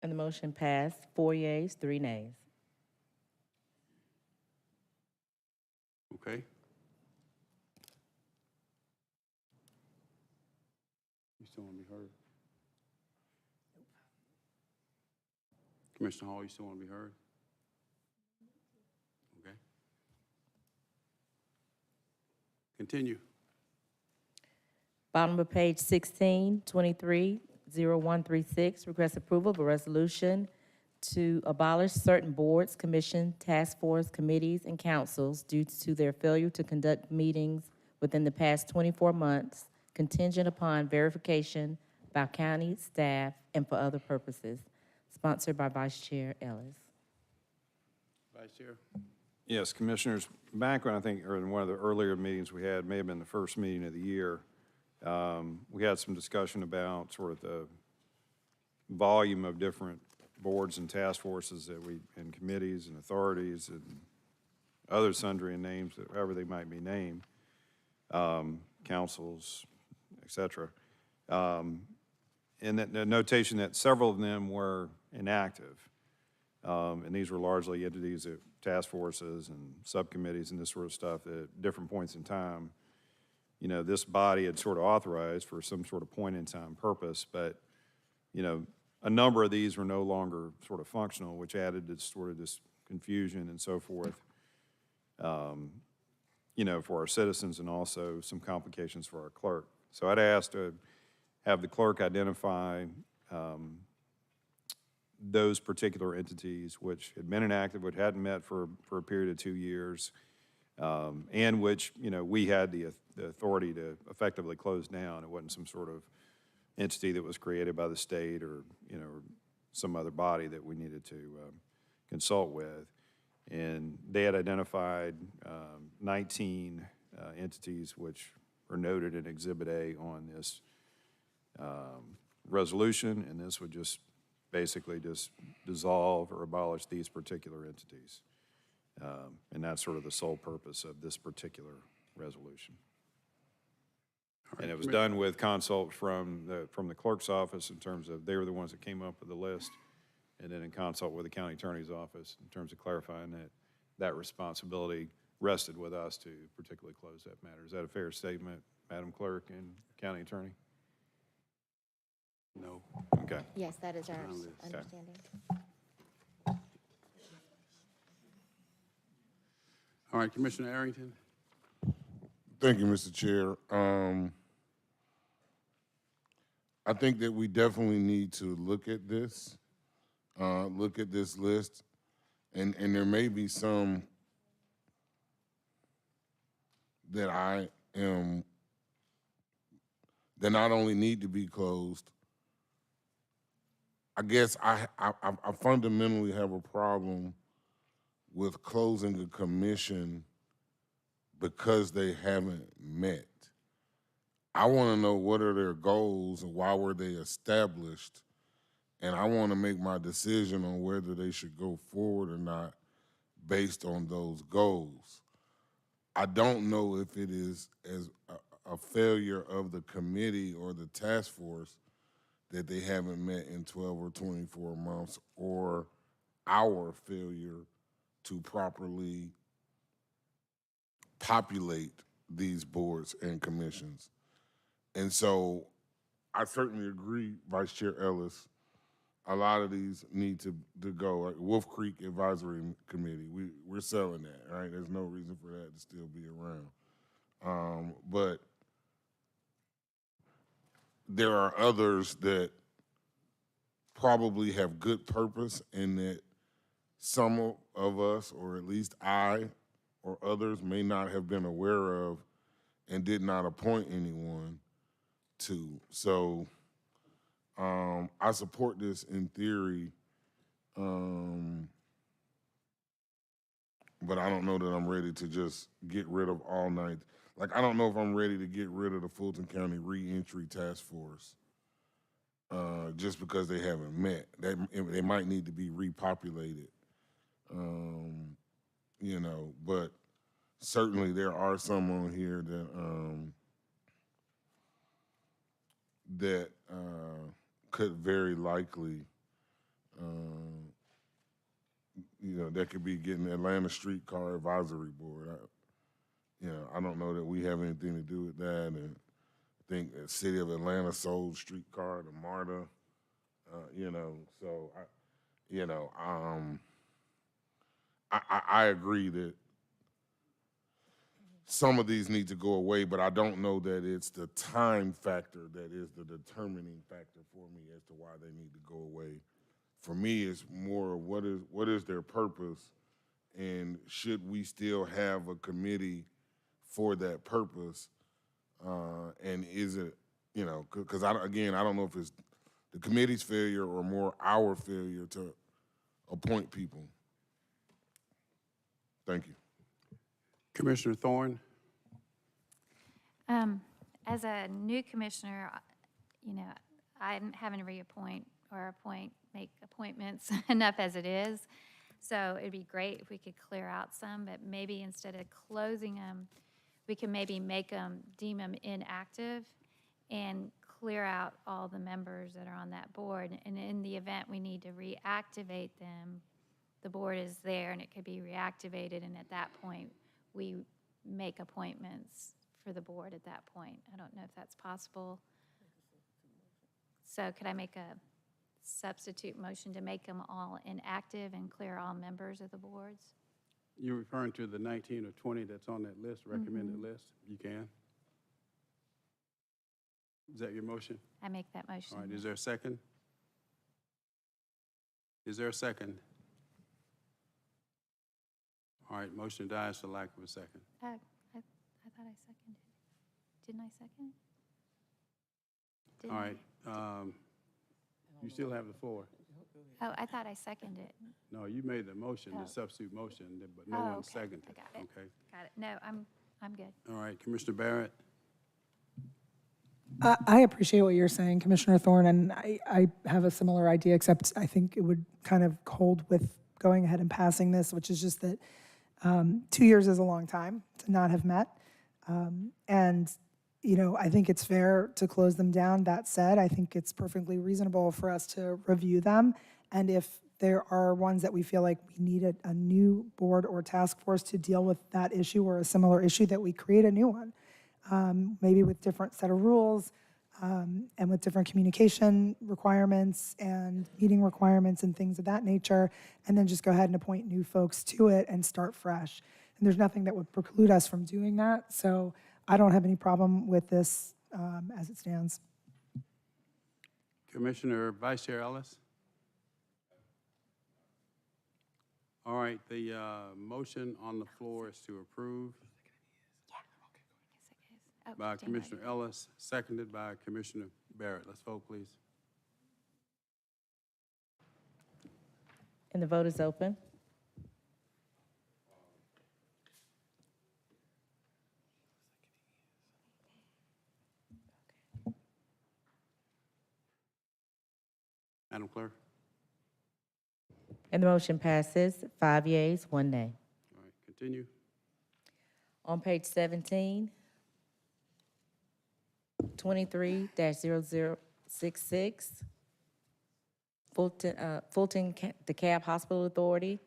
And the motion passed, 4 yeas, 3 nays. Okay. You still want to be heard? Commissioner Hall, you still want to be heard? Okay. Continue. Bottom of page 16, 230136, request approval of a resolution to abolish certain boards, commission, task force, committees, and councils due to their failure to conduct meetings within the past 24 months, contingent upon verification by county staff and for other purposes. Sponsored by Vice Chair Ellis. Vice Chair. Yes, Commissioners, back when I think, or in one of the earlier meetings we had, may have been the first meeting of the year, we had some discussion about sort of the volume of different boards and task forces and committees and authorities and other sundry names, however they might be named, councils, et cetera. And that the notation that several of them were inactive. And these were largely entities, that task forces and subcommittees and this sort of stuff that at different points in time, you know, this body had sort of authorized for some sort of point in time purpose, but, you know, a number of these were no longer sort of functional, which added to sort of this confusion and so forth, you know, for our citizens and also some complications for our clerk. So I'd asked to have the clerk identify those particular entities which had been inactive, which hadn't met for a period of 2 years, and which, you know, we had the authority to effectively close down. It wasn't some sort of entity that was created by the state or, you know, or some other body that we needed to consult with. And they had identified 19 entities which are noted in Exhibit A on this resolution, and this would just basically just dissolve or abolish these particular entities. And that's sort of the sole purpose of this particular resolution. And it was done with consult from the clerk's office in terms of they were the ones that came up with the list, and then in consult with the county attorney's office in terms of clarifying that that responsibility rested with us to particularly close that matter. Is that a fair statement, Madam Clerk and County Attorney? No. Okay. Yes, that is our Okay. understanding. All right, Commissioner Arrington. Thank you, Mr. Chair. I think that we definitely need to look at this list, and there may be some that that not only need to be closed. I guess I fundamentally have a problem with closing a commission because they haven't met. I want to know what are their goals and why were they established, and I want to make my decision on whether they should go forward or not based on those goals. I don't know if it is as a failure of the committee or the task force that they haven't met in 12 or 24 months, or our failure to properly populate these boards and commissions. And so I certainly agree, Vice Chair Ellis, a lot of these need to go. Like Wolf Creek Advisory Committee, we're selling that, right? There's no reason for that to still be around. But there are others that probably have good purpose and that some of us, or at least I or others, may not have been aware of and did not appoint anyone to. So I support this in theory, but I don't know that I'm ready to just get rid of all night. Like, I don't know if I'm ready to get rid of the Fulton County Reentry Task Force just because they haven't met. They might need to be repopulated, you know, but certainly there are some on here that could very likely, you know, that could be getting the Atlanta Streetcar Advisory Board. I don't know that we have anything to do with that. And I think the city of Atlanta sold streetcar to MARTA, you know, so I agree that some of these need to go away, but I don't know that it's the time factor that is the determining factor for me as to why they need to go away. For me, it's more of what is their purpose, and should we still have a committee for that purpose? And is it, you know, because I don't know if it's the committee's failure or more our failure to appoint people. Thank you. Commissioner Thorne. As a new commissioner, you know, I'm having to reappoint or make appointments enough as it is. So it'd be great if we could clear out some, but maybe instead of closing them, we can maybe deem them inactive and clear out all the members that are on that board. And in the event we need to reactivate them, the board is there and it could be reactivated, and at that point, we make appointments for the board at that point. I don't know if that's possible. So could I make a substitute motion to make them all inactive and clear all members of the boards? You're referring to the 19 or 20 that's on that list, recommended list? You can. Is that your motion? I make that motion. All right, is there a second? Is there a second? All right, motion dies for lack of a second. I thought I seconded it. Didn't I second it? All right, you still have the floor. Oh, I thought I seconded it. No, you made the motion, the substitute motion, but no one Okay. seconded it. I got it. Okay. Got it. No, I'm good. All right, Commissioner Barrett. I appreciate what you're saying, Commissioner Thorne, and I have a similar idea, except I think it would kind of hold with going ahead and passing this, which is just that 2 years is a long time to not have met. And, you know, I think it's fair to close them down. That said, I think it's perfectly reasonable for us to review them. And if there are ones that we feel like we need a new board or task force to deal with that issue or a similar issue, that we create a new one. Maybe with different set of rules and with different communication requirements and meeting requirements and things of that nature, and then just go ahead and appoint new folks to it and start fresh. And there's nothing that would preclude us from doing that. So I don't have any problem with this as it stands. Commissioner Vice Chair Ellis? All right, the motion on the floor is to approve by Commissioner Ellis, seconded by Commissioner Barrett. Let's vote, please. And the vote is open. Madam Clerk? And the motion passes, 5 yeas, 1 nay. All right, continue. On page 17, 23-0066, Fulton DeKalb Hospital Authority.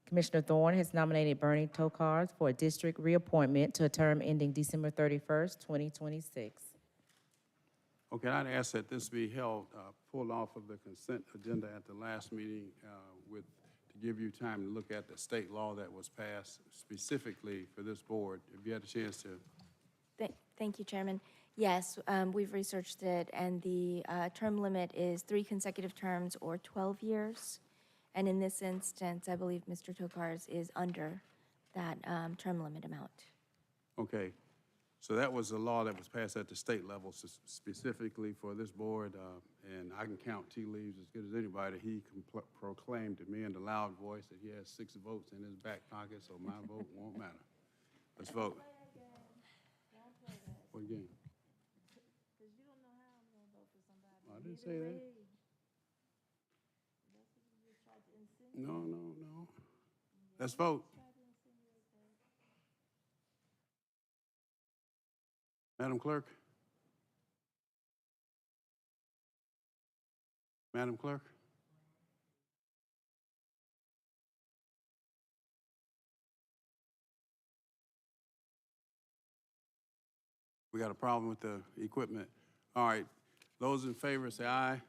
Commissioner Thorne has nominated Bernie Tokars for a district reappointment to a term ending December 31st, 2026. Okay, I'd ask that this be held, pulled off of the consent agenda at the last meeting to give you time to look at the state law that was passed specifically for this board. If you had a chance to. Thank you, Chairman. Yes, we've researched it, and the term limit is 3 consecutive terms or 12 years. And in this instance, I believe Mr. Tokars is under that term limit amount. Okay, so that was a law that was passed at the state level specifically for this board, and I can count tea leaves as good as anybody. He proclaimed to me in the loud voice that he has 6 votes in his back pocket, so my vote won't matter. Let's vote. What game? I didn't say that. No. Let's vote. Madam Clerk? Madam Clerk? We got a problem with the equipment. All right, those in favor say aye.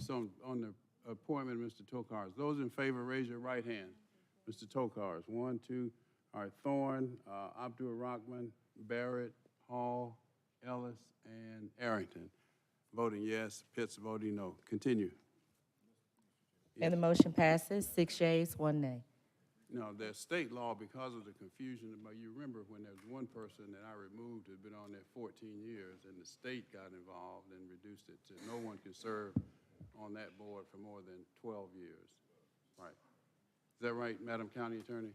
So on the appointment of Mr. Tokars, those in favor raise your right hand. Mr. Tokars, 1, 2. All right, Thorne, Abdul Rahman, Barrett, Hall, Ellis, and Arrington. Voting yes, Pitts voting no. Continue. And the motion passes, 6 yeas, 1 nay. No, there's state law because of the confusion. But you remember when there was one person that I removed who had been on there 14 years, and the state got involved and reduced it to no one can serve on that board for more than 12 years. Right. Is that right, Madam County Attorney?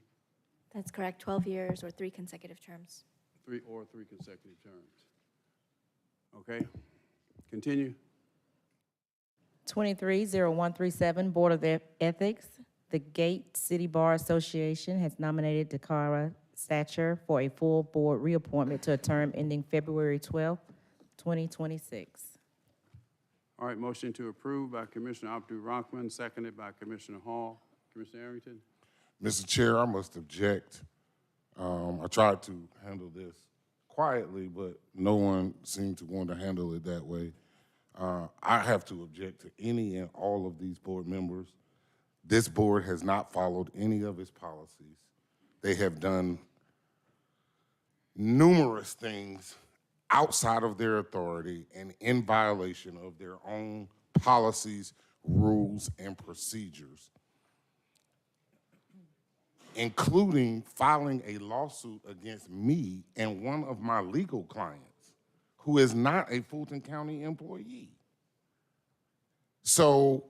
That's correct, 12 years or 3 consecutive terms. 3 consecutive terms. Okay. Continue. 23-0137, Board of Ethics. The Gate City Bar Association has nominated Dakara Satcher for a full board reappointment to a term ending February 12th, 2026. All right, motion to approve by Commissioner Abdul Rahman, seconded by Commissioner Hall. Commissioner Arrington? Mr. Chair, I must object. I tried to handle this quietly, but no one seemed to want to handle it that way. I have to object to any and all of these board members. This board has not followed any of its policies. They have done numerous things outside of their authority and in violation of their own policies, rules, and procedures, including filing a lawsuit against me and one of my legal clients, who is not a Fulton County employee. So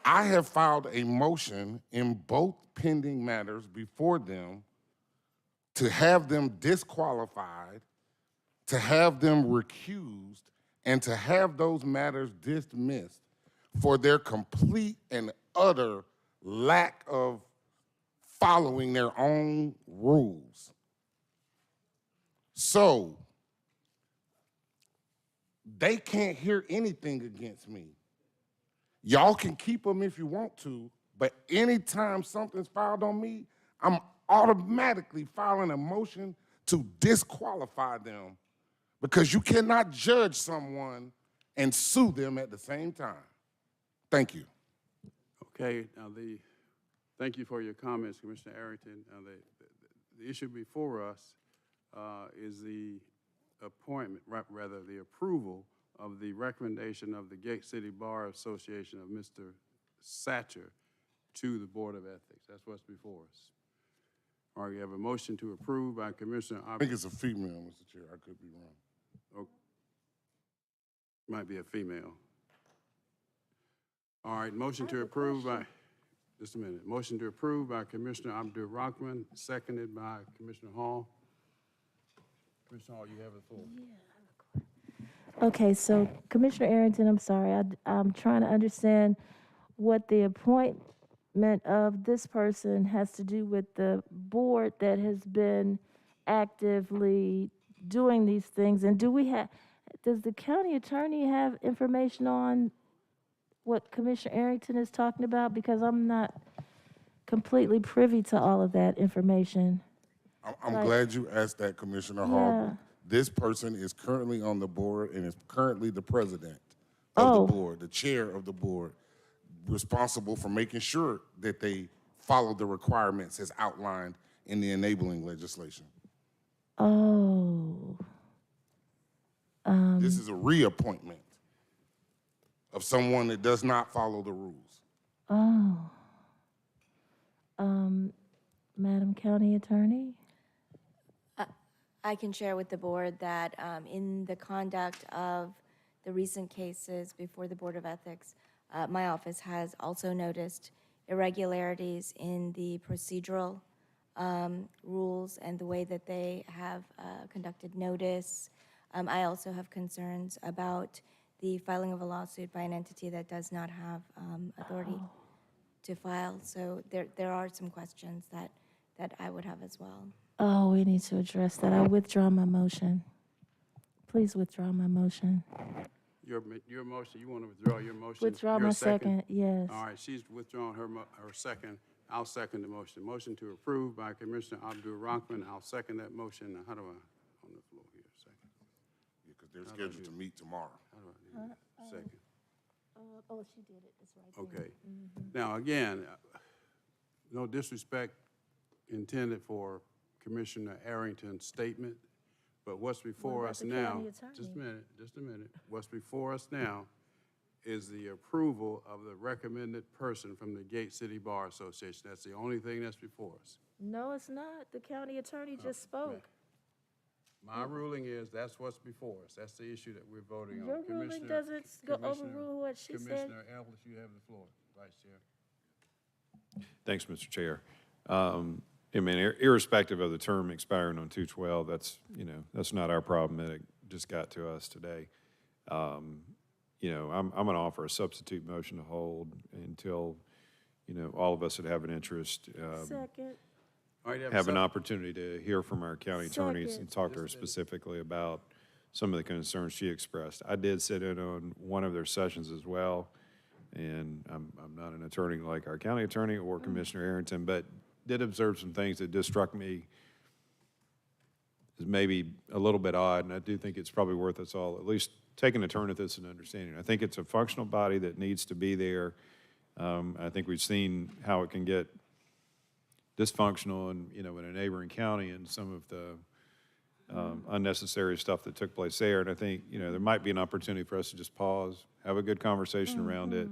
I have filed a motion in both pending matters before them to have them disqualified, to have them recused, and to have those matters dismissed for their complete and utter lack of following their own rules. So they can't hear anything against me. Y'all can keep them if you want to, but anytime something's filed on me, I'm automatically filing a motion to disqualify them, because you cannot judge someone and sue them at the same time. Thank you. Okay, now the Thank you for your comments, Commissioner Arrington. The issue before us is the appointment, rather the approval of the recommendation of the Gate City Bar Association of Mr. Satcher to the Board of Ethics. That's what's before us. All right, we have a motion to approve by Commissioner. I think it's a female, Mr. Chair. I could be wrong. Oh, might be a female. All right, motion to approve by, just a minute. Motion to approve by Commissioner Abdul-Rahman, seconded by Commissioner Hall. Commissioner Hall, you have the floor. Okay, so Commissioner Arrington, I'm sorry, I'm trying to understand what the appointment of this person has to do with the board that has been actively doing these things. And does the county attorney have information on what Commissioner Arrington is talking about? Because I'm not completely privy to all of that information. I'm glad you asked that, Commissioner Harper. This person is currently on the board and is currently the president of the board, the chair of the board, responsible for making sure that they follow the requirements as outlined in the enabling legislation. This is a reappointment of someone that does not follow the rules. Madam County Attorney? I can share with the board that in the conduct of the recent cases before the Board of Ethics, my office has also noticed irregularities in the procedural rules and the way that they have conducted notice. I also have concerns about the filing of a lawsuit by an entity that does not have authority to file. So there are some questions that I would have as well. Oh, we need to address that. I withdraw my motion. Please withdraw my motion. Your motion, you want to withdraw your motion? Withdraw Your my second, yes. All right, she's withdrawn her second. I'll second the motion. Motion to approve by Commissioner Abdul-Rahman. I'll second that motion. Now, how do I, on the floor here, second? Yeah, because they're scheduled to meet tomorrow. How do I do that? Second. Oh, she did it. It's right there. Okay. Now, again, no disrespect intended for Commissioner Arrington's statement, but what's before us now, just a minute, what's before us now is the approval of the recommended person from the Gate City Bar Association. That's the only thing that's before us. No, it's not. The county attorney just spoke. My ruling is that's what's before us. That's the issue that we're voting on. Your ruling doesn't overrule what she said. Commissioner Ellis, you have the floor, Vice Chair. Thanks, Mr. Chair. I mean, irrespective of the term expiring on 2/12, that's not our problem. It just got to us today. I'm going to offer a substitute motion to hold until, all of us that have an interest Second. have an opportunity to hear from our county attorneys and talk to her specifically about some of the concerns she expressed. I did sit in on one of their sessions as well, and I'm not an attorney like our county attorney or Commissioner Arrington, but did observe some things that just struck me as maybe a little bit odd, and I do think it's probably worth us all at least taking a turn at this and understanding. I think it's a functional body that needs to be there. I think we've seen how it can get dysfunctional in a neighboring county and some of the unnecessary stuff that took place there. And I think, there might be an opportunity for us to just pause, have a good conversation around it,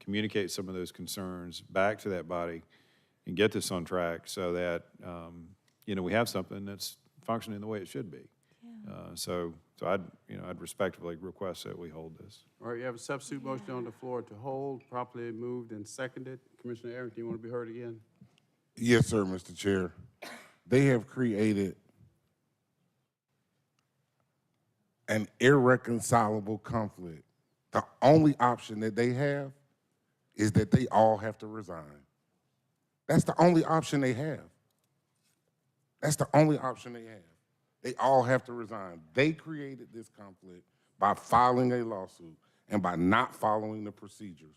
communicate some of those concerns back to that body, and get this on track so that, we have something that's functioning the way it should be. So I'd respectfully request that we hold this. All right, you have a substitute motion on the floor to hold, properly moved and seconded. Commissioner Arrington, you want to be heard again? Yes, sir, Mr. Chair. They have created an irreconcilable conflict. The only option that they have is that they all have to resign. That's the only option they have. That's the only option they have. They all have to resign. They created this conflict by filing a lawsuit and by not following the procedures.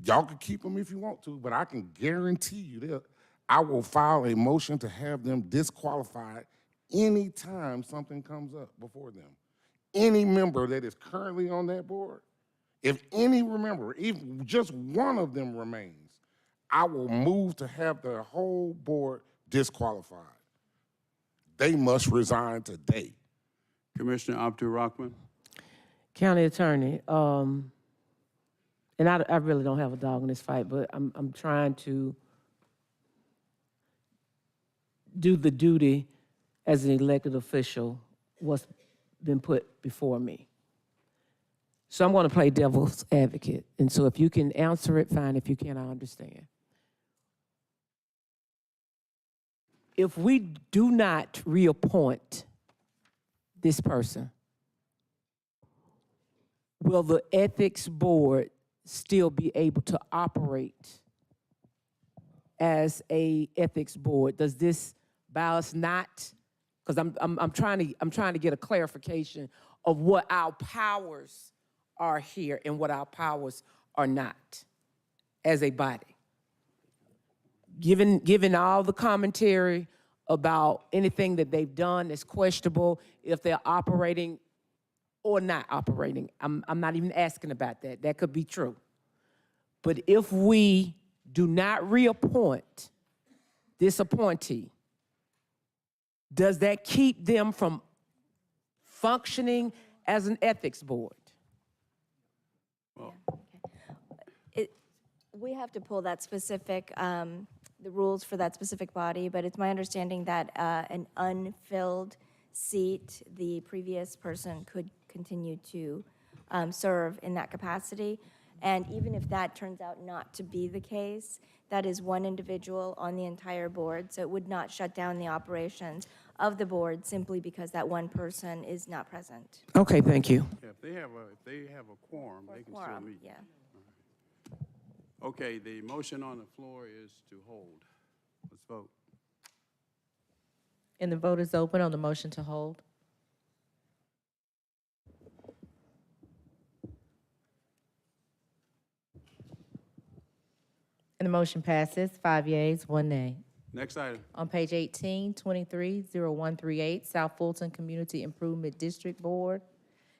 Y'all can keep them if you want to, but I can guarantee you that I will file a motion to have them disqualified anytime something comes up before them. Any member that is currently on that board, if any member, even just one of them remains, I will move to have the whole board disqualified. They must resign today. Commissioner Abdul-Rahman? County Attorney, and I really don't have a dog in this fight, but I'm trying to do the duty as an elected official, what's been put before me. So I'm going to play devil's advocate. And so if you can answer it, fine. If you can't, I understand. If we do not reappoint this person, will the ethics board still be able to operate as a ethics board? Does this bow us not? Because I'm trying to get a clarification of what our powers are here and what our powers are not as a body. Given all the commentary about anything that they've done that's questionable, if they're operating or not operating, I'm not even asking about that. That could be true. But if we do not reappoint this appointee, does that keep them from functioning as an ethics board? We have to pull that specific, the rules for that specific body, but it's my understanding that an unfilled seat, the previous person could continue to serve in that capacity. And even if that turns out not to be the case, that is one individual on the entire board, so it would not shut down the operations of the board simply because that one person is not present. Okay, thank you. Yeah, if they have a quorum, they can still meet. Yeah. Okay, the motion on the floor is to hold. Let's vote. And the vote is open on the motion to hold. And the motion passes, 5 yeas, 1 nay. Next item. On page 18, 230138, South Fulton Community Improvement District Board,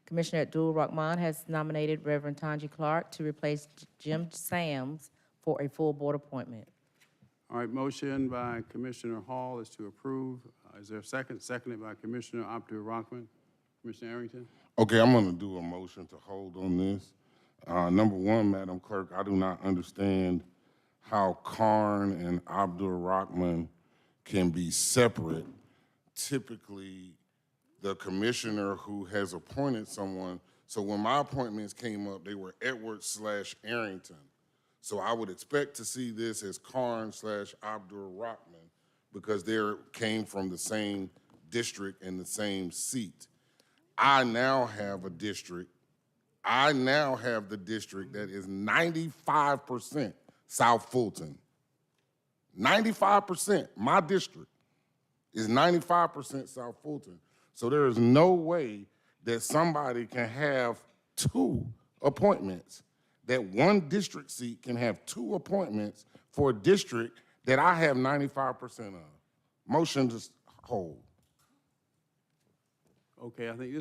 Commissioner Abdul-Rahman has nominated Reverend Tanji Clark to replace Jim Sams for a full board appointment. All right, motion by Commissioner Hall is to approve. Is there a second? Seconded by Commissioner Abdul-Rahman. Commissioner Arrington? Okay, I'm going to do a motion to hold on this. Number one, Madam Clerk, I do not understand how Karn and Abdul-Rahman can be separate. Typically, the commissioner who has appointed someone, so when my appointments came up, they were Edwards/Arrington. So I would expect to see this as Karn/Abdul-Rahman because they came from the same district and the same seat. I now have a district. I now have the district that is 95% South Fulton. 95%, my district is 95% South Fulton. So there is no way that somebody can have two appointments, that one district seat can have two appointments for a district that I have 95% of. Motion to hold. Okay, I think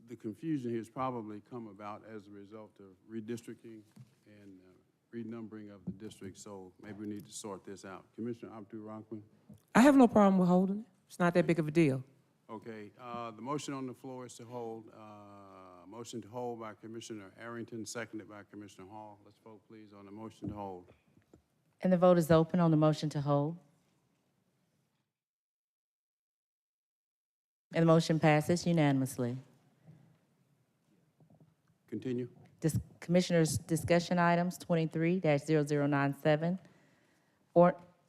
the confusion here has probably come about as a result of redistricting and renumbering of the district, so maybe we need to sort this out. Commissioner Abdul-Rahman? I have no problem with holding it. It's not that big of a deal. Okay, the motion on the floor is to hold. Motion to hold by Commissioner Arrington, seconded by Commissioner Hall. Let's vote, please, on the motion to hold. And the vote is open on the motion to hold. And the motion passes unanimously. Continue. Commissioners' discussion items, 23-0097.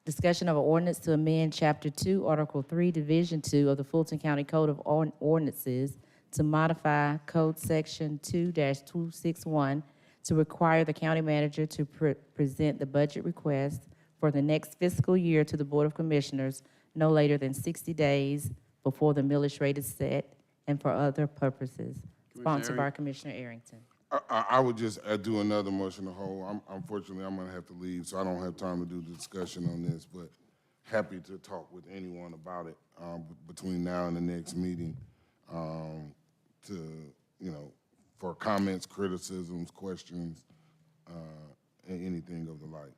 Discussion of an ordinance to amend Chapter 2, Article 3, Division 2 of the Fulton County Code of Ordinances to modify Code Section 2-261 to require the county manager to present the budget request for the next fiscal year to the Board of Commissioners no later than 60 days before the millage rate is set and for other purposes. Sponsored by Commissioner Arrington. I would just do another motion to hold. Unfortunately, I'm going to have to leave, so I don't have time to do the discussion on this, but happy to talk with anyone about it between now and the next meeting for comments, criticisms, questions, and anything of the like.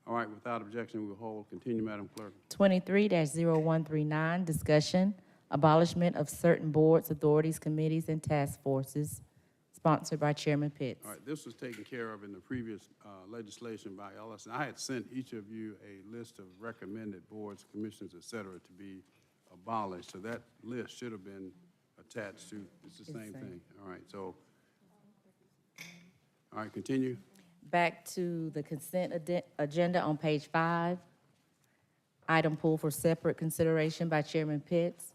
All right, without objection, we will hold. Continue, Madam Clerk. 23-0139, discussion, abolishment of certain boards, authorities, committees, and task forces, sponsored by Chairman Pitts. All right, this was taken care of in the previous legislation by Ellis, and I had sent each of you a list of recommended boards, commissions, et cetera, to be abolished. So that list should have been attached to, it's the same thing. All right, so, all right, continue. Back to the consent agenda on page 5. Item pulled for separate consideration by Chairman Pitts.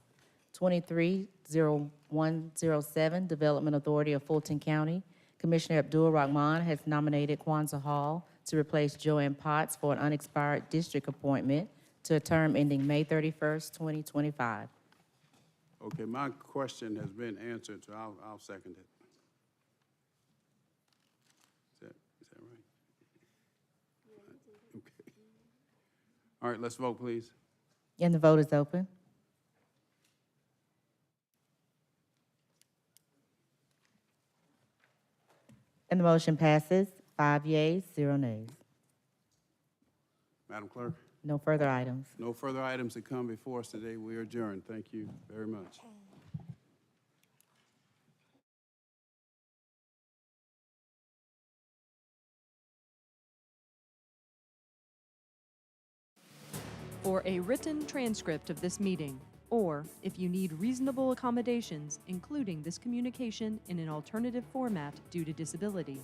23-0107, Development Authority of Fulton County. Commissioner Abdul Rahman has nominated Kwanzaa Hall to replace Joanne Potts for an unexpired district appointment to a term ending May 31st, 2025. Okay, my question has been answered, so I'll second it. Is that right? Okay. All right, let's vote, please. And the vote is open. And the motion passes, 5 yeas, 0 nays. Madam Clerk? No further items. No further items that come before us today. We are adjourned. Thank you very much. For a written transcript of this meeting, or if you need reasonable accommodations, including this communication in an alternative format due to disability,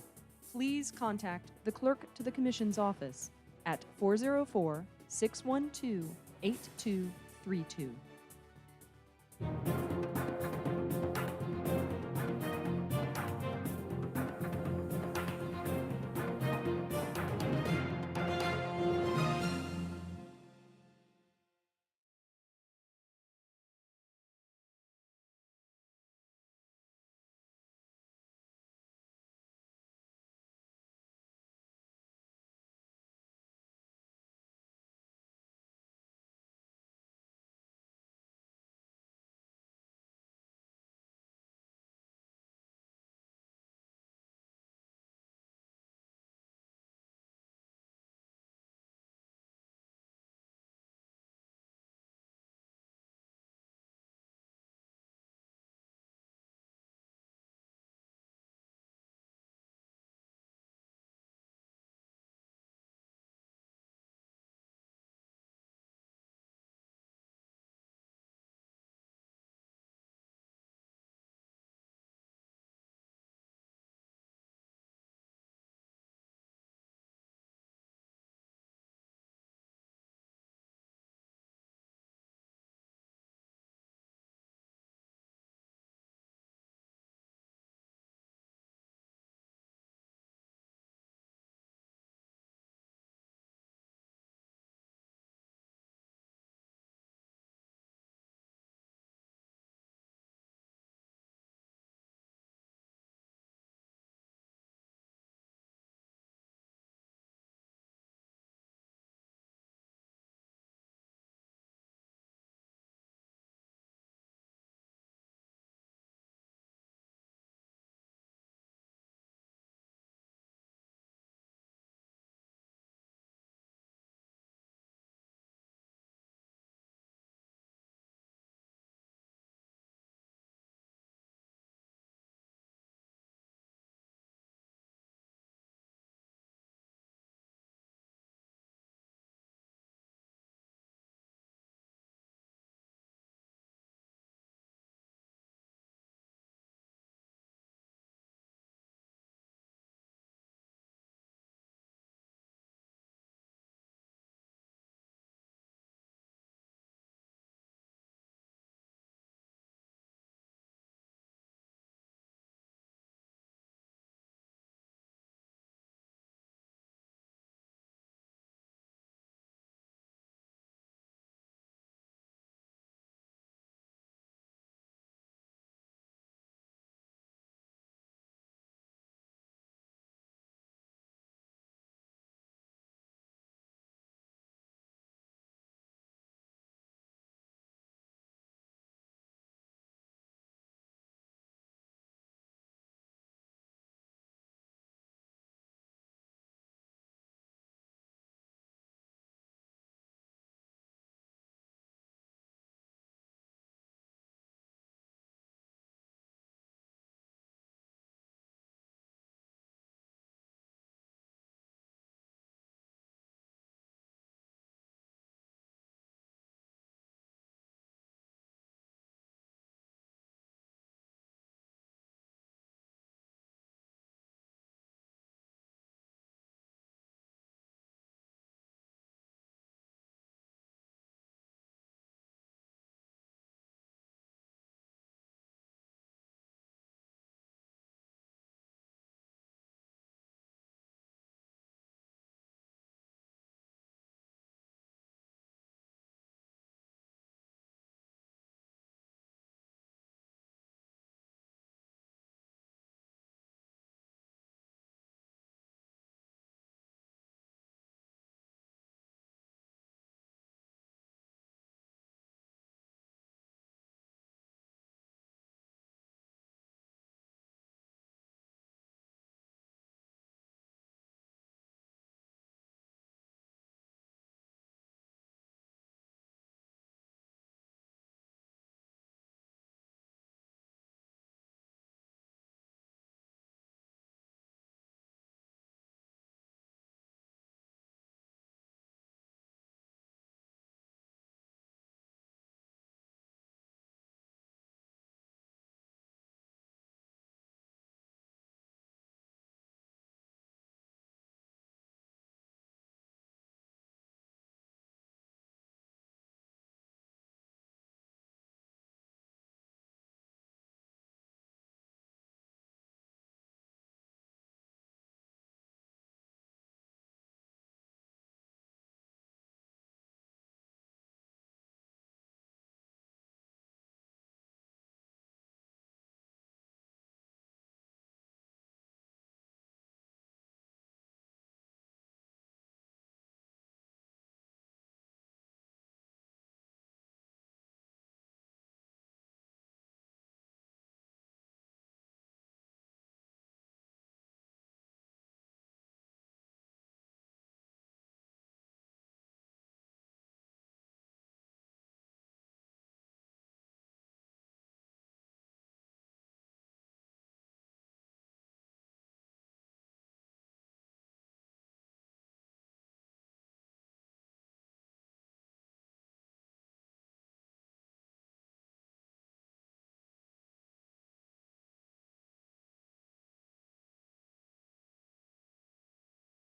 please contact the Clerk to the Commission's office at 404-612-8232.